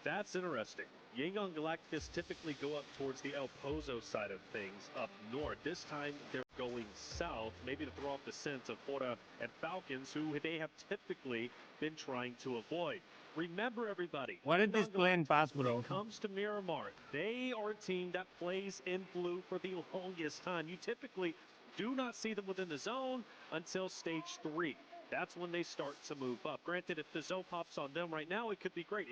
That's interesting. Yangon Galacticos typically go up towards the El Pozo side of things up north. This time they're going south, maybe to throw off the scent of Fora and Falcons, who they have typically been trying to avoid. Remember, everybody, What is this plan pass, bro? when it comes to Miramar, they are a team that plays in blue for the longest time. You typically do not see them within the zone until stage 3. That's when they start to move up. Granted, if the zone pops on them right now, it could be great.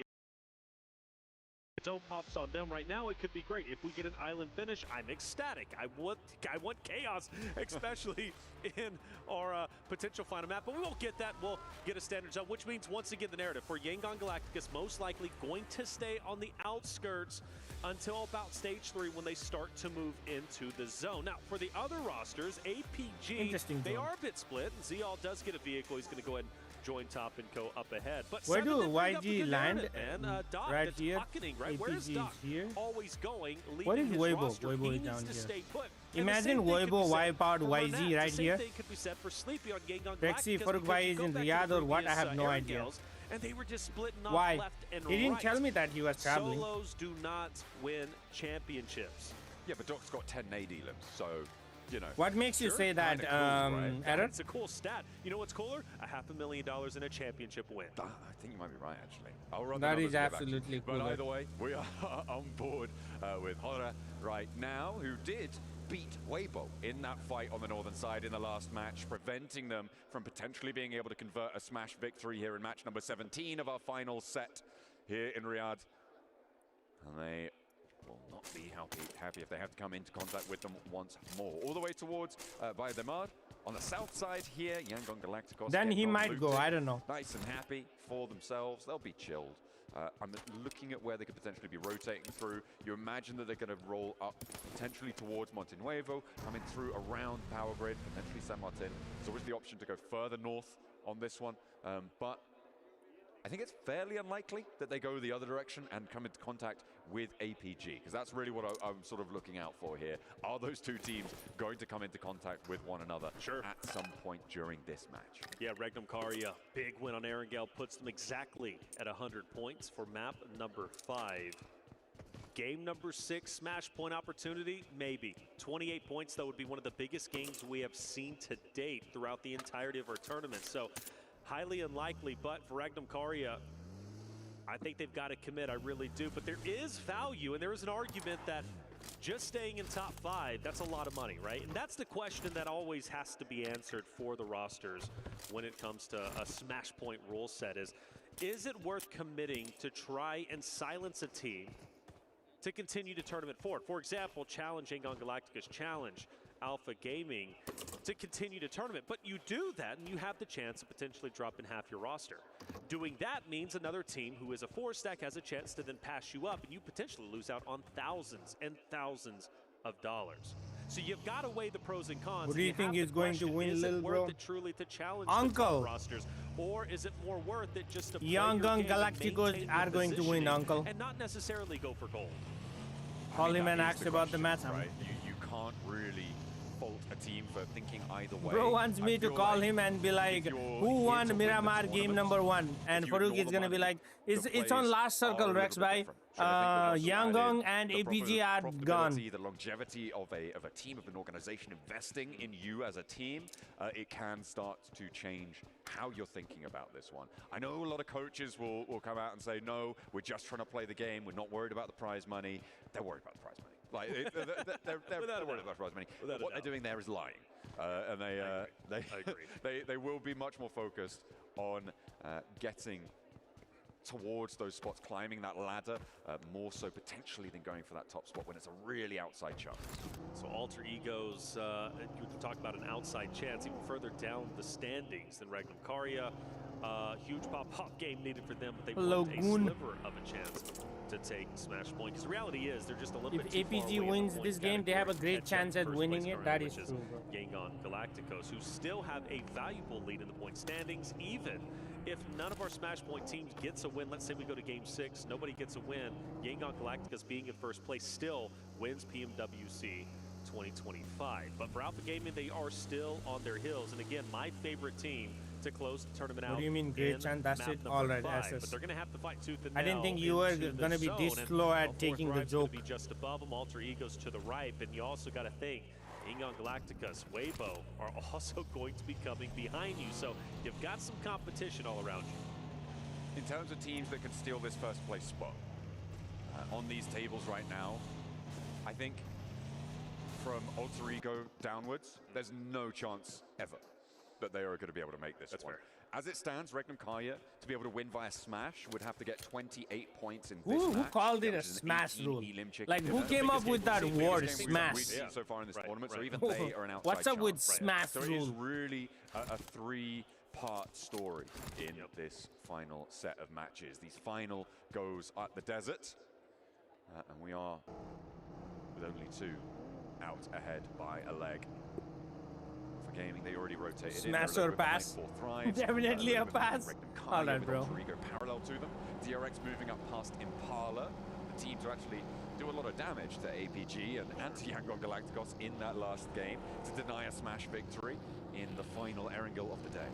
Zone pops on them right now, it could be great. If we get an island finish, I'm ecstatic. I want chaos, especially in our potential final map, but we won't get that. We'll get a standard zone, which means, once again, the narrative for Yangon Galacticos most likely going to stay on the outskirts until about stage 3 when they start to move into the zone. Now, for the other rosters, APG, they are a bit split. Zeal does get a vehicle. He's going to go ahead and join top and go up ahead. But where do YG land? And Doc, right that's here. pocketing, right? Where is Doc? Here. Always going, What is leading his Weibo? roster. Weibo He is needs down to here. stay put. Imagine Weibo wipe out YG right here. The same thing could be said for Sleepy on Yangon Rexy, Galacticos, Furugwai because is you in go back Riyadh to or what? I previous, have no idea. Airgales, and they were just splitting off Why? left and He didn't right. tell me that he was traveling. Solos do not win championships. Yeah, but Doc's got 10 AD limbs, so, you know. What makes you say that, Kinda cool, right? Error? It's a cool stat. You know what's cooler? $500,000 in a championship win. I think you might be right, actually. I'll run That the is numbers and get back to you. absolutely But cool. either way, we are on board with Hora right now, who did beat Weibo in that fight on the northern side in the last match, preventing them from potentially being able to convert a Smash victory here in match number 17 of our final set here in Riyadh. And they will not be happy if they have to come into contact with them once more. All the way towards Bayademar. On the south side here, Yangon Galacticos. Then he getting on might go, looting, I don't know. Nice and happy for themselves. They'll be chilled. I'm looking at where they could potentially be rotating through. You imagine that they're going to roll up potentially towards Monte Nuevo, coming through around Power Grid, potentially San Martin. There's always the option to go further north on this one. But I think it's fairly unlikely that they go the other direction and come into contact with APG, because that's really what I'm sort of looking out for here. Are those two teams going to come into contact with one another at some point during this match? Yeah, Regnum Karia, big win on Erangel, puts them exactly at 100 points for map number 5. Game number 6, Smash point opportunity, maybe. 28 points, though, would be one of the biggest games we have seen to date throughout the entirety of our tournament. So, highly unlikely, but for Regnum Karia, I think they've got to commit, I really do. But there is value, and there is an argument that just staying in top 5, that's a lot of money, right? And that's the question that always has to be answered for the rosters when it comes to a Smash point rule set is it worth committing to try and silence a team to continue to tournament forward? For example, challenge Yangon Galacticos, challenge Alpha Gaming to continue the tournament. But you do that, and you have the chance of potentially dropping half your roster. Doing that means another team who is a 4-stack has a chance to then pass you up, and you potentially lose out on thousands and thousands of dollars. So you've got to weigh the pros and cons. What do you think is going to win, little bro? Is it worth it truly to challenge Uncle. the top rosters, or is it more worth it just to play Young your Gun game and Galacticos maintain are your going to win, positioning Uncle. and not necessarily go for gold? Call him and ask about the match. Right? You can't really fault a team for thinking either way. Bro wants me to call him and be like, who won Miramar game number 1? And Farouk is gonna be like, it's on last circle, Rex, bye. Yangon and APG are gone. The longevity of a team, of an organization investing in you as a team, it can start to change how you're thinking about this one. I know a lot of coaches will come out and say, no, we're just trying to play the game. We're not worried about the prize money. They're worried about the prize money. Like they're worried about the prize money. What they're doing there is lying, and they will be much more focused on getting towards those spots, climbing that ladder, more so potentially than going for that top spot when it's a really outside chance. So Alter Egos, you can talk about an outside chance even further down the standings than Regnum Karya. Huge pop-up game needed for them, but they want a sliver of a chance to take Smash Point. Because the reality is, they're just a little bit too far APG away wins from this game, they have a great chance at winning it. That is true, bro. Yangon Galacticos, who still have a valuable lead in the point standings, even if none of our Smash Point teams gets a win. Let's say we go to Game 6, nobody gets a win. Yangon Galacticos being in first place still wins PMWC 2025. But for Alpha Gaming, they are still on their heels. And again, my favorite team to close the tournament out. What do you mean great chance? That's it? Alright, SS. But they're going to have to fight tooth and nail. I didn't think you were going to be this slow at taking the joke. Be just above them, Alter Egos to the right, but you also got to think Yangon Galacticos, Weibo are also going to be coming behind you. So you've got some competition all around you. In terms of teams that can steal this first place spot on these tables right now, I think from Alter Ego downwards, there's no chance ever that they are going to be able to make this one. As it stands, Regnum Karya, to be able to win via Smash, would have to get 28 points in this match. Who called it a Smash rule? Like, who came up with that word, Smash? We've seen so far in this tournament, so even they are an outside What's up with chance. Smash So rule? it is really a three-part story in this final set of matches. These final goes at the desert, and we are with only 2 out ahead by a leg. For Gaming, they already rotated. Smash or pass? Definitely a pass. Alright, bro. Go parallel to them. DRX moving up past Impala. The team to actually do a lot of damage to APG and to Yangon Galacticos in that last game to deny a Smash victory in the final Erangel of the day.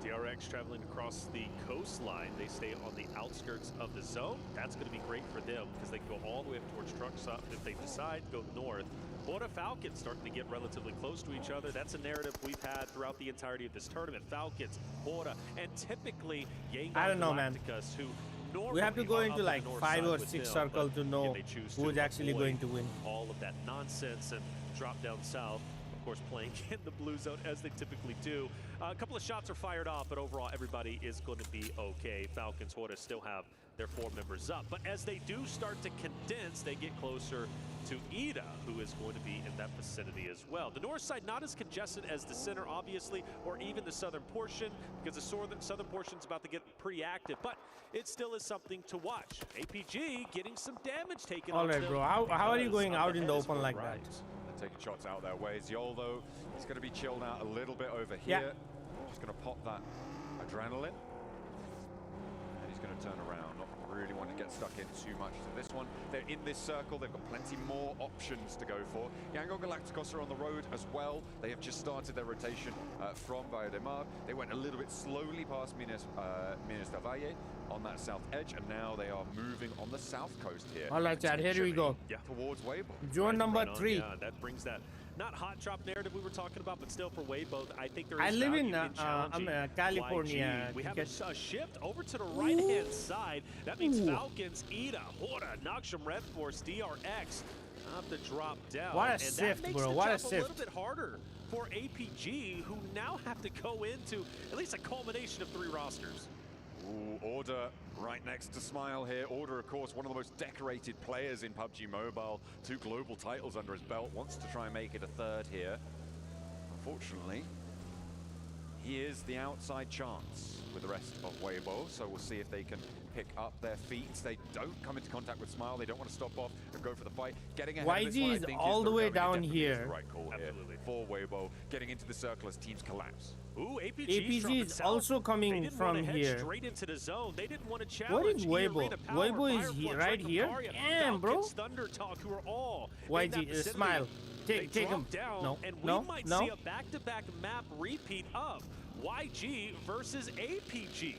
DRX traveling across the coastline. They stay on the outskirts of the zone. That's going to be great for them because they can go all the way up towards Truckstop if they decide to go north. Bora Falcons starting to get relatively close to each other. That's a narrative we've had throughout the entirety of this tournament. Falcons, Bora, and typically Yangon I don't know, man. who We have to go into like 5 or 6 circles to know who's actually going to win. All of that nonsense and drop down south. Of course, playing in the blue zone as they typically do. A couple of shots are fired off, but overall everybody is going to be okay. Falcons, Horta still have their 4 members up. But as they do start to condense, they get closer to Ida, who is going to be in that vicinity as well. The north side not as congested as the center, obviously, or even the southern portion, because the southern portion is about to get pretty active, but it still is something to watch. APG getting some damage taken on them. Alright, bro. How are you going out in the open like that? They're taking shots out their way. Yol, though, he's going to be chilled out a little bit over here. Just going to pop that adrenaline. And he's going to turn around. Not really want to get stuck in too much to this one. They're in this circle. They've got plenty more options to go for. Yangon Galacticos are on the road as well. They have just started their rotation from Valle de Mar. They went a little bit slowly past Minas del Valle on that south edge, and now they are moving on the south coast here. All right, Chad, here we go. Towards Weibo. Zone number 3. Yeah, that brings that not hot drop narrative we were talking about, but still for Weibo, I think there is I live in challenging California. YG. We have a shift over to the right-hand side. That means Falcons, Ida, Horta, Noxium Red Force, DRX have to drop down. What a and sift, that makes bro. the What a job sift. a little bit harder for APG, who now have to go into at least a culmination of 3 rosters. Ooh, Order right next to Smile here. Order, of course, one of the most decorated players in PUBG Mobile. 2 global titles under his belt. Wants to try and make it a 3rd here. Unfortunately, he is the outside chance with the rest of Weibo, so we'll see if they can pick up their feet. They don't come into contact with Smile. They don't want to stop off and go for the fight. Getting ahead of this one, I YG is think, all the way down is here. the right call here for Weibo, getting into the circle as teams collapse. Ooh, APG is also coming from here. Straight into the zone. They didn't want to challenge. What is Weibo? Weibo is right here? Damn, bro. Thunder Talk, who are all YG, Smile. Take him. Down, no, and no, we might no. see a back-to-back map repeat of YG versus APG.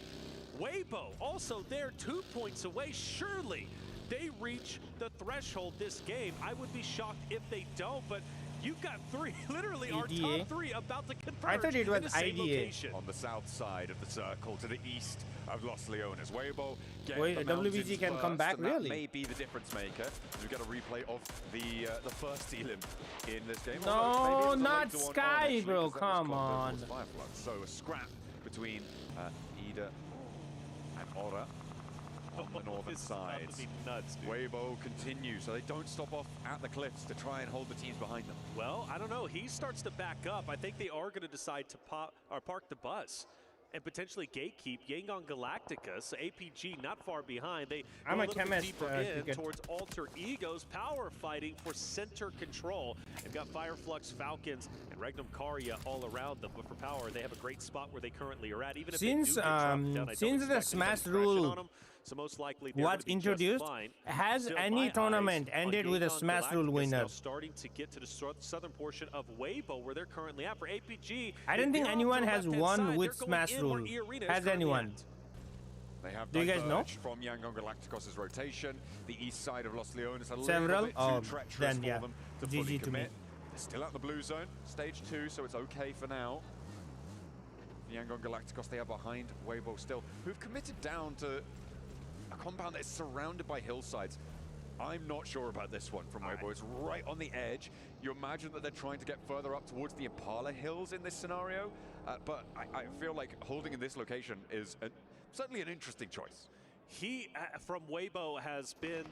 Weibo also there, 2 points away. Surely they reach the threshold this game. I would be shocked if they don't, but you've got 3, literally our top 3 about to converge. I thought it was in the same IDA. location. On the south side of the circle to the east of Los Leones. Weibo Wait, WBG can come back, and really? That may be the difference maker. We get a replay of the first Elim in this game. No, not Sky, bro. Come on. So a scrap between Ida and Aura on the northern side. Nuts, dude. Weibo continues, so they don't stop off at the cliffs to try and hold the teams behind them. Well, I don't know. He starts to back up. I think they are going to decide to park the bus and potentially gatekeep Yangon Galactica. So APG not far behind. I'm a little bit chemist, deeper in towards Alter Egos. Power fighting for center control. They've got Fireflux, Falcons, and Regnum Karya all around them. But for Power, they have a great spot where they currently are at. Even if Since they do get dropped down, I since don't the expect Smash any pressure rule on them. So most likely they're was gonna be just introduced, fine. has Still, any my tournament eyes on ended with a Yangon Smash rule Galactica winner? now starting to get to the southern portion of Weibo, where they're currently at. For APG, I don't think they're anyone off to has the left-hand won side. with They're going Smash in where rule. E-Arena is Has currently anyone? at. They have Do you guys know? diverged from Yangon Galacticos' rotation. The east side of Los Leones a Several? little bit Oh, too treacherous then, for yeah. them to GG fully to me. commit. They're still at the blue zone, stage 2, so it's okay for now. The Yangon Galacticos, they are behind Weibo still, who've committed down to a compound that is surrounded by hillsides. I'm not sure about this one from Weibo. It's right on the edge. You imagine that they're trying to get further up towards the Impala Hills in this scenario, but I feel like holding in this location is certainly an interesting choice. He, from Weibo, has been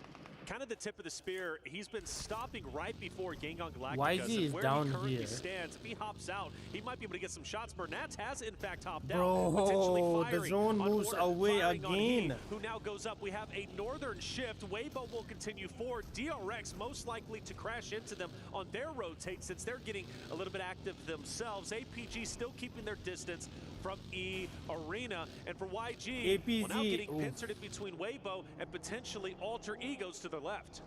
kind of the tip of the spear. He's been stopping right before Yangon Galactica. YG is where down he currently here. stands, if he hops out, he might be able to get some shots. Bernat has, in fact, hopped Bro, out. Potentially the firing zone on moves Order, away firing on again. Heat, who now goes up. We have a northern shift. Weibo will continue forward. DRX most likely to crash into them on their rotate since they're getting a little bit active themselves. APG still keeping their distance from E-Arena. And for YG, well, now getting pincered in between Weibo and potentially Alter Egos to the left.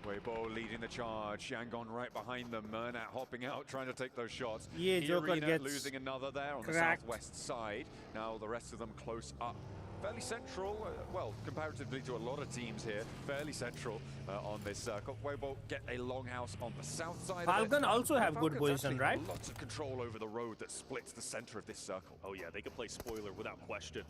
Weibo leading the charge, Yangon right behind them, Mernat hopping out, trying to take those shots. Yeah, Joker E-Arena gets losing another there on cracked. the southwest side. Now the rest of them close up. Fairly central, well, comparatively to a lot of teams here, fairly central on this circle. Weibo get a longhouse on the south side. Falcon also have good Falcons position, actually right? Lots of control over the road that splits the center of this circle. Oh yeah, they can play spoiler without question.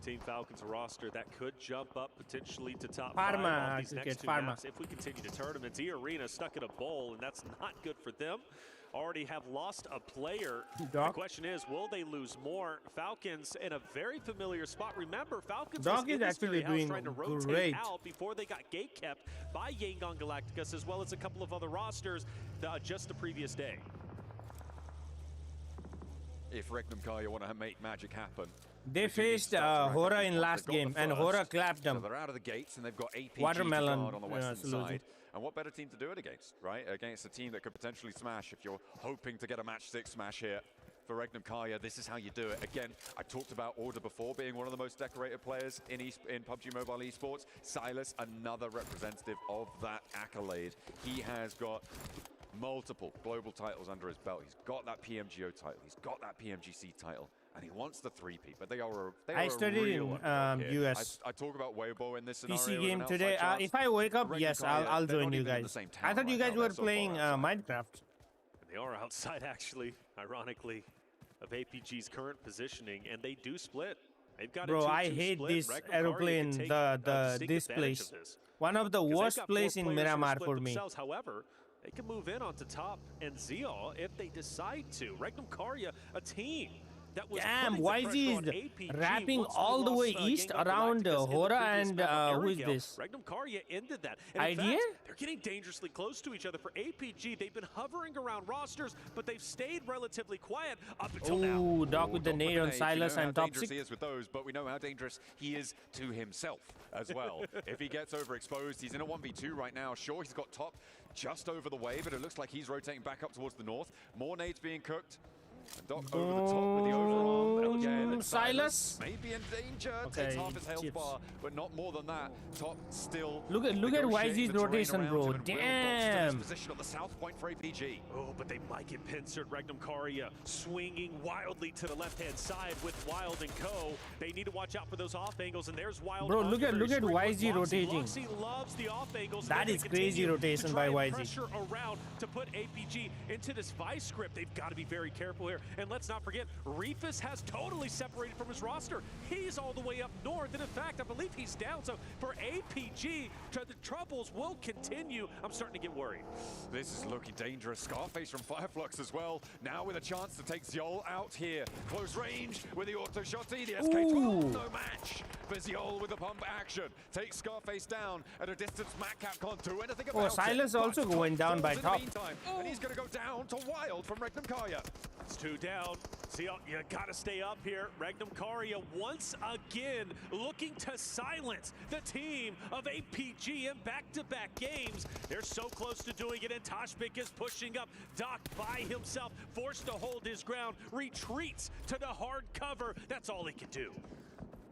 Team Falcons roster that could jump up potentially to top 5 on these next 2 maps if we continue to tournaments. E-Arena stuck in a bowl, and that's not good for them. Already have lost a player. The question is, will they lose more? Falcons in a very familiar spot. Remember, Falcons Doc was in is this actually very house doing trying to rotate great. out before they got gate kept by Yangon Galacticos, as well as a couple of other rosters just the previous day. If Regnum Karya want to make magic happen, They faced Hora in last game, and Hora clapped them. So they're out of the gates, and they've got APG Watermelon, to guard on the western solution. side. And what better team to do it against, right? Against a team that could potentially smash if you're hoping to get a match 6 smash here. For Regnum Karya, this is how you do it. Again, I talked about Order before being one of the most decorated players in PUBG Mobile Esports. Silas, another representative of that accolade. He has got multiple global titles under his belt. He's got that PMGO title. He's got that PMGC title. And he wants the 3-peat, but they are I studied in US. I talk about Weibo in this scenario. PC game today. If I wake up, yes, I'll join you guys. I thought you guys were playing Minecraft. They are outside, actually, ironically, of APG's current positioning, and they do split. They've got Bro, a 2-2 I hate split. this Regnum aeroplane, Karya can take this distinct place. advantage of this. One of the 'Cause they've worst got place 4 in players who are Miramar split for me. themselves. However, they can move in onto top and Zeal if they decide to. Regnum Karya, a team that was damn, putting the YZ pressure on is APG wrapping once they all the lost, way east Yangon around Galacticos in the Hora previous and map on who is Ariel. this? Regnum Karya ended that. And in Idea? fact, they're getting dangerously close to each other. For APG, they've been hovering around rosters, but they've stayed relatively quiet up until now. Ooh, Doc with the nade on Silas and Toxic. Toxic. He is with those, but we know how dangerous he is to himself as well. If he gets overexposed, he's in a 1v2 right now. Sure, he's got top just over the way, but it looks like he's rotating back up towards the north. More nades being cooked. And Doc over the top with the overarm. Again, Silas maybe in danger. Okay, Takes half his health chips. bar, but not more than that. Top still. Look at YZ's rotation, bro. Damn. Position on the south point for APG. Oh, but they might get pincered. Regnum Karya swinging wildly to the left-hand side with Wild and Co. They need to watch out for those off angles, and there's Wild. Bro, look at YZ rotating. Luxy loves the off angles. That is crazy rotation by YZ. Pressure around to put APG into this vice script. They've got to be very careful here. And let's not forget, Reefus has totally separated from his roster. He's all the way up north, and in fact, I believe he's down. So for APG, the troubles will continue. I'm starting to get worried. This is looking dangerous. Scarface from Fireflux as well. Now with a chance to take Ziol out here. Close range with the auto shotty. The SK12, no match for Ziol with the pump action. Takes Scarface down at a distance. Matcap can't do anything about it. Silas also going down by top. And he's going to go down to Wild from Regnum Karya. It's 2 down. Ziol, you got to stay up here. Regnum Karya once again looking to silence the team of APG in back-to-back games. They're so close to doing it, and Toshbik is pushing up. Doc by himself, forced to hold his ground, retreats to the hard cover. That's all he can do.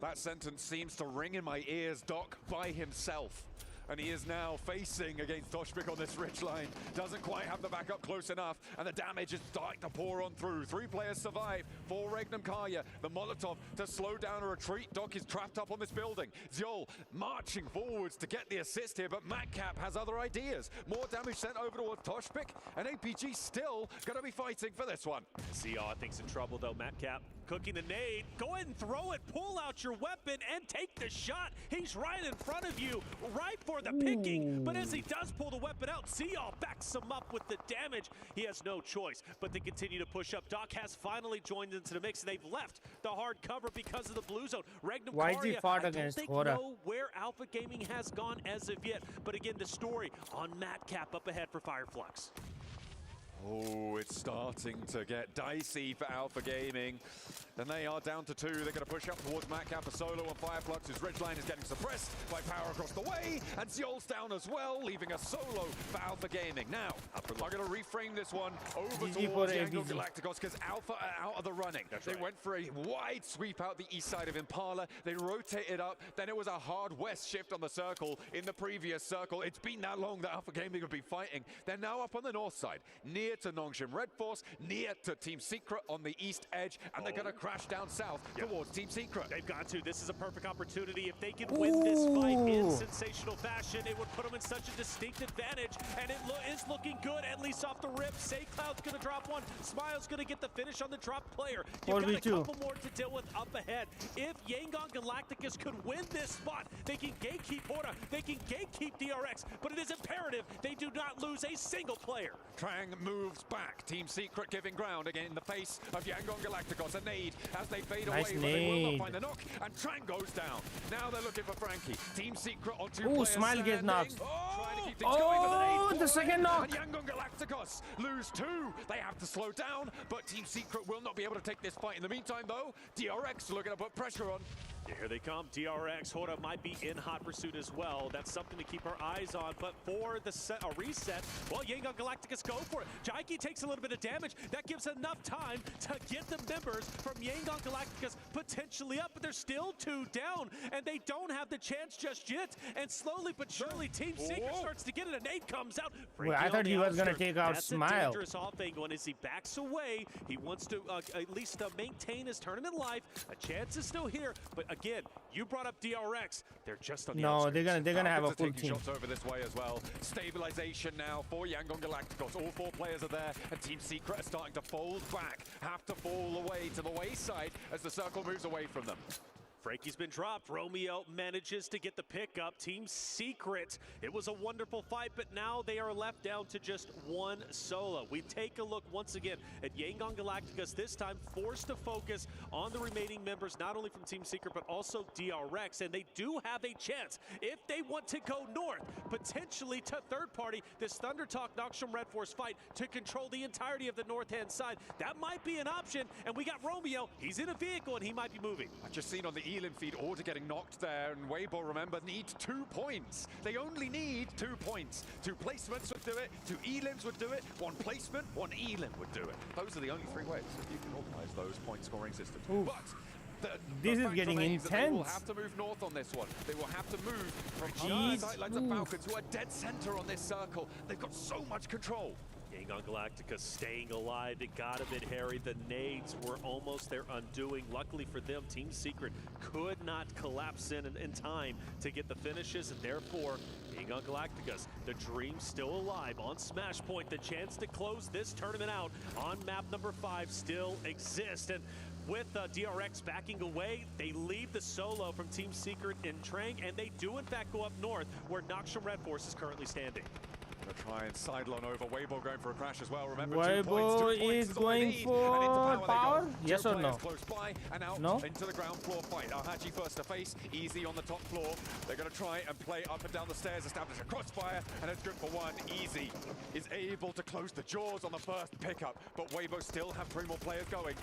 That sentence seems to ring in my ears. Doc by himself. And he is now facing against Toshbik on this ridge line. Doesn't quite have the backup close enough, and the damage is starting to pour on through. 3 players survive for Regnum Karya. The Molotov to slow down a retreat. Doc is trapped up on this building. Ziol marching forwards to get the assist here, but Matcap has other ideas. More damage sent over towards Toshbik, and APG still going to be fighting for this one. Ziol, I think's in trouble though. Matcap cooking the nade. Go ahead and throw it. Pull out your weapon and take the shot. He's right in front of you, right for the picking. But as he does pull the weapon out, Ziol backs him up with the damage. He has no choice but to continue to push up. Doc has finally joined into the mix, and they've left the hard cover because of the blue zone. Regnum Karya, I don't think know where Alpha Gaming has gone as of yet. But again, the story on Matcap up ahead for Fireflux. Oh, it's starting to get dicey for Alpha Gaming. And they are down to 2. They're going to push up towards Matcap, a solo, and Fireflux. His ridgeline is getting suppressed by power across the way. And Ziol's down as well, leaving a solo for Alpha Gaming. Now, I'm going to reframe this one over towards Yangon Galacticos because Alpha are out of the running. They went for a wide sweep out the east side of Impala. They rotated up. Then it was a hard west shift on the circle in the previous circle. It's been that long that Alpha Gaming have been fighting. They're now up on the north side, near to Nongshim Red Force, near to Team Secret on the east edge, and they're going to crash down south towards Team Secret. They've got to. This is a perfect opportunity. If they can win this fight in sensational fashion, it would put them in such a distinct advantage, and it is looking good, at least off the rip. Cloud's going to drop one. Smile's going to get the finish on the drop player. You've got a couple more to deal with up ahead. If Yangon Galacticos could win this spot, they can gatekeep Hora, they can gatekeep DRX, but it is imperative they do not lose a single player. Trang moves back. Team Secret giving ground again in the face of Yangon Galacticos. A nade as they fade away, but they will not find the knock, and Trang goes down. Now they're looking for Frankie. Team Secret on 2 players. Smile gets knocked. Trying to keep things going with an nade. The second knock. And Yangon Galacticos lose 2. They have to slow down, but Team Secret will not be able to take this fight. In the meantime, though, DRX looking to put pressure on. Here they come. DRX, Hora might be in hot pursuit as well. That's something to keep our eyes on. But for the reset, well, Yangon Galacticos go for it. Jaiki takes a little bit of damage. That gives enough time to get the members from Yangon Galacticos potentially up, but they're still 2 down, and they don't have the chance just yet. And slowly but surely, Team Secret starts to get it. A nade comes out. Well, I thought he was going to take out Smile. That's a dangerous off angle, and as he backs away, he wants to at least maintain his tournament life. A chance is still here, but again, you brought up DRX. They're just on the outskirts. they're gonna have a full team. Shots over this way as well. Stabilization now for Yangon Galacticos. All 4 players are there, and Team Secret are starting to fold back. Have to fall away to the wayside as the circle moves away from them. Frankie's been dropped. Romeo manages to get the pickup. Team Secret. It was a wonderful fight, but now they are left down to just one solo. We take a look once again at Yangon Galacticos, this time forced to focus on the remaining members, not only from Team Secret, but also DRX. And they do have a chance, if they want to go north, potentially to third party, this Thunder Talk Noxium Red Force fight to control the entirety of the north-hand side. That might be an option. And we got Romeo. He's in a vehicle, and he might be moving. I've just seen on the Elim feed, Order getting knocked there, and Weibo, remember, needs 2 points. They only need 2 points. 2 placements would do it, 2 Elims would do it, 1 placement, 1 Elim would do it. Those are the only 3 ways that you can organize those point-scoring systems. Oof. But this is getting intense. They will have to move north on this one. They will have to move from sidelines of Falcons, who are dead center on this circle. They've got so much control. Yangon Galactica staying alive. It got a bit hairy. The nades were almost their undoing. Luckily for them, Team Secret could not collapse in time to get the finishes, and therefore, Yangon Galacticos, the dream still alive on Smash Point. The chance to close this tournament out on map number 5 still exists. And with DRX backing away, they leave the solo from Team Secret in Trang, and they do in fact go up north where Noxium Red Force is currently standing. Gonna try and sideline over. Weibo going for a crash as well. Remember, Weibo is going for power? Yes or no? Close by and out into the ground floor fight. Ahachi first to face, easy on the top floor. They're gonna try and play up and down the stairs, establish a crossfire, and it's good for 1. Easy is able to close the jaws on the first pickup, but Weibo still have 3 more players going.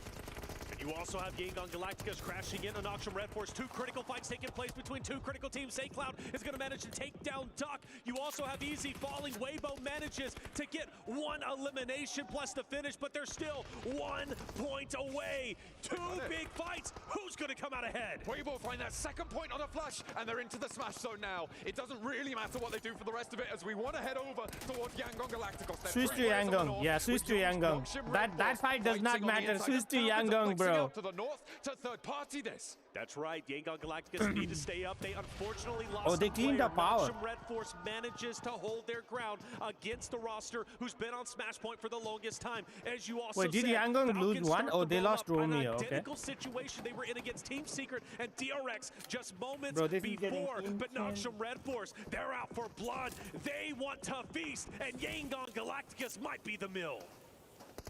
You also have Yangon Galacticos crashing in on Noxium Red Force. 2 critical fights taking place between 2 critical teams. SaCloud is going to manage to take down Duck. You also have Easy falling. Weibo manages to get 1 elimination plus the finish, but they're still 1 point away. 2 big fights. Who's going to come out ahead? Weibo find that 2nd point on a flush, and they're into the smash zone now. It doesn't really matter what they do for the rest of it, as we want to head over towards Yangon Galacticos. Switch to Yangon. Yeah, switch to Yangon. That fight does not matter. Switch to Yangon, bro. Out to the north to third party this. That's right. Yangon Galacticos need to stay up. They unfortunately lost. They cleaned up power. Red Force manages to hold their ground against the roster who's been on Smash Point for the longest time. As you also did Yangon lose 1? Oh, they lost Romeo. Okay. Identical situation they were in against Team Secret and DRX just moments before. But Noxium Red Force, they're out for blood. They want to feast, and Yangon Galacticos might be the mill.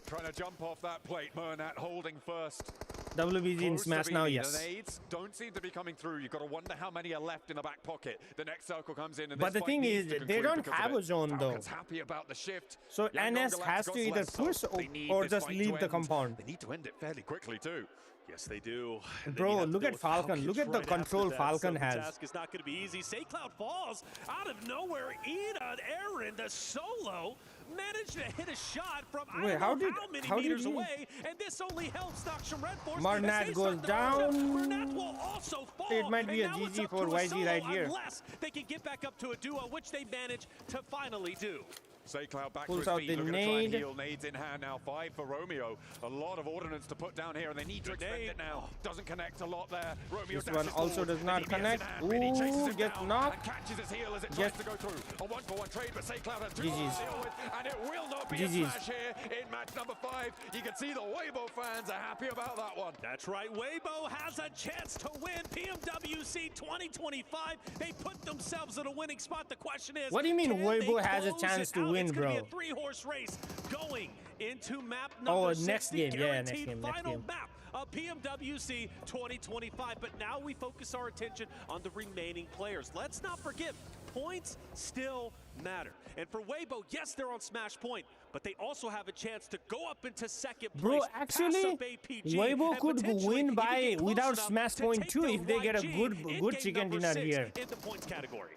Trying to jump off that plate. Murnat holding first. WBG in Smash now, yes. The nades don't seem to be coming through. You've got to wonder how many are left in the back pocket. The next circle comes in, and but the thing is, they don't have a zone though. Happy about the shift. So NS has to either push or just leave the compound. They need to end it fairly quickly too. Yes, they do. Bro, look at Falcon. Look at the control Falcon has. The task is not going to be easy. SaCloud falls out of nowhere. Ida, Aaron, the solo, managed to hit a shot from I don't know how many meters away, and this only helps Noxium Red Force. Marnat goes down. Marnat will also fall. It might be a GG for YG right here. Unless they can get back up to a duo, which they manage to finally do. SaCloud back pulls to his feet, out the looking to try and nade. heal. Nades in hand now, 5 for Romeo. A lot of ordnance to put down here, and they need to expend it now. Doesn't connect a lot there. Romeo this one also does not connect. Ooh, gets knocked. Catches his heel as it tries to go through. A 1-for-1 trade, but SaCloud has 2 to deal with, and it will not be a smash here in match number 5. You can see the Weibo fans are happy about that one. That's right. Weibo has a chance to win Pmwc 2025. They put themselves in a winning spot. The question is, what do you mean Weibo has a chance to win, bro? It's going to be a 3-horse race going into map number 6. Next game. Yeah, next game. Final map of Pmwc 2025. But now we focus our attention on the remaining players. Let's not forget, points still matter. And for Weibo, yes, they're on Smash Point, but they also have a chance to go up into 2nd place. Bro, actually, Weibo could win by without Smash Point too if they get a good chicken dinner here. In the points category.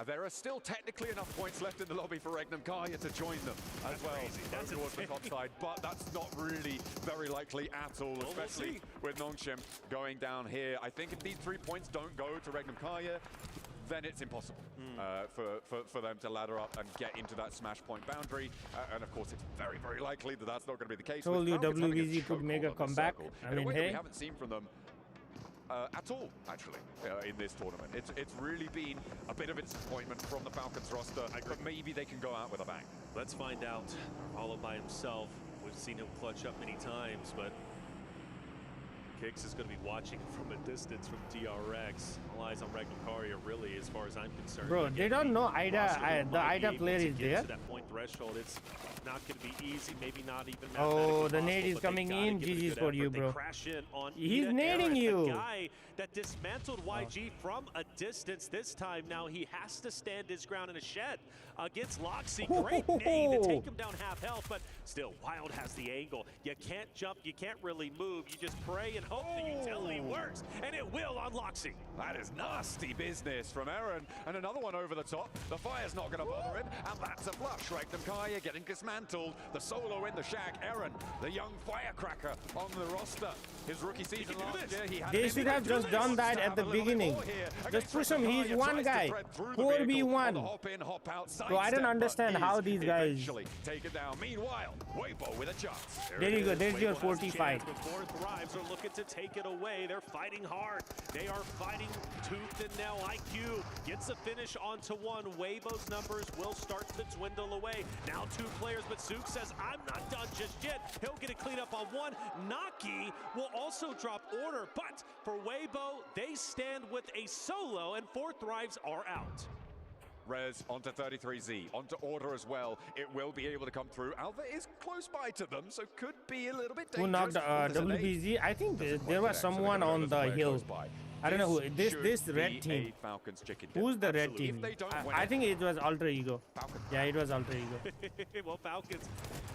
There are still technically enough points left in the lobby for Regnum Karya to join them as well. That's towards the top side, but that's not really very likely at all, especially with Noxium going down here. I think if these 3 points don't go to Regnum Karya, then it's impossible for them to ladder up and get into that Smash Point boundary. And of course, it's very, very likely that that's not going to be the case. Told you WBG could make a comeback. I mean, hey. We haven't seen from them at all, actually, in this tournament. It's really been a bit of a disappointment from the Falcons roster, but maybe they can go out with a bang. Let's find out. All by himself. We've seen him clutch up many times, but Kicks is going to be watching from a distance from DRX. All eyes on Regnacaria, really, as far as I'm concerned. Bro, they don't know Ida. The Ida player is there. To that point threshold, it's not going to be easy. Maybe not even. Oh, the nade is coming in. GG's for you, bro. He's nading you. A guy that dismantled YG from a distance. This time now he has to stand his ground in a shed against Loxy. Great nade to take him down half health, but still Wild has the angle. You can't jump, you can't really move. You just pray and hope the utility works, and it will on Loxy. That is nasty business from Aaron, and another one over the top. The fire's not going to bother him, and that's a flush. Regnacaria getting dismantled. The solo in the shack. Aaron, the young firecracker on the roster. His rookie season last year, he had. They should have just done that at the beginning. Just push him. He's one guy. 4v1. So I don't understand how these guys. Take it down. Meanwhile, Weibo with a chance. There you go. There's your 45. Before Thrives are looking to take it away. They're fighting hard. They are fighting tooth and nail. IQ gets a finish onto one. Weibo's numbers will start to dwindle away. Now 2 players, but Zook says, I'm not done just yet. He'll get a cleanup on one. Naki will also drop order, but for Weibo, they stand with a solo, and 4 Thrives are out. Rez onto 33Z, onto order as well. It will be able to come through. Alpha is close by to them, so could be a little bit dangerous. Who knocked WBZ? I think there was someone on the hill. I don't know who. This red team. Who's the red team? I think it was Alter Ego. Yeah, it was Alter Ego. Well, Falcons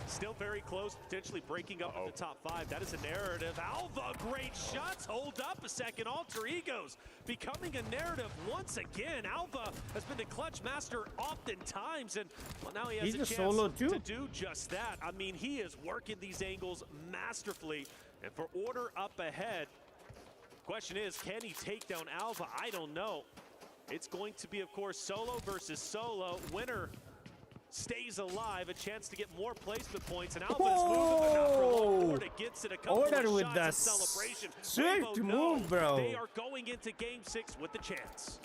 still very close, potentially breaking up in the top 5. That is a narrative. Alva, great shots. Hold up a second. Alter Egos becoming a narrative once again. Alva has been the clutch master oftentimes, and well, now he has a chance to do just that. I mean, he is working these angles masterfully, and for order up ahead, question is, can he take down Alva? I don't know. It's going to be, of course, solo versus solo. Winner stays alive, a chance to get more placement points, and Alva is moving, but not for long. Order gets it, a couple Order of with shots the of celebration. swift move, bro. They are going into Game 6 with the chance.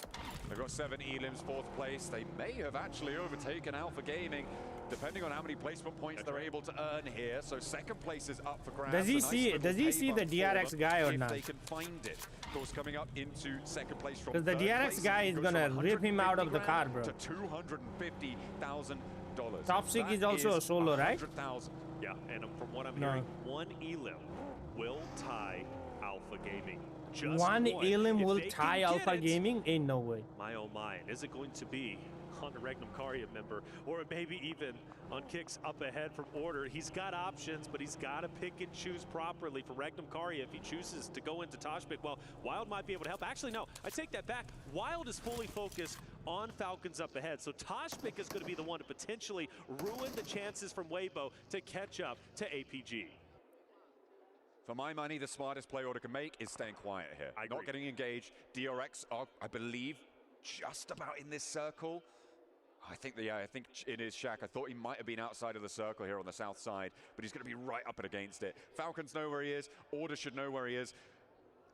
They've got 7 elims, 4th place. They may have actually overtaken Alpha Gaming, depending on how many placement points they're able to earn here. So 2nd place is up for grabs. Does he see the DRX guy or not? If they can find it. Of course, coming up into 2nd place from Because the DRX guy is gonna rip him out of the car, bro. To $250,000. Toxic is also a solo, right? Yeah, and from what I'm hearing, 1 elim will tie Alpha Gaming. Just one elim will they tie can Alpha get it, Gaming? Ain't no way. My oh my, and is it going to be on a Regnacaria member, or maybe even on Kicks up ahead from order? He's got options, but he's got to pick and choose properly for Regnacaria. If he chooses to go into Toshbik, well, Wild might be able to help. Actually, no, I take that back. Wild is fully focused on Falcons up ahead, so Toshbik is going to be the one to potentially ruin the chances from Weibo to catch up to APG. For my money, the smartest play Order can make is staying quiet here. Not getting engaged. DRX are, I believe, just about in this circle. I think it is Shaq. I thought he might have been outside of the circle here on the south side, but he's going to be right up and against it. Falcons know where he is. Order should know where he is.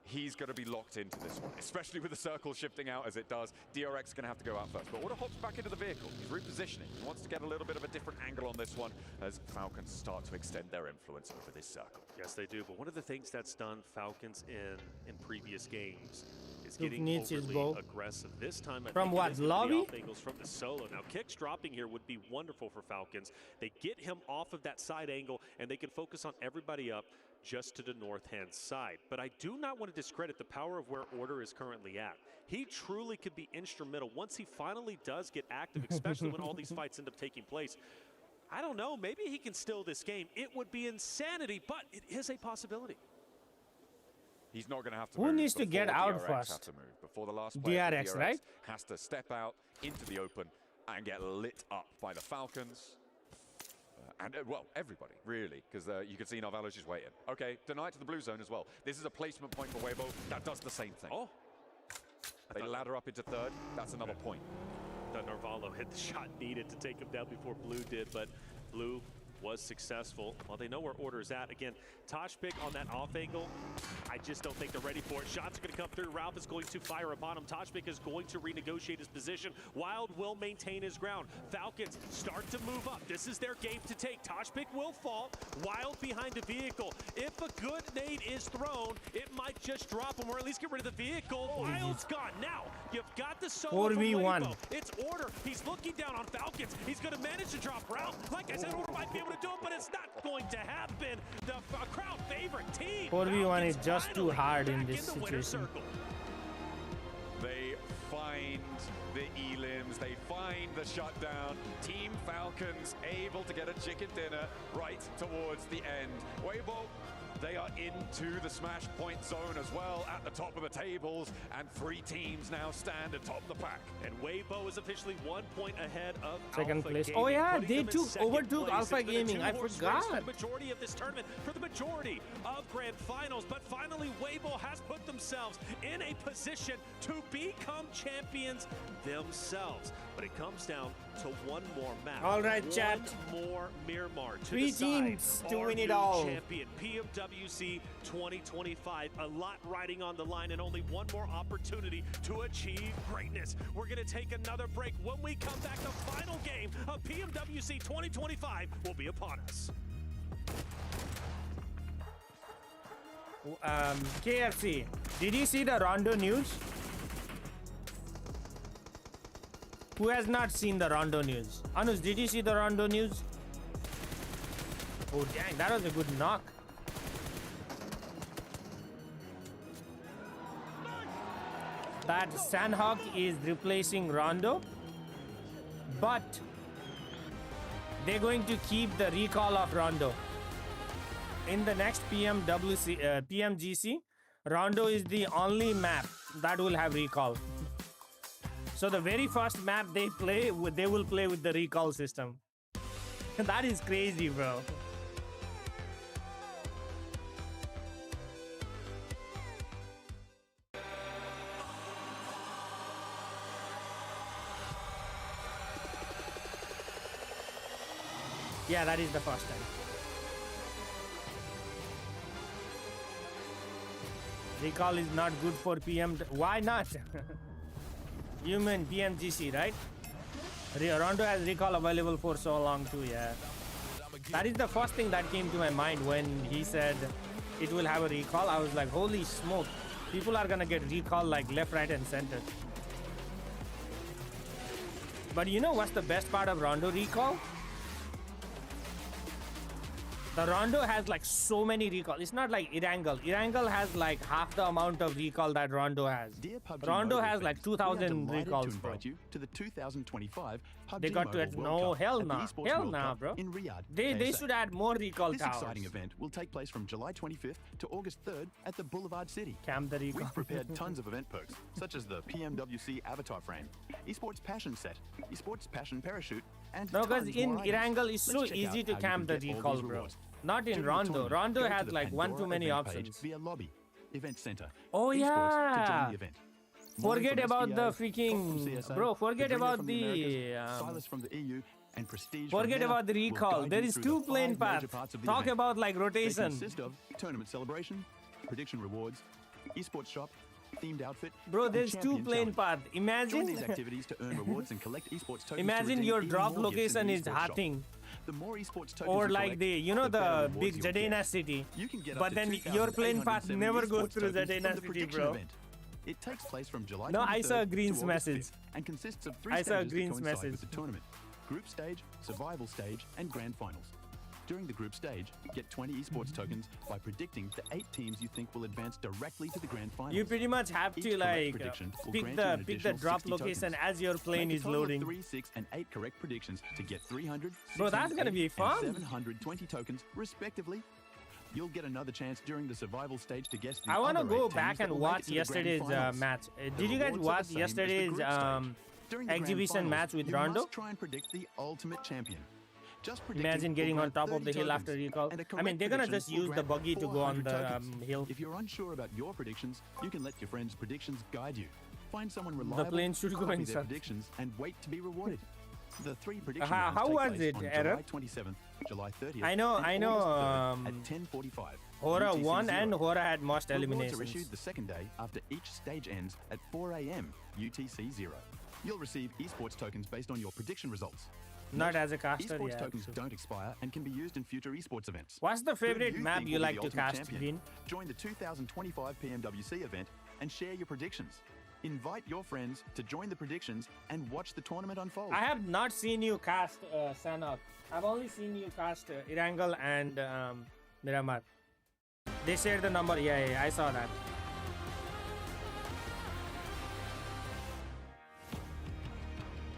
He's going to be locked into this one, especially with the circle shifting out as it does. DRX is going to have to go out first, but Order hops back into the vehicle. He's repositioning. He wants to get a little bit of a different angle on this one as Falcons start to extend their influence over this circle. Yes, they do, but one of the things that's done Falcons in previous games is getting overly aggressive. This time, I from think what, lobby? Angles from the solo. Now, Kicks dropping here would be wonderful for Falcons. They get him off of that side angle, and they can focus on everybody up just to the north-hand side. But I do not want to discredit the power of where Order is currently at. He truly could be instrumental once he finally does get active, especially when all these fights end up taking place. I don't know, maybe he can steal this game. It would be insanity, but it is a possibility. He's not going to have to Who move next to get out DRX first? Have to move before the last player DRX, right? Has to step out into the open and get lit up by the Falcons. And, well, everybody, really, because you can see Narvalos just waiting. Okay, denied to the blue zone as well. This is a placement point for Weibo. That does the same thing. Oh. They ladder up into 3rd. That's another point. Narvalo hit the shot needed to take him down before Blue did, but Blue was successful. Well, they know where order's at. Again, Toshpik on that off angle, I just don't think they're ready for it. Shots are going to come through. Ralph is going to fire upon him. Toshpik is going to renegotiate his position. Wild will maintain his ground. Falcons start to move up. This is their game to take. Toshpik will fall. Wild behind the vehicle. If a good nade is thrown, it might just drop him or at least get rid of the vehicle. Wild's gone. Now, you've got the solo 4v1. It's Order. He's looking down on Falcons. He's going to manage to drop Ralph. Like I said, Order might be able to do it, but it's not going to happen. The crowd favorite team. 4v1 is just too hard in this situation. They find the elims, they find the shutdown. Team Falcons able to get a chicken dinner right towards the end. Weibo, they are into the smash point zone as well at the top of the tables, and 3 teams now stand atop the pack. And Weibo is officially 1 point ahead of second Alpha place. Gaming, Oh yeah, they place. overtook Alpha Gaming. I forgot. For the majority of this tournament, for the majority of grand finals, but finally Weibo has put themselves in a position to become champions themselves. But it comes down to one more map. All right, one chat. More Miramar to 3 decide teams to our win it new all. champion, PMWC 2025. A lot riding on the line and only one more opportunity to achieve greatness. We're going to take another break. When we come back, the final game of PMWC 2025 will be upon us. KFC, did you see the Rondo news? Who has not seen the Rondo news? Anush, did you see the Rondo news? Oh dang, that was a good knock. That Sandhawk is replacing Rondo, but they're going to keep the recall of Rondo. In the next PMGC, Rondo is the only map that will have recall. So the very first map they will play with the recall system. That is crazy, bro. Yeah, that is the first time. Recall is not good for PM. Why not? You mean PMGC, right? Rondo has recall available for so long too, yeah. That is the first thing that came to my mind when he said it will have a recall. I was like, holy smoke. People are gonna get recall like left, right, and center. But you know what's the best part of Rondo recall? The Rondo has like so many recall. It's not like Erangel. Erangel has like half the amount of recall that Rondo has. Rondo has like 2,000 recalls, bro. You to the 2025 PUBG They got to Mobile no, World Cup hell at the nah. Esports Hell World nah, Cup bro. in Riyadh, They KSA. should add more recall This towers. exciting event will take place from July 25th to August 3rd at the Boulevard City. Cam the recall. We've prepared tons of event perks, such as the PMWC avatar frame, Esports Passion set, Esports Passion parachute, and No, because tons in more items. Erangel it's so Let's check easy out to how you cam can the get all recall, these bro. rewards. Not in During the Rondo. tournament, Rondo go to has the like one too Pandora many event page options. via lobby, event center, Oh Esports to yeah. join the event. Molly Forget from about SBA, the Fox from freaking CSA, bro. Forget Adrena about from the Americas, Silas from the EU, and Prestige forget from about the MENA will recall. guide There you is through two the plane 5 major paths. parts of the Talk event. about like They rotation. consist of tournament celebration, prediction rewards, esports shop, themed outfit, Bro, and there's two champion plane challenge. paths. Imagine. Join these activities to earn rewards and collect esports tokens. Imagine to your redeem drop even more gifts in location the is esports shop. Hating. The more esports tokens Or you like collect, the, you know, better the rewards big you'll get. Zadena city. You can get up But to then your plane path 2,870 never goes esports through tokens Zadena from the city, prediction bro. event. It takes place from July No, I 23rd saw to Green's August message. 5th and consists of 3 I saw stages Green's that coincide message. with the tournament. Group stage, survival stage, and grand finals. During the group stage, get 20 esports tokens by predicting the 8 teams you think will advance directly to the grand finals. You pretty much have Each to correct like prediction will pick grant you the an additional drop 60 location tokens. as your plane Make a is total of loading. 3, 6, and 8 correct predictions to get 300, Bro, that's 608, gonna be fun. and 720 tokens, respectively. You'll get another chance during the survival stage to guess the I want to other 8 go teams back that and will make watch it to the grand yesterday's finals. match. The Did you guys rewards are watch the same as the yesterday's group stage. During the grand exhibition finals, match with you Rondo? must try and predict the ultimate champion. Just predicting Imagine will getting on grant top of 30 the hill tokens, after recall. and a I mean, correct they're gonna prediction just will use the grant buggy to go on 400 the tokens. hill. If you're unsure about your predictions, you can let your friends' predictions guide you. Find someone reliable, plane should go copy their inside. predictions, and wait to be rewarded. The 3 prediction How rounds take was place it, on Error? July 27th July 30th. I know. At 10:45. Hora UTC won 0. and Hora had most Rewards are eliminations. issued the second day after each stage ends at 4 a.m. UTC 0. You'll receive esports tokens based on your prediction results. Not as a caster, esports yeah. tokens don't expire and can be used in future esports events. What's the Who do favorite you map think you will be like the to ultimate cast, champion? Vin? Join the 2025 Pmwc event and share your predictions. Invite your friends to join the predictions and watch the tournament unfold. I have not seen you cast Sanok. I've only seen you cast Erangel and Miramar. They shared the number. Yeah, I saw that.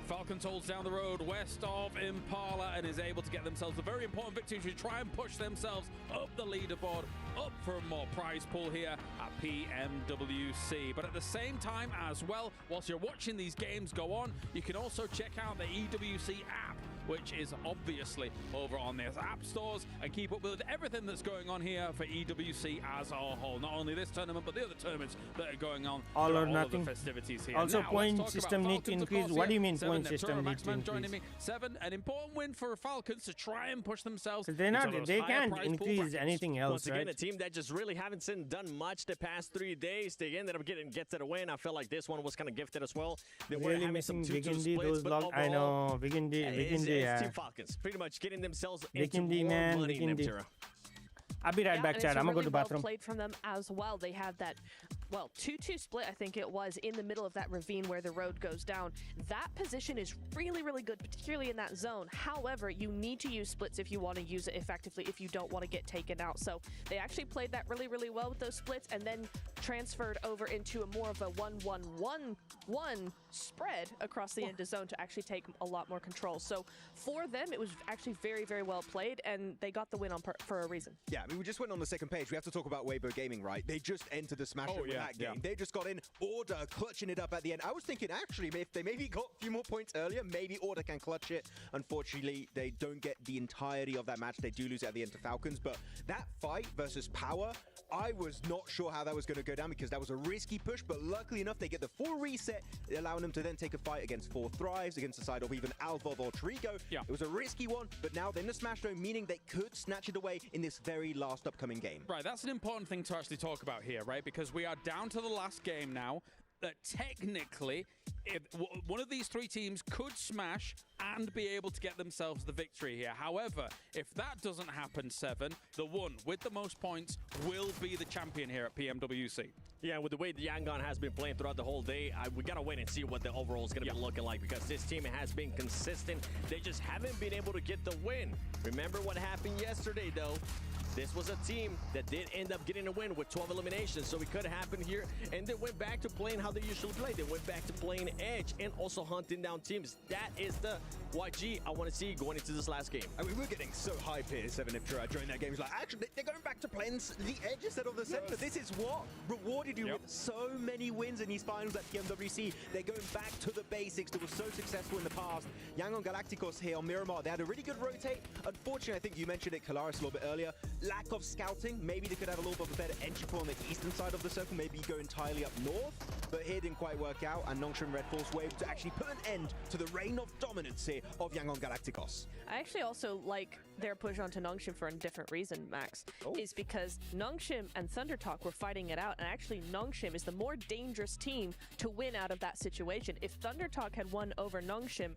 Falcons holds down the road west of Impala and is able to get themselves a very important victory to try and push themselves up the leaderboard, up for a more prize pool here at PMWC. But at the same time as well, whilst you're watching these games go on, you can also check out the EWC app, which is obviously over on the app stores, and keep up with everything that's going on here for EWC as a whole. Not only this tournament, but the other tournaments that are going on. All or of nothing. the festivities here. Also, Now, point let's talk system about need to Falcons, of increase. course, What do you here. mean Seven, point Neptura, system need to Maxman joining increase? me. 7, an important win for Falcons to try and push themselves. They're not. into those They higher can't prize pool increase brackets. anything else, Once again, right? a team that just really haven't done much the past 3 days. They ended up get to the win. I feel like this one was kind of gifted as well. They were Really having some missing 2-2 Vigindi. splits, Those but log. I overall, know Vigindi. it's Yeah. Team Falcons pretty much getting themselves into Vigindi, more man. money, Vigindi. Neptura. I'll be right Yeah, back, and Chad. it's a I'm gonna go really to the well bathroom. played from them as well. They have that, well, 2-2 split, I think it was, in the middle of that ravine where the road goes down. That position is really, really good, particularly in that zone. However, you need to use splits if you want to use it effectively, if you don't want to get taken out. So they actually played that really, really well with those splits, and then transferred over into a more of a 1-1-1-1 spread across the end of zone to actually take a lot more control. So for them, it was actually very, very well played, and they got the win for a reason. Yeah, I mean, we just went on the second page. We have to talk about Weibo Gaming, right? They just entered the Smash Room with that game. They just got in Order, clutching it up at the end. I was thinking, actually, if they maybe got a few more points earlier, maybe Order can clutch it. Unfortunately, they don't get the entirety of that match. They do lose at the end to Falcons. But that fight versus Power, I was not sure how that was going to go down because that was a risky push. But luckily enough, they get the full reset, allowing them to then take a fight against 4 Thrives, against the side of even Alvov or Trigo. It was a risky one, but now they're in the Smash Zone, meaning they could snatch it away in this very last upcoming game. Right, that's an important thing to actually talk about here, right? Because we are down to the last game now. That technically, if one of these 3 teams could smash and be able to get themselves the victory here. However, if that doesn't happen, 7, the one with the most points will be the champion here at PMWC. Yeah, with the way the Yangon has been playing throughout the whole day, we got to wait and see what the overall is going to be looking like, because this team has been consistent. They just haven't been able to get the win. Remember what happened yesterday, though? This was a team that did end up getting a win with 12 eliminations, so it could happen here. And they went back to playing how they usually play. They went back to playing Edge and also hunting down teams. That is the YG I want to see going into this last game. I mean, we're getting so hype here, 7 Neptura, during that game. It's like, actually, they're going back to playing the Edge instead of the center. This is what rewarded you with so many wins in these finals at PMWC. They're going back to the basics that were so successful in the past. Yangon Galacticos here on Miramar, they had a really good rotate. Unfortunately, I think you mentioned it, Kalaris, a little bit earlier. Lack of scouting. Maybe they could have a little bit of a better entry point on the eastern side of the circle. Maybe go entirely up north. But here didn't quite work out. And Nongshim Red Force were able to actually put an end to the reign of dominance here of Yangon Galacticos. I actually also like their push onto Nongshim for a different reason, Max. Is because Nongshim and Thundertalk were fighting it out, and actually Nongshim is the more dangerous team to win out of that situation. If Thundertalk had won over Nongshim,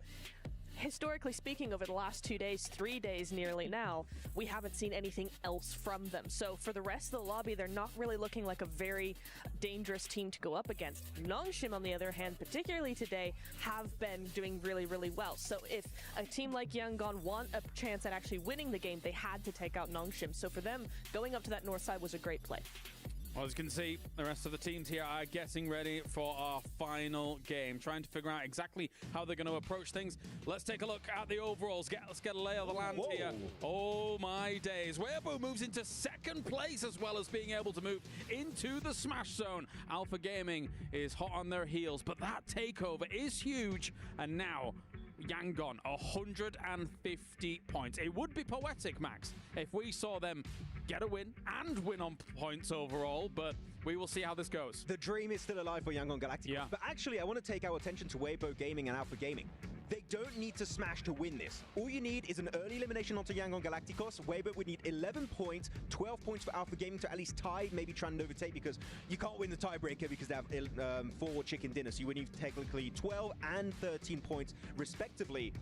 historically speaking, over the last 2 days, 3 days nearly now, we haven't seen anything else from them. So for the rest of the lobby, they're not really looking like a very dangerous team to go up against. Nongshim, on the other hand, particularly today, have been doing really, really well. So if a team like Yangon want a chance at actually winning the game, they had to take out Nongshim. So for them, going up to that north side was a great play. Well, as you can see, the rest of the teams here are getting ready for our final game, trying to figure out exactly how they're going to approach things. Let's take a look at the overalls. Let's get a lay of the land here. Oh my days. Weibo moves into second place, as well as being able to move into the Smash Zone. Alpha Gaming is hot on their heels, but that takeover is huge. And now Yangon, 150 points. It would be poetic, Max, if we saw them get a win and win on points overall, but we will see how this goes. The dream is still alive for Yangon Galacticos. But actually, I want to take our attention to Weibo Gaming and Alpha Gaming. They don't need to smash to win this. All you need is an early elimination onto Yangon Galacticos. Weibo would need 11 points, 12 points for Alpha Gaming to at least tie, maybe try and overtake, because you can't win the tiebreaker because they have 4 chicken dinners. So you would need technically 12 and 13 points respectively.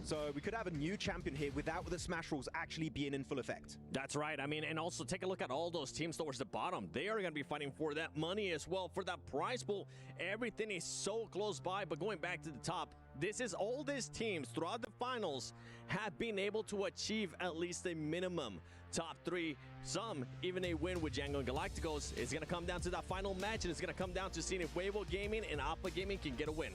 So we could have a new champion here without the smash rules actually being in full effect. That's right. I mean, and also take a look at all those teams towards the bottom. They are going to be fighting for that money as well, for that prize pool. Everything is so close by, but going back to the top, this is all these teams throughout the finals have been able to achieve at least a minimum top 3. Some even a win with Yangon Galacticos. It's going to come down to that final match, and it's going to come down to seeing if Weibo Gaming and Alpha Gaming can get a win.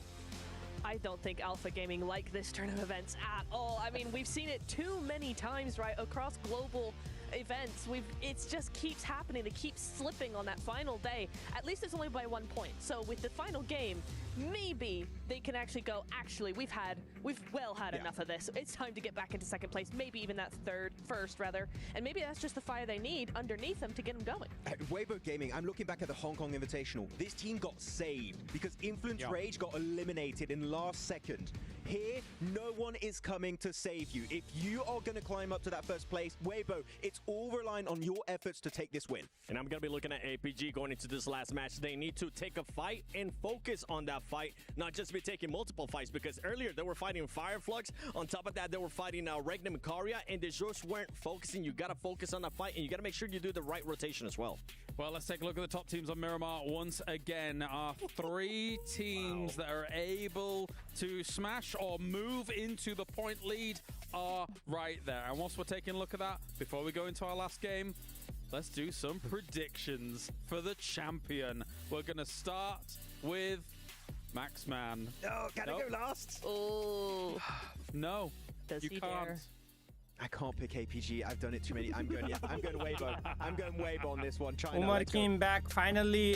I don't think Alpha Gaming like this turn of events at all. I mean, we've seen it too many times, right, across global events. It just keeps happening. They keep slipping on that final day. At least it's only by 1 point. So with the final game, maybe they can actually go, actually, we've well had enough of this. It's time to get back into second place, maybe even that first rather. And maybe that's just the fire they need underneath them to get them going. Weibo Gaming, I'm looking back at the Hong Kong Invitational. This team got saved because Influence Rage got eliminated in last second. Here, no one is coming to save you. If you are going to climb up to that first place, Weibo, it's all relying on your efforts to take this win. And I'm going to be looking at APG going into this last match. They need to take a fight and focus on that fight, not just be taking multiple fights, because earlier they were fighting Fireflux. On top of that, they were fighting Regnum and Karia, and they just weren't focusing. You got to focus on the fight, and you got to make sure you do the right rotation as well. Well, let's take a look at the top teams on Miramar once again. Our 3 teams that are able to smash or move into the point lead are right there. And once we're taking a look at that, before we go into our last game, let's do some predictions for the champion. We're going to start with Maxman. Oh, can I go last? Oh. No, Does you he can't. dare? I can't pick APG. I've done it too many. I'm going Weibo. I'm going Weibo on this one. China, Umar came back finally.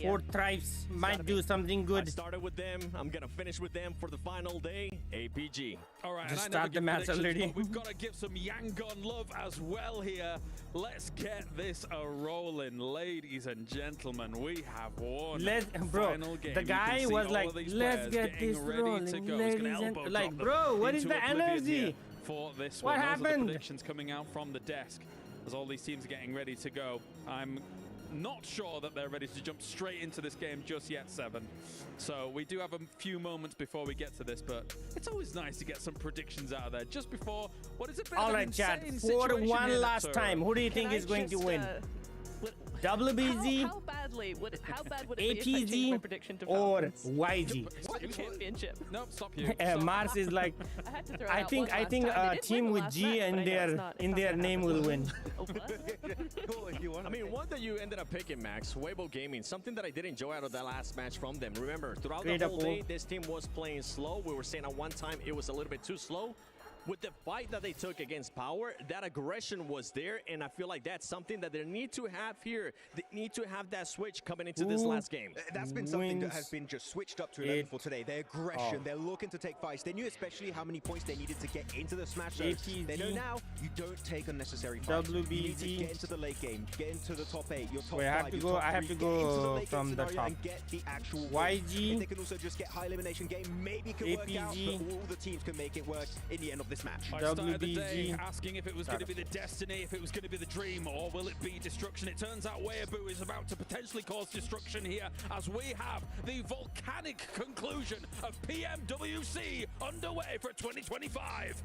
4 tries. Might do something good. I started with them. I'm going to finish with them for the final day. APG. All right, Just and I start the match already. But we've got to give some Yangon love as well here. Let's get this a-rolling, ladies and gentlemen. We have won final game. The guy was like, let's get this rolling, ladies and... Like, bro, what is the energy? For this what one. happened? Those are the predictions coming out from the desk as all these teams are getting ready to go. I'm not sure that they're ready to jump straight into this game just yet, Seven. So we do have a few moments before we get to this, but it's always nice to get some predictions out of there just before what is a bit All of right, an chat. insane For situation one here, last Naturo. time, who do you think is going to win? WBZ, How badly would it be affecting my prediction to or Falcons? YG? Championship. Nope, stop you. Mars is like, I had to throw it I out think one a last time. They did team win with last G match, but in I know their it's not name will win. Oh, what? I mean, one that you ended up picking, Max, Weibo Gaming, something that I did enjoy out of that last match from them. Remember, throughout the whole day, this team was playing slow. We were saying at one time it was a little bit too slow. With the fight that they took against Power, that aggression was there, and I feel like that's something that they need to have here. They need to have that switch coming into this last game. That's been something that has been just switched up to 11 for today. Their aggression, they're looking to take fights. They knew especially how many points they needed to get into the smash zone. They know now you don't take unnecessary fights. You need to get into the late game, get into the top 8, your top 5, I have to your go. top I have 3, to get into the go late from game the scenario top. and get the actual YG. If they can also just get high elimination game, maybe it can work out, but all the teams can make it work in the end of this match. I started the day asking if it was going to be the destiny, if it was going to be the dream, or will it be destruction? It turns out Weeaboo is about to potentially cause destruction here as we have the volcanic conclusion of Pmwc underway for 2025.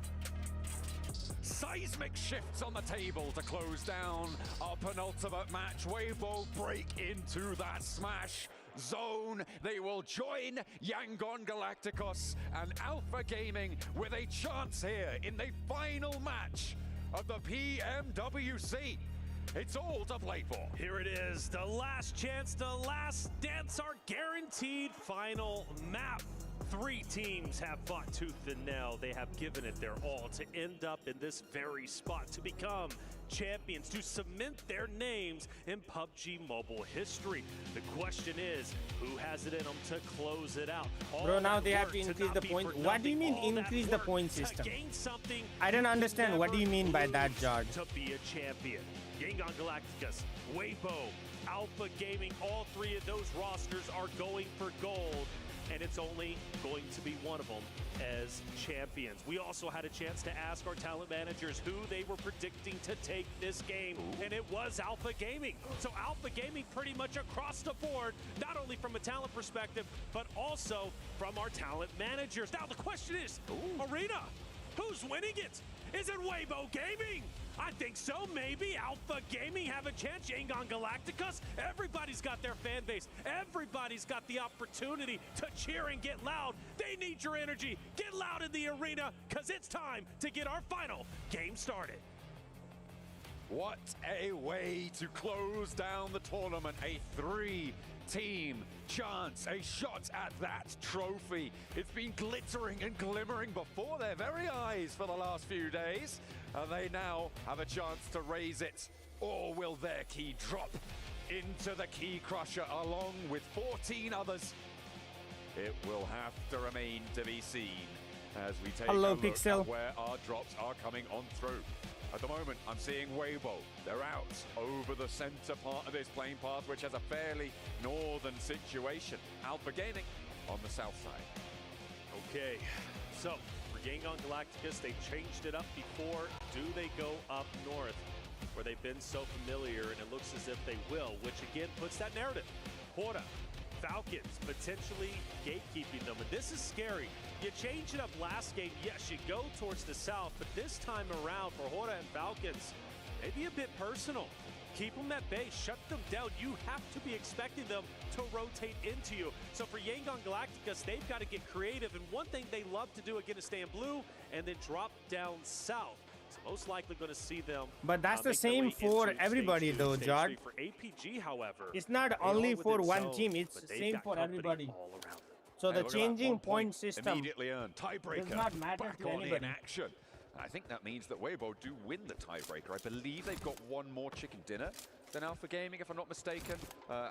Seismic shifts on the table to close down our penultimate match. Weibo break into that smash zone. They will join Yangon Galacticos and Alpha Gaming with a chance here in the final match of the PMWC. It's all to play for. Here it is, the last chance, the last dance, our guaranteed final map. 3 teams have fought tooth and nail. They have given it their all to end up in this very spot, to become champions, to cement their names in PUBG Mobile history. The question is, who has it in them to close it out? Bro, now they have to increase the point. What do you mean increase the point system? I don't understand. What do you mean by that, George? To be a champion. Yangon Galacticos, Weibo, Alpha Gaming, all 3 of those rosters are going for gold. and it's only going to be one of them as champions. We also had a chance to ask our talent managers who they were predicting to take this game, and it was Alpha Gaming. So Alpha Gaming pretty much across the board, not only from a talent perspective, but also from our talent managers. Now the question is, Arena, who's winning it? Is it Weibo Gaming? I think so, maybe. Alpha Gaming have a chance. Yangon Galacticos, everybody's got their fan base. Everybody's got the opportunity to cheer and get loud. They need your energy. Get loud in the arena, because it's time to get our final game started. What a way to close down the tournament. A 3-team chance, a shot at that trophy. It's been glittering and glimmering before their very eyes for the last few days. And they now have a chance to raise it. Or will their key drop into the key crusher along with 14 others? It will have to remain to be seen as we take a look at where our drops are coming on through. At the moment, I'm seeing Weibo. They're out over the center part of this playing path, which has a fairly northern situation. Alpha Gaming on the south side. Okay, so for Yangon Galacticos, they changed it up before. Do they go up north, where they've been so familiar, and it looks as if they will, which again puts that narrative. Hora, Falcons potentially gatekeeping them, and this is scary. You change it up last game, yes, you go towards the south, but this time around for Hora and Falcons, maybe a bit personal. Keep them at bay, shut them down. You have to be expecting them to rotate into you. So for Yangon Galacticos, they've got to get creative, and one thing they love to do again is stay in blue and then drop down south. So most likely going to see them. But that's the same for everybody though, Jard. For APG, however, it's not only for one team, it's the same for everybody. So the changing point system immediately earned tiebreaker. Does not matter back to on anybody. in action. I think that means that Weibo do win the tiebreaker. I believe they've got one more chicken dinner than Alpha Gaming, if I'm not mistaken,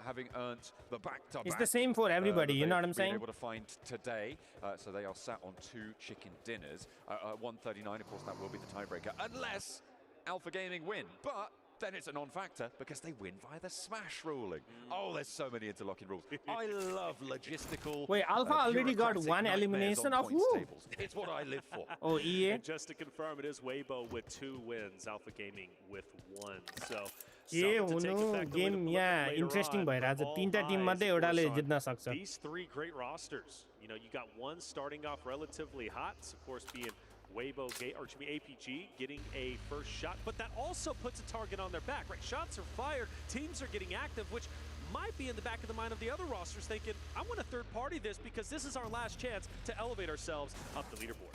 having earned the back-to-back. It's the same for everybody, you know what I'm saying? Able to find today, so they are sat on 2 chicken dinners. 139, of course, that will be the tiebreaker, unless Alpha Gaming win. But then it's a non-factor because they win via the smash ruling. Oh, there's so many interlocking rules. I love logistical. Wait, Alpha already got one elimination of who? Tables. It's what I live for. Oh, EA? And just to confirm, it is Weibo with 2 wins, Alpha Gaming with 1. So के हुनु game यहाँ interesting भइरहेछ तीनटा Tim मध्ये एउटाले जित्न सक्छ. These 3 great rosters. You know, you got one starting off relatively hot, of course being Weibo, or to be APG, getting a first shot, but that also puts a target on their back, right? Shots are fired, teams are getting active, which might be in the back of the mind of the other rosters thinking, I want to third party this because this is our last chance to elevate ourselves up the leaderboard.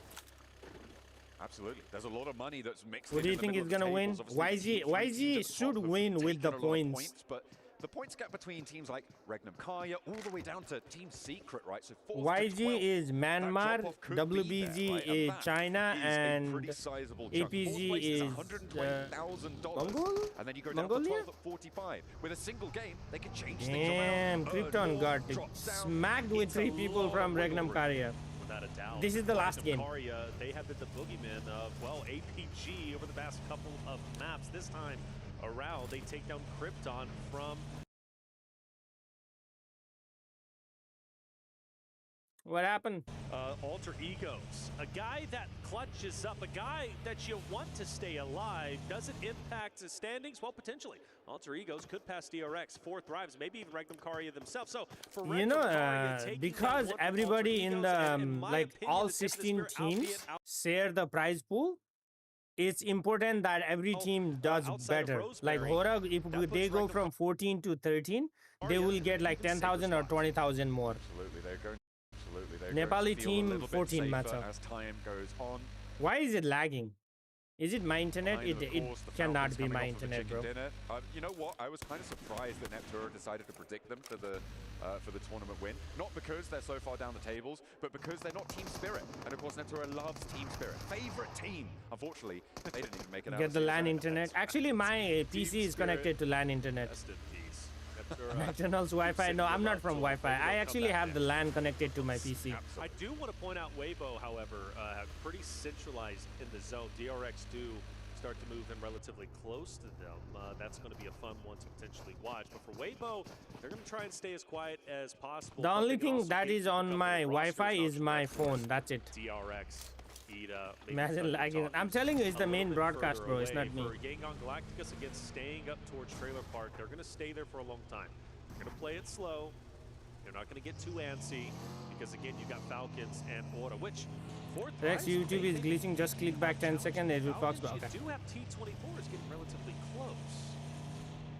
Absolutely. There's a lot of money that's mixed. What do you think is going to win? YG should win with the points. But the points gap between teams like Regnum Kaya all the way down to Team Secret, right? So YG is Myanmar, WBG is China, and APG is Mongolia? And then you go down to 12 at 45. With a single game, they can change things Damn, around. Krypton got smacked with 3 people from Regnum Kaya. Without a doubt. This is the last game. Karia, they have been the boogeyman of, well, APG over the past couple of maps. This time around, they take down Krypton from... What happened? Alter Egos. A guy that clutches up, a guy that you want to stay alive. Does it impact the standings? Well, potentially. Alter Egos could pass DRX, 4 Thrives, maybe even Regnum Karia themselves. So, for you know, because everybody in the, like, all 16 teams share the prize pool, it's important that every team does better. Like Hora, if they go from 14 to 13, they will get like 10,000 or 20,000 more. Absolutely, they're going. Nepali team 14 matchup. As time goes on. Why is it lagging? Is it my internet? It cannot be my internet, bro. You know what? I was kind of surprised that Neptura decided to predict them for the tournament win. Not because they're so far down the tables, but because they're not Team Spirit. And of course, Neptura loves Team Spirit. Favorite team. Unfortunately, they didn't even make it out. Get the LAN internet. Actually, my PC is connected to LAN internet. McDonald's Wi-Fi. No, I'm not from Wi-Fi. I actually have the LAN connected to my PC. I do want to point out Weibo, however, pretty centralized in the zone. DRX do start to move in relatively close to them. That's going to be a fun one to potentially watch. But for Weibo, they're going to try and stay as quiet as possible. The only thing that is on my Wi-Fi is my phone. That's it. DRX, Ida. Imagine lagging. I'm telling you, it's the main broadcast, bro. It's not me. For Yangon Galacticus, again, staying up towards Trailer Park, they're going to stay there for a long time. They're going to play it slow. They're not going to get too antsy because, again, you got Falcons and Aura, which Rex, YouTube is glitching. Just click back 10 seconds. It will Fox back. You do have T24 is getting relatively close.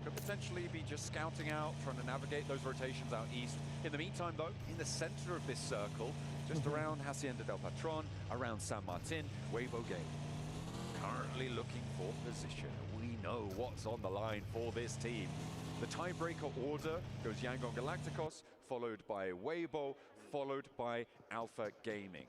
Could potentially be just scouting out, trying to navigate those rotations out east. In the meantime, though, in the center of this circle, just around Hacienda del Patron, around San Martin, Weibo Game currently looking for position. We know what's on the line for this team. The tiebreaker order goes Yangon Galacticos, followed by Weibo, followed by Alpha Gaming.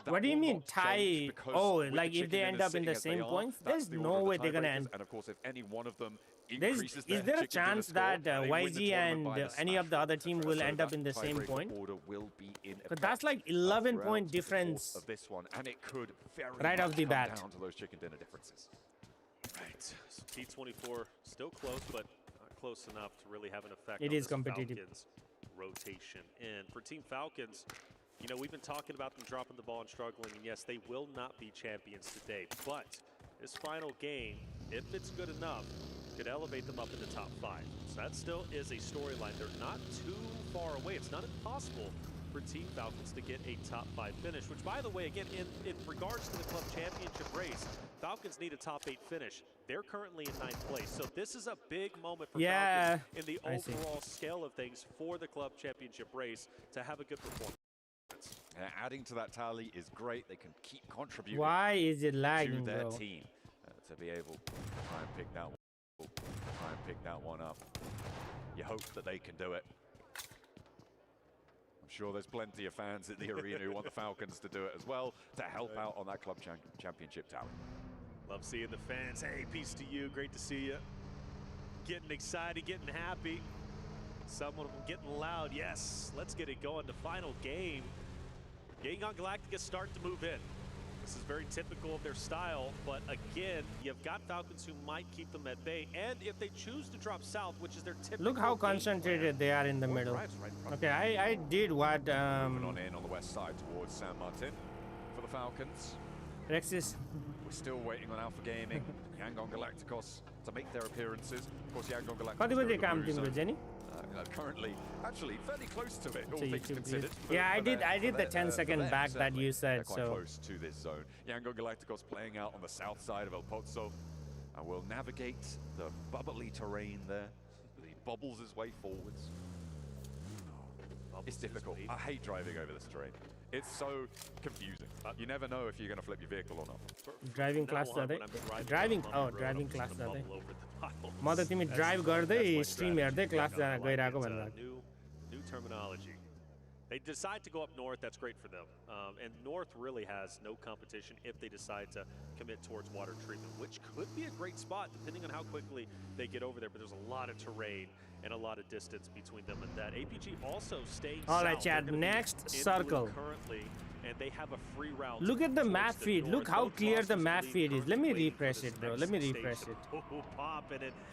What do you mean tie? Oh, like if they end up in the same points? There's no way they're gonna end. And of course, if any one of them is there a chance that YG and any of the other team will end up in the same point? But that's like 11-point difference of this one, and it could right off the bat. Down to those chicken dinner differences. Right. So T24 still close, but not close enough to really have an effect. It on is this competitive. Falcons rotation. And for Team Falcons, you know, we've been talking about them dropping the ball and struggling, and yes, they will not be champions today. But this final game, if it's good enough, could elevate them up in the top 5. So that still is a storyline. They're not too far away. It's not impossible for Team Falcons to get a top 5 finish, which, by the way, again, in regards to the club championship race, Falcons need a top 8 finish. They're currently in 9th place. So this is a big moment for Falcons in the overall scale of things for the club championship race to have a good performance. Adding to that tally is great. They can keep contributing. Why is it lagging, to their bro? team to be able to try and pick that one up. You hope that they can do it. I'm sure there's plenty of fans at the arena who want the Falcons to do it as well to help out on that club championship tally. Love seeing the fans. Hey, peace to you. Great to see you. Getting excited, getting happy. Some of them getting loud. Yes, let's get it going. The final game. Yangon Galactica start to move in. This is very typical of their style, but again, you've got Falcons who might keep them at bay, and if they choose to drop south, which is their typical. Look how concentrated they are in the middle. Okay, I did what. Moving on in on the west side towards San Martin for the Falcons. Rexis. We're still waiting on Alpha Gaming, Yangon Galacticos to make their appearances. Of course, Yangon Galacticos. Currently, actually, fairly close to it, all things considered. Yeah, I did the 10-second back that you said. They're quite close to this zone. Yangon Galacticos playing out on the south side of El Pozo, and will navigate the bubbly terrain there. He bobbles his way forwards. It's difficult. I hate driving over this terrain. It's so confusing. You never know if you're going to flip your vehicle or not. Driving class जाते driving class जाते मतलब तिमी drive गर्दै stream हेर्दै class गइराको भन्दा new terminology. They decide to go up north, that's great for them. And north really has no competition if they decide to commit towards water treatment, which could be a great spot depending on how quickly they get over there. But there's a lot of terrain and a lot of distance between them and that. APG also staying south. All right, Chad, next circle. Currently, and they have a free route. Look at the map feed. Look how clear the map feed is. Let me refresh it, bro. Let me refresh it.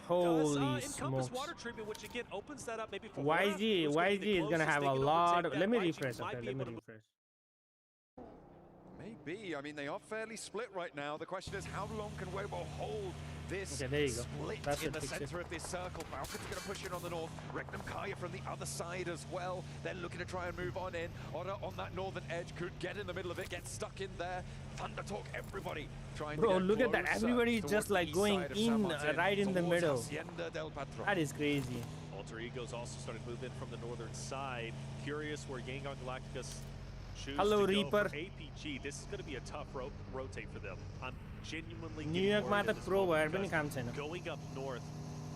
Holy smokes. Water treatment, which again opens that up maybe for YG is gonna have a lot of. Let me refresh. Okay, let me refresh. Maybe. I mean, they are fairly split right now. The question is, how long can Weibo hold this split in the center of this circle? Falcons going to push in on the north. Regnum Kaya from the other side as well. They're looking to try and move on in. Oda on that northern edge could get in the middle of it, get stuck in there. Thunder Talk, everybody trying to get look at that. Everybody is just like going in right in the middle. That is crazy. Alter Egos also started moving from the northern side. Curious where Yangon Galacticus choose Hello, to Reaper. Go for APG. This is going to be a tough rotate for them. I'm genuinely New York मा त pro भएर पनि काम छैन. Going up north,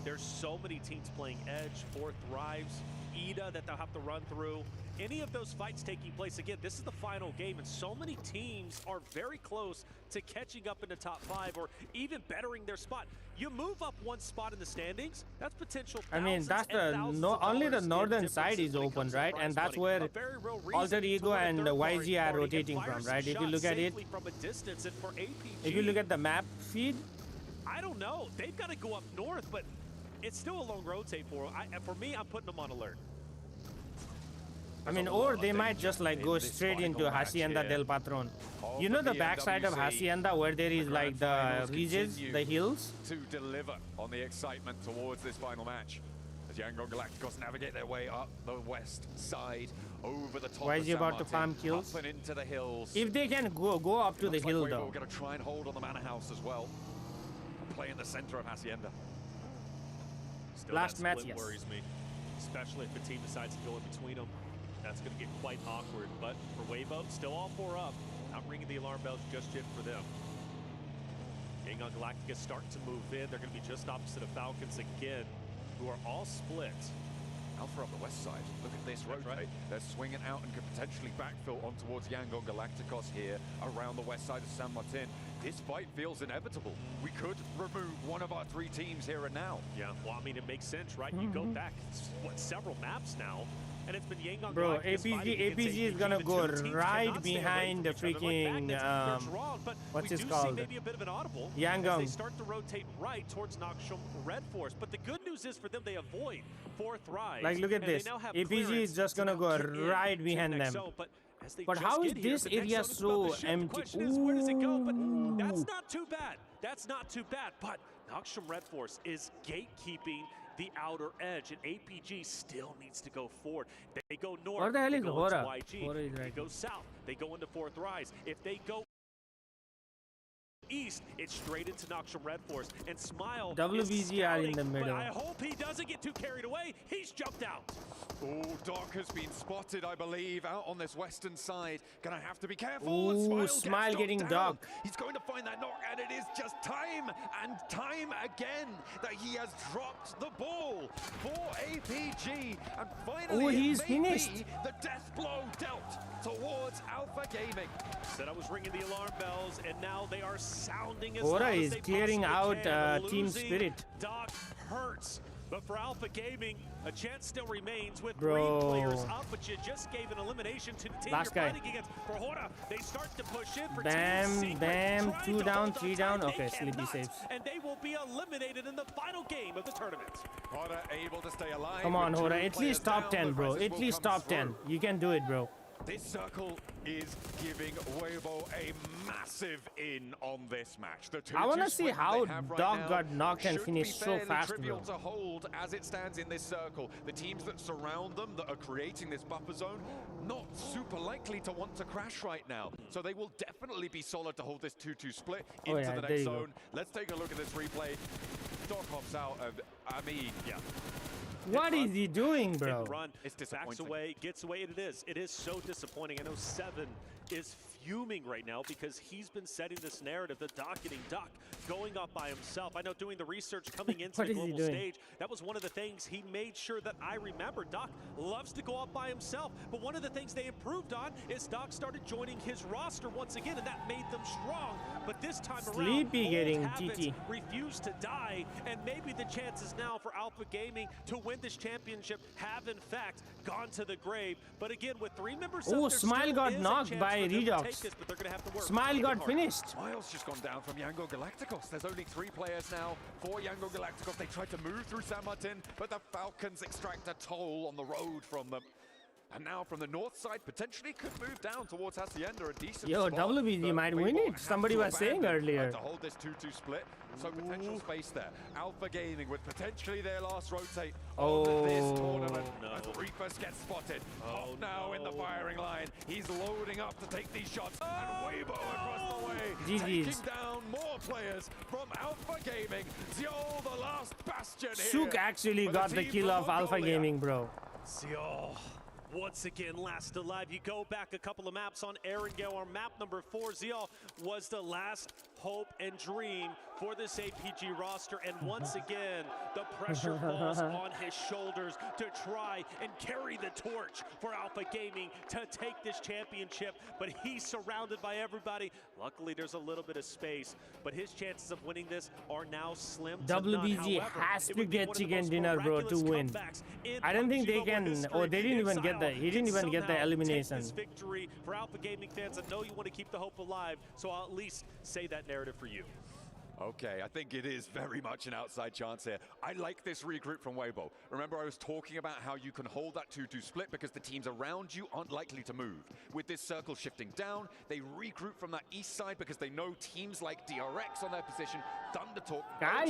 there's so many teams playing Edge, Fourth Thrives, Ida that they'll have to run through. Any of those fights taking place, again, this is the final game, and so many teams are very close to catching up in the top 5 or even bettering their spot. You move up one spot in the standings, that's potential. I mean, that's the only the northern side is open, right? And that's where Alter Ego and YG are rotating from, right? If you look at it, if you look at the map feed, I don't know. They've got to go up north, but it's still a long rotate for them. For me, I'm putting them on alert. I mean, or they might just like go straight into Hacienda del Patron. You know the backside of Hacienda where there is like the ridges, the hills? To deliver on the excitement towards this final match. As Yangon Galacticos navigate their way up the west side, over the top. Why is he about to farm kills? Up and into the hills. If they can go up to the hill though. We're going to try and hold on the manor house as well. Play in the center of Hacienda. Still, last match, yes. Worries me, especially if the team decides to go in between them. That's going to get quite awkward. But for Weibo, still all 4 up. Not ringing the alarm bells just yet for them. Yangon Galacticos starting to move in. They're going to be just opposite of Falcons again, who are all split. Alpha up the west side. Look at this rotate. Right. They're swinging out and could potentially backfill on towards Yangon Galacticos here around the west side of San Martin. This fight feels inevitable. We could remove one of our 3 teams here and now. Yeah, well, I mean, it makes sense, right? You go back, what, several maps now, and it's been Yangon. Bro, APG is gonna go right behind the freaking what's it called? Maybe a bit of an audible. Yangon. They start to rotate right towards Nakshom Red Force, but the good news is for them, they avoid 4th rise. Like, look at this. APG is just gonna go right behind them. But how is this area so empty? Where does it go? But that's not too bad. That's not too bad. But Nakshom Red Force is gatekeeping the outer edge, and APG still needs to go forward. They go north. What the hell they is go Hora? into YG. They go south. They go into 4th rise. If they go east, it's straight into Nakshom Red Force, and Smile WBG are in the middle. But I hope he doesn't get too carried away. He's jumped out. Oh, Doc has been spotted, I believe, out on this western side. Gonna have to be careful. Ooh, Smile getting dogged. He's going to find that knock, and it is just time and time again that he has dropped the ball for APG. And finally, he's finished. The death blow dealt towards Alpha Gaming. Said I was ringing the alarm bells, and now they are sounding as Hora loud as is they clearing out possibly Team Losing Spirit. Doc hurts. But for Alpha Gaming, a chance still remains with Bro. 3 players up, but you just gave an elimination to the team Last you're guy. fighting against. For Hora, they start to push in for Bam, Team Secret, bam, trying 2 to down, hold 3 on down. tight. Okay, They Sleepy cannot, saves. and they will be eliminated in the final game of the tournament. Hora able to stay alive. Come on, with Hora. 2 At least players top down. 10, The bro. presses At will least come top 10. through. You can do it, bro. This circle is giving Weibo a massive in on this match. The I want to 2-2 see split how they have right Dog now got knocked and should finished be so fairly fast, trivial bro. to hold as it stands in this circle. The teams that surround them, that are creating this buffer zone, not super likely to want to crash right now. So they will definitely be solid to hold this 2-2 split into yeah, the there next you go. zone. Let's take a look at this replay. Dog hops out, and I mean, yeah. What is he doing, bro? Run, it's backs disappointing. away, gets away, and it is. It is so disappointing. I know 7 is fuming right now because he's been setting this narrative, the Doc getting Doc going up by himself. I know doing the research coming into What the is he global doing? stage, that was one of the things he made sure that I remember. Doc loves to go up by himself, but one of the things they improved on is Doc started joining his roster once again, and that made them strong. But this time Sleepy around, getting old habits TT. refuse to die, and maybe the chances now for Alpha Gaming to win this championship have in fact gone to the grave. But again, with 3 members Oh, up, there Smile still got is a knocked chance by for them to Redux. take this, but they're gonna have to work Smile really got hard. finished. Smile's just gone down from Yangon Galacticos. There's only 3 players now for Yangon Galacticos. They tried to move through San Martin, but the Falcons extract a toll on the road from them. And now from the north side, potentially could move down towards Hacienda, a decent Yo, spot. WBG But might Weibo win it. has Somebody to was saying abandon earlier. To hold this 2-2 split, so potential space there. Alpha Gaming with potentially their last rotate on this tournament. As Reefus gets spotted. Off now in the firing line. He's loading up to take these shots. And Weibo across the way, GG's. taking down more players from Alpha Gaming. Zio, the last bastion here. Sook actually for got the team kill from of Alpha Mongolia. Gaming, bro. Zio, once again last alive. You go back a couple of maps on Erangel, or map number 4. Zio was the last hope and dream for this APG roster, and once again the pressure falls on his shoulders to try and carry the torch for Alpha Gaming to take this championship, but he's surrounded by everybody. Luckily there's a little bit of space, but his chances of winning this are now slim to none. WBG However, has it to would be get one of the chicken most dinner, bro, to miraculous win. comebacks in I don't think PUBG they Mobile can. history. Oh, they didn't If even get the. Zio He didn't can even get the somehow elimination. take this victory for Alpha Gaming fans, I know you want to keep the hope alive, so I'll at least say that narrative for you. Okay, I think it is very much an outside chance here. I like this regroup from Weibo. Remember, I was talking about how you can hold that 2-2 split because the teams around you aren't likely to move. With this circle shifting down, they regroup from that east side because they know teams like DRX on their position, Thundertalk, guys,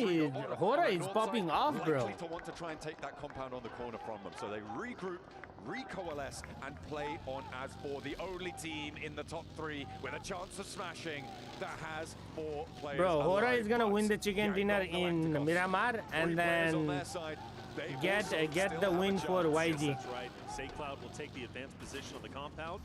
Hora is popping off, bro. Likely to want to try and take that compound on the corner from them. So they regroup, recoalesce, and play on as for the only team in the top 3 with a chance of smashing that has 4 players. Bro, Hora is gonna win the chicken dinner in Miramar and then get the win for YG. That's right. SayCloud will take the advanced position on the compound.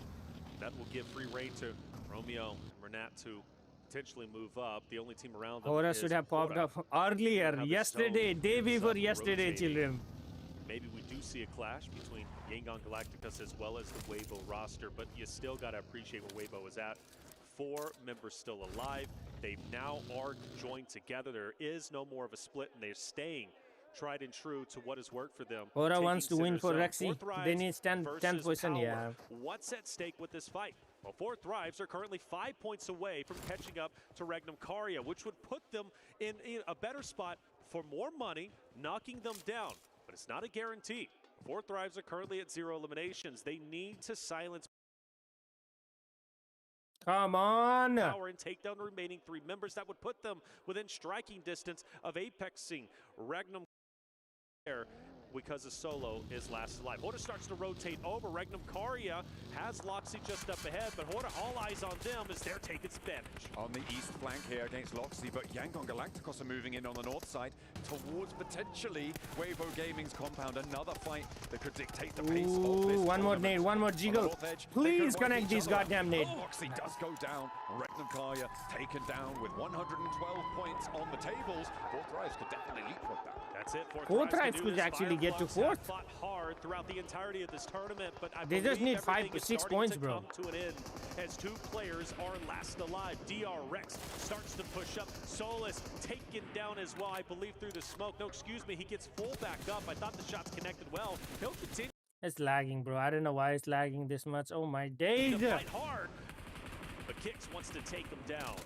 That will give free reign to Romeo and Renat to potentially move up. The only team around them Hora should have popped up earlier, yesterday, day before yesterday, children. Maybe we do see a clash between Yangon Galacticus as well as the Weibo roster, but you still got to appreciate where Weibo is at. 4 members still alive. They now are joined together. There is no more of a split, and they're staying tried and true to what has worked for them. Hora wants to win for Rexy. They need 10th position, yeah. What's at stake with this fight? Well, 4 Thrives are currently 5 points away from catching up to Regnum Caria, which would put them in a better spot for more money, knocking them down. But it's not a guarantee. 4 Thrives are currently at 0 eliminations. They need to silence Come on! Power and take down the remaining 3 members. That would put them within striking distance of apexing Regnum because a solo is last alive. Hora starts to rotate over. Regnum Caria has Loxy just up ahead, but Hora, all eyes on them as they're taking advantage. On the east flank here against Loxy, but Yangon Galacticos are moving in on the north side towards potentially Weibo Gaming's compound. Another fight that could dictate the pace of this. One more nade, one more jiggle. Please connect these goddamn nade. Loxy does go down. Regnum Caria taken down with 112 points on the tables. 4 Thrives could definitely leapfrog that. That's it. 4 Thrives could actually get to 4th. Fought hard throughout the entirety of this tournament, but they just need 5 to 6 points, bro. To an end as 2 players are last alive. DRX starts to push up. Solus taken down as well, I believe, through the smoke. No, excuse me, he gets full back up. I thought the shots connected well. He'll continue. It's lagging, bro. I don't know why it's lagging this much. Oh my days! To fight hard, but Kix wants to take him down.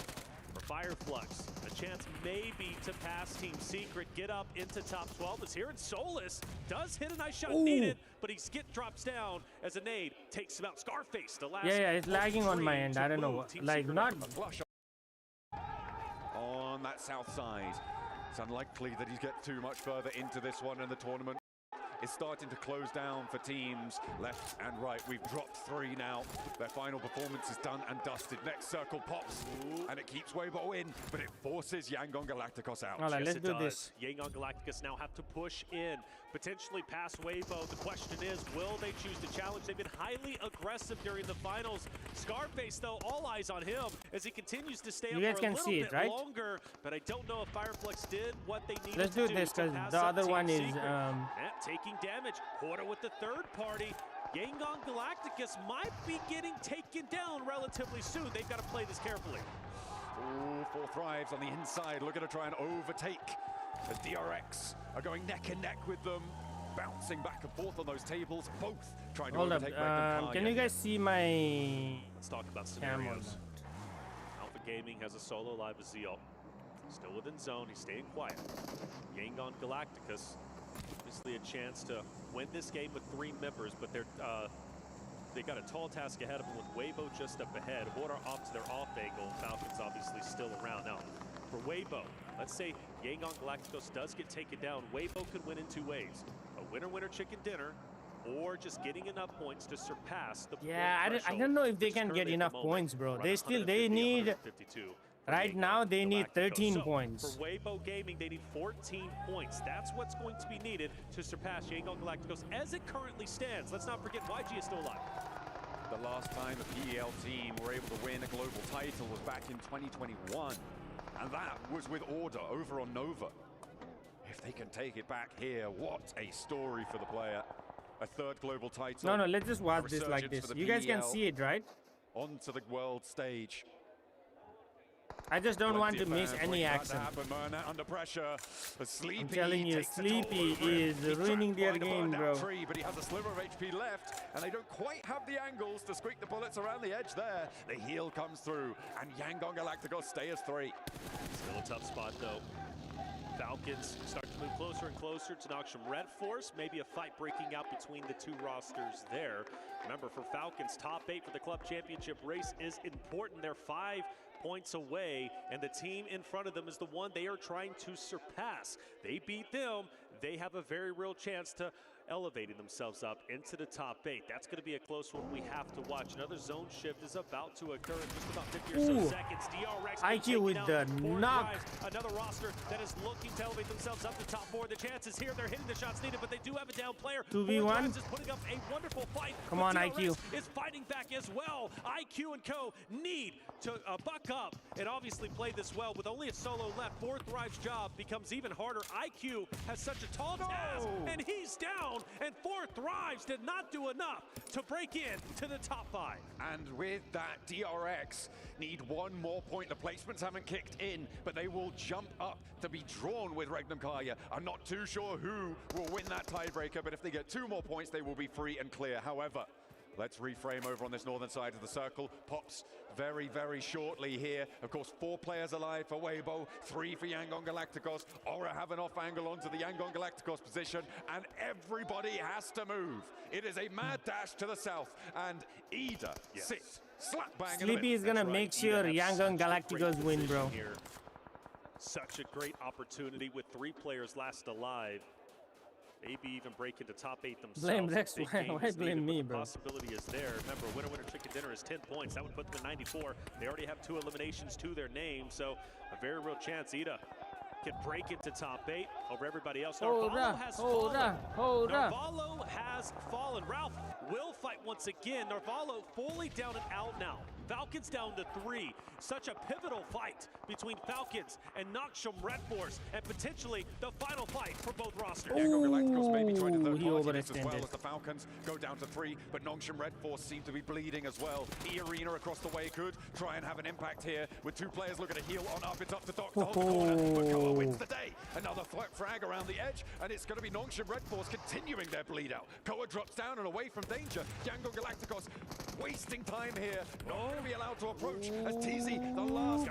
For Fireflux, a chance maybe to pass Team Secret, get up into top 12. As here in Solus does hit a nice shot needed, but he drops down as a nade takes him out. Scarface, the last. Yeah, it's lagging on my end. I don't know what. Like, not. On that south side, it's unlikely that he gets too much further into this one in the tournament. It's starting to close down for teams left and right. We've dropped 3 now. Their final performance is done and dusted. Next circle pops, and it keeps Weibo in, but it forces Yangon Galacticos out. All right, let's do this. Yangon Galacticos now have to push in, potentially past Weibo. The question is, will they choose to challenge? They've been highly aggressive during the finals. Scarface, though, all eyes on him as he continues to stay up for a little bit longer. But I don't know if Fireflux did what they needed Let's to do this because the other one is taking damage. Hora with the third party. Yangon Galacticus might be getting taken down relatively soon. They've got to play this carefully. Ooh, 4 Thrives on the inside, looking to try and overtake as DRX are going neck and neck with them, bouncing back and forth on those tables, both trying to overtake Regnum Caria. Can you guys see my... Let's talk about scenarios. Alpha Gaming has a solo live with Zeal. Still within zone, he's staying quiet. Yangon Galacticus, obviously a chance to win this game with 3 members, but they got a tall task ahead of them with Weibo just up ahead. Hora off to their off angle. Falcons obviously still around. Now, for Weibo, let's say Yangon Galacticos does get taken down. Weibo could win in 2 ways. A winner-winner chicken dinner, or just getting enough points to surpass the I don't know if they can get enough points, bro. They need... Right now, they need 13 points. For Weibo Gaming, they need 14 points. That's what's going to be needed to surpass Yangon Galacticos as it currently stands. Let's not forget YG is still alive. The last time the PEL team were able to win a global title was back in 2021. And that was with Order over on Nova. If they can take it back here, what a story for the player. A 3rd global title. No, let's just watch this like this. You guys can see it, right? Onto the world stage. I just don't want to miss any action. Under pressure. I'm telling you, Sleepy is ruining their game, bro. But he has a sliver of HP left, and they don't quite have the angles to squeak the bullets around the edge there. The heal comes through, and Yangon Galacticos stay as 3. Still a tough spot, though. Falcons start to move closer and closer to Noxium Red Force. Maybe a fight breaking out between the two rosters there. Remember, for Falcons, top 8 for the club championship race is important. They're 5 points away, and the team in front of them is the one they are trying to surpass. They beat them, they have a very real chance to elevating themselves up into the top 8. That's going to be a close one we have to watch. Another zone shift is about to occur in just about 50 or so seconds. DRX IQ with the knock. Another roster that is looking to elevate themselves up to top 4. The chances here, they're hitting the shots needed, but they do have a down player. 2v1. Is putting up a wonderful fight. Come on, DRX IQ. is fighting back as well. IQ and co need to buck up and obviously play this well. With only a solo left, 4 Thrive's job becomes even harder. IQ has such a tall task, and he's down. And 4 Thrives did not do enough to break in to the top 5. And with that, DRX need 1 more point. The placements haven't kicked in, but they will jump up to be drawn with Regnum Kaya. I'm not too sure who will win that tiebreaker, but if they get 2 more points, they will be free and clear. However, let's reframe over on this northern side of the circle. Pops very, very shortly here. Of course, 4 players alive for Weibo, 3 for Yangon Galacticos. Aura have an off angle onto the Yangon Galacticos position, and everybody has to move. It is a mad dash to the south, and Ida sits slap bang. Sleepy is gonna make sure Yangon Galacticos win, bro. Here. Such a great opportunity with 3 players last alive. Maybe even break into top 8 themselves. Blame Rex. Why blame me, bro? The possibility is there. Remember, winner chicken dinner is 10 points. That would put them at 94. They already have 2 eliminations to their name, so a very real chance Ida can break into top 8 over everybody else. Narvalo has fallen. Narvalo has fallen. Ralph will fight once again. Narvalo fully down and out now. Falcons down to 3. Such a pivotal fight between Falcons and Noxium Red Force, and potentially the final fight for both rosters. Yangon Galacticos may be trying to third party this as well as the Falcons go down to 3, but Noxium Red Force seem to be bleeding as well. E-Arena across the way could try and have an impact here with 2 players looking to heal on up. It's up to Doc to hold the corner, but Koa wins the day. Another frag around the edge, and it's going to be Noxium Red Force continuing their bleed out. Koa drops down and away from danger. Yangon Galacticos wasting time here. Not going to be allowed to approach as TZ, the last.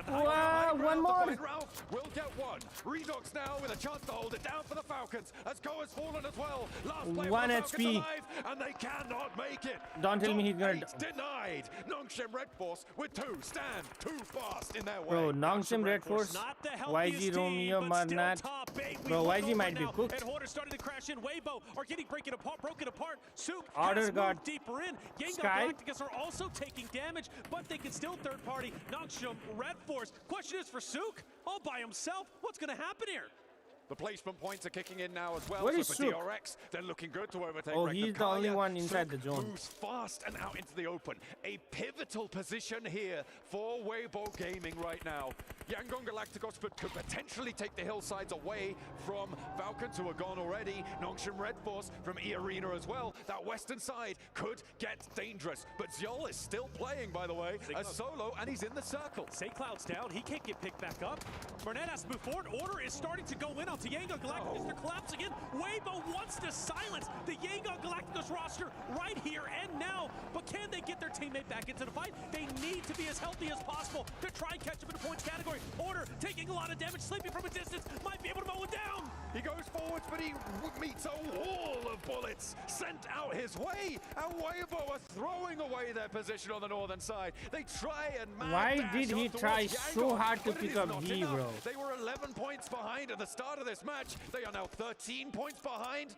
One more. Ralph will get 1. Redox now with a chance to hold it down for the Falcons as Koa's fallen as well. Last player 1 for the Falcons HP. alive, and they cannot make it. Don't tell me he's gonna. Denied. Noxium Red Force with 2 stand too fast in their way. Bro, Noxium Red Force. YG Romeo Marnat. Bro, YG might be cooked. And Hoarder starting to crash in. Weibo are getting broken apart. Sook Order has got moved deeper in. Yangon Sky. Galacticos are also taking damage, but they can still third party Noxium Red Force. Question is for Sook, all by himself. What's going to happen here? The placement points are kicking in now as well. Where so is for Sook? DRX, they're looking good to overtake. Oh, he's the only one inside the zone. Moves fast and out into the open. A pivotal position here for Weibo Gaming right now. Yangon Galacticos could potentially take the hillsides away from Falcons, who are gone already. Noxium Red Force from E-Arena as well. That western side could get dangerous. But Zyol is still playing, by the way, as solo, and he's in the circle. Say Cloud's down. He can't get picked back up. Burnett has to move forward. Order is starting to go in onto Yangon Galacticos. They're collapsing in. Weibo wants to silence the Yangon Galacticos roster right here and now. But can they get their teammate back into the fight? They need to be as healthy as possible to try and catch up in the points category. Order taking a lot of damage, sleeping from a distance, might be able to mow it down. He goes forwards, but he meets a wall of bullets sent out his way. And Weibo are throwing away their position on the northern side. They try and Why did he try so hard to pick up G, bro? They were 11 points behind at the start of this match. They are now 13 points behind.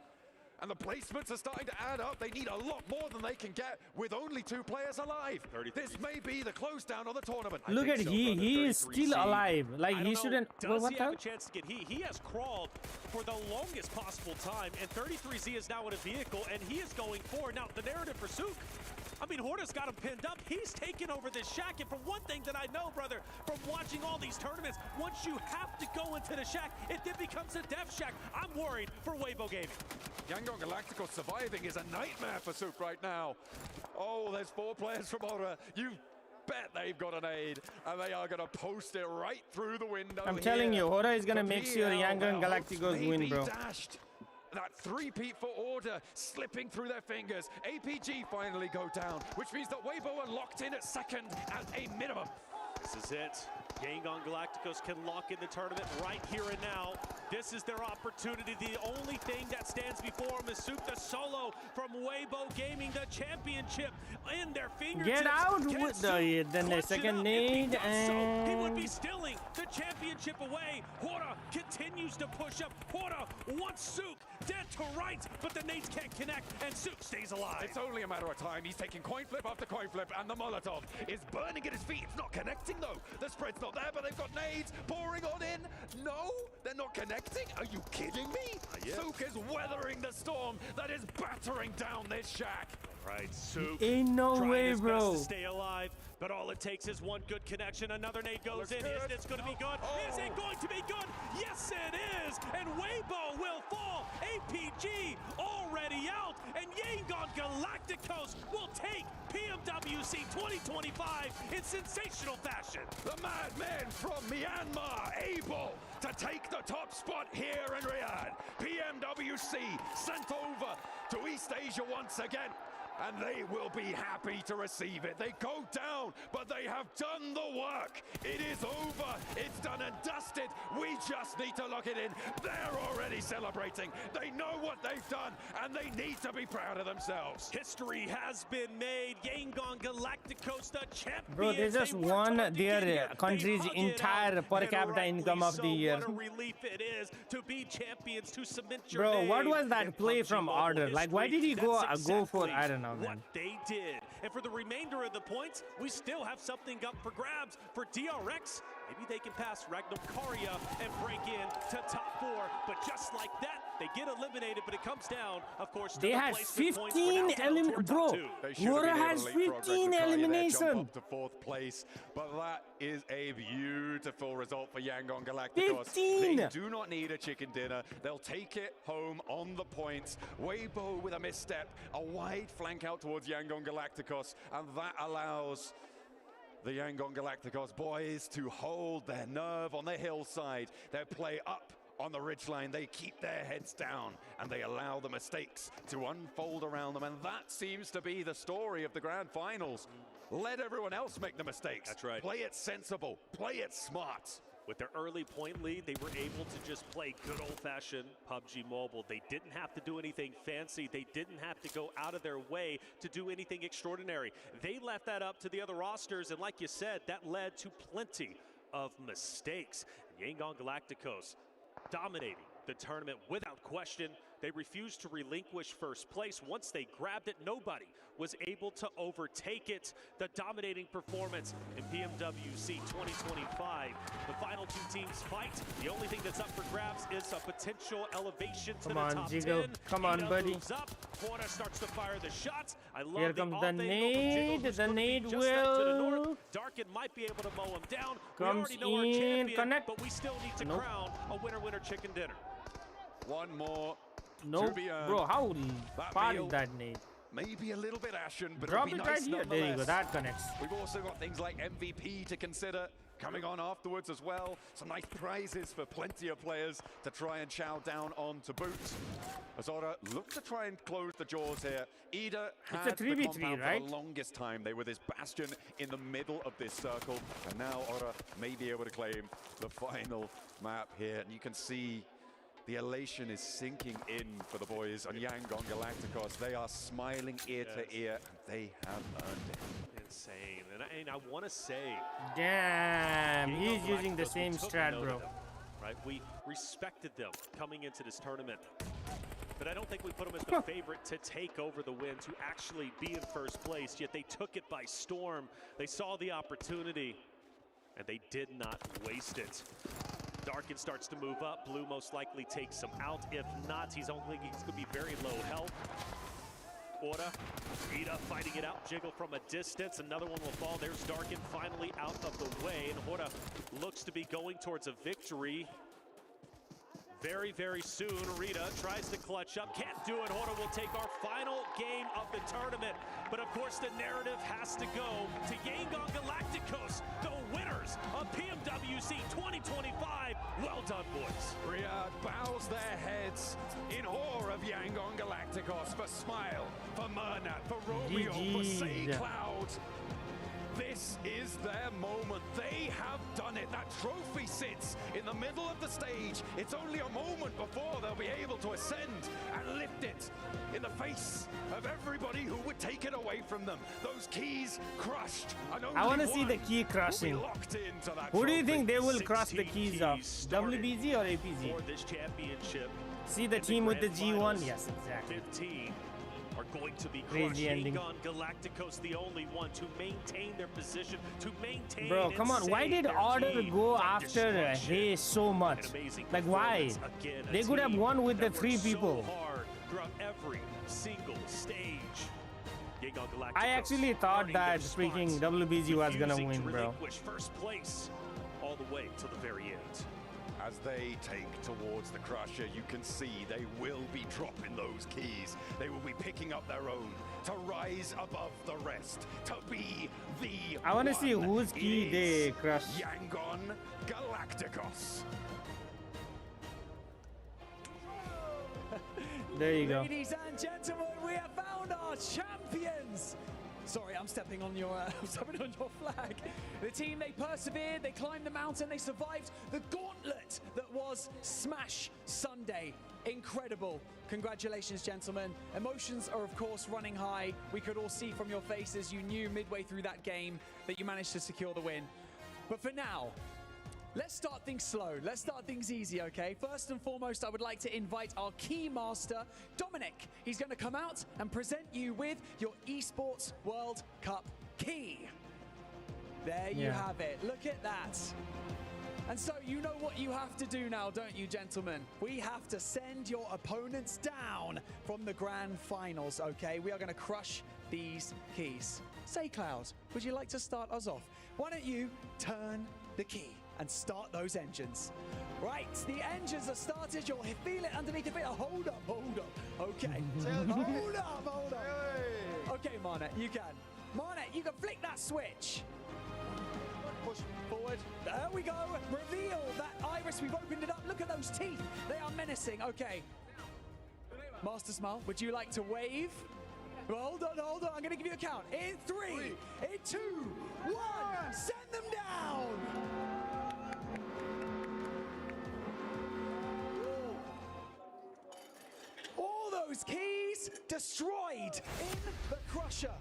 And the placements are starting to add up. They need a lot more than they can get with only 2 players alive. This may be the close down on the tournament. Look at he is still alive. Like he shouldn't. Does he have a chance to get he has crawled for the longest possible time, and 33Z is now in a vehicle, and he is going forward. Now, the narrative for Sook, I mean, Horda's got him pinned up. He's taken over this shack, and from one thing that I know, brother, from watching all these tournaments, once you have to go into the shack, it then becomes a death shack. I'm worried for Weibo Gaming. Yangon Galacticos surviving is a nightmare for Sook right now. Oh, there's 4 players from Aura. bet they've got an aid, and they are going to post it right through the window. I'm telling you, Hora is going to make sure Yangon Galacticos win, bro. Dashed. That three-peat for Order slipping through their fingers. APG finally go down, which means that Weibo are locked in at second at a minimum. This is it. Yangon Galacticos can lock in the tournament right here and now. This is their opportunity. The only thing that stands before them is Sukta Solo from Weibo Gaming, the championship in their fingertips. Get out with then the second nade, and he would be stealing the championship away. Hora continues to push up. Hora wants Suk dead to rights, but the nades can't connect, and Suk stays alive. It's only a matter of time. He's taking coin flip after coin flip, and the Molotov is burning at his feet. It's not connecting, though. The spread's not there, but they've got nades pouring on in. No, they're not connecting. Are you kidding me? Suk is weathering the storm that is battering down this shack. Right, Suk. Ain't no way, his bro. best to stay alive, but all it takes is one good connection. Another nade goes in. Is this going to be good? Is it going to be good? Yes, it is. And Weibo will fall. APG already out, and Yangon Galacticos will take PMWC 2025 in sensational fashion. The madman from Myanmar able to take the top spot here in Riyadh. PMWC sent over to East Asia once again, and they will be happy to receive it. They go down, but they have done the work. It is over. It's done and dusted. We just need to lock it in. They're already celebrating. They know what they've done, and they need to be proud of themselves. History has been made. Yangon Galacticos, the champions. Bro, they just won their country's entire per capita income of the year. What a relief it is to be champions, to cement your Bro, name what was that in play PUBG from Mobile Order? Like, why did he go for, I don't know, what man. they did. And for the remainder of the points, we still have something up for grabs for DRX. Maybe they can pass Ragnar Karia and break in to top 4, but just like that, they get eliminated, but it comes down, of course, to they the had placement 15 eliminations. Bro, Hora has 15 eliminations. Jump up to 4th place, but that is a beautiful result for Yangon Galacticos. 15. They do not need a chicken dinner. They'll take it home on the points. Weibo with a misstep, a wide flank out towards Yangon Galacticos, and that allows the Yangon Galacticos boys to hold their nerve on the hillside. They play up on the ridgeline. They keep their heads down, and they allow the mistakes to unfold around them. And that seems to be the story of the grand finals. Let everyone else make the mistakes. That's right. Play it sensible. Play it smart. With their early point lead, they were able to just play good old-fashioned PUBG Mobile. They didn't have to do anything fancy. They didn't have to go out of their way to do anything extraordinary. They left that up to the other rosters, and like you said, that led to plenty of mistakes. Yangon Galacticos dominating the tournament without question. They refused to relinquish first place. Once they grabbed it, nobody was able to overtake it. The dominating performance in PMWC 2025. The final 2 teams fight. The only thing that's up for grabs is a potential elevation to the top 10. Come on, buddy. Moves up. Porter starts to fire the shots. I love Here comes the nade. The nade will. Darkin might be able to mow him down. Comes we already know our in. champion, Connect. but we still need to crown a winner-winner chicken dinner. One more. No, bro, how far is that nade? Maybe a little bit ashen, but drop it'll be it nice right here. There you go, that connects. We've also got things like MVP to consider coming on afterwards as well. Some nice prizes for plenty of players to try and chow down on to boot. Azora look to try and close the jaws here. Ida had it's a 3v3, the compound right? for the longest time. They were this bastion in the middle of this circle, and now Ora may be able to claim the final map here. And you can see the elation is sinking in for the boys on Yangon Galacticos. They are smiling ear to ear. They have earned it. Insane. And I want to say, damn, he's using the same strat, bro. Right? We respected them coming into this tournament, but I don't think we put them as the favorite to take over the win, to actually be in first place. Yet they took it by storm. They saw the opportunity, and they did not waste it. Darkin starts to move up. Blue most likely takes him out. If not, he's going to be very low health. Ora, Ida fighting it out. Jiggle from a distance. Another one will fall. There's Darkin finally out of the way. And Ora looks to be going towards a victory. very, very soon. Rita tries to clutch up, can't do it. Hora will take our final game of the tournament. But of course, the narrative has to go to Yangon Galacticos, the winners of Pmwc 2025. Well done, boys. Riyadh bows their heads in awe of Yangon Galacticos, for Smile, for Mernat, for Romeo, for Say Cloud. This is their moment. They have done it. That trophy sits in the middle of the stage. It's only a moment before they'll be able to ascend and lift it in the face of everybody who would take it away from them. Those keys crushed. And I want to see the key crushing. Who do you think they will crush the keys of? WBG or APG? For this championship. See the team with the G1? Yes, exactly. 15 are going to be crazy crushed. ending. Yangon Galacticos, the only one to maintain their position, to maintain. Bro, come on. Why did Order go after Hay so much? Like, why? They could have won with the 3 people. So hard throughout every single stage. I actually thought that freaking WBG was gonna win, bro. First place all the way to the very end. As they take towards the Crusher, you can see they will be dropping those keys. They will be picking up their own to rise above the rest, to be the I want to see whose key they crush. Yangon Galacticos. There you go. Ladies and gentlemen, we have found our champions. Sorry, I'm stepping on your flag. The team, they persevered, they climbed the mountain, they survived the gauntlet that was Smash Sunday. Incredible. Congratulations, gentlemen. Emotions are, of course, running high. We could all see from your faces, you knew midway through that game that you managed to secure the win. But for now, let's start things slow. Let's start things easy, okay? First and foremost, I would like to invite our key master, Dominic. He's going to come out and present you with your Esports World Cup key. There you have it. Look at that. And so you know what you have to do now, don't you, gentlemen? We have to send your opponents down from the grand finals, okay? We are going to crush these keys. Say, Cloud, would you like to start us off? Why don't you turn the key and start those engines? Right, the engines are started. You'll feel it underneath the feet. Hold up, hold up. Okay, hold up. Okay, Marnet, you can. Marnet, you can flick that switch. Push forward. There we go. Reveal that iris. We've opened it up. Look at those teeth. They are menacing. Okay. Master Smile, would you like to wave? Hold on. I'm going to give you a count. In 3, in 2, 1. Send them down. All those keys destroyed in the Crusher.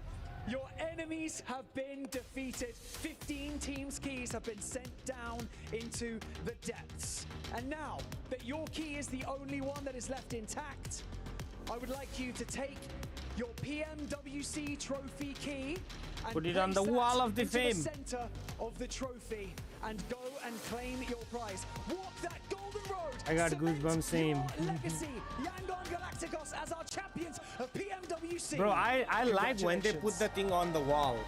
Your enemies have been defeated. 15 teams' keys have been sent down into the depths. And now that your key is the only one that is left intact, I would like you to take your Pmwc trophy key and put it on the wall of the fame. The center of the trophy and go and claim your prize. Walk that golden road. I got goosebumps. Same. Legacy. Yangon Galacticos as our champions of Pmwc. Bro, I like when they put the thing on the wall.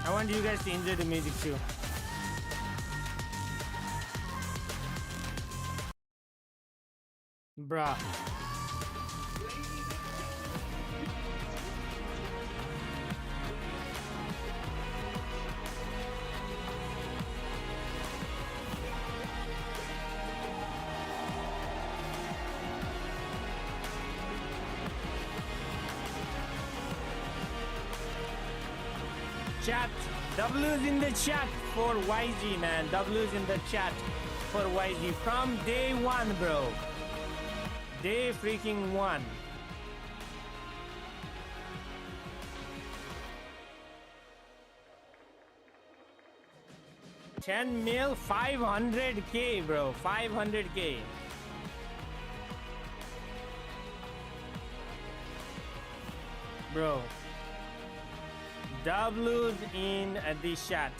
I want you guys to enjoy the music too. Bruh. Chat, W's in the chat for YG, man. W's in the chat for YG from day one, bro. Day freaking one. $10 mil, 500K, bro. 500K. Bro. W's in the chat.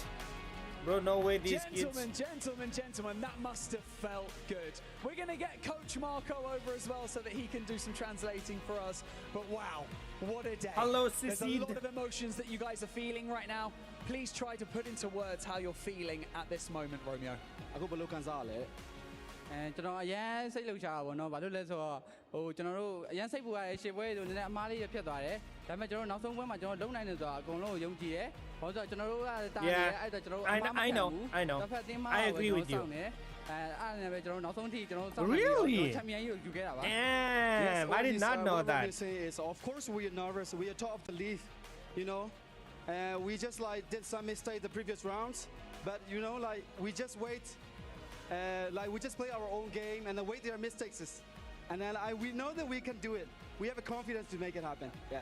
Bro, no way these Gentlemen, that must have felt good. We're going to get Coach Marco over as well so that he can do some translating for us. But wow, what a day. Hello, There's a Sissid. lot of emotions that you guys are feeling right now. Please try to put into words how you're feeling at this moment, Romeo. ကျွန်တော်အရန်စိတ်လှုပ်ရှားတာပေါ့နော်ဘာလို့လဲဆိုတော့ဟိုကျွန်တော်တို့အရန်စိတ်ပူရတယ်ရှေ့ပွဲဆိုနည်းနည်းအမားလေးရဖြစ်သွားတယ်ဒါပေမဲ့ကျွန်တော်နောက်ဆုံးပွဲမှာကျွန်တော်လုံနိုင်တယ်ဆိုတာအကုန်လုံးကိုယုံကြည်တယ်ဘာလို့ဆိုတော့ကျွန်တော်တို့ကတားတယ်အဲ့တော့ကျွန်တော်တို့ I know တစ်ဖက်တင်းမှာ I agree with you အဲ့ဒါပဲကျွန်တော်နောက်ဆုံးထိကျွန်တော်တို့ Really? ချန်ပီယံကြီးကိုယူခဲ့တာပါ Damn, I did not know what that. What we say is, of course, we are nervous. We are top of the league, you know. We just like did some mistake the previous rounds, but you know, like we just wait. Like we just play our own game and then wait their mistakes, and then we know that we can do it. We have a confidence to make it happen. Yeah.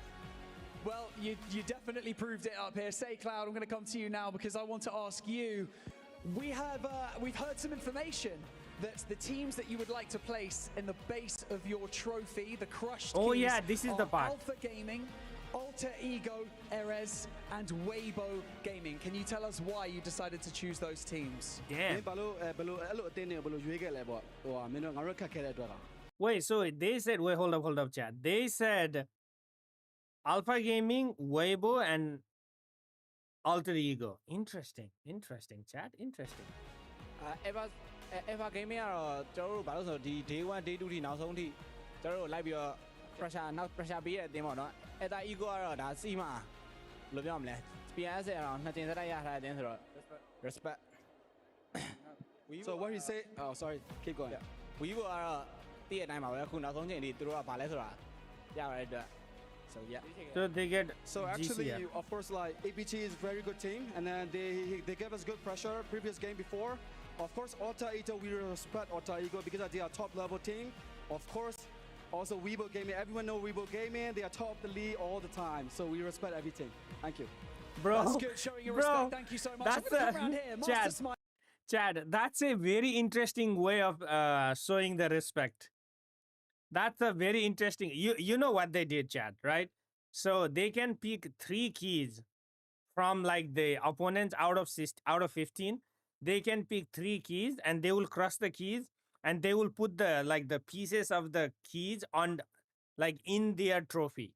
Well, you definitely proved it up here. Say, Cloud, I'm going to come to you now because I want to ask you. We've heard some information that the teams that you would like to place in the base of your trophy, the crushed Oh keys, yeah, this is the part. Alpha Gaming, Alter Ego, Erez, and Weibo Gaming. Can you tell us why you decided to choose those teams? Damn. ဘယ်လိုအဲ့လိုအတင်းတွေဘယ်လိုရွေးခဲ့လဲပေါ့ဟိုမင်းတို့ငါတို့ခက်ခဲတဲ့အတွက်လား Wait, so they said, wait, hold up, chat. They said Alpha Gaming, Weibo, and Alter Ego. Interesting, chat. Interesting. Eva Gaming ကတော့ကျွန်တော်တို့ဘာလို့ဆိုတော့ဒီ day 1 day 2ထိနောက်ဆုံးထိကျွန်တော်တို့လိုက်ပြီးတော့ pressure နောက် pressure ပေးတဲ့အတင်းပေါ့နော် Alter Ego ကတော့ဒါစီမှာဘယ်လိုပြောမလဲ PNS ကတော့နှစ်တင်စတိုက်ရထားတဲ့အတင်းဆိုတော့ respect So what he say? Oh, sorry. Keep going. Weibo ကတော့တည့်ရတိုင်းပါပဲအခုနောက်ဆုံးချိန်ထိသူတို့ကဘာလဲဆိုတာရပါတယ်အတွက် So yeah. So they get So actually, GC, yeah. of course, like APG is a very good team, and then they gave us good pressure previous game before. Of course, Alter Ego, we respect Alter Ego because they are top level team. Of course, also Weibo Gaming. Everyone know Weibo Gaming. They are top of the league all the time. So we respect everything. Thank you. Bro, That's good, showing your respect. Thank you so much. That's I'm gonna come around here. Master Smile. Chad, that's a very interesting way of showing the respect. That's a very interesting. You know what they did, Chad, right? So they can pick 3 keys from like the opponents out of 15. They can pick 3 keys and they will cross the keys and they will put the pieces of the keys on like in their trophy.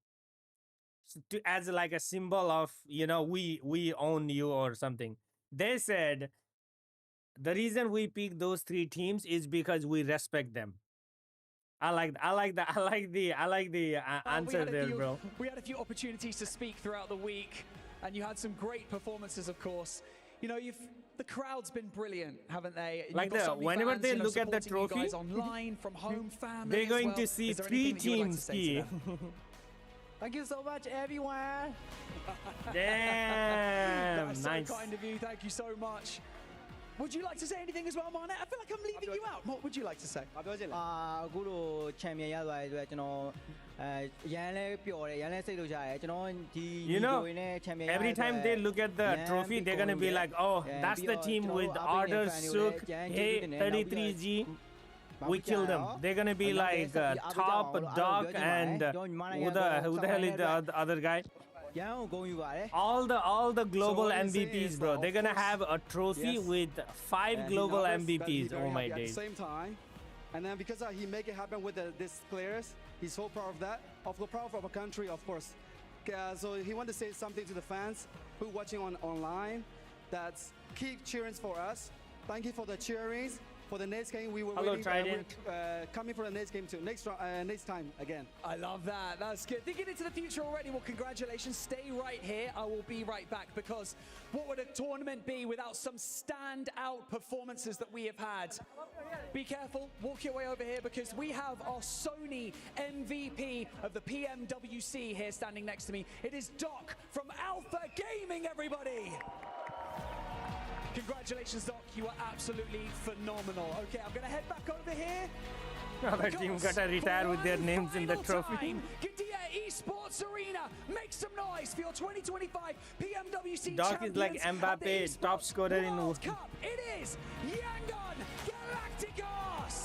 As like a symbol of, you know, we own you or something. They said the reason we pick those 3 teams is because we respect them. I like the answer there, bro. We had a few opportunities to speak throughout the week, and you had some great performances, of course. You know, the crowd's been brilliant, haven't they? Like whenever they look at the trophy, you guys online from home, family. They're going to see 3 teams here. Thank you so much, everyone. Damn, That's nice. so kind of you. Thank you so much. Would you like to say anything as well, Marnet? I feel like I'm leaving you out. What would you like to say? အခုလို champion ရသွားတဲ့အတွက်ကျွန်တော်ရန်လဲပျော်တယ်ရန်လဲစိတ်လှုပ်ရှားတယ်ကျွန်တော်ဒီ You know, ဒီနဲ့ champion every time they look at the trophy, they're gonna be like, "Oh, that's the team with Order, Sook, Hey, 33G. We killed them." They're gonna be like Top, Doc, and who the hell is the other guy? All the global MVPs, bro. They're gonna have a trophy with 5 global MVPs. Oh my At days. the same time, and then because he make it happen with these players, he's so proud of that. Of course, proud of our country, of course. So he want to say something to the fans who watching online. That's keep cheering for us. Thank you for the cheerings. For the next game, we were coming for the next game too. Next time again. I love that. That's good. Thinking into the future already. Well, congratulations. Stay right here. I will be right back because what would a tournament be without some standout performances that we have had? Be careful. Walk your way over here because we have our Sony MVP of the PMWC here standing next to me. It is Doc from Alpha Gaming, everybody. Congratulations, Doc. You are absolutely phenomenal. Okay, I'm going to head back over here. Other team gotta retire with their names in the trophy. Gadia Esports Arena, make some noise for your 2025 PMWC Doc is like Mbappe, top scorer in World Cup. It is Yangon Galacticos.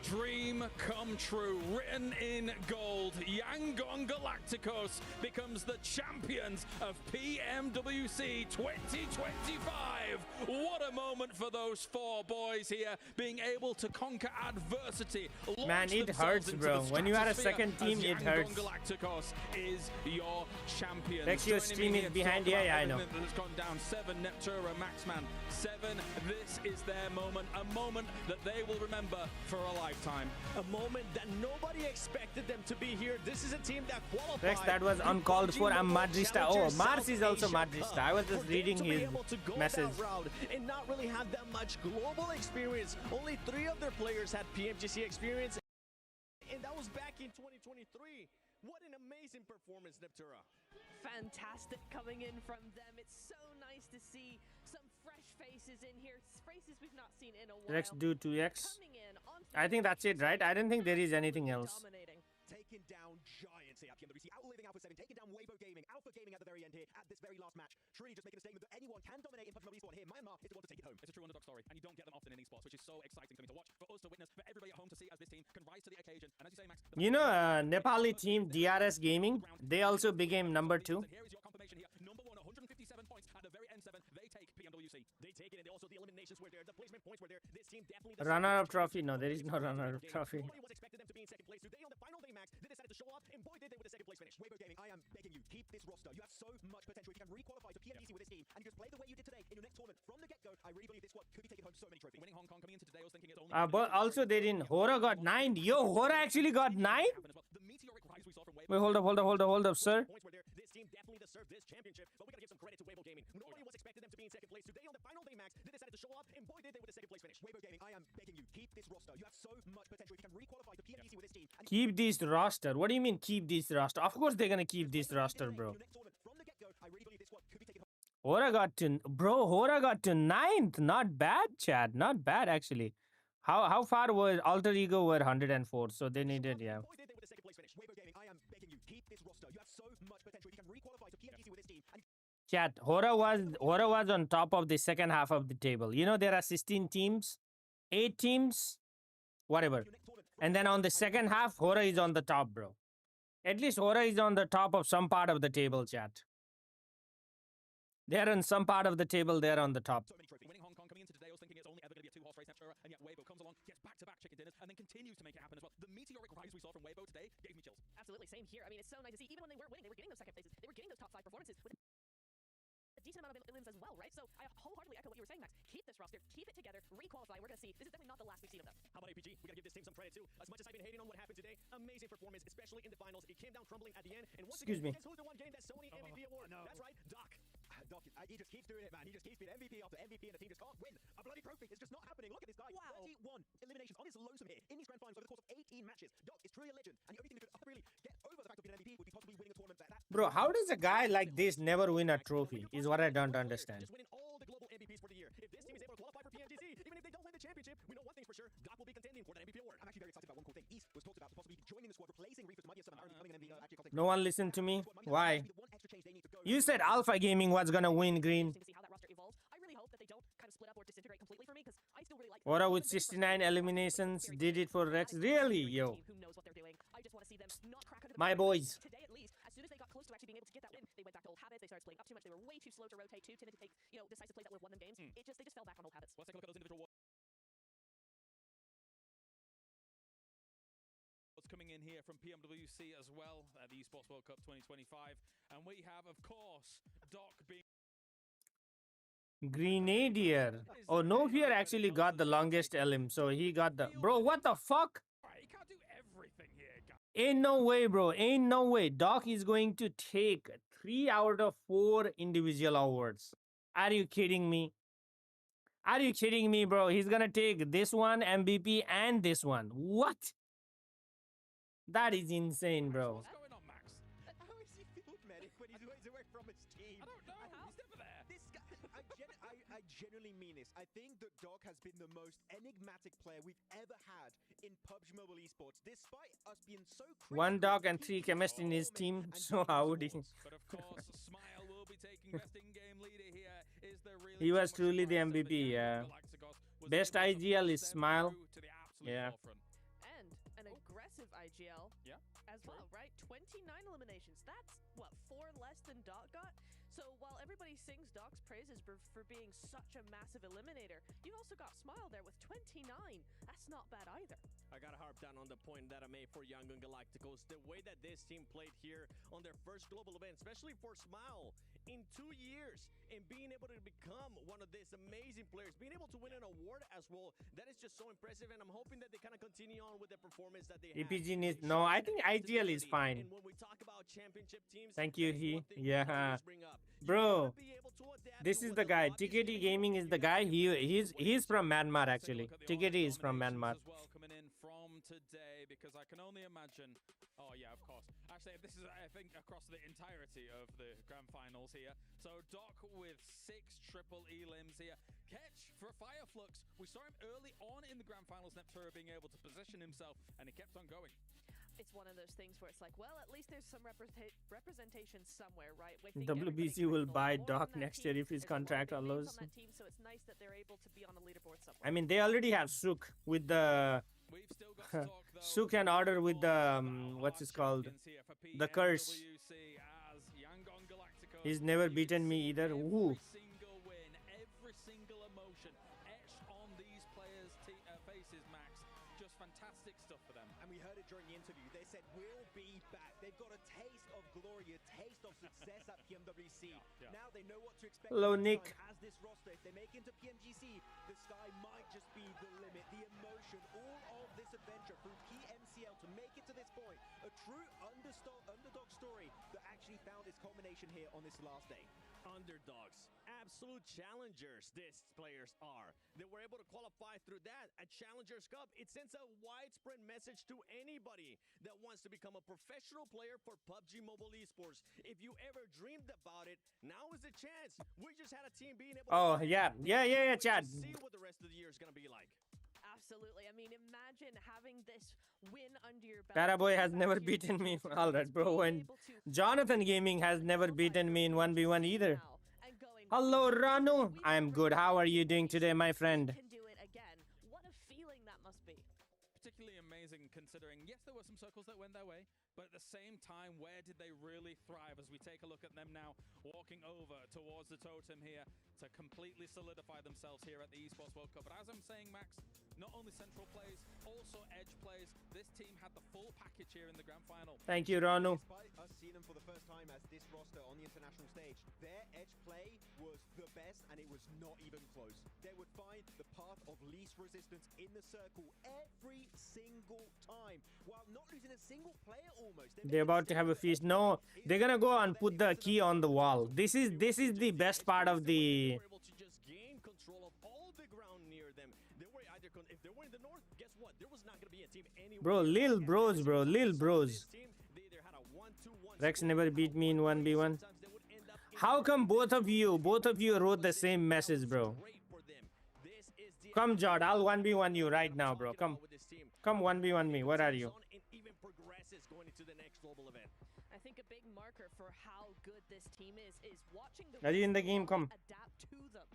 Dream come true, written in gold. Yangon Galacticos becomes the champions of PMWC 2025. What a moment for those four boys here, being able to conquer adversity. Man, it hurts, bro. When you are a second team, it hurts. Galacticos is your champion. Lexio's stream is behind here, yeah, I know. That's gone down. 7, Neptura, Maxman. 7, this is their moment. A moment that they will remember for a lifetime. A moment that nobody expected them to be here. This is a team that qualified. Rex, that was uncalled for. I'm Madrista. Oh, Mars is also Madrista. I was just reading his message. And not really have that much global experience. Only 3 of their players had PMGC experience. And that was back in 2023. What an amazing performance, Neptura. Fantastic coming in from them. It's so nice to see some fresh faces in here. Faces we've not seen in a while. Rex do 2x. I think that's it, right? I don't think there is anything else. Taking down giants here at PMWC, outliving Alpha 7, taking down Weibo Gaming, Alpha Gaming at the very end here, at this very last match. Truly just making a statement that anyone can dominate in Pubg Esports here. Myanmar is the one to take it home. It's a true underdog story, and you don't get them often in esports, which is so exciting for me to watch, for us to witness, for everybody at home to see as this team can rise to the occasion. And as you say, Max, you know, Nepali team DRS Gaming, they also became number 2. Here is your confirmation here. Number 1, 157 points at the very end 7. They take PMWC. They take it, and also the eliminations were there, the placement points were there. This team definitely runner-up trophy. No, there is no runner-up trophy. Nobody was expecting them to be in second place today on the final day, Max. They decided to show up, and boy, did they with a second place finish. Weibo Gaming, I am begging you, keep this roster. You have so much potential. If you can re-qualify to PMGC with this team, and you just play the way you did today in your next tournament from the get-go, I really believe this squad could be taking home so many trophies. Winning Hong Kong coming into today, I was thinking it's only. But also they didn't. Hora got 9. Yo, Hora actually got 9? Wait, hold up, sir. This team definitely deserved this championship, but we gotta give some credit to Weibo Gaming. Nobody was expecting them to be in second place today on the final day, Max. They decided to show up, and boy, did they with a second place finish. Weibo Gaming, I am begging you, keep this roster. You have so much potential. If you can re-qualify to PMGC with this team. Keep this roster. What do you mean keep this roster? Of course they're gonna keep this roster, bro. Hora got to, bro. Hora got to 9th. Not bad, Chad. Not bad actually. How far was Alter Ego? Were 104, so they needed, yeah. Chat, Hora was on top of the second half of the table. You know there are 16 teams, 8 teams, whatever. And then on the second half, Hora is on the top, bro. At least Hora is on the top of some part of the table, chat. They're on some part of the table, they're on the top. Winning Hong Kong coming into today, I was thinking it's only ever going to be a 2-horse race, Neptura, and yet Weibo comes along, gets back-to-back chicken dinners, and then continues to make it happen as well. The meteoric rise we saw from Weibo today gave me chills. Absolutely, same here. I mean, it's so nice to see. Even when they weren't winning, they were getting those second places. They were getting those top 5 performances with a decent amount of elims as well, right? So I wholeheartedly echo what you were saying, Max. Keep this roster, keep it together, re-qualify. We're going to see. This is definitely not the last we've seen of them. How about APG? We got to give this team some credit too. As much as I've been hating on what happened today, amazing performance, especially in the finals. It came down crumbling at the end. And once Excuse me. Guess who's the one getting that Sony MVP award? No. That's right, Doc. Doc, he just keeps doing it, man. He just keeps being MVP after MVP, and the team just can't win a bloody trophy. It's just not happening. Look at this guy. Wow. 31 eliminations on his lonesome here in these grand finals over the course of 18 matches. Doc is truly a legend, and the only thing that could really get over the fact of being an MVP would be possibly winning a tournament like that. Bro, how does a guy like this never win a trophy? Is what I don't understand. Just winning all the global MVPs for the year. If this team is able to qualify for PMGC, even if they don't win the championship, we know one thing's for sure: Doc will be contending for the MVP award. I'm actually very excited about one cool thing. East was talked about possibly joining the squad, replacing Reefers. Might be a 7 becoming an MVP. No one listened to me. Why? You said Alpha Gaming was gonna win green. To see how that roster evolves. I really hope that they don't kind of split up or disintegrate completely for me, because I still really like. Hora with 69 eliminations did it for Rex. Really, yo. Who knows what they're doing? I just want to see them not crack under the My boys. today at least. As soon as they got close to actually being able to get that win, they went back to old habits. They started splitting up too much. They were way too slow to rotate, too timid to take, decisive plays that would have won them games. They just fell back on old habits. Let's take a look at those individual what's coming in here from PMWC as well at the Esports World Cup 2025, and we have, of course, Doc being Grenadier. Oh, No Fear actually got the longest elim, so he got the... Bro, what the fuck? He can't do everything here, guys. Ain't no way, bro. Ain't no way. Doc is going to take 3 out of 4 individual awards. Are you kidding me? Are you kidding me, bro? He's gonna take this one, MVP, and this one. What? That is insane, bro. What's going on, Max? How is he field medic when he's away from his team? I don't know. He's never there. This guy, I genuinely mean this. I think that Doc has been the most enigmatic player we've ever had in Pubg Mobile Esports, despite us being so crazy. 1 dog and 3 chemists in his team, so how would he? But of course, Smile will be taking best in-game leader here. Is there really He was truly the MVP, yeah. Best IGL is Smile. Yeah. PGL. Yeah. As well, right? 29 eliminations. That's what, 4 less than Doc got? So while everybody sings Doc's praises for being such a massive eliminator, you've also got Smile there with 29. That's not bad either. I gotta harp down on the point that I made for Yangon Galacticos. The way that this team played here on their first global event, especially for Smile, in 2 years, and being able to become one of these amazing players, being able to win an award as well, that is just so impressive, and I'm hoping that they kind of continue on with the performance that they have. EPG needs... No, I think IGL is fine. And when we talk about championship teams, thank you, yeah. Bro, this is the guy. TKT Gaming is the guy. He's from Myanmar, actually. TKT is from Myanmar. As well coming in from today, because I can only imagine... Oh, yeah, of course. Actually, this is, I think, across the entirety of the grand finals here. So Doc with 6 triple E limbs here. Ketch for a Fire Flux. We saw him early on in the grand finals, Neptura being able to position himself, and he kept on going. It's one of those things where it's like, well, at least there's some representation somewhere, right? WBC will buy Doc next year if his contract allows. So it's nice that they're able to be on a leaderboard somewhere. I mean, they already have Sook with the... Sook and Order with the... what's it called? The Curse. He's never beaten me either. Ooh. Every single win, every single emotion etched on these players' faces, Max. Just fantastic stuff for them. And we heard it during the interview. They said, we'll be back. They've got a taste of glory, a taste of success at Pmwc. Now they know what to expect. Hello, Nick. As this roster, if they make into PMGC, the sky might just be the limit. The emotion, all of this adventure through PMCL to make it to this point. A true underdog story that actually found its culmination here on this last day. Underdogs, absolute challengers these players are. They were able to qualify through that at Challengers Cup. It sends a widespread message to anybody that wants to become a professional player for PUBG Mobile Esports. If you ever dreamed about it, now is the chance. We just had a team being able to Chad. See what the rest of the year is going to be like. Absolutely. I mean, imagine having this win under your belt. Paraboy has never beaten me. Alright, bro. And Jonathan Gaming has never beaten me in 1v1 either. Hello, Ranu. I'm good. How are you doing today, my friend? Can do it again. What a feeling that must be. Particularly amazing considering, yes, there were some circles that went their way, but at the same time, where did they really thrive? As we take a look at them now, walking over towards the totem here to completely solidify themselves here at the Esports World Cup. But as I'm saying, Max, not only central plays, also edge plays. This team had the full package here in the grand final. Thank you, Ranu. Despite us seeing them for the first time as this roster on the international stage, their edge play was the best, and it was not even close. They would find the path of least resistance in the circle every single time, while not losing a single player almost. They're about to have a feast. No, they're gonna go and put the key on the wall. This is the best part of the... Able to just gain control of all the ground near them. They were either if they were in the north, guess what? There was not going to be a team anywhere. Bro, Lil Bros. Rex never beat me in 1v1. How come both of you wrote the same message, bro? Come, Jod, I'll 1v1 you right now, bro. Come 1v1 me. What are you? Even progresses going into the next global event. I think a big marker for how good this team is watching the Are you in the game? Come. Adapt to them.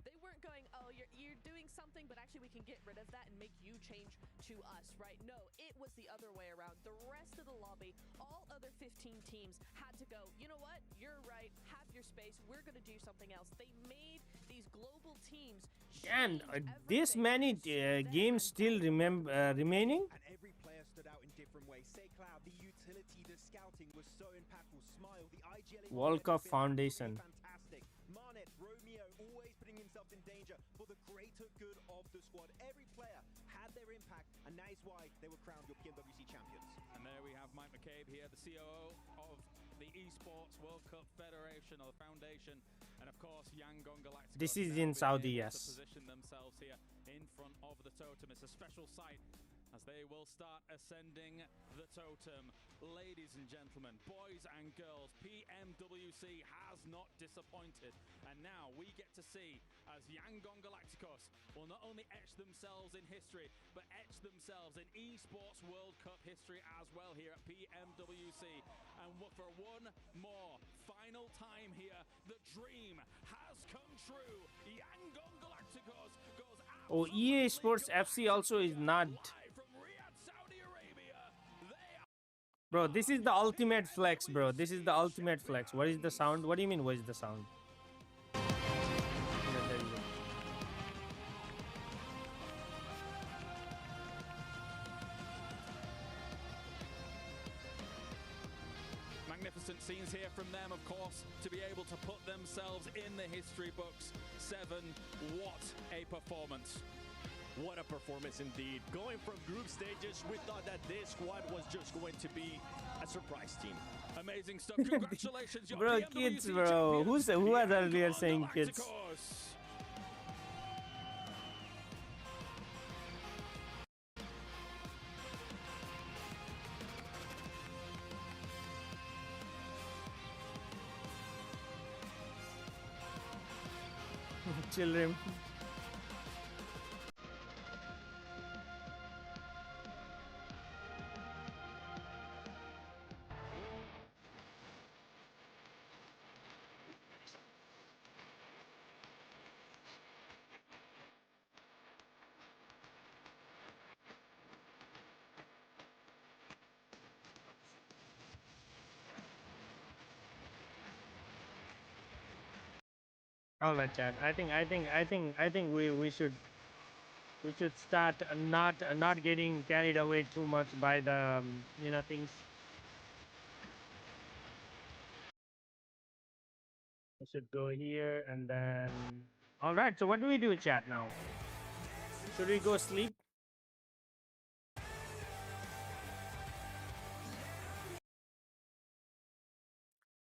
They weren't going, oh, you're doing something, but actually we can get rid of that and make you change to us, right? No, it was the other way around. The rest of the lobby, all other 15 teams had to go, you know what? You're right. Have your space. We're going to do something else. They made these global teams. And this many games still remaining? And every player stood out in different ways. Say Cloud, the utility, the scouting was so impactful. Smile, the IGL World Cup Foundation. Fantastic. Marnet, Romeo, always putting himself in danger for the greater good of the squad. Every player had their impact, and that is why they were crowned your PMWC champions. And there we have Mike McCabe here, the COO of the Esports World Cup Federation, or the Foundation, and of course Yangon Galacticos. This is in Saudi, yes. To position themselves here in front of the totem. It's a special sight as they will start ascending the totem. Ladies and gentlemen, boys and girls, PMWC has not disappointed. And now we get to see as Yangon Galacticos will not only etch themselves in history, but etch themselves in Esports World Cup history as well here at PMWC. And for one more final time here, the dream has come true. Yangon Galacticos goes out. Oh, EA Sports FC also is not... From Riyadh, Saudi Arabia, they Bro, this is the ultimate flex, bro. This is the ultimate flex. What is the sound? What do you mean, what is the sound? Yeah, there you go. Magnificent scenes here from them, of course, to be able to put themselves in the history books. 7, what a performance. What a performance indeed. Going from group stages, we thought that this squad was just going to be a surprise team. Amazing stuff. Congratulations, your Bro, PMWC kids, bro. Who was earlier saying kids? Children. All right, Chad. I think we should start not getting carried away too much by the things. I should go here and then. All right. So what do we do, chat now? Should we go sleep?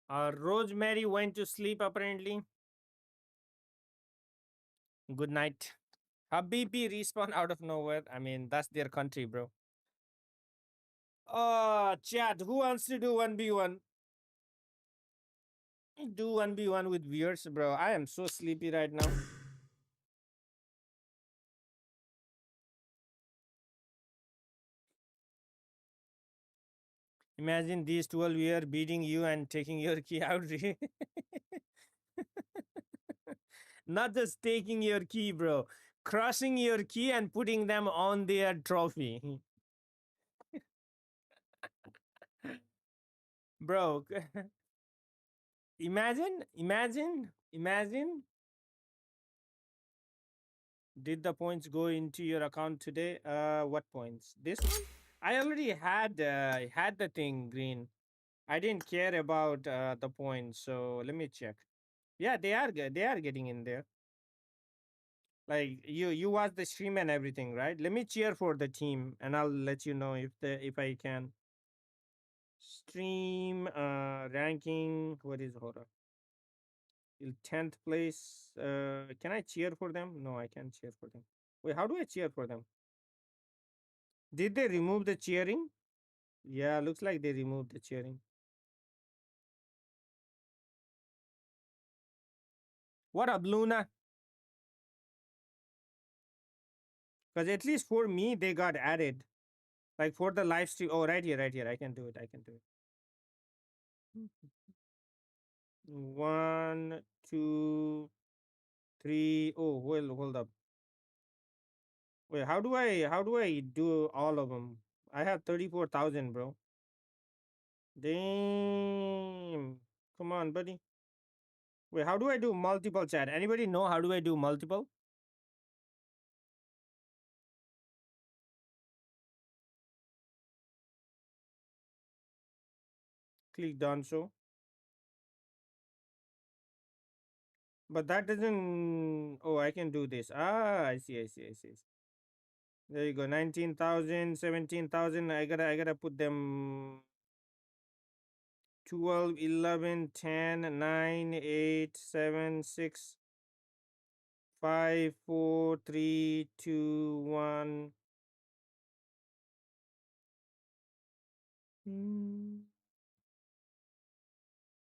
Rosemary went to sleep apparently. Good night. Habibi respawn out of nowhere. I mean, that's their country, bro. Chat, who wants to do 1v1? Do 1v1 with viewers, bro. I am so sleepy right now. Imagine these 12 years beating you and taking your key out. Not just taking your key, bro. Crushing your key and putting them on their trophy. Bro. Imagine. Did the points go into your account today? What points? This one? I already had the thing green. I didn't care about the points, so let me check. Yeah, they are getting in there. Like you watch the stream and everything, right? Let me cheer for the team, and I'll let you know if I can. Stream ranking. What is hold on? 10th place. Can I cheer for them? No, I can't cheer for them. Wait, how do I cheer for them? Did they remove the cheering? Yeah, looks like they removed the cheering. What up, Luna? Because at least for me, they got added. Like for the live stream. Oh, right here. I can do it. 1, 2, 3. Oh, well, hold up. Wait, how do I do all of them? I have 34,000, bro. Damn. Come on, buddy. Wait, how do I do multiple, chat? Anybody know how do I do multiple? Click done show. But that doesn't. Oh, I can do this. Ah, I see. There you go. 19,000, 17,000. I gotta put them 12, 11, 10, 9, 8, 7, 6, 5, 4, 3, 2, 1.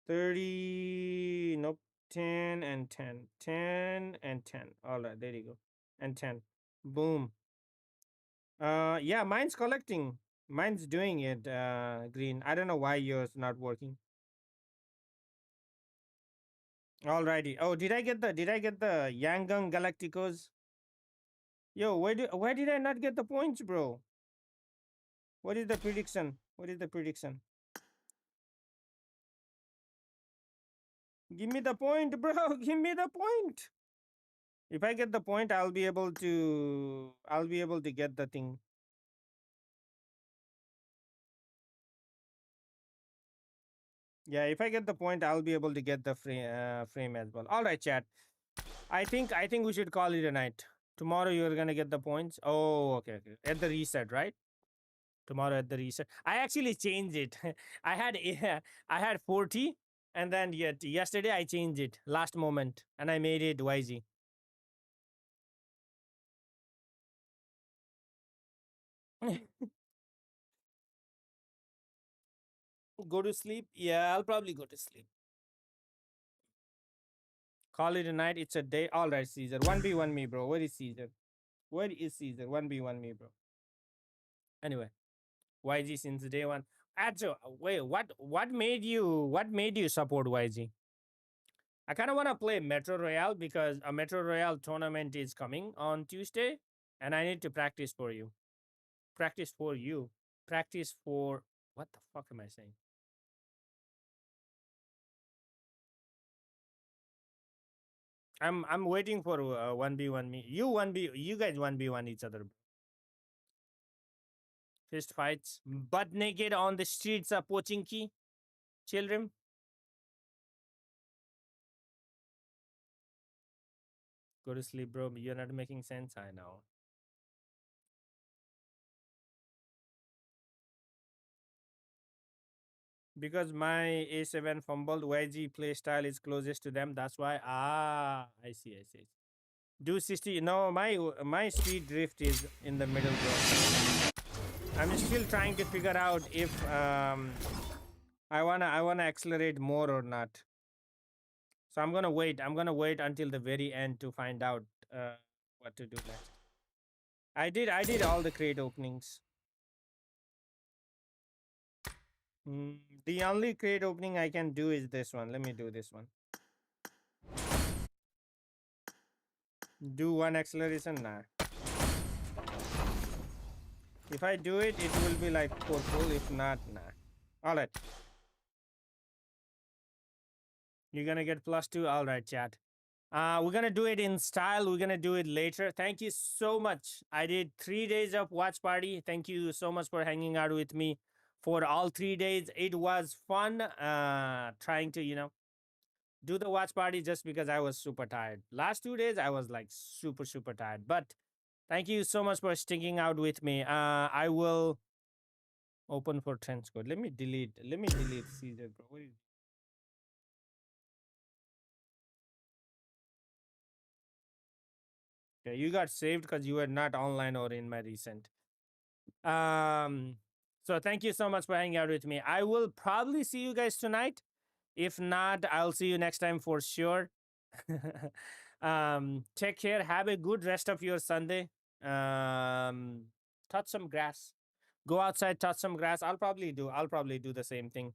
30. Nope. 10 and 10. 10 and 10. All right, there you go. And 10. Boom. Yeah, mine's collecting. Mine's doing it, Green. I don't know why yours not working. Alrighty. Oh, did I get the Yangon Galacticos? Yo, why did I not get the points, bro? What is the prediction? What is the prediction? Give me the point, bro. Give me the point. If I get the point, I'll be able to get the thing. Yeah, if I get the point, I'll be able to get the frame as well. All right, chat. I think we should call it a night. Tomorrow you're gonna get the points. Oh, okay. At the reset, right? Tomorrow at the reset. I actually changed it. I had 40, and then yesterday I changed it last moment, and I made it YG. Go to sleep? Yeah, I'll probably go to sleep. Call it a night. It's a day. All right, Caesar. 1v1 me, bro. Where is Caesar? Where is Caesar? 1v1 me, bro. Anyway, YG since day one. Actually, wait, what made you support YG? I kind of want to play Metro Royale because a Metro Royale tournament is coming on Tuesday, and I need to practice for you. Practice for you. Practice for what the fuck am I saying? I'm waiting for 1v1 me. You guys 1v1 each other. Fist fights, butt naked on the streets of Pochinki, children. Go to sleep, bro. You're not making sense. I know. Because my A7 fumbled, YG playstyle is closest to them. That's why. Ah, I see. Do 60. No, my speed drift is in the middle, bro. I'm still trying to figure out if I wanna accelerate more or not. So I'm gonna wait. I'm gonna wait until the very end to find out what to do next. I did all the crate openings. The only crate opening I can do is this one. Let me do this one. Do one acceleration? Nah. If I do it, it will be like purple. If not, nah. Alright. You're gonna get +2. Alright, chat. We're gonna do it in style. We're gonna do it later. Thank you so much. I did 3 days of watch party. Thank you so much for hanging out with me for all 3 days. It was fun trying to, do the watch party just because I was super tired. Last 2 days, I was like super tired. But thank you so much for sticking out with me. I will open for trench code. Let me delete Caesar, bro. What is Okay, you got saved because you were not online or in my recent. So thank you so much for hanging out with me. I will probably see you guys tonight. If not, I'll see you next time for sure. Take care. Have a good rest of your Sunday. Touch some grass. Go outside, touch some grass. I'll probably do the same thing.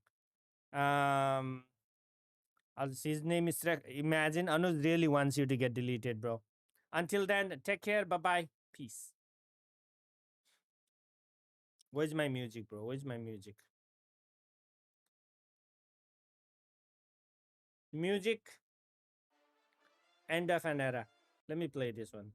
His name is Imagine Anuj really wants you to get deleted, bro. Until then, take care. Bye-bye. Peace. Where's my music, bro? Where's my music? Music. End of an era. Let me play this one.